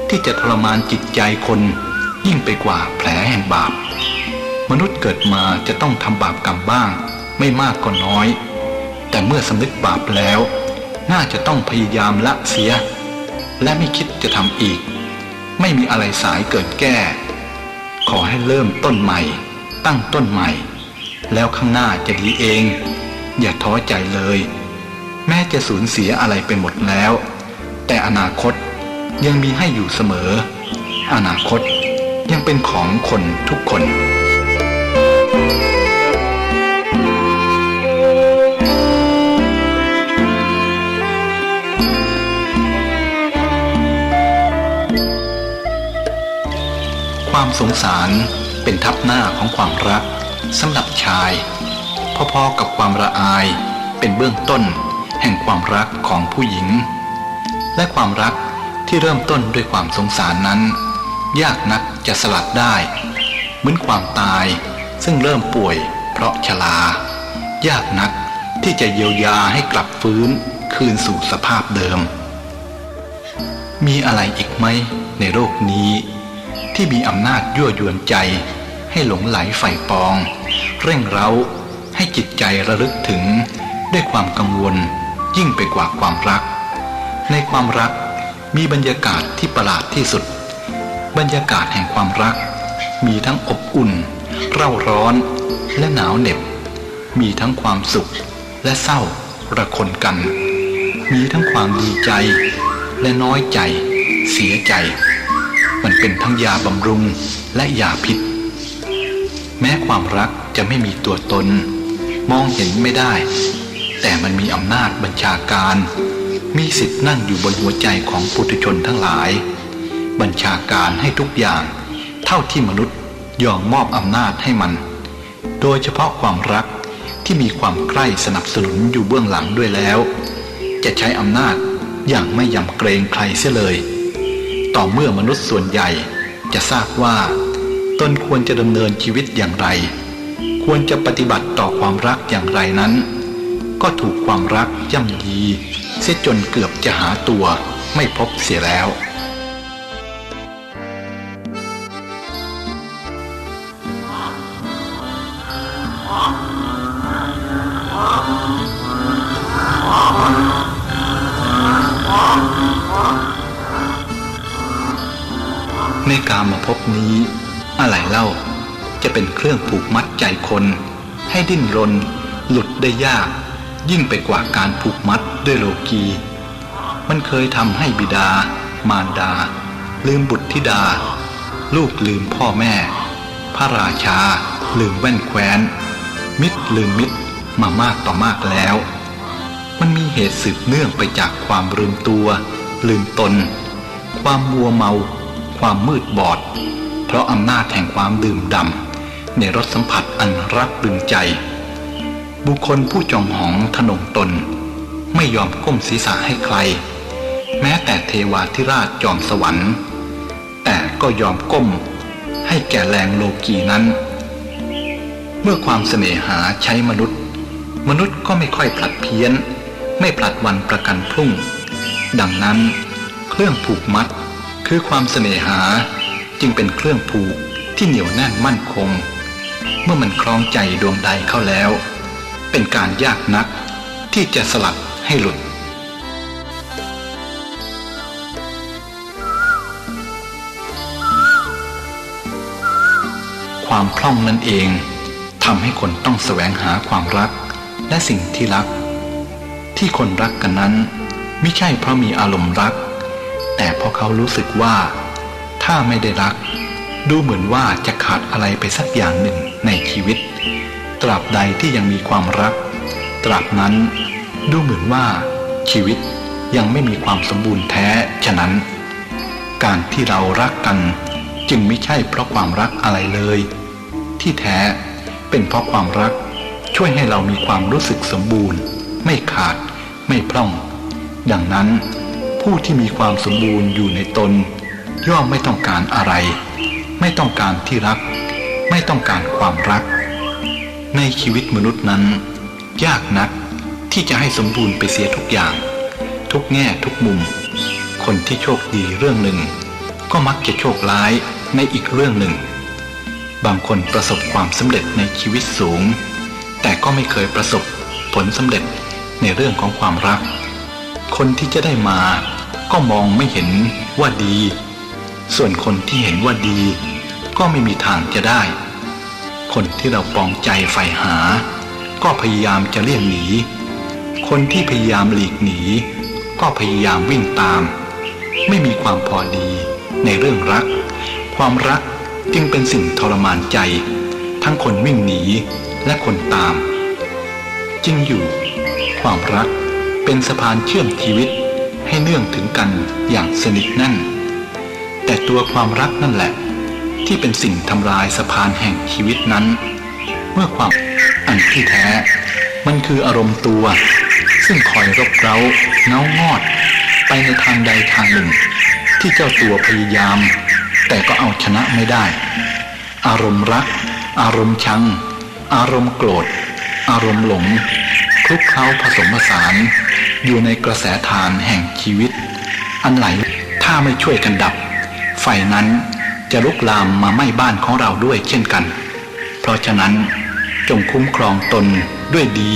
Speaker 8: ที่จะทรมานจิตใจคนยิ่งไปกว่าแผลแห่งบาปมนุษย์เกิดมาจะต้องทำบาปกรรมบ้างไม่มากก็น้อยแต่เมื่อสำนึกบาปแล้วน่าจะต้องพยายามละเสียและไม่คิดจะทำอีกไม่มีอะไรสายเกินแก้ขอให้เริ่มต้นใหม่ตั้งต้นใหม่แล้วข้างหน้าจะดีเองอย่าท้อใจเลยแม้จะสูญเสียอะไรไปหมดแล้วแต่อนาคตยังมีให้อยู่เสมออนาคตยังเป็นของคนทุกคนความสงสารเป็นทับหน้าของความรักสำหรับชายพอๆกับความละอายเป็นเบื้องต้นแห่งความรักของผู้หญิงและความรักที่เริ่มต้นด้วยความสงสารนั้นยากนักจะสลัดได้เหมือนความตายซึ่งเริ่มป่วยเพราะชรายากนักที่จะเยียวยาให้กลับฟื้นคืนสู่สภาพเดิมมีอะไรอีกไหมในโลกนี้ที่มีอำนาจยั่วยวนใจให้หลงไหลใฝ่ปองเร่งเร้าให้จิตใจระลึกถึงด้วยความกังวลยิ่งไปกว่าความรักในความรักมีบรรยากาศที่ประหลาดที่สุดบรรยากาศแห่งความรักมีทั้งอบอุ่นเร่าร้อนและหนาวเหน็บมีทั้งความสุขและเศร้าระคนกันมีทั้งความดีใจและน้อยใจเสียใจมันเป็นทั้งยาบำรุงและยาพิษแม้ความรักจะไม่มีตัวตนมองเห็นไม่ได้แต่มันมีอำนาจบัญชาการมีสิทธิ์นั่งอยู่บนหัวใจของปุถุชนทั้งหลายบัญชาการให้ทุกอย่างเท่าที่มนุษย์ยอมมอบอำนาจให้มันโดยเฉพาะความรักที่มีความใกล้สนับสนุนอยู่เบื้องหลังด้วยแล้วจะใช้อำนาจอย่างไม่ยำเกรงใครเสียเลยต่อเมื่อมนุษย์ส่วนใหญ่จะทราบว่าตนควรจะดำเนินชีวิตอย่างไรควรจะปฏิบัติต่อความรักอย่างไรนั้นก็ถูกความรักย่ำยีเสียจนเกือบจะหาตัวไม่พบเสียแล้วในกามภพนี้อะไรเล่าจะเป็นเครื่องผูกมัดใจคนให้ดิ้นรนหลุดได้ยากยิ่งไปกว่าการผูกมัดด้วยโลกีมันเคยทำให้บิดามารดาลืมบุตรธิดาลูกลืมพ่อแม่พระราชาลืมแว่นแคว้นมิตรลืมมิตรมามากต่อมากแล้วมันมีเหตุสืบเนื่องไปจากความลืมตัวลืมตนความมัวเมาความมืดบอดเพราะอำนาจแห่งความดื่มด่ำในรสสัมผัสอันรักดึงใจบุคคลผู้จองหองทะนงตนไม่ยอมก้มศีรษะให้ใครแม้แต่เทวาธิราชจอมสวรรค์แต่ก็ยอมก้มให้แก่แรงโลกีนั้นเมื่อความเสน่หาใช้มนุษย์ก็ไม่ค่อยผลัดเพี้ยนไม่ผลัดวันประกันพรุ่งดังนั้นเครื่องผูกมัดคือความเสน่หาจึงเป็นเครื่องผูกที่เหนียวแน่นมั่นคงเมื่อมันคล้องใจดวงใดเข้าแล้วเป็นการยากนักที่จะสลัดให้หลุดความพร่องนั่นเองทำให้คนต้องแสวงหาความรักและสิ่งที่รักที่คนรักกันนั้นไม่ใช่เพราะมีอารมณ์รักแต่เพราะเขารู้สึกว่าถ้าไม่ได้รักดูเหมือนว่าจะขาดอะไรไปสักอย่างหนึ่งในชีวิตตราบใดที่ยังมีความรักตราบนั้นดูเหมือนว่าชีวิตยังไม่มีความสมบูรณ์แท้ฉะนั้นการที่เรารักกันจึงไม่ใช่เพราะความรักอะไรเลยที่แท้เป็นเพราะความรักช่วยให้เรามีความรู้สึกสมบูรณ์ไม่ขาดไม่พร่องดังนั้นผู้ที่มีความสมบูรณ์อยู่ในตนย่อมไม่ต้องการอะไรไม่ต้องการที่รักไม่ต้องการความรักในชีวิตมนุษย์นั้นยากนักที่จะให้สมบูรณ์ไปเสียทุกอย่าง ทุกแง่ทุกมุมคนที่โชคดีเรื่องหนึ่งก็มักจะโชคร้ายในอีกเรื่องหนึ่งบางคนประสบความสำเร็จในชีวิตสูงแต่ก็ไม่เคยประสบผลสำเร็จในเรื่องของความรักคนที่จะได้มาก็มองไม่เห็นว่าดีส่วนคนที่เห็นว่าดีก็ไม่มีทางจะได้คนที่เราปองใจใฝ่หาก็พยายามจะเลี่ยงหนีคนที่พยายามหลีกหนีก็พยายามวิ่งตามไม่มีความพอดีในเรื่องรักความรักจึงเป็นสิ่งทรมานใจทั้งคนวิ่งหนีและคนตามจริงอยู่ความรักเป็นสะพานเชื่อมชีวิตให้เนื่องถึงกันอย่างสนิทแน่นแต่ตัวความรักนั่นแหละที่เป็นสิ่งทำลายสะพานแห่งชีวิตนั้นเมื่อความอันที่แท้มันคืออารมณ์ตัวซึ่งคอยรบเร้าเง้างอดไปในทางใดทางหนึ่งที่เจ้าตัวพยายามแต่ก็เอาชนะไม่ได้อารมณ์รักอารมณ์ชังอารมณ์โกรธอารมณ์หลงคลุกเคล้าผสมผสานอยู่ในกระแสทานแห่งชีวิตอันไหลถ้าไม่ช่วยกันดับไฟนั้นจะลุกลามมาไหม้บ้านของเราด้วยเช่นกันเพราะฉะนั้นจงคุ้มครองตนด้วยดี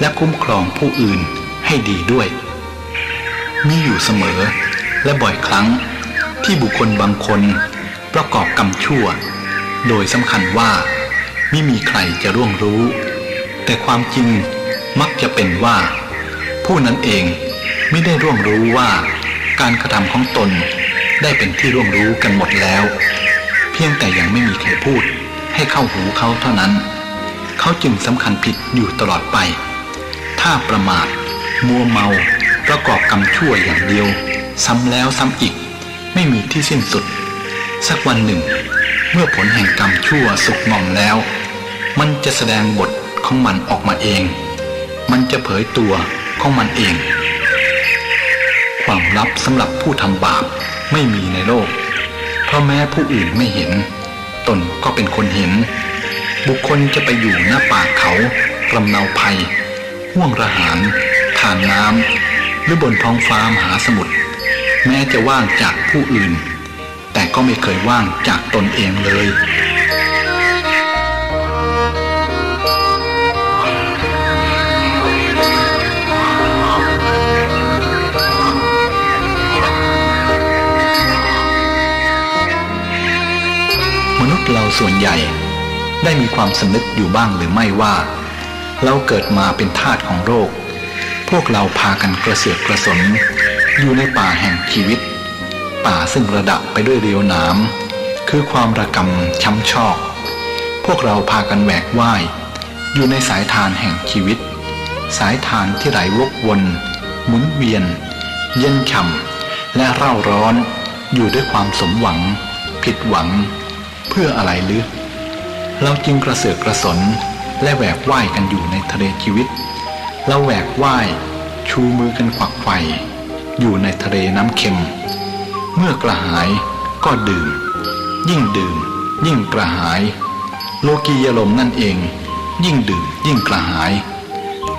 Speaker 8: และคุ้มครองผู้อื่นให้ดีด้วยมีอยู่เสมอและบ่อยครั้งที่บุคคลบางคนประกอบกรรมชั่วโดยสำคัญว่าไม่มีใครจะร่วงรู้แต่ความจริงมักจะเป็นว่าผู้นั้นเองไม่ได้ร่วงรู้ว่าการกระทำของตนได้เป็นที่ร่วงรู้กันหมดแล้วเพียงแต่ยังไม่มีใครพูดให้เข้าหูเขาเท่านั้นเขาจึงสำคัญผิดอยู่ตลอดไปถ้าประมาทมัวเมาประกอบกรรมชั่วอย่างเดียวซ้ำแล้วซ้ำอีกไม่มีที่สิ้นสุดสักวันหนึ่งเมื่อผลแห่งกรรมชั่วสุกงอมแล้วมันจะแสดงบทของมันออกมาเองมันจะเผยตัวของมันเองความลับสำหรับผู้ทำบาปไม่มีในโลกเพราะแม้ผู้อื่นไม่เห็นตนก็เป็นคนเห็นบุคคลจะไปอยู่หน้าป่าเขารำเนาภัยห่วงระหารทานน้ำหรือบนท้องฟ้ามหาสมุทรแม้จะว่างจากผู้อื่นแต่ก็ไม่เคยว่างจากตนเองเลยมนุษย์เราส่วนใหญ่ได้มีความสำนึกอยู่บ้างหรือไม่ว่าเราเกิดมาเป็นทาสของโรคพวกเราพากันกระเสือกกระสนอยู่ในป่าแห่งชีวิตป่าซึ่งระดับไปด้วยเรียวหนามคือความระกำช้ำชอกพวกเราพากันแหวกว่ายอยู่ในสายทานแห่งชีวิตสายทานที่ไหลวกวนหมุนเวียนเย็นฉ่ำและเร่าร้อนอยู่ด้วยความสมหวังผิดหวังเพื่ออะไรหรือเราจึงกระเสือกกระสนและแหวกว่ายกันอยู่ในทะเลชีวิตเราแหวกว่ายชูมือกันขวักไขว่อยู่ในทะเลน้ำเค็มเมื่อกระหายก็ดื่มยิ่งดื่มยิ่งกระหายโลกียลมนั่นเองยิ่งดื่มยิ่งกระหาย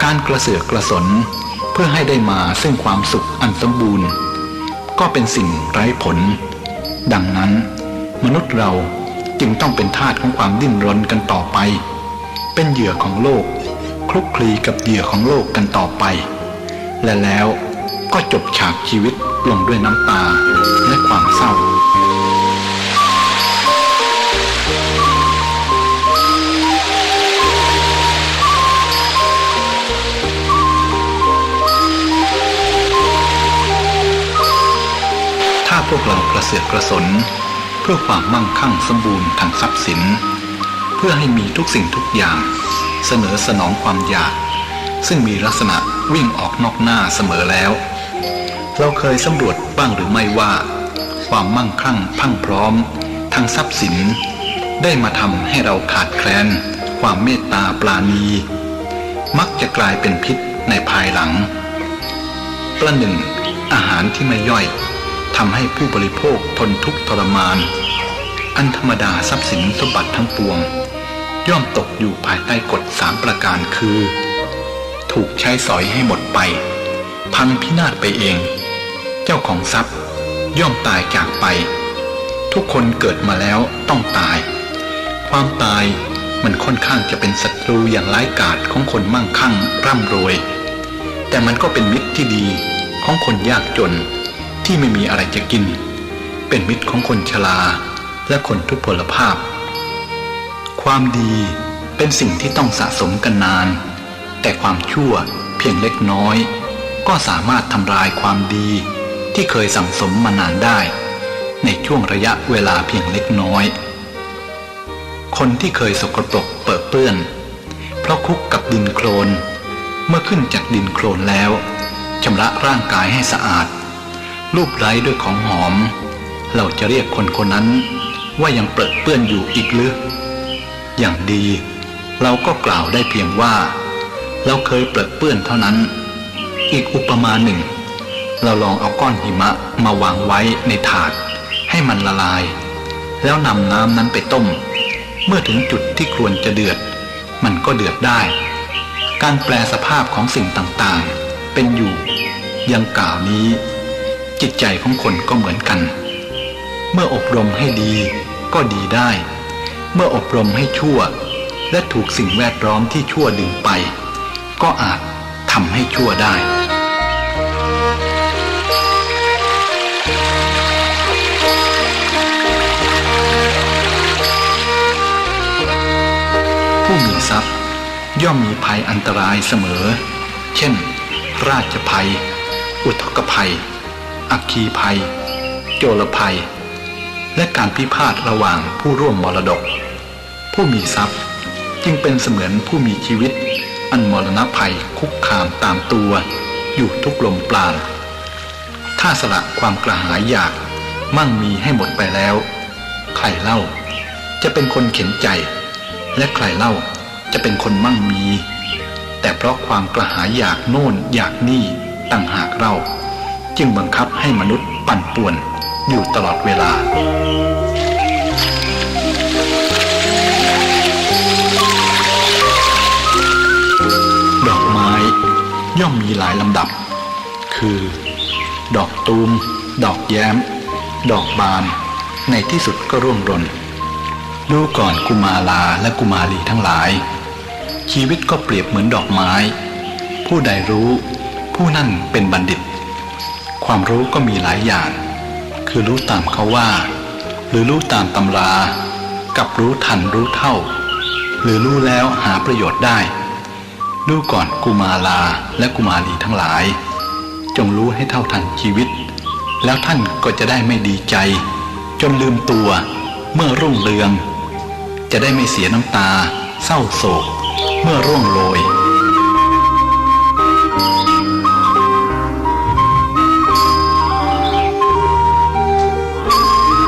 Speaker 8: การกระเสือกกระสนเพื่อให้ได้มาซึ่งความสุขอันสมบูรณ์ก็เป็นสิ่งไร้ผลดังนั้นมนุษย์เราจึงต้องเป็นทาสของความดิ้นรนกันต่อไปเป็นเหยื่อของโลกคลุกคลีกับเหยื่อของโลกกันต่อไปและแล้วก็จบฉากชีวิตลงด้วยน้ำตาและความเศร้าถ้าพวกเรากระเสือกกระสนเพื่อความมั่งคั่งสมบูรณ์ทางทรัพย์สินเพื่อให้มีทุกสิ่งทุกอย่างเสนอสนองความอยากซึ่งมีลักษณะวิ่งออกนอกหน้าเสมอแล้วเราเคยสำรวจบ้างหรือไม่ว่าความมั่งคั่งพรั่งพร้อมทางทรัพย์สินได้มาทำให้เราขาดแคลนความเมตตาปราณีมักจะกลายเป็นพิษในภายหลังประหนึ่งอาหารที่ไม่ย่อยทำให้ผู้บริโภคทนทุกข์ทรมานอันธรรมดาทรัพย์สินสมบัติทั้งปวงย่อมตกอยู่ภายใต้กฎ3 ประการคือถูกใช้สอยให้หมดไป พังพินาศไปเอง เจ้าของทรัพย์ย่อมตายจากไปทุกคนเกิดมาแล้วต้องตายความตายมันค่อนข้างจะเป็นศัตรูอย่างร้ายกาจของคนมั่งคั่งร่ำรวยแต่มันก็เป็นมิตรที่ดีของคนยากจนที่ไม่มีอะไรจะกินเป็นมิตรของคนชราและคนทุพพลภาพความดีเป็นสิ่งที่ต้องสะสมกันนานแต่ความชั่วเพียงเล็กน้อยก็สามารถทำลายความดีที่เคยสั่งสมมานานได้ในช่วงระยะเวลาเพียงเล็กน้อยคนที่เคยสกปรกเปื้อนเปื้อนเพราะคุกกับดินโคลนเมื่อขึ้นจากดินโคลนแล้วชำระร่างกายให้สะอาดลูบไล้ด้วยของหอมเราจะเรียกคนคนนั้นว่ายังเปื้อนเปื้อนอยู่อีกหรืออย่างดีเราก็กล่าวได้เพียงว่าเราเคยเปื้อนเปื้อนเท่านั้นอีกอุปมาหนึ่งเราลองเอาก้อนหิมะมาวางไว้ในถาดให้มันละลายแล้วนำน้ำนั้นไปต้มเมื่อถึงจุดที่ควรจะเดือดมันก็เดือดได้การแปลสภาพของสิ่งต่างๆเป็นอยู่อย่างกล่าวนี้จิตใจของคนก็เหมือนกันเมื่ออบรมให้ดีก็ดีได้เมื่ออบรมให้ชั่วและถูกสิ่งแวดล้อมที่ชั่วดึงไปก็อาจทำให้ชั่วได้ผู้มีทรัพย์ย่อมมีภัยอันตรายเสมอเช่นราชภัยอุทกภัยอัคคีภัยโจรภัยและการพิพาทระหว่างผู้ร่วมมรดกผู้มีทรัพย์จึงเป็นเสมือนผู้มีชีวิตอันมรณภัยคุกคามตามตัวอยู่ทุกลมปราณถ้าสละความกระหายอยากมั่งมีให้หมดไปแล้วใครเล่าจะเป็นคนเข็นใจและใครเล่าจะเป็นคนมั่งมีแต่เพราะความกระหายอยากโน่นอยากนี่ต่างหากเราจึงบังคับให้มนุษย์ปั่นป่วนอยู่ตลอดเวลาดอกไม้ย่อมมีหลายลำดับคือดอกตูมดอกแย้มดอกบานในที่สุดก็ร่วงหล่นดูก่อนกุมาลาและกุมารีทั้งหลายชีวิตก็เปรียบเหมือนดอกไม้ผู้ใดรู้ผู้นั่นเป็นบัณฑิตความรู้ก็มีหลายอย่างคือรู้ตามเขาว่าหรือรู้ตามตำรากับรู้ทันรู้เท่าหรือรู้แล้วหาประโยชน์ได้ดูก่อนกุมาลาและกุมารีทั้งหลายจงรู้ให้เท่าทันชีวิตแล้วท่านก็จะได้ไม่ดีใจจนลืมตัวเมื่อรุ่งเรืองจะได้ไม่เสียน้ำตาเศร้าโศกเมื่อร่วงโรย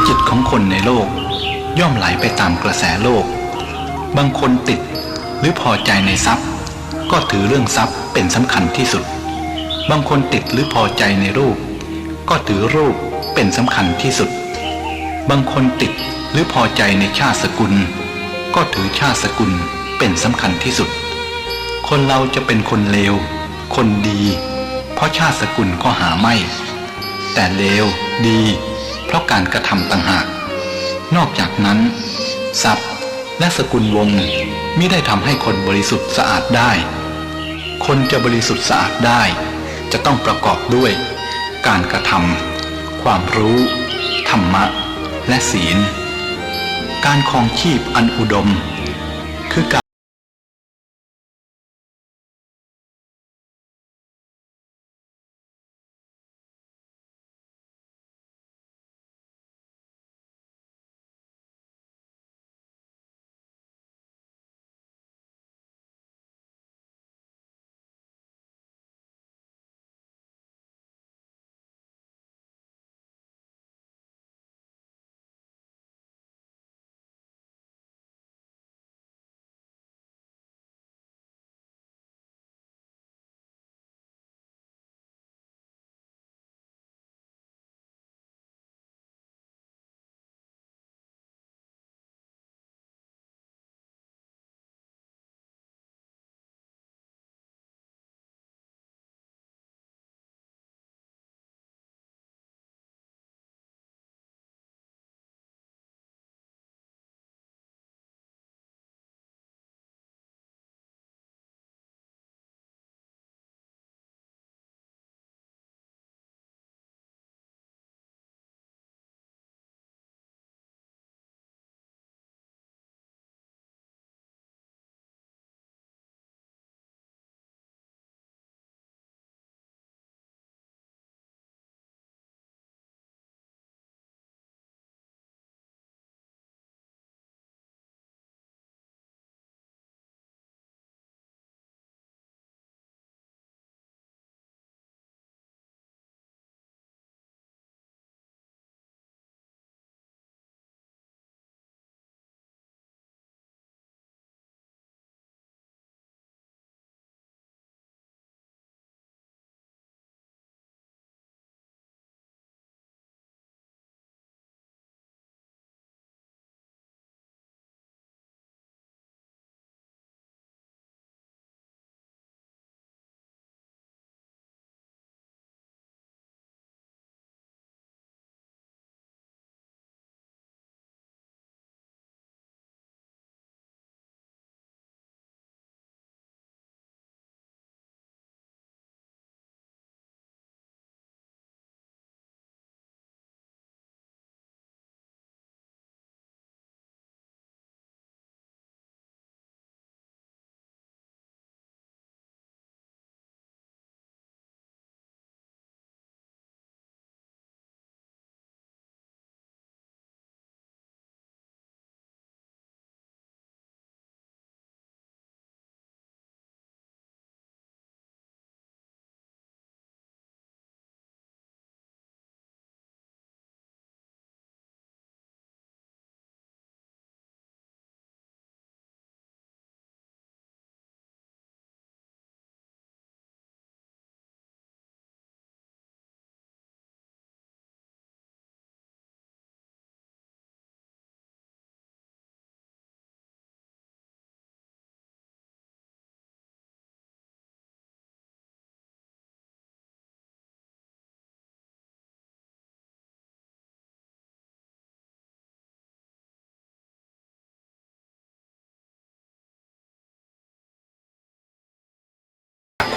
Speaker 8: จิตของคนในโลกย่อมไหลไปตามกระแสโลกบางคนติดหรือพอใจในทรัพย์ก็ถือเรื่องทรัพย์เป็นสำคัญที่สุดบางคนติดหรือพอใจในรูปก็ถือรูปเป็นสำคัญที่สุดบางคนติดหรือพอใจในชาติสกุลก็ถือชาติสกุลเป็นสำคัญที่สุดคนเราจะเป็นคนเลวคนดีเพราะชาติสกุลก็หาไม่แต่เลวดีเพราะการกระทำต่างหากนอกจากนั้นทรัพย์และสกุลวงศ์มิได้ทำให้คนบริสุทธิ์สะอาดได้คนจะบริสุทธิ์สะอาดได้จะต้องประกอบด้วยการกระทำความรู้ธรรมะและศีลการครองชีพอันอุดมคือการ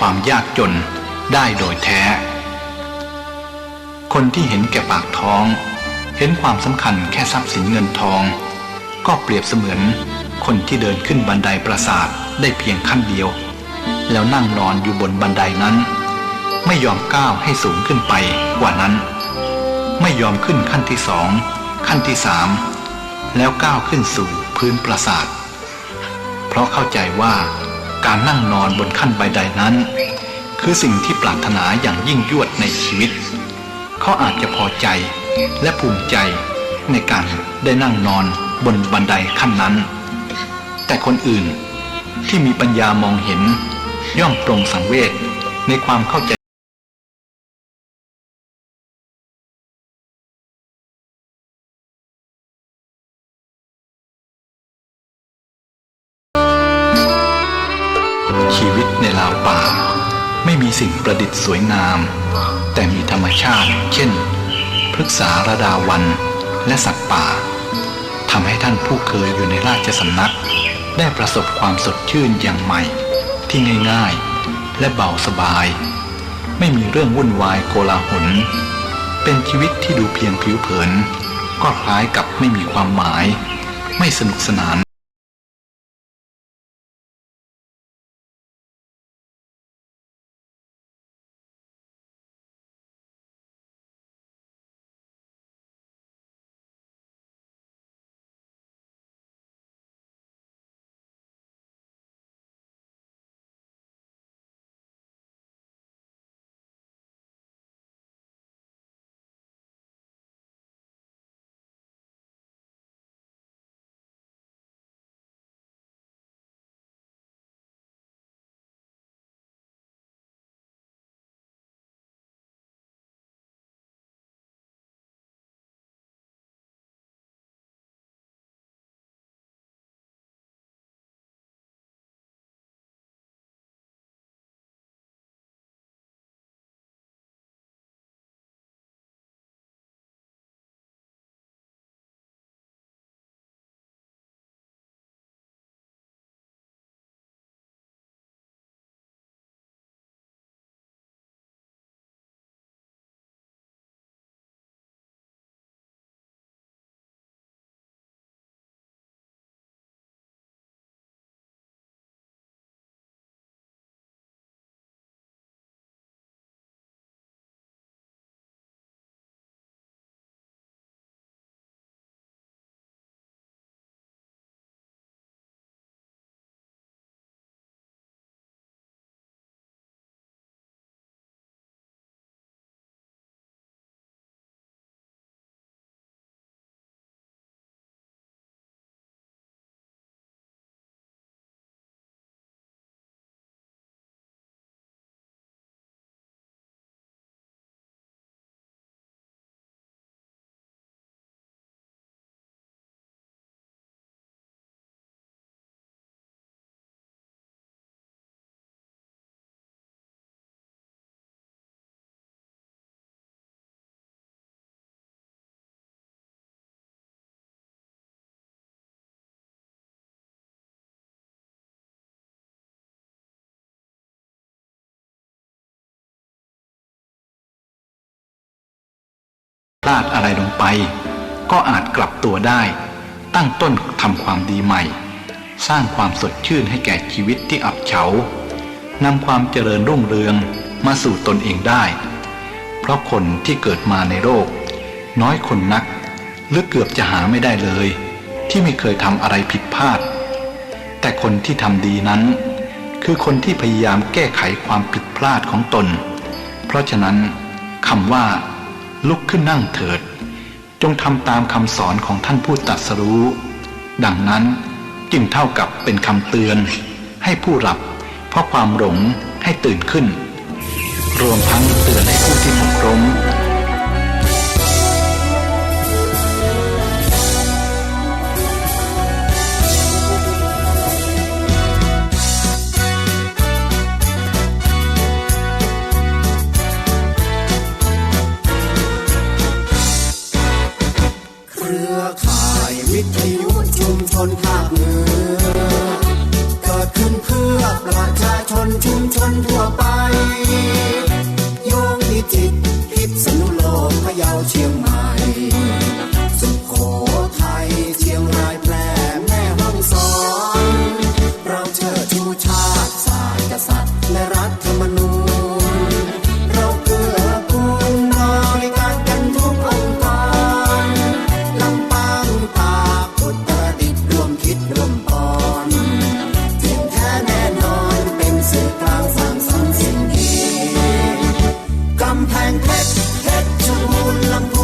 Speaker 8: ความยากจนได้โดยแท้ คนที่เห็นแก่ปากท้องเห็นความสำคัญแค่ทรัพย์สินเงินทองก็เปรียบเสมือนคนที่เดินขึ้นบันไดปราสาทได้เพียงขั้นเดียวแล้วนั่งนอนอยู่บนบันไดนั้นไม่ยอมก้าวให้สูงขึ้นไปกว่านั้นไม่ยอมขึ้นขั้นที่2ขั้นที่3แล้วก้าวขึ้นสู่พื้นปราสาทเพราะเข้าใจว่าการนั่งนอนบนขั้นบันไดนั้นคือสิ่งที่ปรารถนาอย่างยิ่งยวดในชีวิตเขาอาจจะพอใจและภูมิใจในการได้นั่งนอนบนบันไดขั้นนั้นแต่คนอื่นที่มีปัญญามองเห็นย่อมปรงสังเวชในความเข้าใจชีวิตในราวป่าไม่มีสิ่งประดิษฐ์สวยงามแต่มีธรรมชาติเช่นพฤกษาระดาวันและสัตว์ป่าทำให้ท่านผู้เคยอยู่ในราชสำนักได้ประสบความสดชื่นอย่างใหม่ที่ง่ายๆและเบาสบายไม่มีเรื่องวุ่นวายโกลาหลเป็นชีวิตที่ดูเพียงผิวเผินก็คล้ายกับไม่มีความหมายไม่สนุกสนานพลาดอะไรลงไปก็อาจกลับตัวได้ตั้งต้นทำความดีใหม่สร้างความสดชื่นให้แก่ชีวิตที่อับเฉานำความเจริญรุ่งเรืองมาสู่ตนเองได้เพราะคนที่เกิดมาในโลกน้อยคนนักหรือเกือบจะหาไม่ได้เลยที่ไม่เคยทำอะไรผิดพลาดแต่คนที่ทำดีนั้นคือคนที่พยายามแก้ไขความผิดพลาดของตนเพราะฉะนั้นคำว่าลุกขึ้นนั่งเถิดจงทำตามคำสอนของท่านผู้ตรัสรู้ดังนั้นจึงเท่ากับเป็นคำเตือนให้ผู้หลับเพราะความหลงให้ตื่นขึ้นรวมทั้งเตือนให้ผู้ที่หมกล้ม
Speaker 9: วิทยุชุมชนภาคเหนือเกิดขึ้นเพื่อประชาชนชุมชนทั่วไป เพชรบูรณ์ลำพู